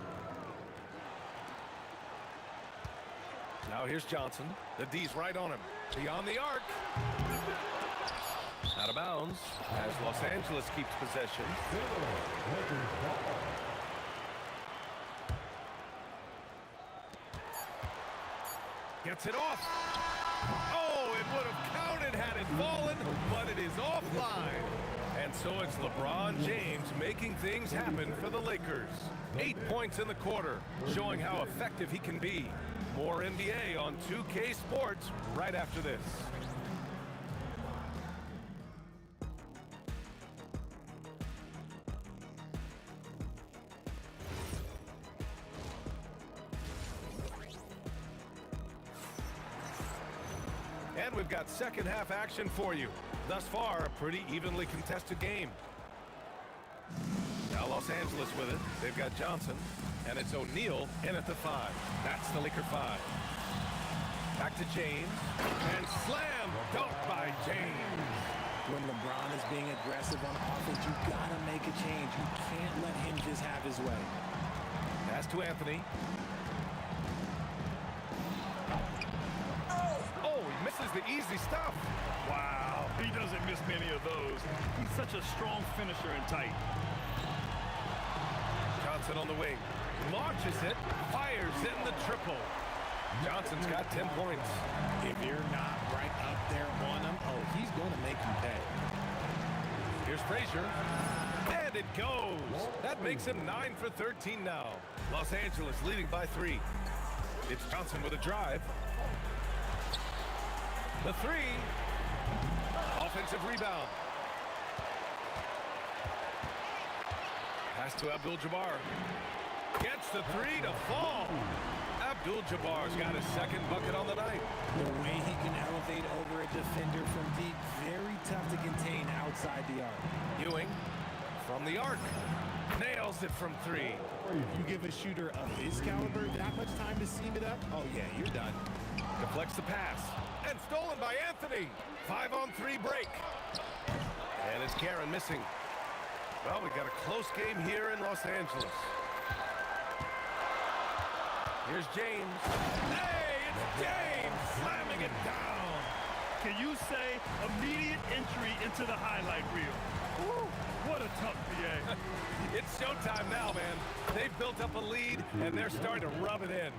Now here's Johnson. The D's right on him. Beyond the arc. Out of bounds as Los Angeles keeps possession. Gets it off. Oh, it would have counted had it fallen, but it is offline. And so it's LeBron James making things happen for the Lakers. 8 points in the quarter, showing how effective he can be. More NBA on 2K Sports right after this. And we've got second half action for you. Thus far, a pretty evenly contested game. Now Los Angeles with it. They've got Johnson, and it's O'Neal in at the 5. That's the Laker 5. Back to James, and slam dunk by James. When LeBron is being aggressive on offense, you gotta make a change. You can't let him just have his way. Pass to Anthony. Oh, he misses the easy stuff. Wow, he doesn't miss many of those. He's such a strong finisher and tight. Johnson on the wing. Launches it, fires in the triple. Johnson's got 10 points. If you're not right up there on him, oh, he's going to make you pay. Here's Frazier. And it goes. That makes him 9 for 13 now. Los Angeles leading by 3. It's Johnson with a drive. The 3. Offensive rebound. Pass to Abdul-Jabbar. Gets the 3 to fall. Abdul-Jabbar's got his second bucket on the night. The way he can elevate over a defender from deep, very tough to contain outside the arc. Ewing from the arc. Nails it from 3. You give a shooter of his caliber that much time to seam it up, oh yeah, you're done. Deflects the pass. And stolen by Anthony. 5-on-3 break. And it's Karen missing. Well, we got a close game here in Los Angeles. Here's James. Hey, it's James slamming it down. Can you say immediate entry into the highlight reel? Woo, what a tough PA. It's showtime now, man. They've built up a lead, and they're starting to rub it in.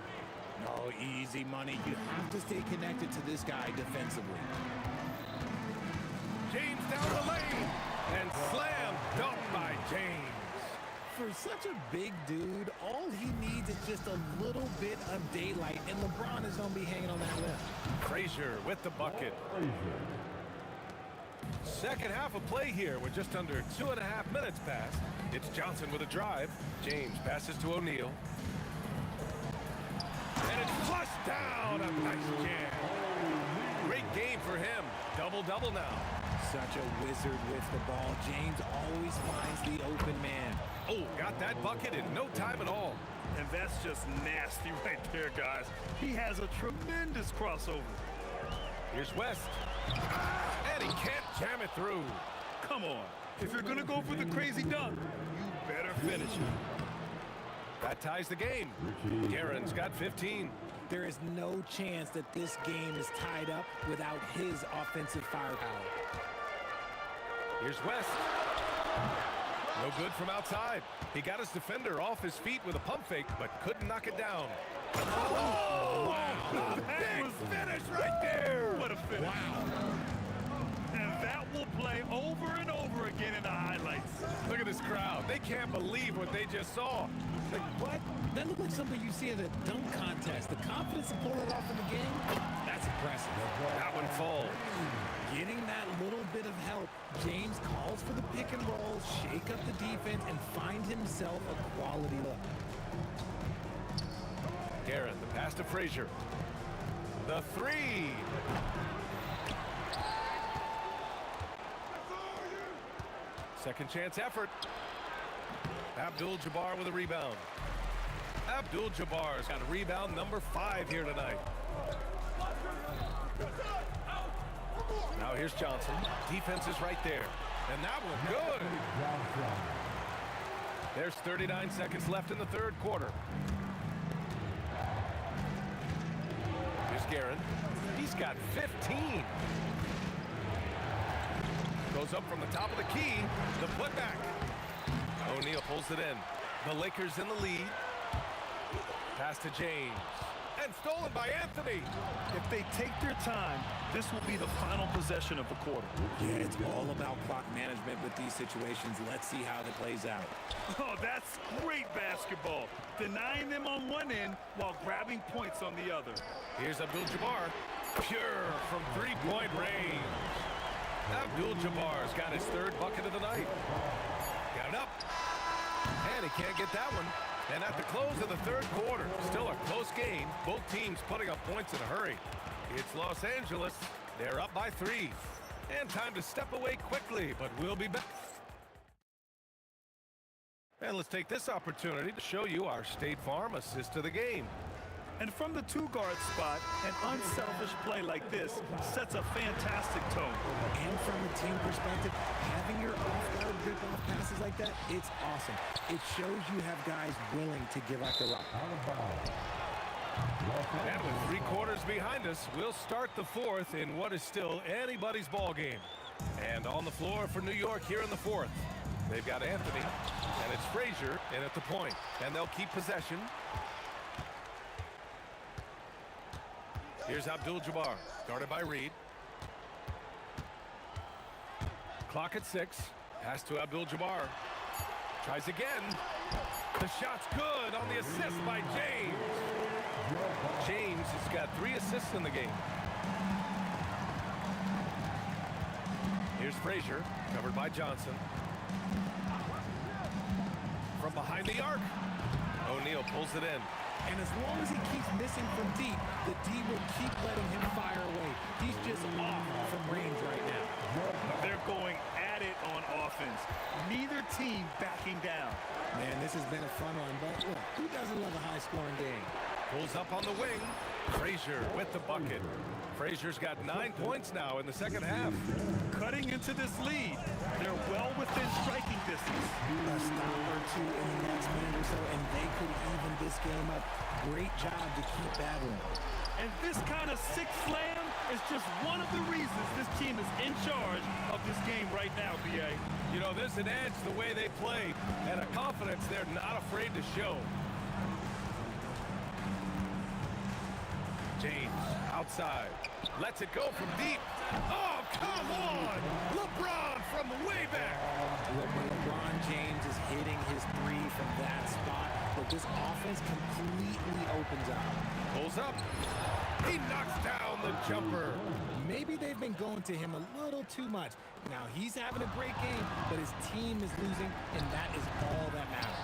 No, easy money. You have to stay connected to this guy defensively. James down the lane. And slam dunk by James. For such a big dude, all he needs is just a little bit of daylight, and LeBron is going to be hanging on that rim. Frazier with the bucket. Second half of play here with just under 2.5 minutes passed. It's Johnson with a drive. James passes to O'Neal. And it's flushed down. A nice jam. Great game for him. Double-double now. Such a wizard with the ball. James always finds the open man. Oh, got that bucket in no time at all. And that's just nasty right there, guys. He has a tremendous crossover. Here's West. And he can't jam it through. Come on. If you're going to go for the crazy dunk, you better finish it. That ties the game. Garen's got 15. There is no chance that this game is tied up without his offensive firepower. Here's West. No good from outside. He got his defender off his feet with a pump fake, but couldn't knock it down. Oh, wow. Big finish right there. What a finish. Wow. And that will play over and over again in the highlights. Look at this crowd. They can't believe what they just saw. Like, what? That looked like something you see in a dunk contest. The confidence to pull it off in the game, that's impressive. That one falls. Getting that little bit of help, James calls for the pick and roll, shake up the defense, and find himself a quality look. Garen, the pass to Frazier. The 3. Second chance effort. Abdul-Jabbar with a rebound. Abdul-Jabbar's got rebound number 5 here tonight. Now here's Johnson. Defense is right there. And that one good. There's 39 seconds left in the third quarter. Here's Guerin. He's got 15. Goes up from the top of the key. The putback. O'Neal pulls it in. The Lakers in the lead. Pass to James. And stolen by Anthony. If they take their time, this will be the final possession of the quarter. Yeah, it's all about clock management with these situations. Let's see how it plays out. Oh, that's great basketball. Denying them on one end while grabbing points on the other. Here's Abdul-Jabbar. Pure from three-point range. Abdul-Jabbar's got his third bucket of the night. Got it up. And he can't get that one. And at the close of the third quarter, still a close game. Both teams putting up points in a hurry. It's Los Angeles. They're up by 3. And time to step away quickly, but we'll be back. And let's take this opportunity to show you our State Farm assist to the game. And from the two-guard spot, an unselfish play like this sets a fantastic tone. And from a team perspective, having your off-guard rip-off passes like that, it's awesome. It shows you have guys willing to give up the rock. And with 3 quarters behind us, we'll start the fourth in what is still anybody's ball game. And on the floor for New York here in the fourth, they've got Anthony, and it's Frazier in at the point. And they'll keep possession. Here's Abdul-Jabbar, guarded by Reed. Clock at 6. Pass to Abdul-Jabbar. Tries again. The shot's good on the assist by James. James has got 3 assists in the game. Here's Frazier, covered by Johnson. From behind the arc, O'Neal pulls it in. And as long as he keeps missing from deep, the D will keep letting him fire away. He's just off from range right now. They're going at it on offense. Neither team backing down. Man, this has been a fun one, but look, who doesn't love a high-scoring game? Pulls up on the wing. Frazier with the bucket. Frazier's got 9 points now in the second half. Cutting into this lead. They're well within striking distance. A stop or 2 in the next minute or so, and they could even this game up. Great job to keep battling. And this kind of sick slam is just one of the reasons this team is in charge of this game right now, B.A. You know, there's an edge the way they play, and a confidence they're not afraid to show. James outside. Lets it go from deep. Oh, come on! LeBron from way back. LeBron James is hitting his 3 from that spot, but this offense completely opens up. Pulls up. He knocks down the jumper. Maybe they've been going to him a little too much. Now, he's having a great game, but his team is losing, and that is all that matters.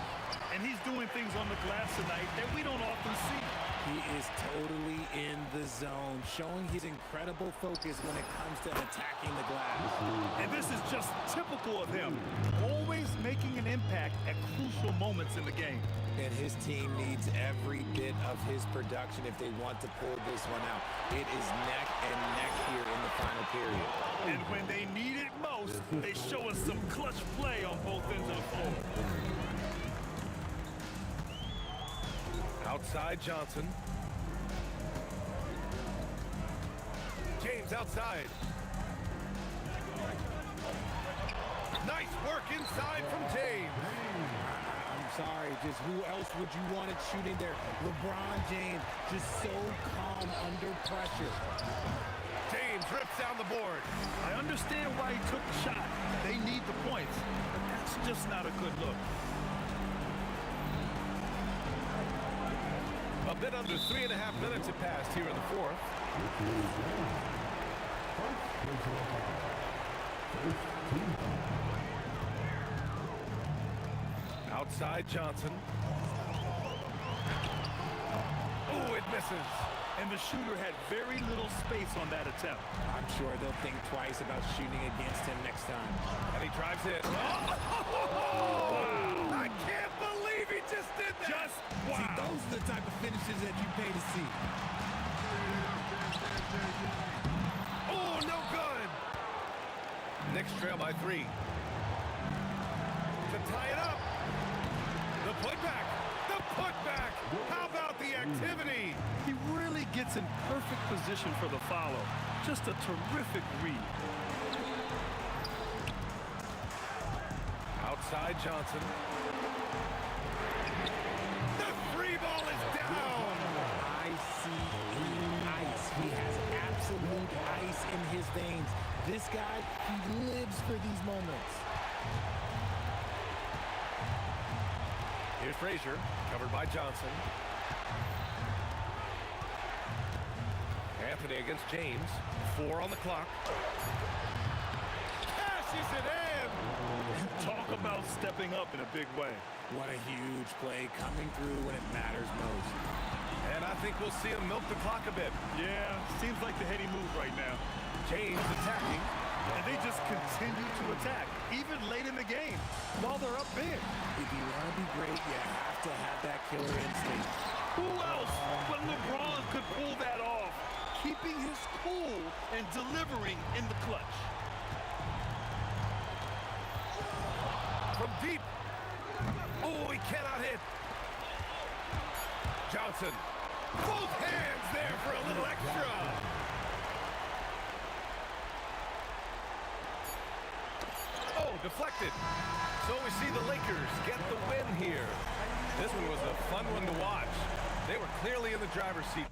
And he's doing things on the glass tonight that we don't often see. He is totally in the zone, showing his incredible focus when it comes to attacking the glass. And this is just typical of him, always making an impact at crucial moments in the game. And his team needs every bit of his production if they want to pull this one out. It is neck and neck here in the final period. And when they need it most, they show us some clutch play on both ends of the floor. Outside Johnson. James outside. Nice work inside from James. I'm sorry, just who else would you want it shooting there? LeBron James, just so calm under pressure. James rips down the board. I understand why he took the shot. They need the points, but that's just not a good look. A bit under 3.5 minutes have passed here in the fourth. Outside Johnson. Oh, it misses. And the shooter had very little space on that attempt. I'm sure they'll think twice about shooting against him next time. And he drives in. Oh! I can't believe he just did that. Wow. See, those are the type of finishes that you pay to see. Oh, no good. Knicks trail by 3. To tie it up. The putback. The putback. How about the activity? He really gets in perfect position for the follow. Just a terrific read. Outside Johnson. The free ball is down. I see green ice. He has absolute ice in his veins. This guy, he lives for these moments. Here's Frazier, covered by Johnson. Anthony against James. 4 on the clock. Cashes it in. Talk about stepping up in a big way. What a huge play coming through when it matters most. And I think we'll see him milk the clock a bit. Yeah, seems like the heady move right now. James attacking. And they just continue to attack, even late in the game, while they're up big. If you want to be great, you have to have that killer instinct. Who else but LeBron could pull that off, keeping his cool and delivering in the clutch? From deep. Oh, he cannot hit. Johnson. Both hands there for a little extra. Oh, deflected. So we see the Lakers get the win here. This one was a fun one to watch. They were clearly in the driver's seat.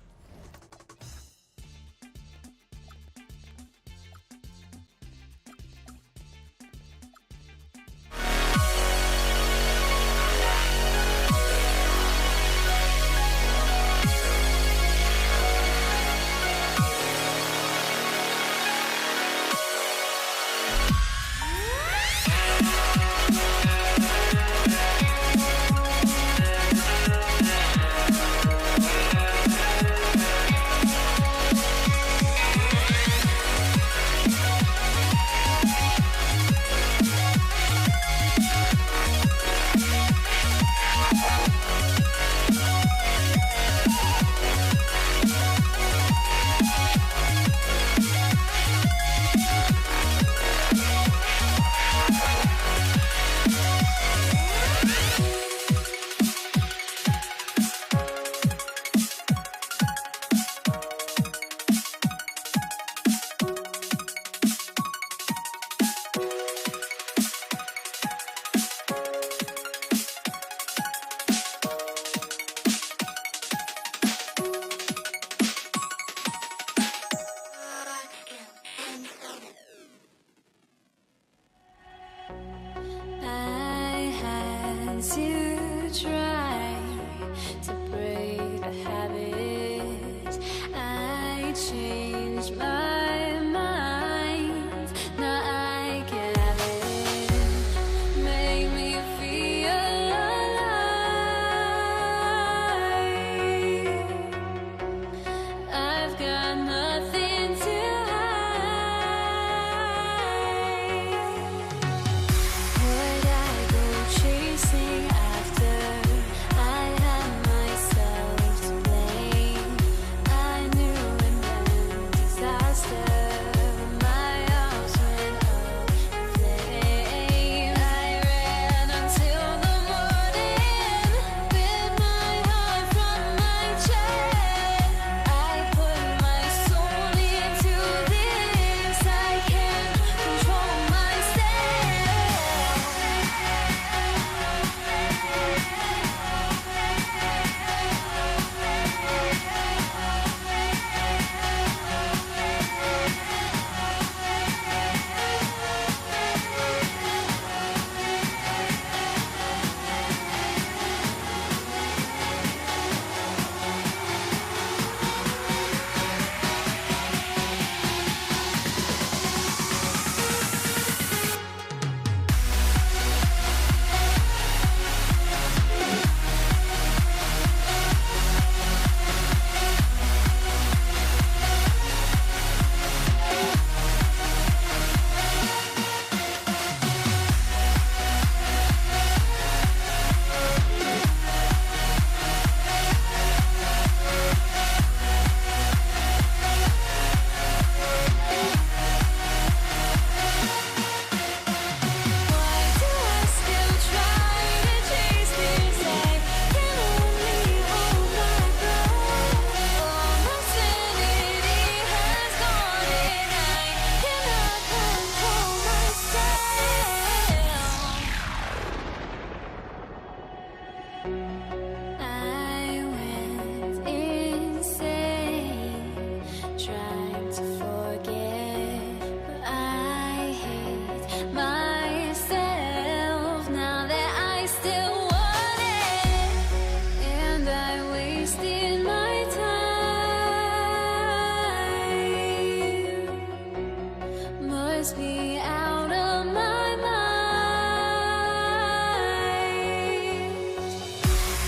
drives me out of my mind.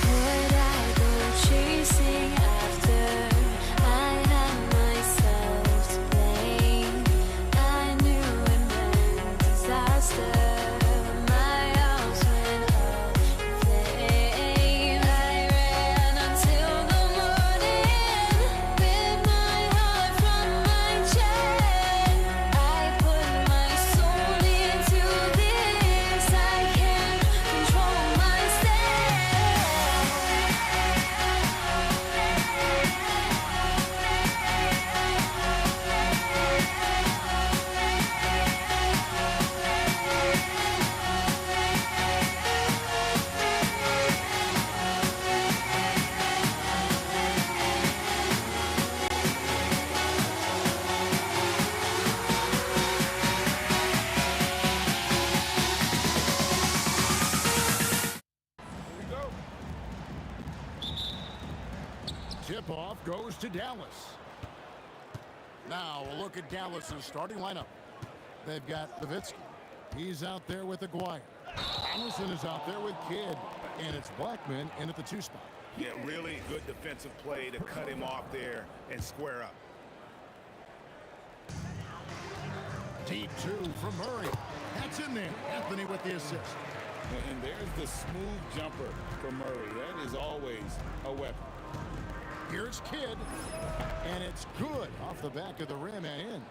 Would I go chasing after? I had myself to blame. I knew it meant disaster. My house went up in flames. I ran until the morning with my heart from my chest. I put my soul into this. I can't control Tip-off goes to Dallas. Now a look at Dallas's starting lineup. They've got Nowitzki. He's out there with Aguirre. Allison is out there with Kidd. And it's Blackman in at the 2 spot. Yeah, really good defensive play to cut him off there and square up. Deep 2 from Murray. That's in there. Anthony with the assist. And there's the smooth jumper for Murray. That is always a weapon. Here's Kidd. And it's good off the back of the rim and in.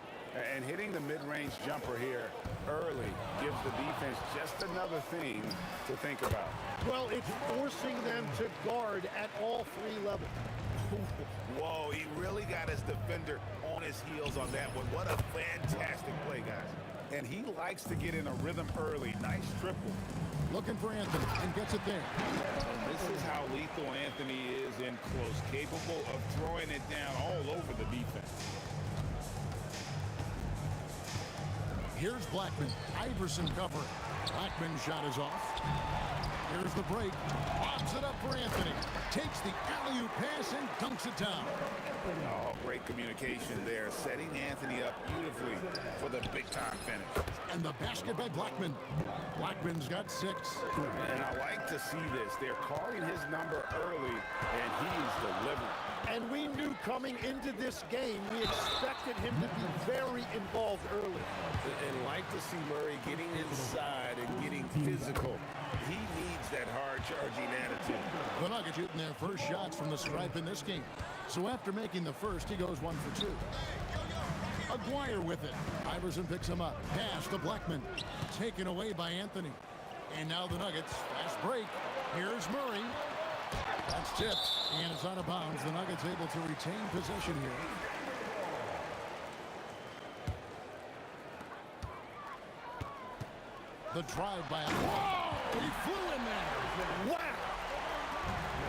And hitting the mid-range jumper here early gives the defense just another thing to think about. Well, it's forcing them to guard at all 3 levels. Whoa, he really got his defender on his heels on that one. What a fantastic play, guys. And he likes to get in a rhythm early. Nice triple. Looking for Anthony and gets it there. This is how lethal Anthony is in close, capable of throwing it down all over the defense. Here's Blackman. Iverson covering. Blackman's shot is off. Here's the break. Lobs it up for Anthony. Takes the alley-oop pass and dunks it down. Oh, great communication there. Setting Anthony up beautifully for the big-time finish. And the basket by Blackman. Blackman's got 6. And I like to see this. They're calling his number early, and he's delivering. And we knew coming into this game, we expected him to be very involved early. And like to see Murray getting inside and getting physical. He needs that hard-charging attitude. The Nuggets shooting their first shots from the stripe in this game. So after making the first, he goes 1 for 2. Aguirre with it. Iverson picks him up. Pass to Blackman. Taken away by Anthony. And now the Nuggets. Fast break. Here's Murray. That's tipped. And it's out of bounds. The Nuggets able to retain possession here. The drive by Whoa! He flew in there. Wow!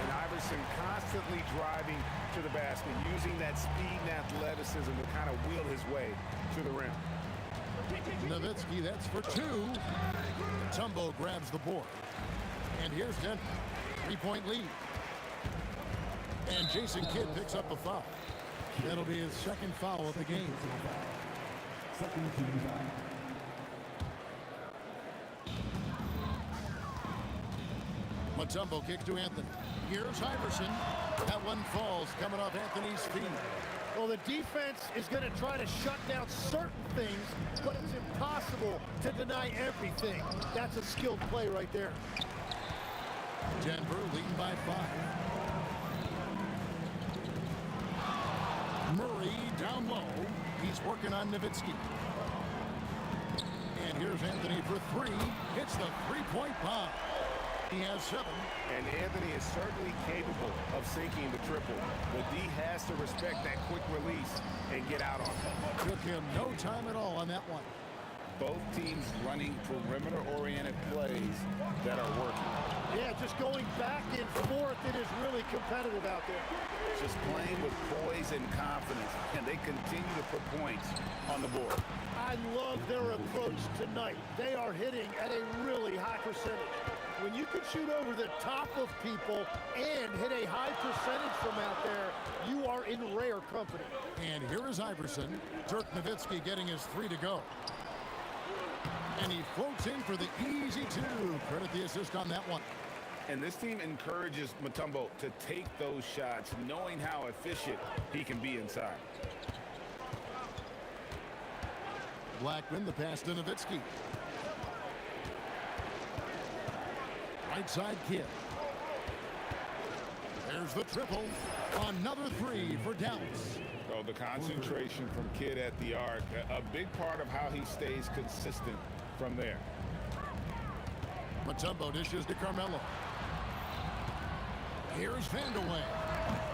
And Iverson constantly driving to the basket, using that speed and athleticism to kind of wheel his way to the rim. Nowitzki, that's for 2. Tumbo grabs the board. And here's Denver. 3-point lead. And Jason Kidd picks up the foul. That'll be his 2nd foul of the game. Second team foul. Mutombo kicks to Anthony. Here's Iverson. That one falls coming off Anthony's feet. Well, the defense is going to try to shut down certain things, but it's impossible to deny everything. That's a skilled play right there. Denver leading by 5. Murray down low. He's working on Nowitzki. And here's Anthony for 3. Hits the 3-point bomb. He has 7. And Anthony is certainly capable of sinking the triple. But D has to respect that quick release and get out on it. Took him no time at all on that one. Both teams running perimeter-oriented plays that are working. Yeah, just going back and forth. It is really competitive out there. Just playing with poise and confidence, and they continue to put points on the board. I love their approach tonight. They are hitting at a really high percentage. When you can shoot over the top of people and hit a high percentage from out there, you are in rare company. And here is Iverson. Dirk Nowitzki getting his 3 to go. And he floats in for the easy two. Credit the assist on that one. And this team encourages Mutombo to take those shots, knowing how efficient he can be inside. Blackman, the pass to Nowitzki. Right side Kidd. There's the triple. Another three for Dallas. So the concentration from Kidd at the arc, a big part of how he stays consistent from there. Mutombo dishes to Carmelo. Here's Vandeweghe.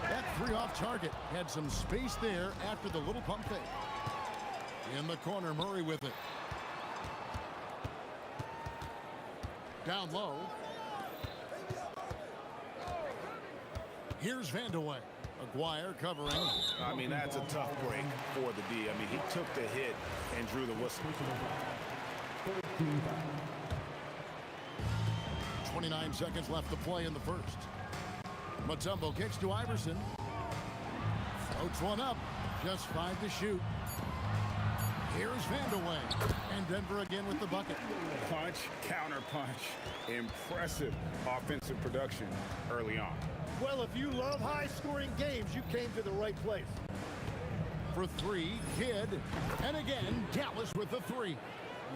That three off target. Had some space there after the little pump fake. In the corner, Murray with it. Down low. Here's Vandeweghe. Aguirre covering. I mean, that's a tough break for the D. I mean, he took the hit and drew the whistle. 29 seconds left to play in the first. Mutombo kicks to Iverson. Floats one up. Just 5 to shoot. Here's Vandeweghe. And Denver again with the bucket. Punch, counter punch. Impressive offensive production early on. Well, if you love high-scoring games, you came to the right place. For three, Kidd. And again, Dallas with the three.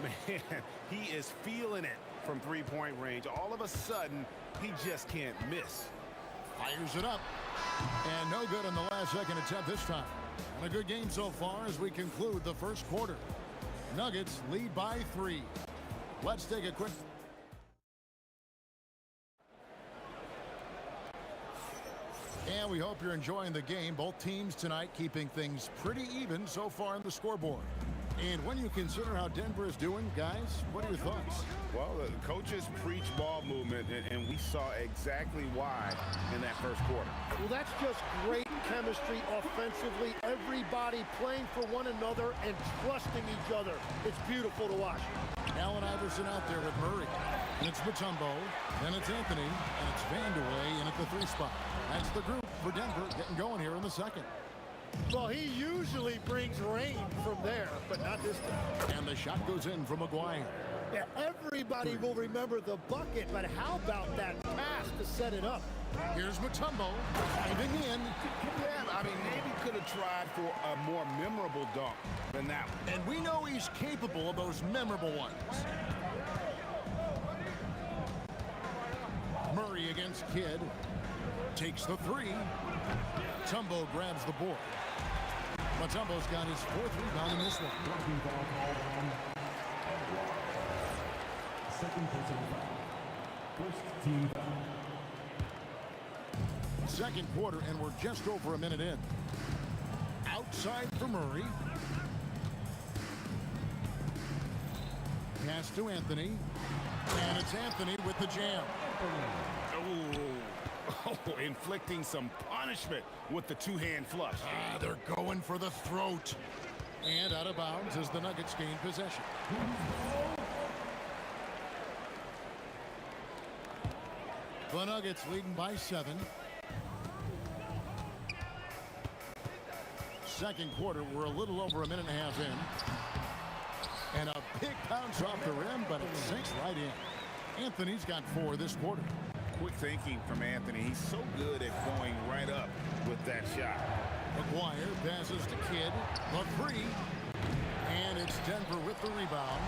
Man, he is feeling it from three-point range. All of a sudden, he just can't miss. Fires it up. And no good on the last second attempt this time. And a good game so far as we conclude the first quarter. Nuggets lead by 3. Let's take a quick... And we hope you're enjoying the game. Both teams tonight keeping things pretty even so far on the scoreboard. And when you consider how Denver is doing, guys, what are your thoughts? Well, the coaches preach ball movement, and we saw exactly why in that first quarter. Well, that's just great chemistry offensively. Everybody playing for one another and trusting each other. It's beautiful to watch. Allen Iverson out there with Murray. And it's Mutombo. Then it's Anthony. And it's Vandeweghe in at the 3 spot. That's the group for Denver getting going here in the second. Well, he usually brings rain from there, but not this time. And the shot goes in from Aguirre. Yeah, everybody will remember the bucket, but how about that pass to set it up? Here's Mutombo diving in. Yeah, I mean, maybe could have tried for a more memorable dunk than that one. And we know he's capable of those memorable ones. Murray against Kidd. Takes the 3. Mutombo grabs the board. Mutombo's got his 4th rebound in this one. Second personal foul. First team foul. Second quarter, and we're just over a minute in. Outside for Murray. Pass to Anthony. And it's Anthony with the jam. Oh, inflicting some punishment with the 2-hand flush. They're going for the throat. And out of bounds as the Nuggets gain possession. The Nuggets leading by 7. Second quarter, we're a little over a minute and a half in. And a big bounce off the rim, but it sinks right in. Anthony's got 4 this quarter. Quick thinking from Anthony. He's so good at going right up with that shot. Aguirre passes to Kidd. The 3. And it's Denver with the rebound.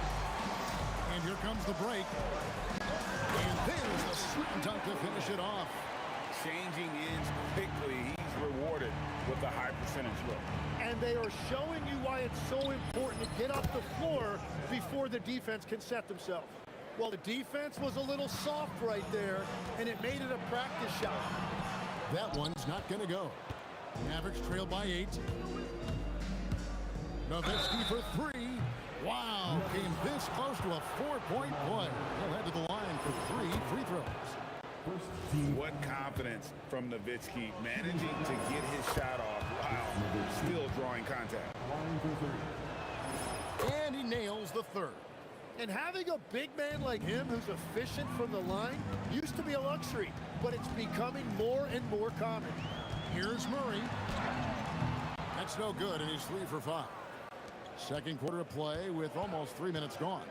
And here comes the break. And there's the slam dunk to finish it off. Changing ends quickly. He's rewarded with a high percentage look. And they are showing you why it's so important to get off the floor before the defense can set themselves. Well, the defense was a little soft right there, and it made it a practice shot. That one's not going to go. Mavericks trail by 8. Nowitzki for 3. Wow, came this close to a 4-point play. He'll head to the line for 3 free throws. What confidence from Nowitzki, managing to get his shot off while still drawing contact. And he nails the 3rd. And having a big man like him who's efficient from the line used to be a luxury, but it's becoming more and more common. Here's Murray. That's no good, and he's 3 for 5. Second quarter of play with almost 3 minutes gone.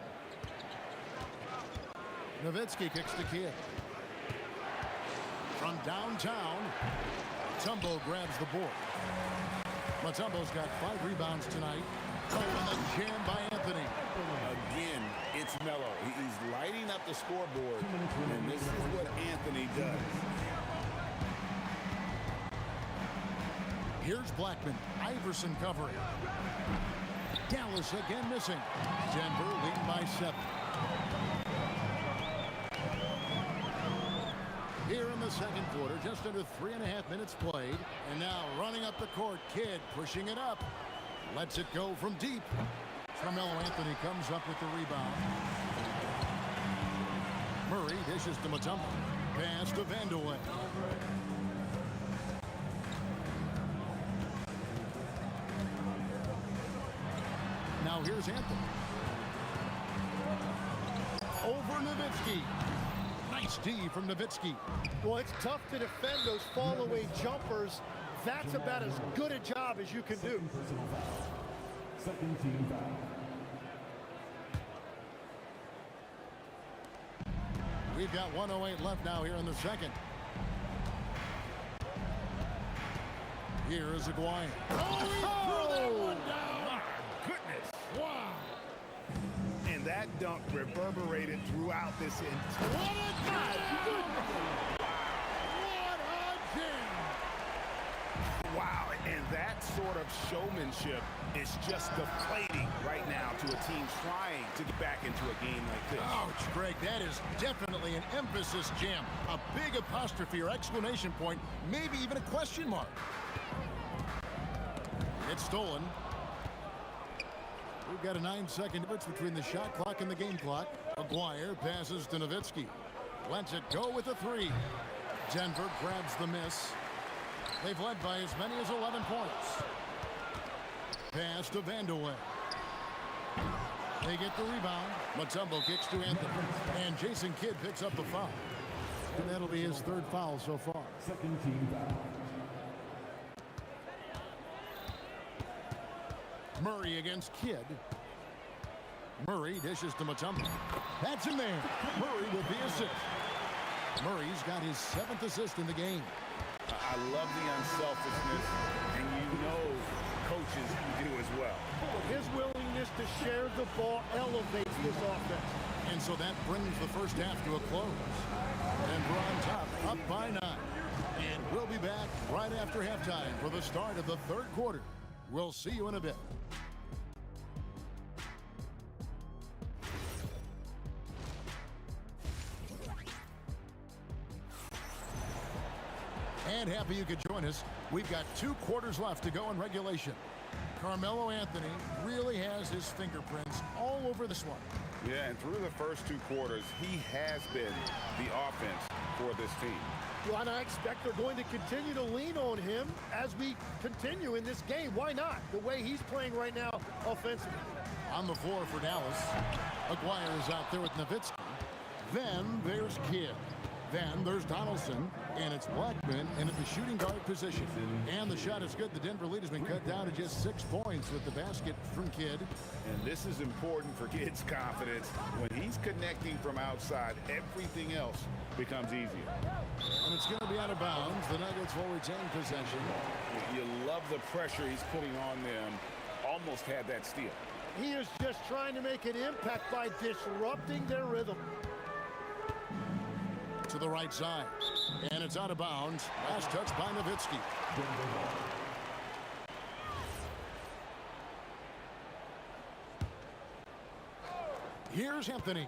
Nowitzki kicks to Kidd. From downtown, Mutombo grabs the board. Mutombo's got 5 rebounds tonight. Oh, and the jam by Anthony. Again, it's Melo. He's lighting up the scoreboard, and this is what Anthony does. Here's Blackman. Iverson covering. Dallas again missing. Denver leading by 7. Here in the second quarter, just under 3.5 minutes played. And now running up the court, Kidd pushing it up. Lets it go from deep. Carmelo Anthony comes up with the rebound. Murray dishes to Mutombo. Pass to Vandeweghe. Now here's Anthony. Over Nowitzki. Nice D from Nowitzki. Well, it's tough to defend those fall-away jumpers. That's about as good a job as you can do. Second team foul. We've got 1:08 left now here in the second. Here is Aguirre. Oh, he threw that one down. My goodness. Wow. And that dunk reverberated throughout this entire. What a jam! What a jam! Wow, and that sort of showmanship is just deflating right now to a team trying to get back into a game like this. Ouch, Greg, that is definitely an emphasis jam. A big apostrophe or exclamation point, maybe even a question mark. It's stolen. We've got a 9-second difference between the shot clock and the game clock. Aguirre passes to Nowitzki. Lets it go with a 3. Denver grabs the miss. They've led by as many as 11 points. Pass to Vandeweghe. They get the rebound. Mutombo kicks to Anthony. And Jason Kidd picks up the foul. And that'll be his 3rd foul so far. Second team foul. Murray against Kidd. Murray dishes to Mutombo. That's in there. Murray will be a 6th. Murray's got his 7th assist in the game. I love the unselfishness, and you know coaches do as well. His willingness to share the ball elevates this offense. And so that brings the first half to a close. And we're on top, up by 9. And we'll be back right after halftime for the start of the 3rd quarter. We'll see you in a bit. And happy you could join us. We've got 2 quarters left to go in regulation. Carmelo Anthony really has his fingerprints all over this one. Yeah, and through the first 2 quarters, he has been the offense for this team. Well, and I expect they're going to continue to lean on him as we continue in this game. Why not? The way he's playing right now offensively. On the floor for Dallas, Aguirre is out there with Nowitzki. Then there's Kidd. Then there's Donaldson, and it's Blackman in at the shooting guard position. And the shot is good. The Denver lead has been cut down to just 6 points with the basket from Kidd. And this is important for Kidd's confidence. When he's connecting from outside, everything else becomes easier. And it's going to be out of bounds. The Nuggets will retain possession. You love the pressure he's putting on them. Almost had that steal. He is just trying to make an impact by disrupting their rhythm. To the right side. And it's out of bounds. Last touch by Nowitzki. Here's Anthony.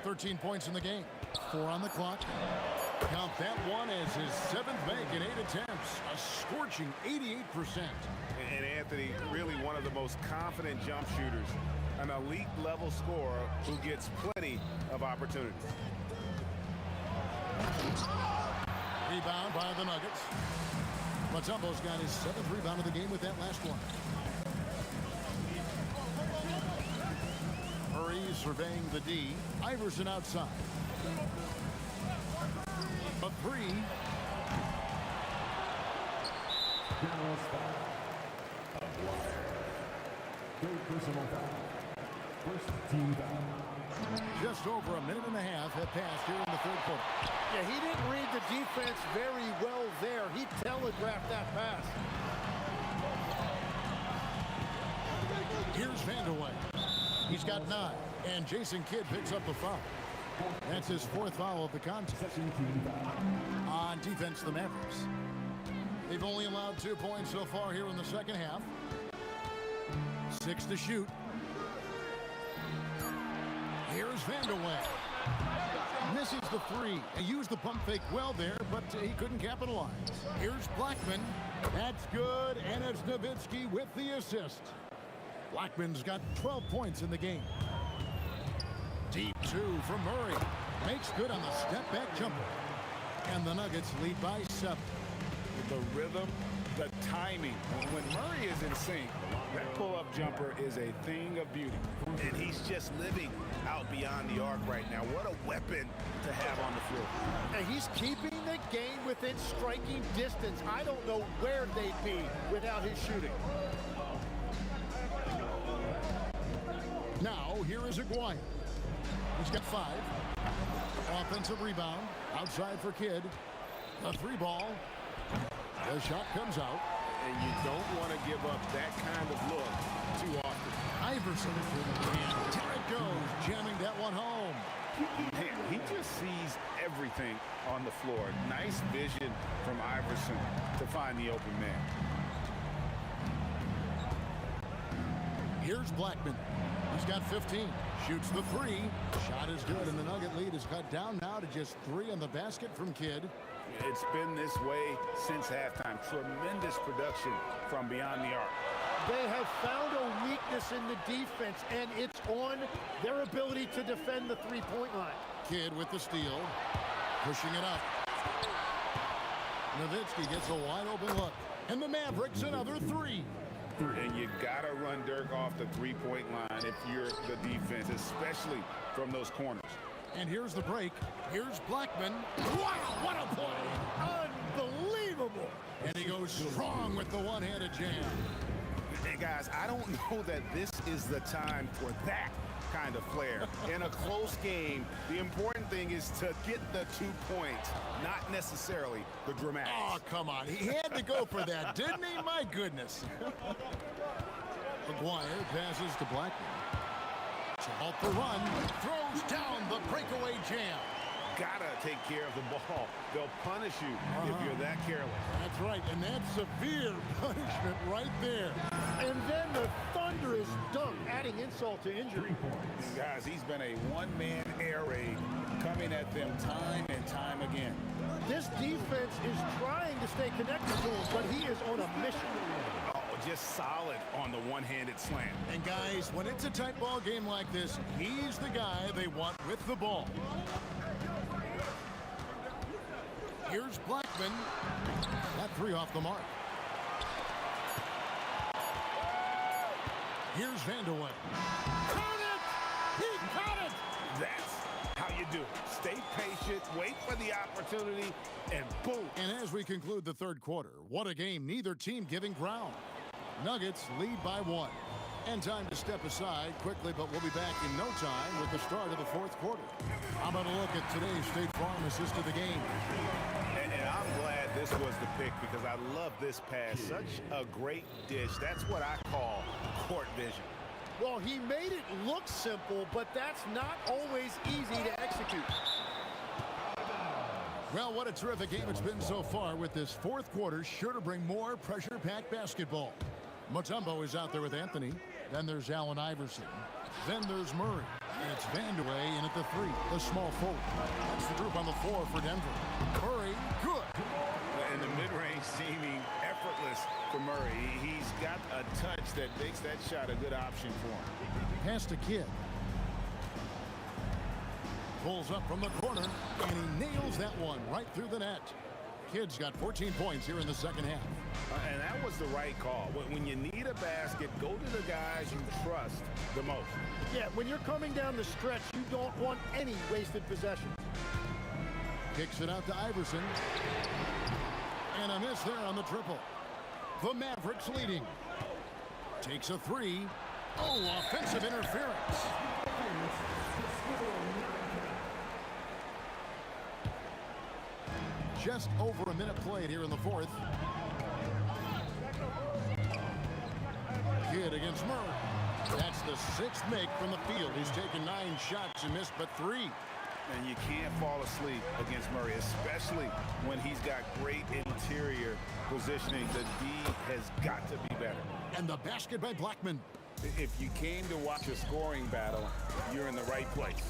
13 points in the game. 4 on the clock. Count that one as his 7th make in 8 attempts. A scorching 88%. And Anthony, really one of the most confident jump shooters. An elite level scorer who gets plenty of opportunities. Rebound by the Nuggets. Mutombo's got his 7th rebound of the game with that last one. Murray surveying the D. Iverson outside. A 3. Dallas foul. Aguirre. 3rd personal foul. First team foul. Just over a minute and a half have passed here in the third quarter. Yeah, he didn't read the defense very well there. He telegraphed that pass. Here's Vandeweghe. He's got 9, and Jason Kidd picks up the foul. That's his 4th foul of the contest. On defense, the Mavericks. They've only allowed 2 points so far here in the second half. 6 to shoot. Here's Vandeweghe. Misses the 3 and used the pump fake well there, but he couldn't capitalize. Here's Blackman. That's good, and it's Nowitzki with the assist. Blackman's got 12 points in the game. Deep 2 from Murray. Makes good on the step-back jumper. And the Nuggets lead by 7. The rhythm, the timing. When Murray is in sync, that pull-up jumper is a thing of beauty. And he's just living out beyond the arc right now. What a weapon to have on the floor. And he's keeping the game within striking distance. I don't know where they'd be without his shooting. Now, here is Aguirre. He's got 5. Offensive rebound. Outside for Kidd. A 3 ball. The shot comes out. And you don't want to give up that kind of look too often. Iverson. And there it goes. Jamming that one home. Man, he just sees everything on the floor. Nice vision from Iverson to find the open man. Here's Blackman. He's got 15. Shoots the 3. Shot is good, and the Nugget lead is cut down now to just 3 on the basket from Kidd. It's been this way since halftime. Tremendous production from beyond the arc. They have found a weakness in the defense, and it's on their ability to defend the three-point line. Kidd with the steal. Pushing it up. Nowitzki gets a wide-open look. And the Mavericks another 3. And you got to run Dirk off the three-point line if you're the defense, especially from those corners. And here's the break. Here's Blackman. Wow, what a play! Unbelievable! And he goes strong with the one-handed jam. Hey, guys, I don't know that this is the time for that kind of flair. In a close game, the important thing is to get the 2 points, not necessarily the dramatics. Oh, come on. He had to go for that, didn't he? My goodness. Aguirre passes to Blackman. To halt the run, throws down the breakaway jam. Gotta take care of the ball. They'll punish you if you're that careless. That's right, and that's severe punishment right there. And then the thunderous dunk, adding insult to injury. And guys, he's been a one-man air raid coming at them time and time again. This defense is trying to stay connected to him, but he is on a mission. Just solid on the one-handed slam. And guys, when it's a tight ball game like this, he's the guy they want with the ball. Here's Blackman. That 3 off the mark. Here's Vandeweghe. Count it! He caught it! That's how you do it. Stay patient, wait for the opportunity, and boom. And as we conclude the third quarter, what a game, neither team giving ground. Nuggets lead by 1. And time to step aside quickly, but we'll be back in no time with the start of the fourth quarter. How about a look at today's State Farm assist of the game? And I'm glad this was the pick because I love this pass. Such a great dish. That's what I call court vision. Well, he made it look simple, but that's not always easy to execute. Well, what a terrific game it's been so far, with this fourth quarter sure to bring more pressure-packed basketball. Mutombo is out there with Anthony. Then there's Allen Iverson. Then there's Murray. And it's Vandeweghe in at the 3, the small forward. That's the group on the floor for Denver. Murray, good. And the mid-range seeming effortless for Murray. He's got a touch that makes that shot a good option for him. Pass to Kidd. Pulls up from the corner, and he nails that one right through the net. Kidd's got 14 points here in the second half. And that was the right call. When you need a basket, go to the guys you trust the most. Yeah, when you're coming down the stretch, you don't want any wasted possession. Kicks it out to Iverson. And a miss there on the triple. The Mavericks leading. Takes a 3. Oh, offensive interference. Just over a minute played here in the fourth. Kidd against Murray. That's the sixth make from the field. He's taken 9 shots and missed but 3. And you can't fall asleep against Murray, especially when he's got great interior positioning. The D has got to be better. And the basket by Blackman. If you came to watch a scoring battle, you're in the right place.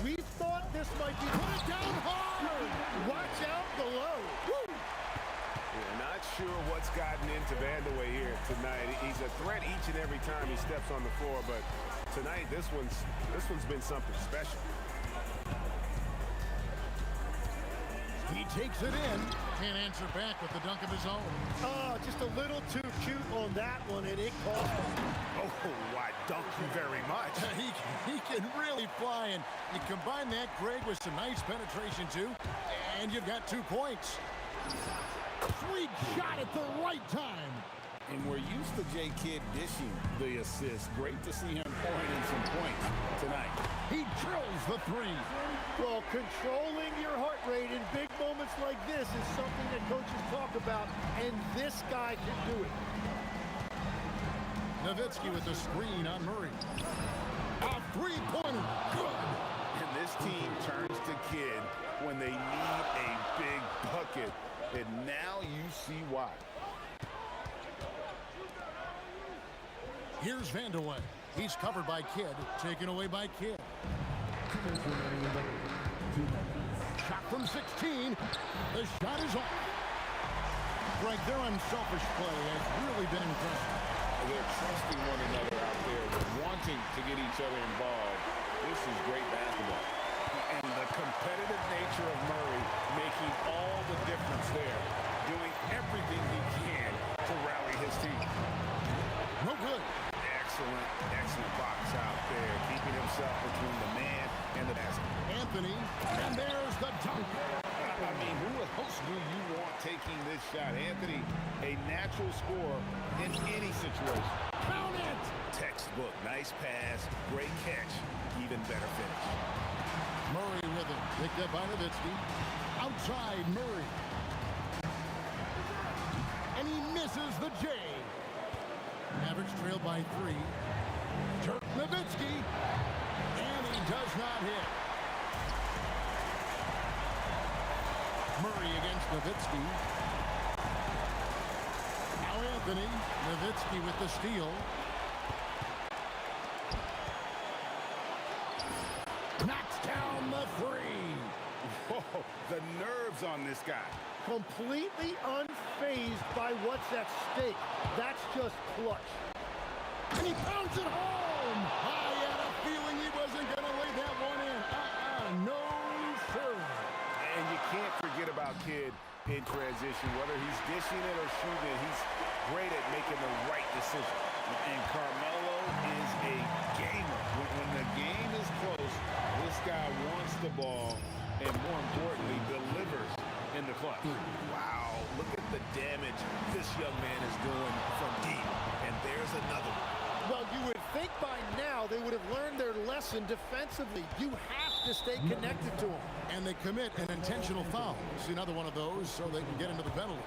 We thought this might be put it down hard. Watch out below. Woo! We're not sure what's gotten into Vandeweghe here tonight. He's a threat each and every time he steps on the floor, but tonight this one's been something special. He takes it in. Can't answer back with the dunk of his own. Oh, just a little too cute on that one, and it cost him. Oh, I dunk you very much. he can really fly, and you combine that, Greg, with some nice penetration, too, and you've got 2 points. Sweet shot at the right time. And we're used to J. Kidd dishing the assist. Great to see him pouring in some points tonight. He drills the 3. Well, controlling your heart rate in big moments like this is something that coaches talk about, and this guy can do it. Nowitzki with the screen on Murray. A 3-pointer. Good. And this team turns to Kidd when they need a big bucket. And now you see why. Here's Vandeweghe. He's covered by Kidd, taken away by Kidd. Shot from 16. The shot is off. Greg, their unselfish play has really been impressive. They're trusting one another out there, wanting to get each other involved. This is great basketball. And the competitive nature of Murray making all the difference there, doing everything he can to rally his team. No good. Excellent box out there, keeping himself between the man and the basket. Anthony, and there's the dunk. I mean, who else do you want taking this shot? Anthony, a natural scorer in any situation. Count it! Textbook, nice pass, great catch, even better finish. Murray with it, picked up by Nowitzki. Outside Murray. And he misses the J. Mavericks trail by 3. Dirk Nowitzki. And he does not hit. Murray against Nowitzki. Now Anthony. Nowitzki with the steal. Knocks down the 3. Whoa, the nerves on this guy. Completely unfazed by what's at stake. That's just clutch. And he pounds it home. I had a feeling he wasn't going to lay that one in. No, sir. And you can't forget about Kidd in transition. Whether he's dishing it or shooting it, he's great at making the right decision. And Carmelo is a gamer. When the game is close, this guy wants the ball and, more importantly, delivers in the clutch. Wow, look at the damage this young man is doing from deep. And there's another one. Well, you would think by now they would have learned their lesson defensively. You have to stay connected to them. And they commit an intentional foul. See another one of those so they can get into the penalty.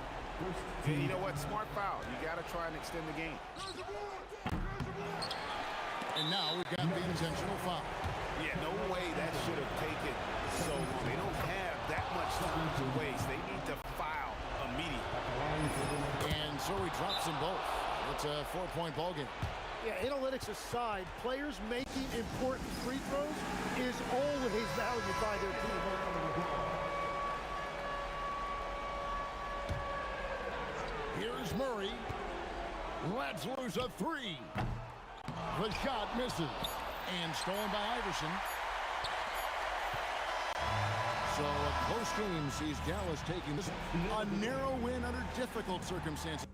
And you know what? Smart foul. You got to try and extend the game. And now we've got the intentional foul. Yeah, no way that should have taken so long. They don't have that much time to waste. They need to foul immediately. And so he drops them both. It's a 4-point ball game. Yeah, analytics aside, players making important free throws is always valued by their team. Here's Murray. Lets loose a 3. The shot misses. And stolen by Iverson. So a close game sees Dallas taking this. A narrow win under difficult circumstances.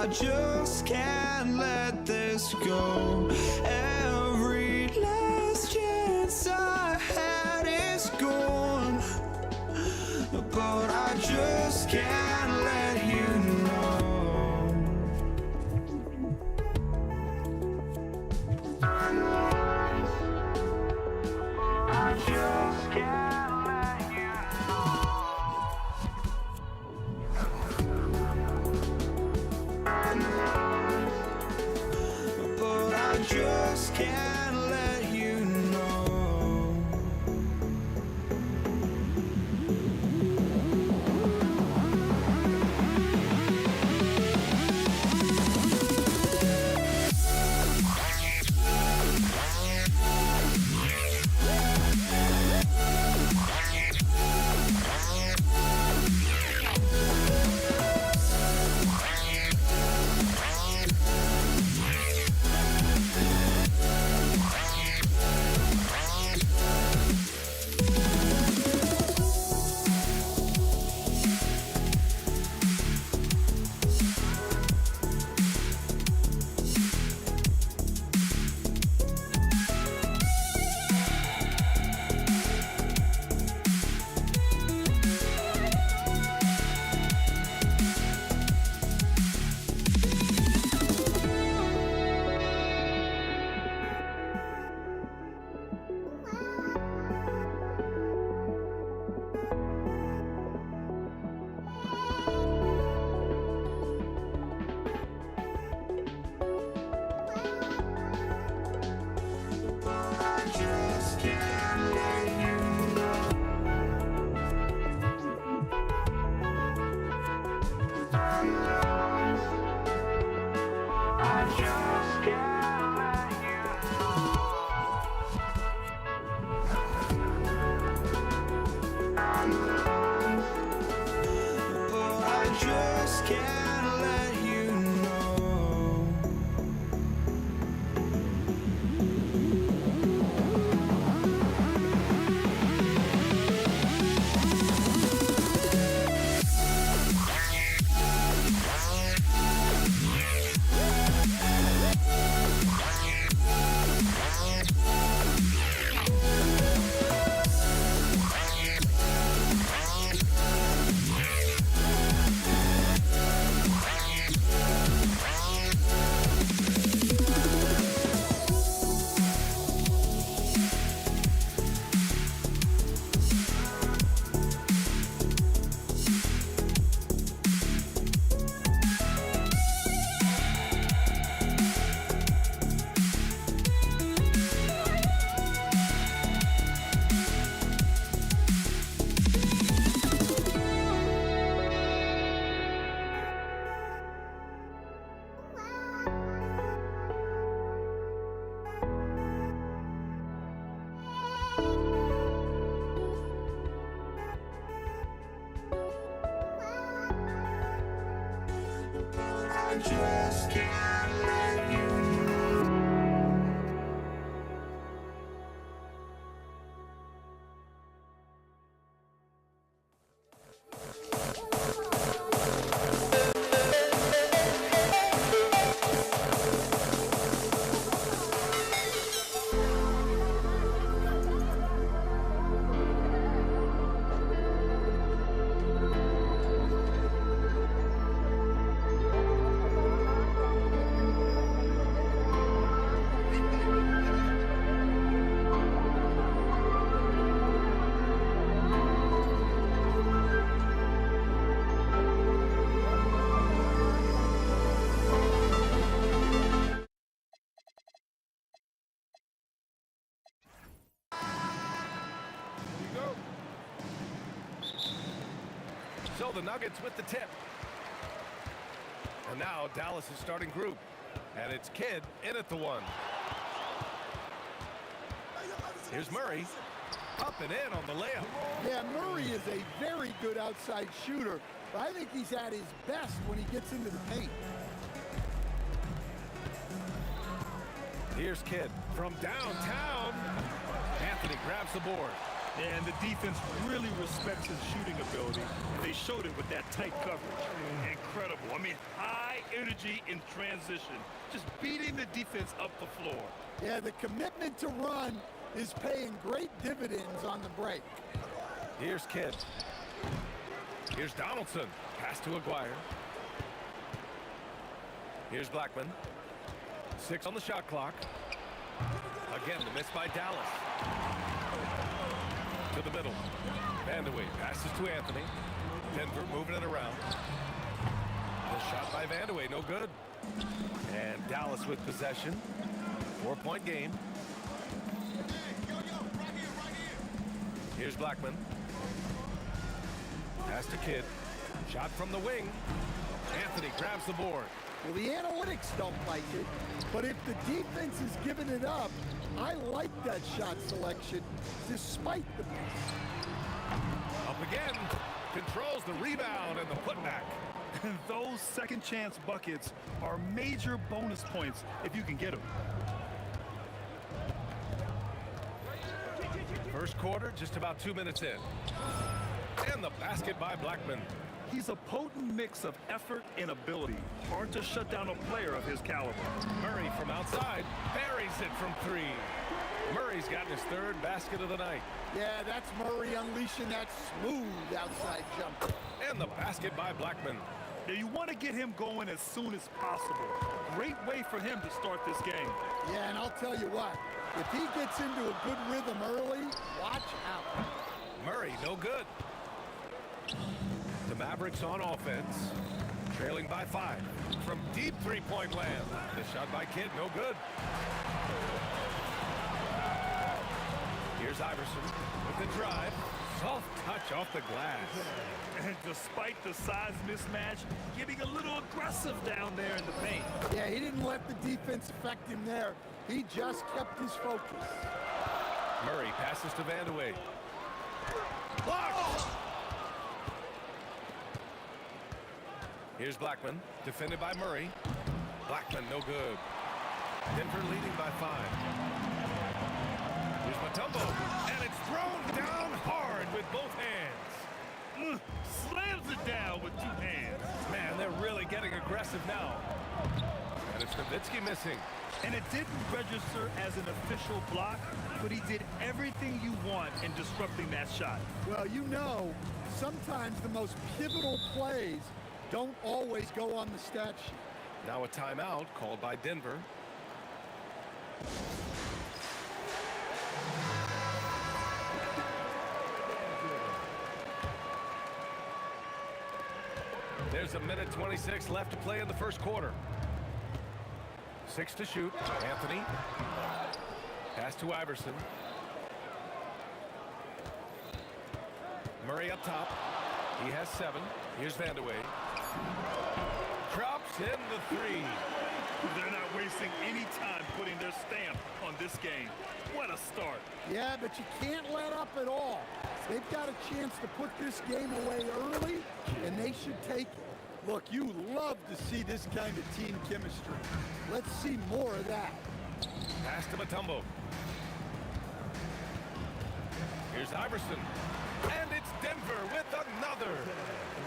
I just can't let this go. Every last chance I had is gone, but I just can't let you know. I just can't let you know. But I just can't let you know. I just can't let you know. So the Nuggets with the tip. And now Dallas is starting group. And it's Kidd in at the one. Here's Murray. Up and in on the layup. Yeah, Murray is a very good outside shooter, but I think he's at his best when he gets into the paint. Here's Kidd from downtown. Anthony grabs the board. And the defense really respects his shooting ability. They showed it with that tight coverage. Incredible. I mean, high energy in transition. Just beating the defense up the floor. Yeah, the commitment to run is paying great dividends on the break. Here's Kidd. Here's Donaldson. Pass to Aguirre. Here's Blackman. 6 on the shot clock. Again, the miss by Dallas. To the middle. Vandeweghe passes to Anthony. Denver moving it around. The shot by Vandeweghe, no good. And Dallas with possession. 4-point game. Here's Blackman. Pass to Kidd. Shot from the wing. Anthony grabs the board. Well, the analytics don't like it, but if the defense is giving it up, I like that shot selection despite the miss. Up again. Controls the rebound and the putback. Those second chance buckets are major bonus points if you can get them. First quarter, just about 2 minutes in. And the basket by Blackman. He's a potent mix of effort and ability. Hard to shut down a player of his caliber. Murray from outside buries it from 3. Murray's gotten his 3rd basket of the night. Yeah, that's Murray unleashing that smooth outside jumper. And the basket by Blackman. Now you want to get him going as soon as possible. Great way for him to start this game. Yeah, and I'll tell you what, if he gets into a good rhythm early, watch out. Murray, no good. The Mavericks on offense, trailing by 5. From deep 3-point land. The shot by Kidd, no good. Here's Iverson with the drive. Soft touch off the glass. And despite the size mismatch, getting a little aggressive down there in the paint. Yeah, he didn't let the defense affect him there. He just kept his focus. Murray passes to Vandeweghe. Blocked! Here's Blackman, defended by Murray. Blackman, no good. Denver leading by 5. Here's Mutombo, and it's thrown down hard with both hands. Slams it down with 2 hands. Man, they're really getting aggressive now. And it's Nowitzki missing. And it didn't register as an official block, but he did everything you want in disrupting that shot. Well, you know, sometimes the most pivotal plays don't always go on the stat sheet. Now a timeout called by Denver. There's 1:26 left to play in the first quarter. 6 to shoot. Anthony. Pass to Iverson. Murray up top. He has 7. Here's Vandeweghe. Drops in the 3. They're not wasting any time putting their stamp on this game. What a start. Yeah, but you can't let up at all. They've got a chance to put this game away early, and they should take it. Look, you love to see this kind of team chemistry. Let's see more of that. Pass to Mutombo. Here's Iverson. And it's Denver with another.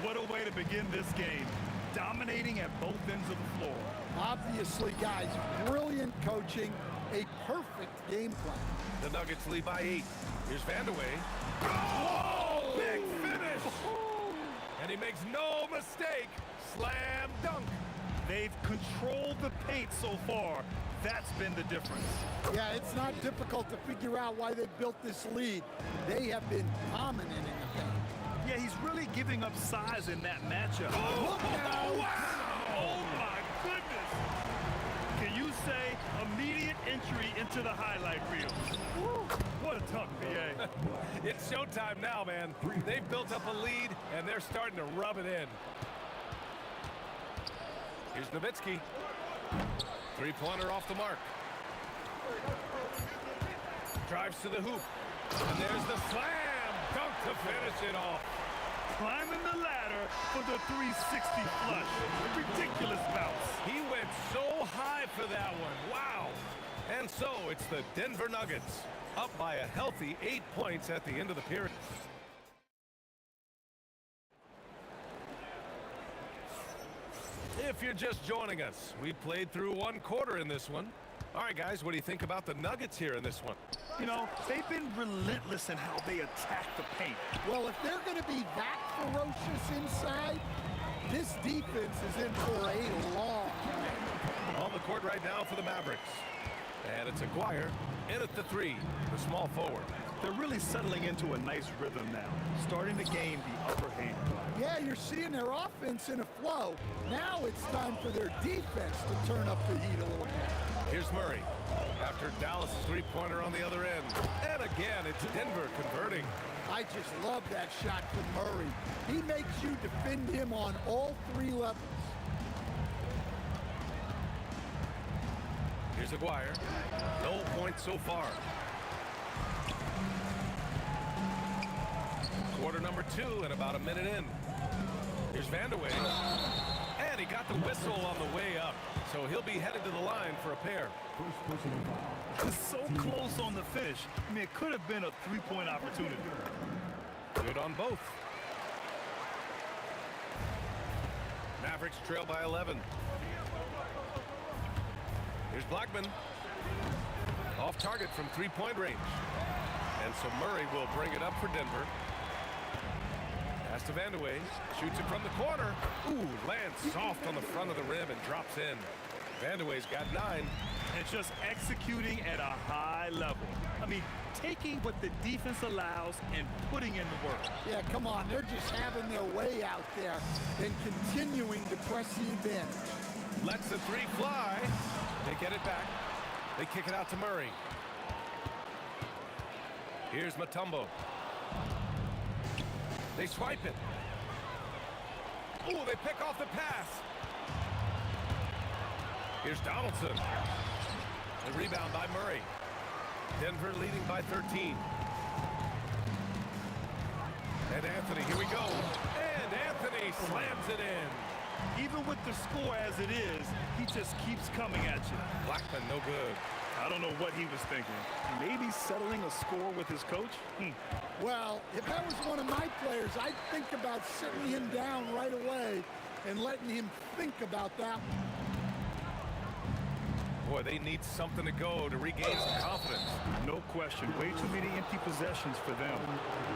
What a way to begin this game. Dominating at both ends of the floor. Obviously, guys, brilliant coaching, a perfect game plan. The Nuggets lead by 8. Here's Vandeweghe. Oh, big finish. And he makes no mistake. Slam dunk. They've controlled the paint so far. That's been the difference. Yeah, it's not difficult to figure out why they built this lead. They have been dominant in the paint. Yeah, he's really giving up size in that matchup. Oh, wow. Oh, my goodness. Can you say immediate entry into the highlight reel? Woo. What a dunk, PA. It's showtime now, man. They've built up a lead, and they're starting to rub it in. Here's Nowitzki. 3-pointer off the mark. Drives to the hoop. And there's the slam dunk to finish it off. Climbing the ladder for the 360 flush. Ridiculous bounce. He went so high for that one. Wow. And so it's the Denver Nuggets up by a healthy 8 points at the end of the period. If you're just joining us, we played through 1 quarter in this one. All right, guys, what do you think about the Nuggets here in this one? You know, they've been relentless in how they attack the paint. Well, if they're going to be that ferocious inside, this defense is in for a long time. On the court right now for the Mavericks. And it's Aguirre in at the 3, the small forward. They're really settling into a nice rhythm now, starting to gain the upper hand. Yeah, you're seeing their offense in a flow. Now it's time for their defense to turn up the heat a little bit. Here's Murray after Dallas' three-pointer on the other end. And again, it's Denver converting. I just love that shot from Murray. He makes you defend him on all 3 levels. Here's Aguirre. No points so far. Quarter number 2 and about a minute in. Here's Vandeweghe. And he got the whistle on the way up. So he'll be headed to the line for a pair. It's so close on the finish. I mean, it could have been a 3-point opportunity. Good on both. Mavericks trail by 11. Here's Blackman. Off target from 3-point range. And so Murray will bring it up for Denver. Pass to Vandeweghe. Shoots it from the corner. Ooh, lands soft on the front of the rim and drops in. Vandeweghe's got 9. And just executing at a high level. I mean, taking what the defense allows and putting in the work. Yeah, come on. They're just having their way out there and continuing to press the advantage. Lets the 3 fly. They get it back. They kick it out to Murray. Here's Mutombo. They swipe it. Ooh, they pick off the pass. Here's Donaldson. The rebound by Murray. Denver leading by 13. And Anthony, here we go. And Anthony slams it in. Even with the score as it is, he just keeps coming at you. Blackman, no good. I don't know what he was thinking. Maybe settling a score with his coach? Well, if that was one of my players, I'd think about sitting him down right away and letting him think about that. Boy, they need something to go to regain some confidence. No question. Way too many empty possessions for them.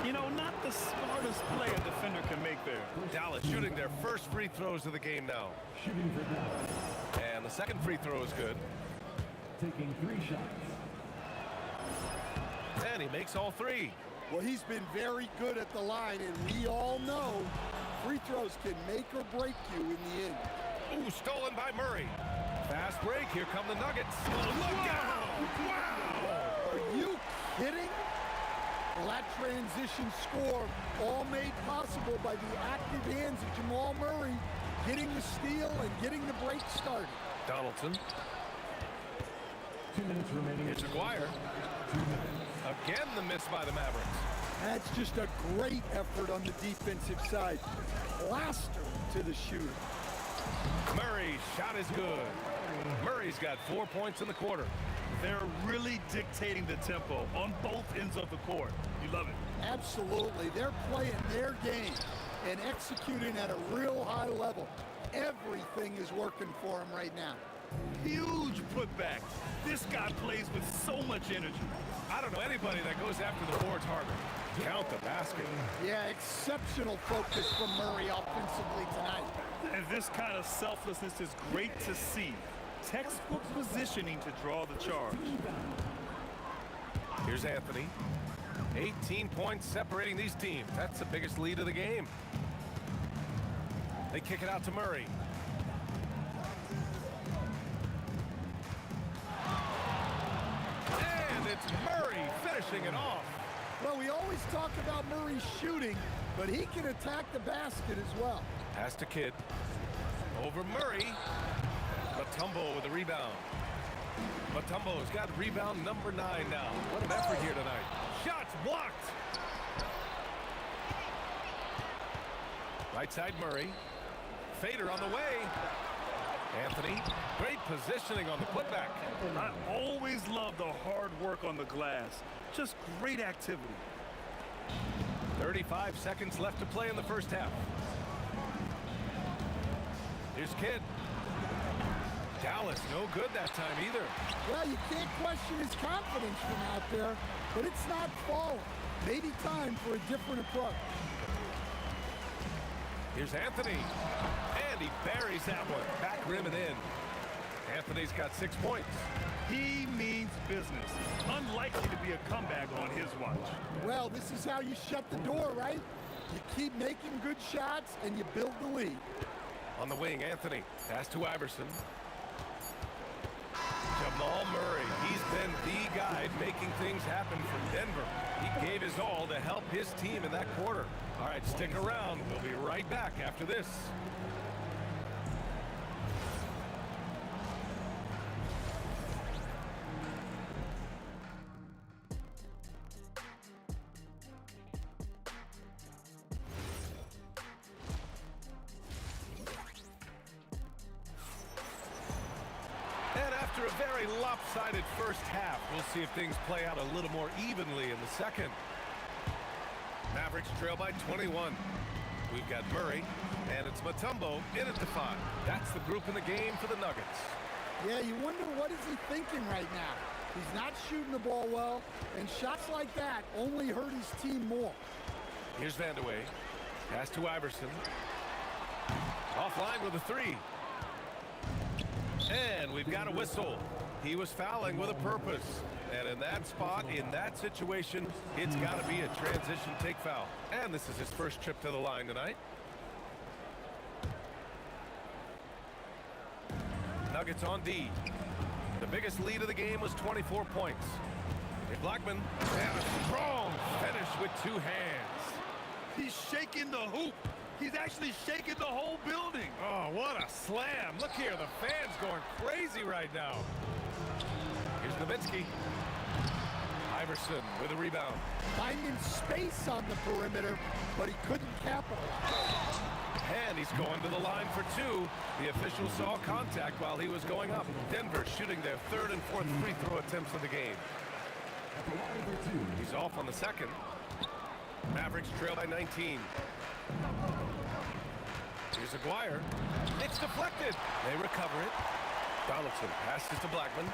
You know, not the smartest play a defender can make there. Dallas shooting their first free throws of the game now. Shooting for Dallas. And the second free throw is good. Taking 3 shots. And he makes all 3. Well, he's been very good at the line, and we all know free throws can make or break you in the end. Ooh, stolen by Murray. Fast break. Here come the Nuggets. Oh, look out! Wow! Are you kidding? Well, that transition score all made possible by the active hands of Jamal Murray getting the steal and getting the break started. Donaldson. 2 minutes remaining. It's Aguirre. 2 minutes. Again, the miss by the Mavericks. That's just a great effort on the defensive side. Plaster to the shooter. Murray's shot is good. Murray's got 4 points in the quarter. They're really dictating the tempo on both ends of the court. You love it. Absolutely. They're playing their game and executing at a real high level. Everything is working for them right now. Huge putback. This guy plays with so much energy. I don't know anybody that goes after the boards harder. Count the basket. Yeah, exceptional focus from Murray offensively tonight. And this kind of selflessness is great to see. Textbook positioning to draw the charge. Here's Anthony. 18 points separating these teams. That's the biggest lead of the game. They kick it out to Murray. And it's Murray finishing it off. Well, we always talk about Murray shooting, but he can attack the basket as well. Pass to Kidd. Over Murray. Mutombo with a rebound. Mutombo's got rebound number 9 now. What an effort here tonight. Shots blocked. Right side Murray. Fader on the way. Anthony, great positioning on the putback. I always love the hard work on the glass. Just great activity. 35 seconds left to play in the first half. Here's Kidd. Dallas, no good that time either. Well, you can't question his confidence from out there, but it's not falling. Maybe time for a different approach. Here's Anthony. And he buries that one. Back rim and in. Anthony's got 6 points. He means business. Unlikely to be a comeback on his watch. Well, this is how you shut the door, right? You keep making good shots and you build the lead. On the wing, Anthony. Pass to Iverson. Jamal Murray. He's been the guy making things happen for Denver. He gave his all to help his team in that quarter. All right, stick around. We'll be right back after this. And after a very lopsided first half, we'll see if things play out a little more evenly in the second. Mavericks trail by 21. We've got Murray, and it's Mutombo in at the 5. That's the group in the game for the Nuggets. Yeah, you wonder what is he thinking right now. He's not shooting the ball well, and shots like that only hurt his team more. Here's Vandeweghe. Pass to Iverson. Offline with a 3. And we've got a whistle. He was fouling with a purpose. And in that spot, in that situation, it's got to be a transition take foul. And this is his first trip to the line tonight. Nuggets on D. The biggest lead of the game was 24 points. Blackman, and a strong finish with 2 hands. He's shaking the hoop. He's actually shaking the whole building. Oh, what a slam. Look here, the fans going crazy right now. Here's Nowitzki. Iverson with a rebound. Finding space on the perimeter, but he couldn't capitalize. And he's going to the line for 2. The official saw contact while he was going up. Denver shooting their 3rd and 4th free throw attempts of the game. He's off on the second. Mavericks trail by 19. Here's Aguirre. It's deflected. They recover it. Donaldson passes to Blackman.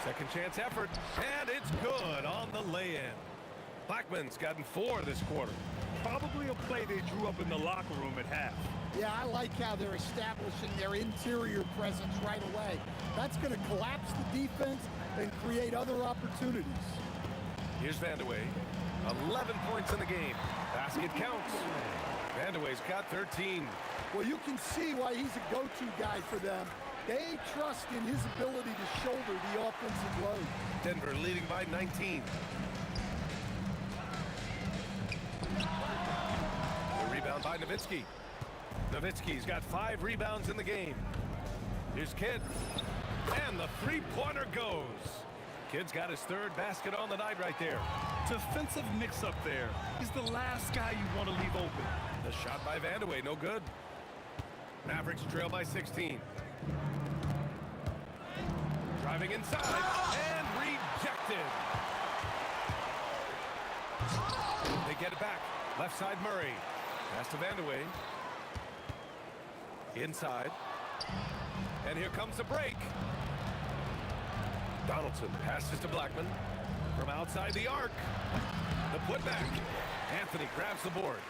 Second chance effort. And it's good on the lay-in. Blackman's gotten 4 this quarter. Probably a play they drew up in the locker room at half. Yeah, I like how they're establishing their interior presence right away. That's going to collapse the defense and create other opportunities. Here's Vandeweghe. 11 points in the game. Basket counts. Vandeweghe's got 13. Well, you can see why he's a go-to guy for them. They trust in his ability to shoulder the offensive load. Denver leading by 19. The rebound by Nowitzki. Nowitzki's got 5 rebounds in the game. Here's Kidd. And the three-pointer goes. Kidd's got his 3rd basket on the night right there. Defensive mix-up there. He's the last guy you want to leave open. The shot by Vandeweghe, no good. Mavericks trail by 16. Driving inside and rejected. They get it back. Left side Murray. Pass to Vandeweghe. Inside. And here comes the break. Donaldson passes to Blackman. From outside the arc. The putback. Anthony grabs the board.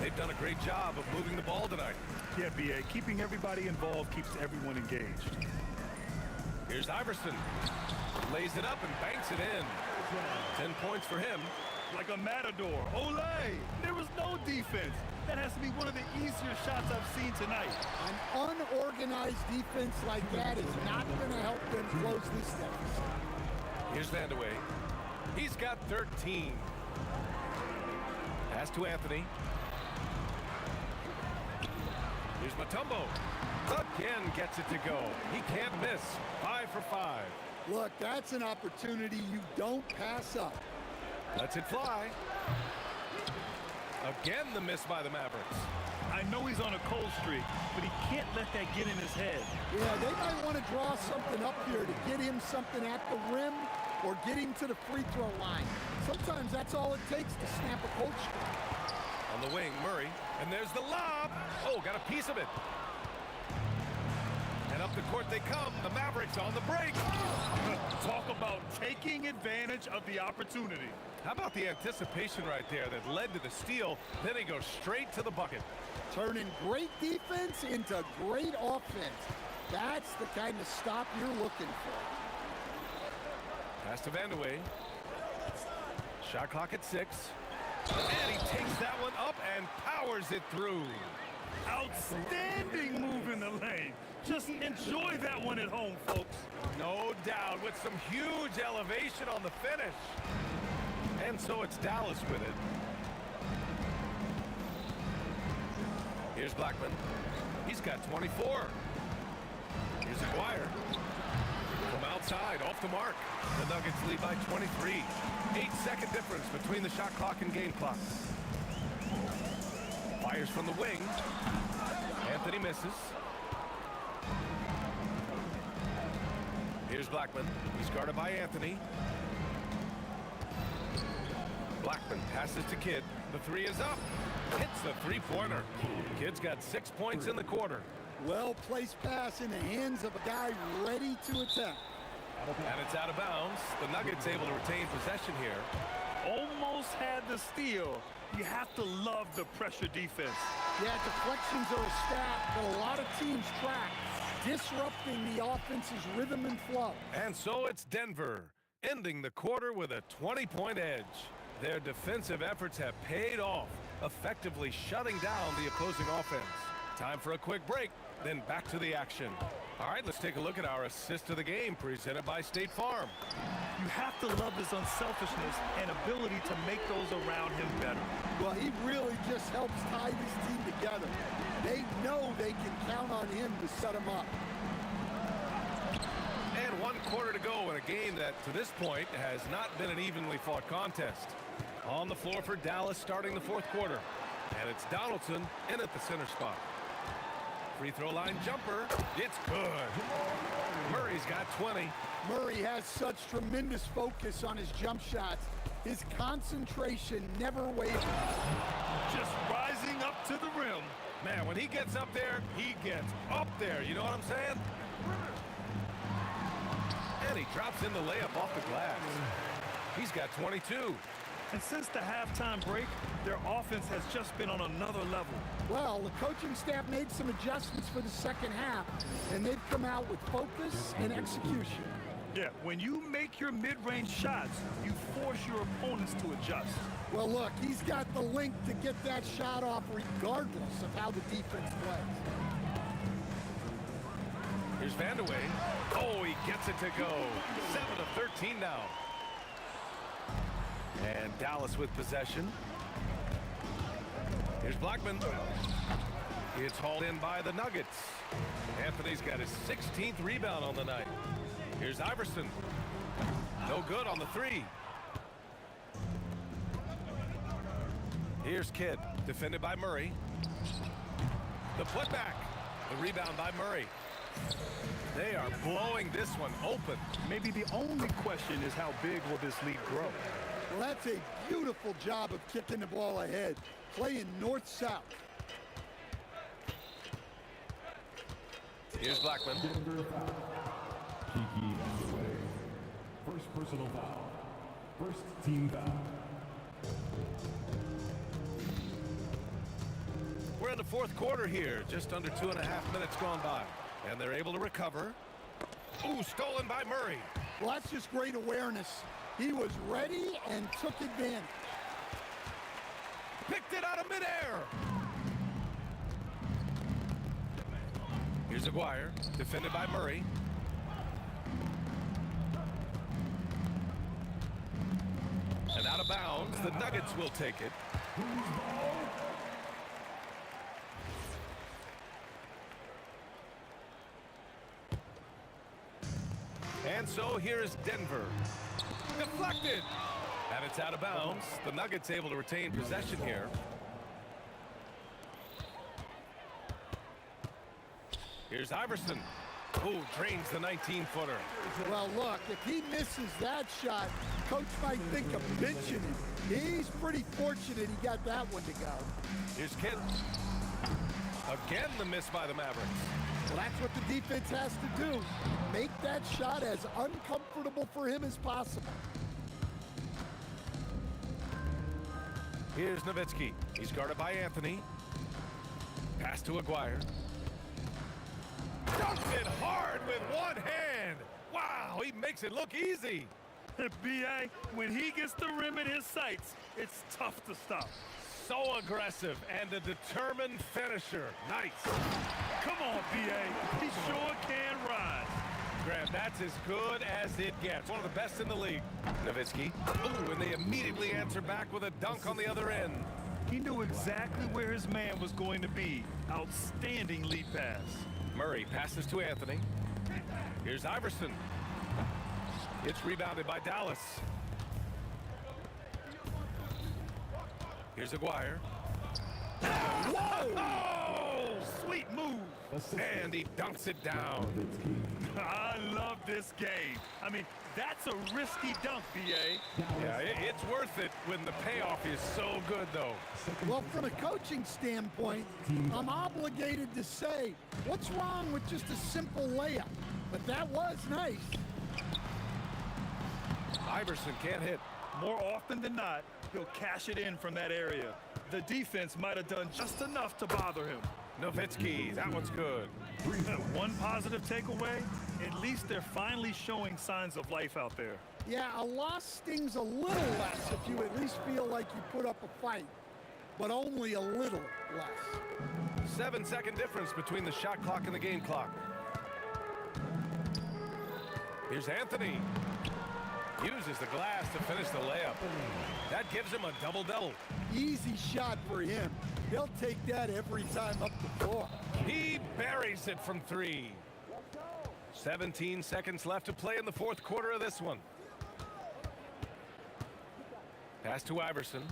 They've done a great job of moving the ball tonight. Yeah, B.A. Keeping everybody involved keeps everyone engaged. Here's Iverson. Lays it up and banks it in. 10 points for him. Like a matador. Olay! There was no defense. That has to be one of the easier shots I've seen tonight. An unorganized defense like that is not going to help them close this deficit. Here's Vandeweghe. He's got 13. Pass to Anthony. Here's Mutombo. Again gets it to go. He can't miss. 5 for 5. Look, that's an opportunity you don't pass up. Lets it fly. Again, the miss by the Mavericks. I I know he's on a cold streak, but he can't let that get in his head. Yeah, they might want to draw something up here to get him something at the rim or get him to the free throw line. Sometimes that's all it takes to snap a cold streak. On the wing, Murray. And there's the lob. Oh, got a piece of it. And up the court they come. The Mavericks on the break. Talk about taking advantage of the opportunity. How about the anticipation right there that led to the steal? Then he goes straight to the bucket. Turning great defense into great offense. That's the kind of stop you're looking for. Pass to Vandeweghe. Shot clock at 6. And he takes that one up and powers it through. Outstanding move in the lane. Just enjoy that one at home, folks. No doubt, with some huge elevation on the finish. And so it's Dallas with it. Here's Blackman. He's got 24. Here's Aguirre. From outside, off the mark. The Nuggets lead by 23. 8-second difference between the shot clock and game clock. Fires from the wing. Anthony misses. Here's Blackman. He's guarded by Anthony. Blackman passes to Kidd. The three is up. Hits the three-pointer. Kidd's got 6 points in the quarter. Well-placed pass in the hands of a guy ready to attack. And it's out of bounds. The Nuggets able to retain possession here. Almost had the steal. You have to love the pressure defense. Yeah, deflections are a stat that a lot of teams track, disrupting the offense's rhythm and flow. And so it's Denver, ending the quarter with a 20-point edge. Their defensive efforts have paid off, effectively shutting down the opposing offense. Time for a quick break, then back to the action. All right, let's take a look at our assist of the game presented by State Farm. You have to love his unselfishness and ability to make those around him better. Well, he really just helps tie this team together. They know they can count on him to set them up. And 1 quarter to go in a game that, to this point, has not been an evenly fought contest. On the floor for Dallas starting the 4th quarter. And it's Donaldson in at the center spot. Free throw line jumper. It's good. Murray's got 20. Murray has such tremendous focus on his jump shots. His concentration never wavers. Just rising up to the rim. Man, when he gets up there, he gets up there. You know what I'm saying? And he drops in the layup off the glass. He's got 22. And since the halftime break, their offense has just been on another level. Well, the coaching staff made some adjustments for the second half, and they've come out with focus and execution. Yeah, when you make your mid-range shots, you force your opponents to adjust. Well, look, he's got the length to get that shot off regardless of how the defense plays. Here's Vandeweghe. Oh, he gets it to go. 7-13 now. And Dallas with possession. Here's Blackman. It's hauled in by the Nuggets. Anthony's got his 16th rebound on the night. Here's Iverson. No good on the three. Here's Kidd, defended by Murray. The putback. The rebound by Murray. They are blowing this one open. Maybe the only question is how big will this lead grow? Well, that's a beautiful job of kicking the ball ahead, playing north-south. Here's Blackman. Kiki Vandeweghe. First personal foul. First team foul. We're in the 4th quarter here, just under 2.5 minutes gone by. And they're able to recover. Ooh, stolen by Murray. Well, that's just great awareness. He was ready and took advantage. Picked it out of midair. Here's Aguirre, defended by Murray. And out of bounds, the Nuggets will take it. And so here is Denver. Deflected. And it's out of bounds. The Nuggets able to retain possession here. Here's Iverson. Ooh, drains the 19-footer. Well, look, if he misses that shot, coach might think of benching him. He's pretty fortunate he got that one to go. Here's Kidd. Again, the miss by the Mavericks. Well, that's what the defense has to do. Make that shot as uncomfortable for him as possible. Here's Nowitzki. He's guarded by Anthony. Pass to Aguirre. Dunks it hard with one hand. Wow, he makes it look easy. B.A., when he gets the rim in his sights, it's tough to stop. So aggressive and a determined finisher. Nice. Come on, B.A. He sure can rise. Graham, that's as good as it gets. One of the best in the league. Nowitzki. Ooh, and they immediately answer back with a dunk on the other end. He knew exactly where his man was going to be. Outstanding lead pass. Murray passes to Anthony. Here's Iverson. It's rebounded by Dallas. Here's Aguirre. Whoa! Oh, sweet move. And he dunks it down. I love this game. I mean, that's a risky dunk, B.A. Yeah, it's worth it when the payoff is so good, though. Well, from a coaching standpoint, I'm obligated to say, what's wrong with just a simple layup? But that was nice. Iverson can't hit. More often than not, he'll cash it in from that area. The defense might have done just enough to bother him. Nowitzki, that one's good. One positive takeaway, at least they're finally showing signs of life out there. Yeah, a loss stings a little less if you at least feel like you put up a fight, but only a little less. 7-second difference between the shot clock and the game clock. Here's Anthony. Uses the glass to finish the layup. That gives him a double-double. Easy shot for him. He'll take that every time up the floor. He buries it from three. 17 seconds left to play in the fourth quarter of this one. Pass to Iverson.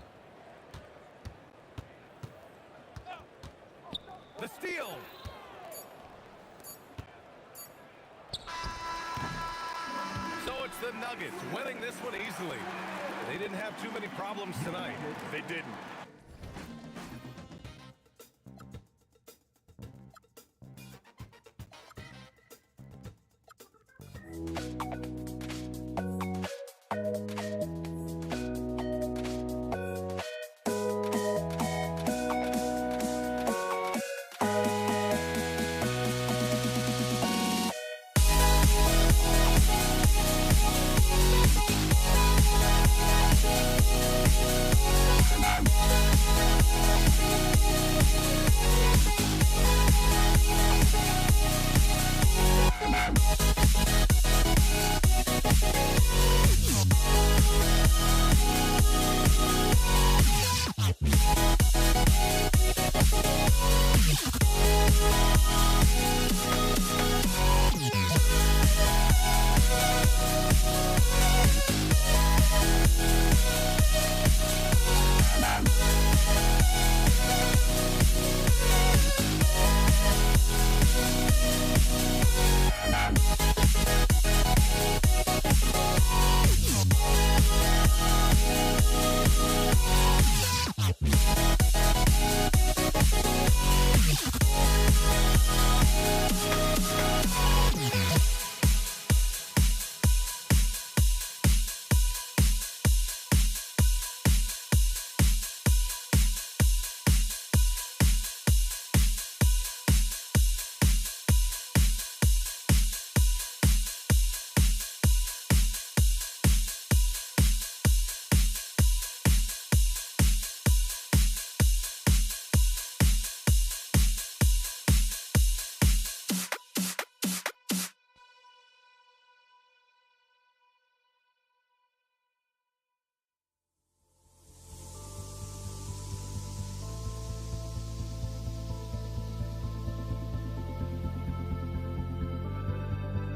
The steal. So it's the Nuggets winning this one easily. They didn't have too many problems tonight. They didn't.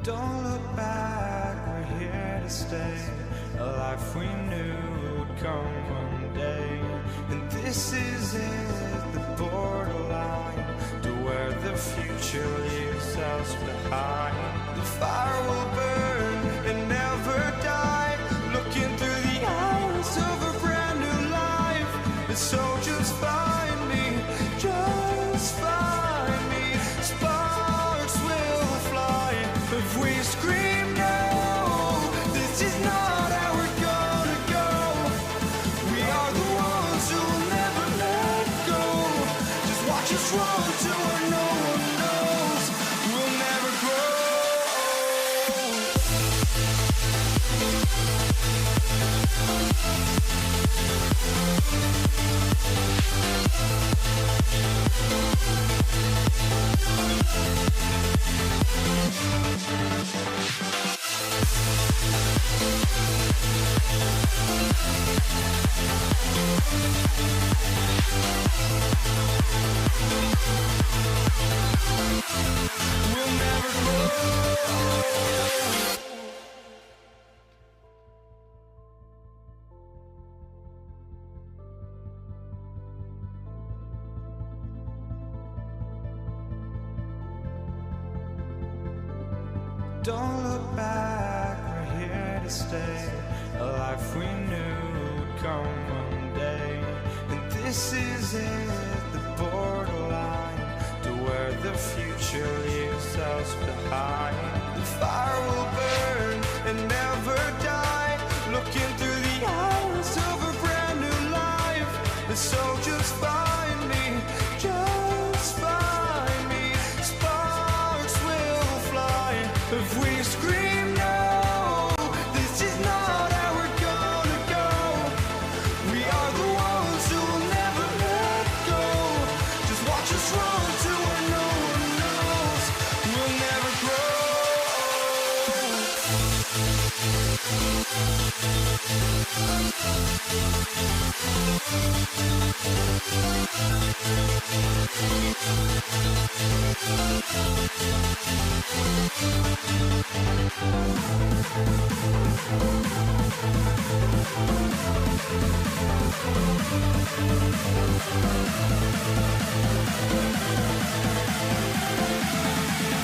Don't look back, we're here to stay. A life we knew would come one day. And this is it, the borderline to where the future lives. yourselves behind. The fire will burn and never die. Looking through the eyes of a brand new life. And so just find me, just find me. Sparks will fly if we scream no. This is not how we're gonna go. We are the ones who will never let go. Just watch us run to where no one knows. We'll never grow. We'll never grow. Don't look back, we're here to stay. A life we knew would come one day. And this is it, the borderline to where the future leaves us behind. The fire will burn and never die. Looking through the eyes of a brand new life. And so just find me, just find me. Sparks will fly if we scream no. This is not how we're gonna go. We are the ones who will never let go. Just watch us run to where no one knows. We'll never grow.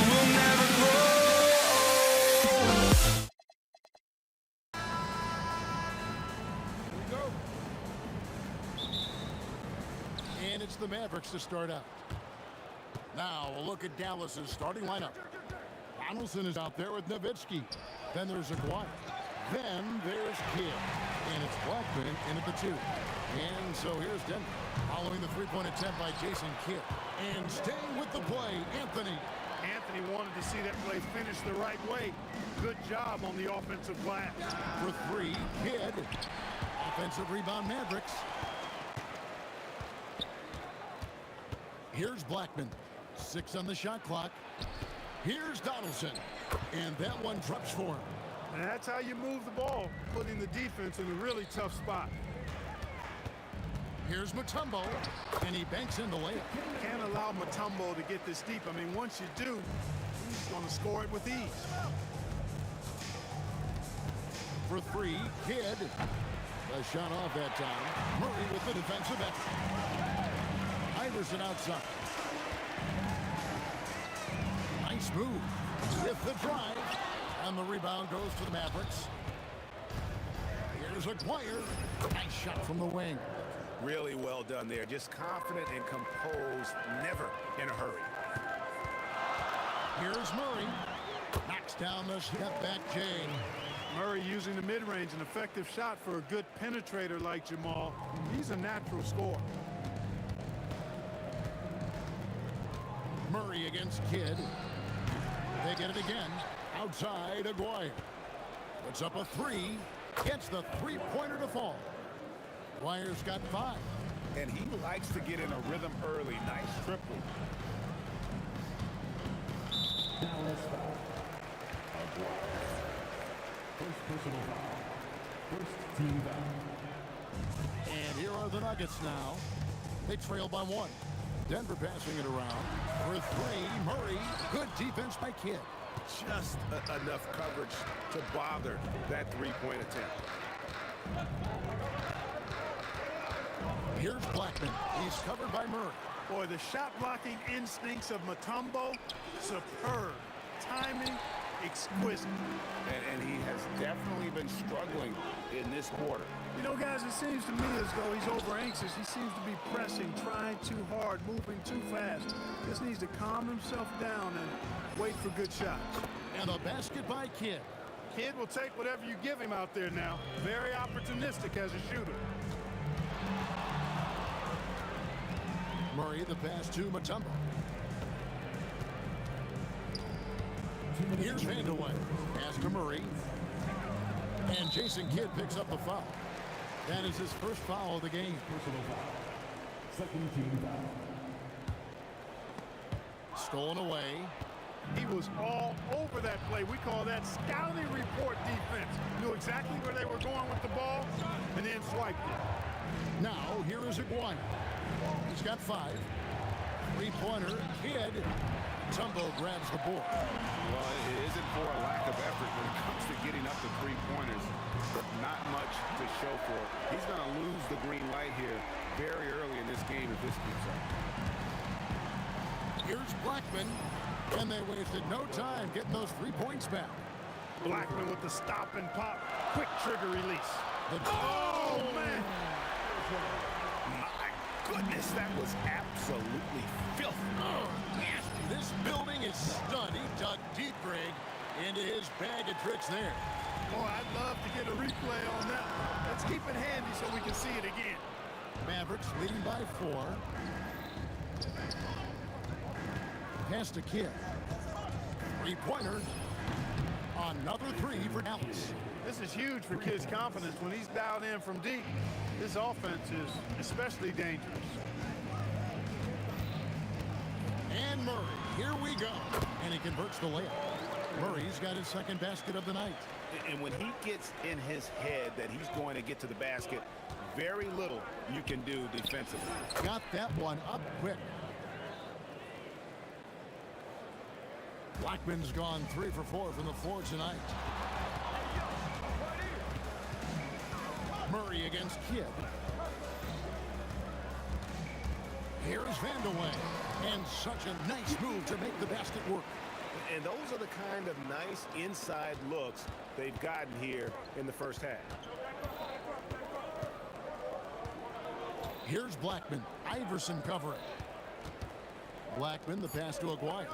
We'll never grow. And it's the Mavericks to start out. Now a look at Dallas's starting lineup. Donaldson is out there with Nowitzki. Then there's Aguirre. Then there's Kidd. And it's Blackman in at the 2. And so here's Denver, following the three-point attempt by Jason Kidd. And staying with the play, Anthony. Anthony wanted to see that play finish the right way. Good job on the offensive glass. For 3, Kidd. Offensive rebound, Mavericks. Here's Blackman. 6 on the shot clock. Here's Donaldson. And that one drops for him. And that's how you move the ball, putting the defense in a really tough spot. Here's Mutombo, and he banks in the layup. Can't allow Mutombo to get this deep. I mean, once you do, he's going to score it with ease. For 3, Kidd. A shot off that time. Murray with the defensive effort. Iverson outside. Nice move with the drive. And the rebound goes to the Mavericks. Here's Aguirre. Nice shot from the wing. Really well done there. Just confident and composed, never in a hurry. Here's Murray. Knocks down the step back J. Murray using the mid-range, an effective shot for a good penetrator like Jamal. He's a natural scorer. Murray against Kidd. They get it again. Outside Aguirre. Puts up a 3. Gets the three-pointer to fall. Aguirre's got 5. And he likes to get in a rhythm early. Nice triple. Dallas foul. Aguirre. First personal foul. First team foul. And here are the Nuggets now. They trail by 1. Denver passing it around. For 3, Murray. Good defense by Kidd. Just enough coverage to bother that three-point attempt. Here's Blackman. He's covered by Murray. Boy, the shot blocking instincts of Mutombo, superb. Timing, exquisite. And he has definitely been struggling in this quarter. You know, guys, it seems to me as though he's over anxious. He seems to be pressing, trying too hard, moving too fast. Just needs to calm himself down and wait for good shots. And a basket by Kidd. Kidd will take whatever you give him out there now. Very opportunistic as a shooter. Murray the pass to Mutombo. Here's Vandeweghe. Pass to Murray. And Jason Kidd picks up the foul. That is his first foul of the game. Personal foul. Second team foul. Stolen away. He was all over that play. We call that scouting report defense. Knew exactly where they were going with the ball and then swiped it. Now, here is Iguana. He's got 5. Three-pointer. Kidd. Tumbo grabs the board. Well, it isn't for a lack of effort when it comes to getting up to three-pointers, but not much to show for it. He's going to lose the green light here very early in this game if this keeps up. Here's Blackman, and they wasted no time getting those 3 points back. Blackman with the stop and pop. Quick trigger release. Oh, man. My goodness, that was absolutely filthy. Oh, nasty. This building is stunned. He dug deep, Greg, into his bag of tricks there. Boy, I'd love to get a replay on that. Let's keep it handy so we can see it again. Mavericks leading by 4. Pass to Kidd. Three-pointer. Another 3 for Dallas. This is huge for Kidd's confidence. When he's dialed in from deep, his offense is especially dangerous. And Murray, here we go. And he converts the layup. Murray's got his second basket of the night. And when he gets in his head that he's going to get to the basket, very little you can do defensively. Got that one up quick. Blackman's gone 3 for 4 from the floor tonight. Murray against Kidd. Here's Vandeweghe. And such a nice move to make the basket work. And those are the kind of nice inside looks they've gotten here in the first half. Here's Blackman. Iverson covering. Blackman, the pass to Aguirre.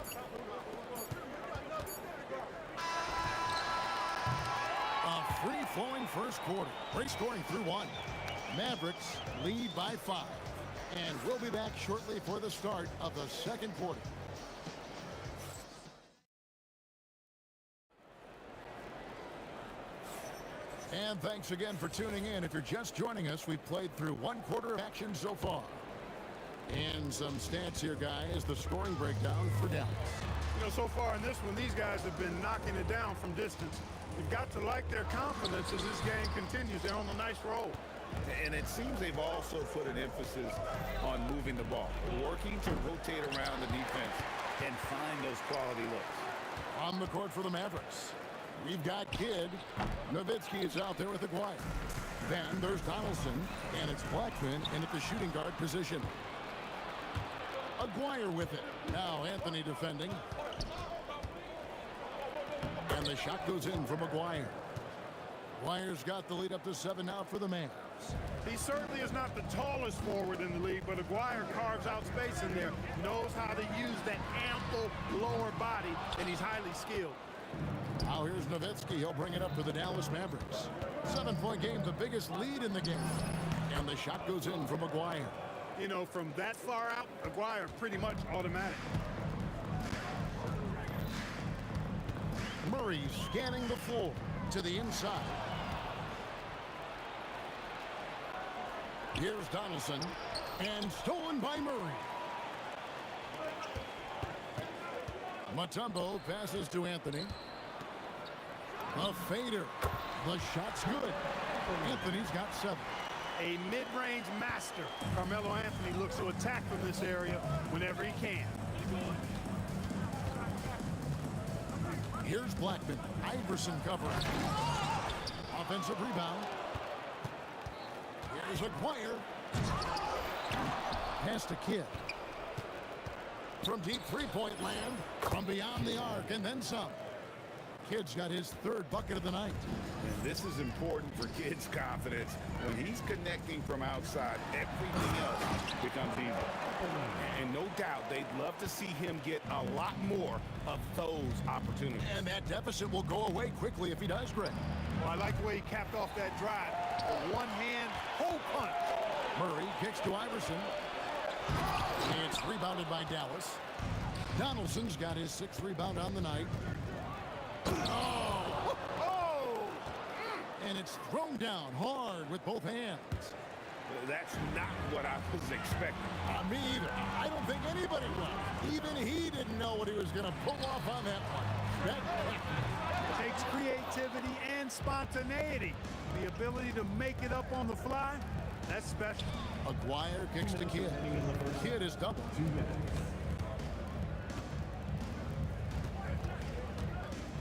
A free-flowing first quarter. Great scoring through 1. Mavericks lead by 5. And we'll be back shortly for the start of the second quarter. And thanks again for tuning in. If you're just joining us, we've played through 1 quarter of action so far. And some stats here, guys. The scoring breakdown for Dallas. You know, so far in this one, these guys have been knocking it down from distance. You've got to like their confidence as this game continues. They're on a nice roll. And it seems they've also put an emphasis on moving the ball, working to rotate around the defense and find those quality looks. On the court for the Mavericks, we've got Kidd. Nowitzki is out there with Aguirre. Then there's Donaldson, and it's Blackman in at the shooting guard position. Aguirre with it. Now Anthony defending. And the shot goes in from Aguirre. Aguirre's got the lead up to 7 now for the Mavs. He certainly is not the tallest forward in the league, but Aguirre carves out space in there. Knows how to use that ample lower body, and he's highly skilled. Now here's Nowitzki. He'll bring it up for the Dallas Mavericks. 7-point game, the biggest lead in the game. And the shot goes in from Aguirre. You know, from that far out, Aguirre pretty much automatic. Murray scanning the floor to the inside. Here's Donaldson, and stolen by Murray. Mutombo passes to Anthony. A fader. The shot's good. Anthony's got 7. A mid-range master. Carmelo Anthony looks to attack from this area whenever he can. Here's Blackman. Iverson covering. Offensive rebound. Here's Aguirre. Pass to Kidd. from deep three-point land, from beyond the arc, and then some. Kidd's got his third bucket of the night. And this is important for Kidd's confidence. When he's connecting from outside, everything else becomes easy. And no doubt, they'd love to see him get a lot more of those opportunities. And that deficit will go away quickly if he does, Greg. Well, I like the way he capped off that drive. A one-hand hole punch. Murray kicks to Iverson. It's rebounded by Dallas. Donaldson's got his sixth rebound on the night. Oh! And it's thrown down hard with both hands. That's not what I was expecting. Me either. I don't think anybody was. Even he didn't know what he was going to pull off on that one. That takes creativity and spontaneity. The ability to make it up on the fly, that's special. Aguirre kicks to Kidd. Kidd is doubled. 2 minutes.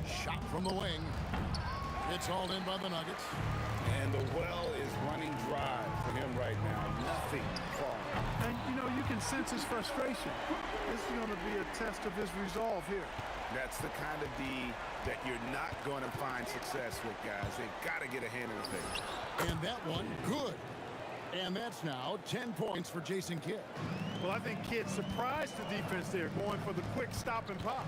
Shot from the wing. It's hauled in by the Nuggets. And the well is running dry for him right now. Nothing falling. And, you know, you can sense his frustration. This is going to be a test of his resolve here. That's the kind of D that you're not going to find success with, guys. They've got to get a handle of things. And that one, good. And that's now 10 points for Jason Kidd. Well, I think Kidd surprised the defense there, going for the quick stop and pop.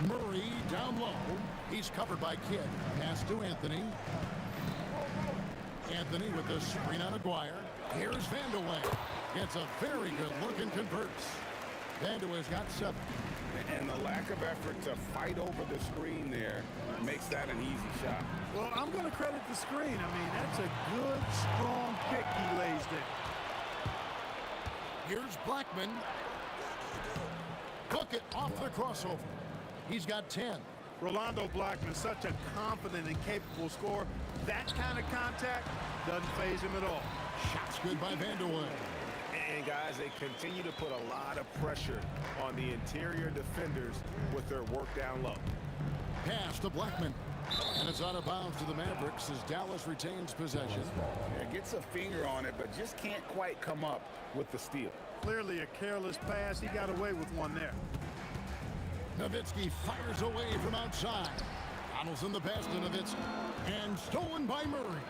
Murray down low. He's covered by Kidd. Pass to Anthony. Anthony with the screen on Aguirre. Here's Vandeweghe. Gets a very good look and converts. Vandeweghe's got 7. And the lack of effort to fight over the screen there makes that an easy shot. Well, I'm going to credit the screen. I mean, that's a good, strong pick he lays there. Here's Blackman. Hook it off the crossover. He's got 10. Rolando Blackman, such a confident and capable scorer. That kind of contact doesn't faze him at all. Shots good by Vandeweghe. And guys, they continue to put a lot of pressure on the interior defenders with their work down low. Pass to Blackman. And it's out of bounds to the Mavericks as Dallas retains possession. Yeah, gets a finger on it, but just can't quite come up with the steal. Clearly a careless pass. He got away with one there. Nowitzki fires away from outside. Donaldson the pass to Nowitzki. And stolen by Murray.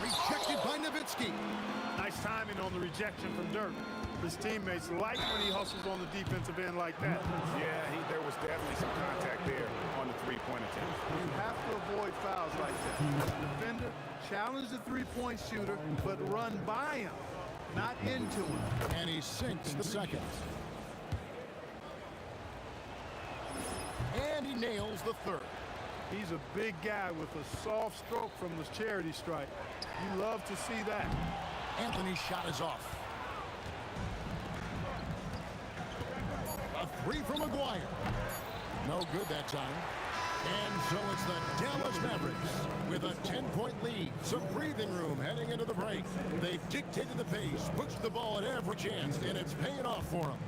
Rejected by Nowitzki. Nice timing on the rejection from Dirk. His teammates like when he hustles on the defensive end like that. Yeah, there was definitely some contact there on the three-point attempt. You have to avoid fouls like that. The defender challenge the three-point shooter, but run by him, not into him. And he sinks the second. And he nails the third. He's a big guy with a soft stroke from the charity stripe. You love to see that. Anthony's shot is off. A three from Aguirre. No good that time. And so it's the Dallas Mavericks with a 10-point lead. Some breathing room heading into the break. They've dictated the pace, pushed the ball at every chance, and it's paying off for them.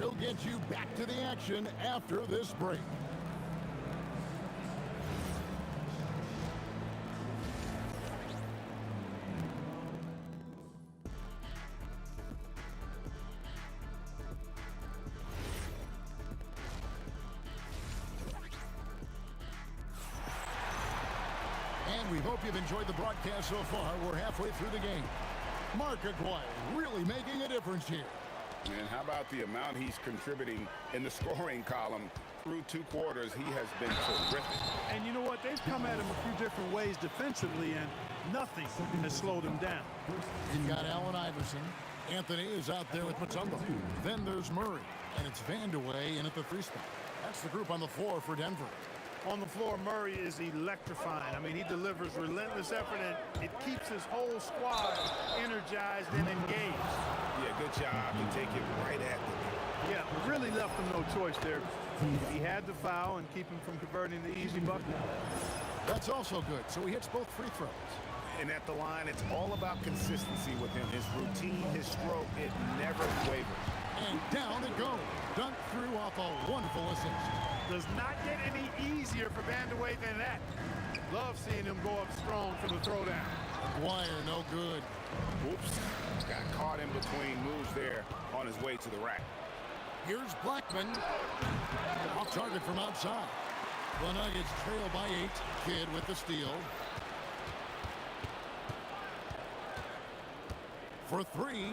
We'll get you back to the action after this break. And we hope you've enjoyed the broadcast so far. We're halfway through the game. Mark Aguirre really making a difference here. And how about the amount he's contributing in the scoring column? Through 2 quarters, he has been terrific. And you know what? They've come at him a few different ways defensively, and nothing has slowed him down. You've got Allen Iverson. Anthony is out there with Mutombo. Then there's Murray, and it's Vandeweghe in at the 3 spot. That's the group on the floor for Denver. On the floor, Murray is electrifying. I mean, he delivers relentless effort, and it keeps his whole squad energized and engaged. Yeah, good job to take it right at them. Yeah, really left him no choice there. He had to foul and keep him from converting the easy bucket. That's also good, so he hits both free throws. And at the line, it's all about consistency with him. His routine, his stroke, it never wavers. And down it goes. Dunked through off a wonderful assist. Does not get any easier for Vandeweghe than that. Love seeing him go up strong for the throwdown. Dwyer, no good. Oops. Got caught in between moves there on his way to the rack. Here's Blackman. Off target from outside. The Nuggets trail by 8. Kidd with the steal. For 3.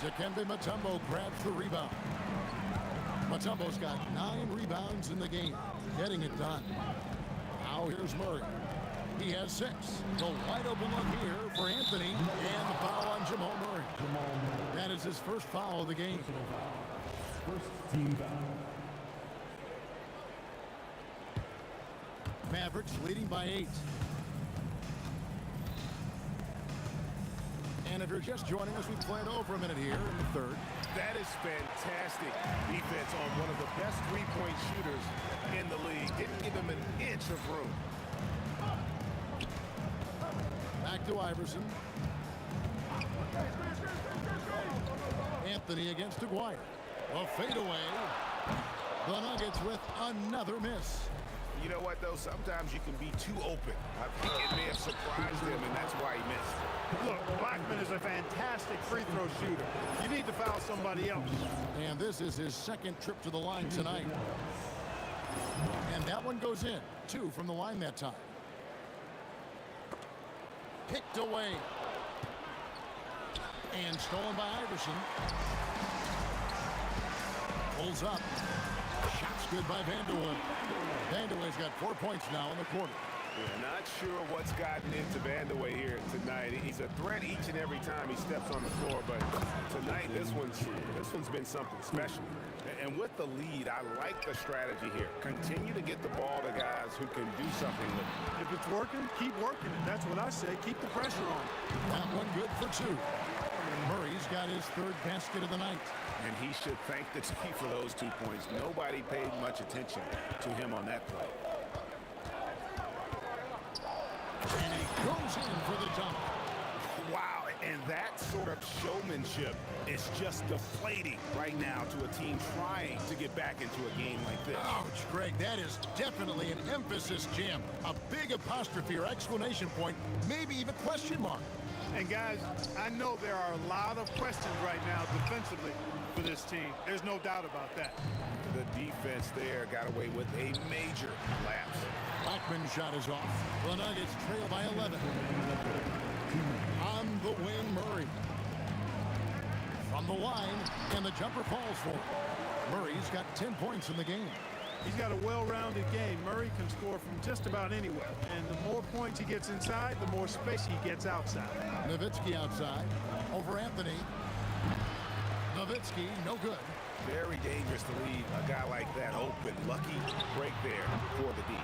Dikembe Mutombo grabs the rebound. Mutombo's got 9 rebounds in the game, getting it done. Now here's Murray. He has 6. The wide open look here for Anthony, and the foul on Jamal Murray. That is his first foul of the game. First team foul. Mavericks leading by 8. And if you're just joining us, we played over a minute here in the third. That is fantastic defense on one of the best three-point shooters in the league. Didn't give him an inch of room. Back to Iverson. Anthony against Dwyer. A fadeaway. The Nuggets with another miss. You know what, though? Sometimes you can be too open. I think it may have surprised him, and that's why he missed. Look, Blackman is a fantastic free throw shooter. You need to foul somebody else. And this is his second trip to the line tonight. And that one goes in. 2 from the line that time. Picked away. And stolen by Iverson. Pulls up. Shots good by Vanderwood. Vanderwood's got 4 points now in the quarter. Yeah, not sure what's gotten into Vandaway here tonight. He's a threat each and every time he steps on the floor, but tonight this one's been something special. And with the lead, I like the strategy here. Continue to get the ball to guys who can do something with it. If it's working, keep working. That's what I say. Keep the pressure on. That one good for 2. Murray's got his 3rd basket of the night. And he should thank the team for those 2 points. Nobody paid much attention to him on that play. And he goes in for the dunk. Wow, and that sort of showmanship is just deflating right now to a team trying to get back into a game like this. Ouch, Greg, that is definitely an emphasis jam. A big apostrophe or exclamation point, maybe even question mark. And guys, I know there are a lot of questions right now defensively for this team. There's no doubt about that. The defense there got away with a major lapse. Blackman's shot is off. The Nuggets trail by 11. On the wing, Murray. From the line, and the jumper falls for him. Murray's got 10 points in the game. He's got a well-rounded game. Murray can score from just about anywhere. And the more points he gets inside, the more space he gets outside. Nowitzki outside. Over Anthony. Nowitzki, no good. Very dangerous to leave a guy like that open. Lucky break there for the D.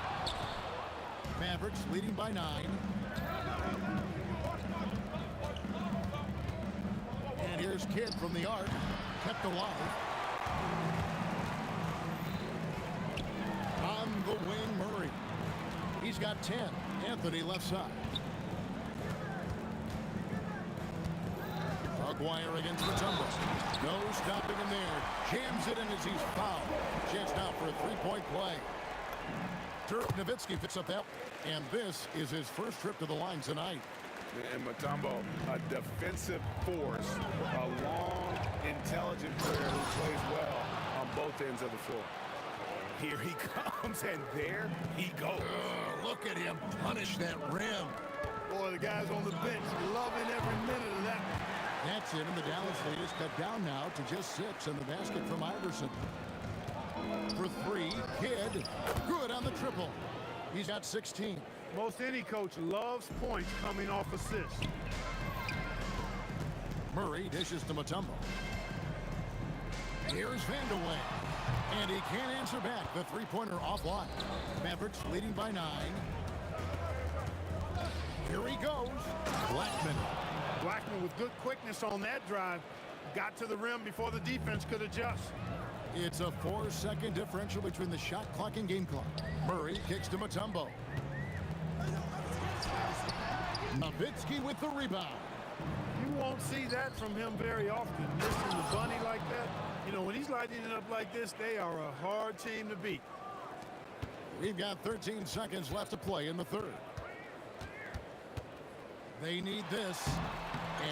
Mavericks leading by 9. And here's Kidd from the arc. Kept alive. On the wing, Murray. He's got 10. Anthony left side. Dwyer against Mutombo. No stopping him there. Jams it in as he's fouled. Chance now for a 3-point play. Dirk Nowitzki picks up that. And this is his first trip to the line tonight. And Mutombo, a defensive force, a long, intelligent player who plays well on both ends of the floor. Here he comes, and there he goes. Look at him punish that rim. Boy, the guys on the bench loving every minute of that. That's it, and the Dallas lead is cut down now to just 6, and the basket from Iverson. For 3, Kidd, good on the triple. He's got 16. Most any coach loves points coming off assists. Murray dishes to Mutombo. Here's Vandaway. And he can't answer back. The 3-pointer offline. Mavericks leading by 9. Here he goes. Blackman. Blackman with good quickness on that drive. Got to the rim before the defense could adjust. It's a 4-second differential between the shot clock and game clock. Murray kicks to Mutombo. Nowitzki with the rebound. You won't see that from him very often. Missing the bunny like that. You know, when he's lighting it up like this, they are a hard team to beat. We've got 13 seconds left to play in the third. They need this.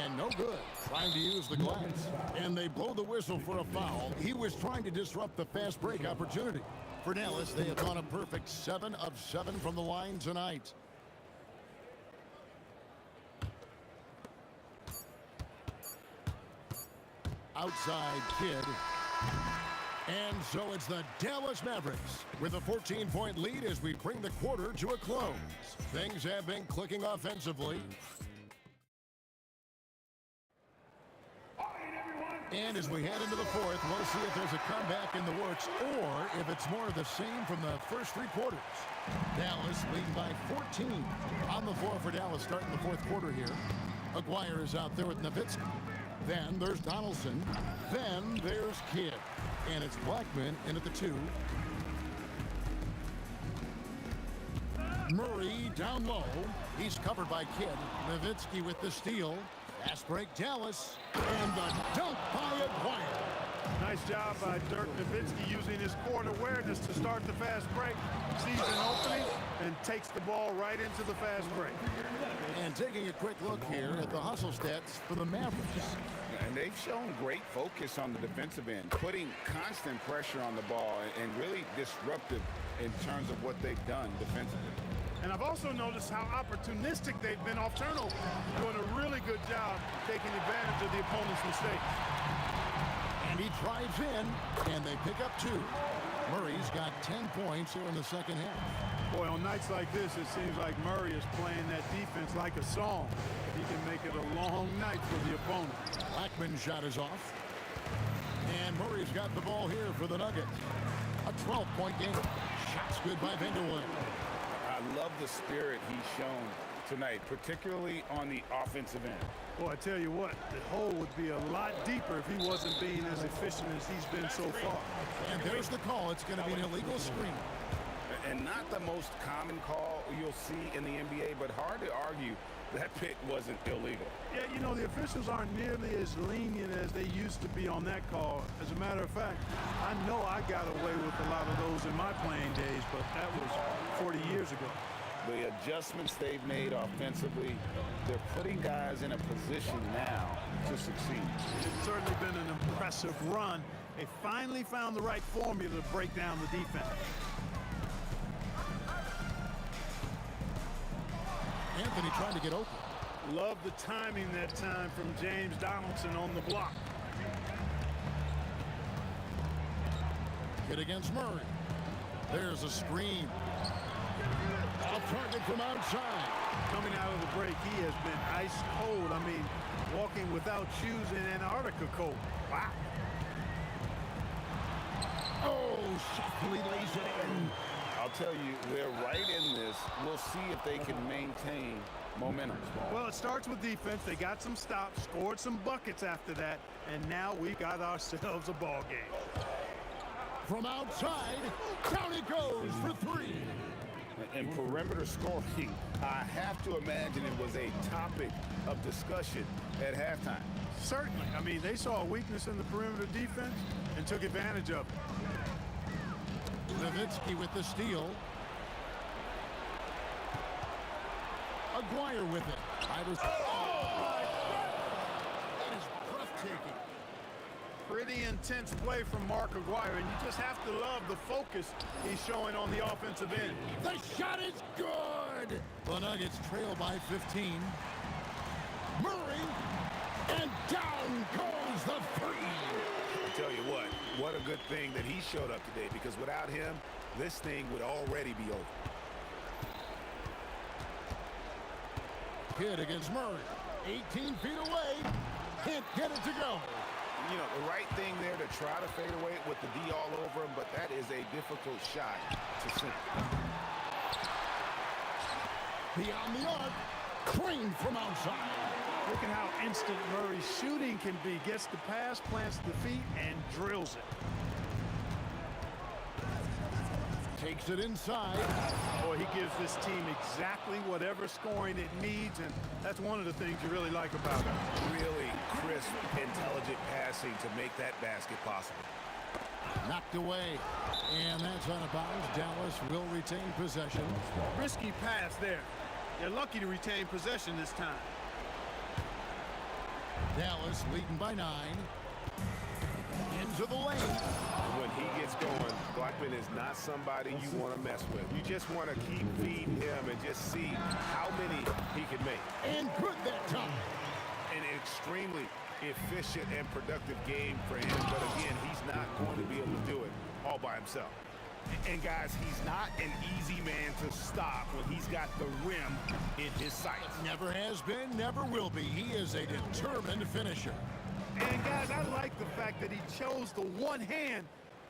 And no good. Trying to use the glass. And they blow the whistle for a foul. He was trying to disrupt the fast break opportunity. For Dallas, they have gone a perfect 7 of 7 from the line tonight. Outside Kidd. And so it's the Dallas Mavericks with a 14-point lead as we bring the quarter to a close. Things have been clicking offensively. And as we head into the fourth, we'll see if there's a comeback in the works or if it's more of the same from the first 3 quarters. Dallas leading by 14. On the floor for Dallas starting the fourth quarter here. Aguirre is out there with Nowitzki. Then there's Donaldson. Then there's Kidd. And it's Blackman in at the 2. Murray down low. He's covered by Kidd. Nowitzki with the steal. Fast break Dallas. And the dunk by Aguirre. Nice job by Dirk Nowitzki using his court awareness to start the fast break. Sees an opening and takes the ball right into the fast break. And taking a quick look here at the hustle stats for the Mavericks. And they've shown great focus on the defensive end, putting constant pressure on the ball and really disruptive in terms of what they've done defensively. And I've also noticed how opportunistic they've been off turnover, doing a really good job taking advantage of the opponent's mistakes. And he drives in, and they pick up 2. Murray's got 10 points here in the second half. Boy, on nights like this, it seems like Murray is playing that defense like a song. He can make it a long night for the opponent. Blackman's shot is off. And Murray's got the ball here for the Nuggets. A 12-point game. Shots good by Vanderbilt. I love the spirit he's shown tonight, particularly on the offensive end. Boy, I tell you what, the hole would be a lot deeper if he wasn't being as efficient as he's been so far. And there's the call. It's going to be an illegal screen. And not the most common call you'll see in the NBA, but hard to argue that pick wasn't illegal. Yeah, you know, the officials aren't nearly as lenient as they used to be on that call. As a matter of fact, I know I got away with a lot of those in my playing days, but that was 40 years ago. The adjustments they've made offensively, they're putting guys in a position now to succeed. It's certainly been an impressive run. They finally found the right formula to break down the defense. Anthony trying to get open. Love the timing that time from James Donaldson on the block. Hit against Murray. There's a screen. Off target from outside. Coming out of the break, he has been ice cold. I mean, walking without shoes in Antarctica cold. Wow. Oh, softly lays it in. I'll tell you, they're right in this. We'll see if they can maintain momentum. Well, it starts with defense. They got some stops, scored some buckets after that, and now we got ourselves a ball game. From outside, down it goes for 3. And perimeter scoring, I have to imagine it was a topic of discussion at halftime. Certainly. I mean, they saw a weakness in the perimeter defense and took advantage of it. Nowitzki with the steal. Aguirre with it. That is breathtaking. Pretty intense play from Mark Aguirre, and you just have to love the focus he's showing on the offensive end. The shot is good. The Nuggets trail by 15. Murray, and down goes the 3. I'll tell you what a good thing that he showed up today, because without him, this thing would already be over. Kidd against Murray. 18 feet away. Can't get it to go. You know, the right thing there to try to fade away with the D all over him, but that is a difficult shot to sink. Beyond the arc. Crane from outside. Look at how instant Murray's shooting can be. Gets the pass, plants the feet, and drills it. Takes it inside. Boy, he gives this team exactly whatever scoring it needs, and that's one of the things you really like about him. Really crisp, intelligent passing to make that basket possible. Knocked away. And that's out of bounds. Dallas will retain possession. Risky pass there. They're lucky to retain possession this time. Dallas leading by 9. Into the lane. When he gets going, Blackman is not somebody you want to mess with. You just want to keep feeding him and just see how many he can make. And good that time. An extremely efficient and productive game for him, but again, he's not going to be able to do it all by himself. And guys, he's not an easy man to stop when he's got the rim in his sights. Never has been, never will be. He is a determined finisher. And guys, I like the fact that he chose the one-hand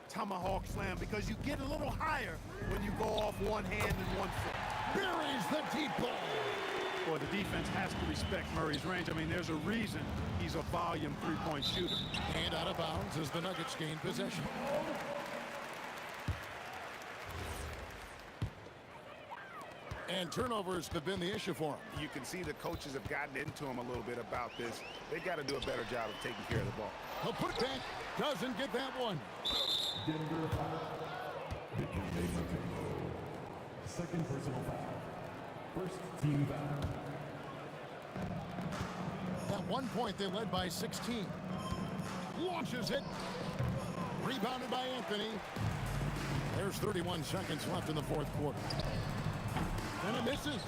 tomahawk slam because you get a little higher when you go off one hand and one foot. Buries the deep ball. Well, the defense has to respect Murray's range. I mean, there's a reason he's a volume three-point shooter. And out of bounds as the Nuggets gain possession. And turnovers have been the issue for him. You can see the coaches have gotten into him a little bit about this. They've got to do a better job of taking care of the ball. He'll put it back. Doesn't get that one. Denver foul. Second personal foul. First team foul. At one point, they led by 16. Launches it. Rebounded by Anthony. There's 31 seconds left in the fourth quarter. And it misses.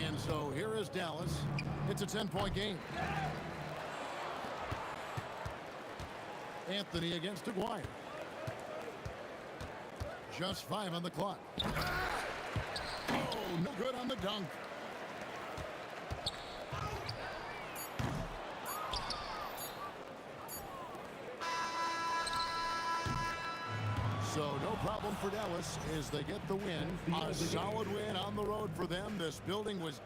And so here is Dallas. It's a 10-point game. Anthony against Aguirre. Just 5 on the clock. Oh, no good on the dunk. So no problem for Dallas as they get the win. A solid win on the road for them. This building was...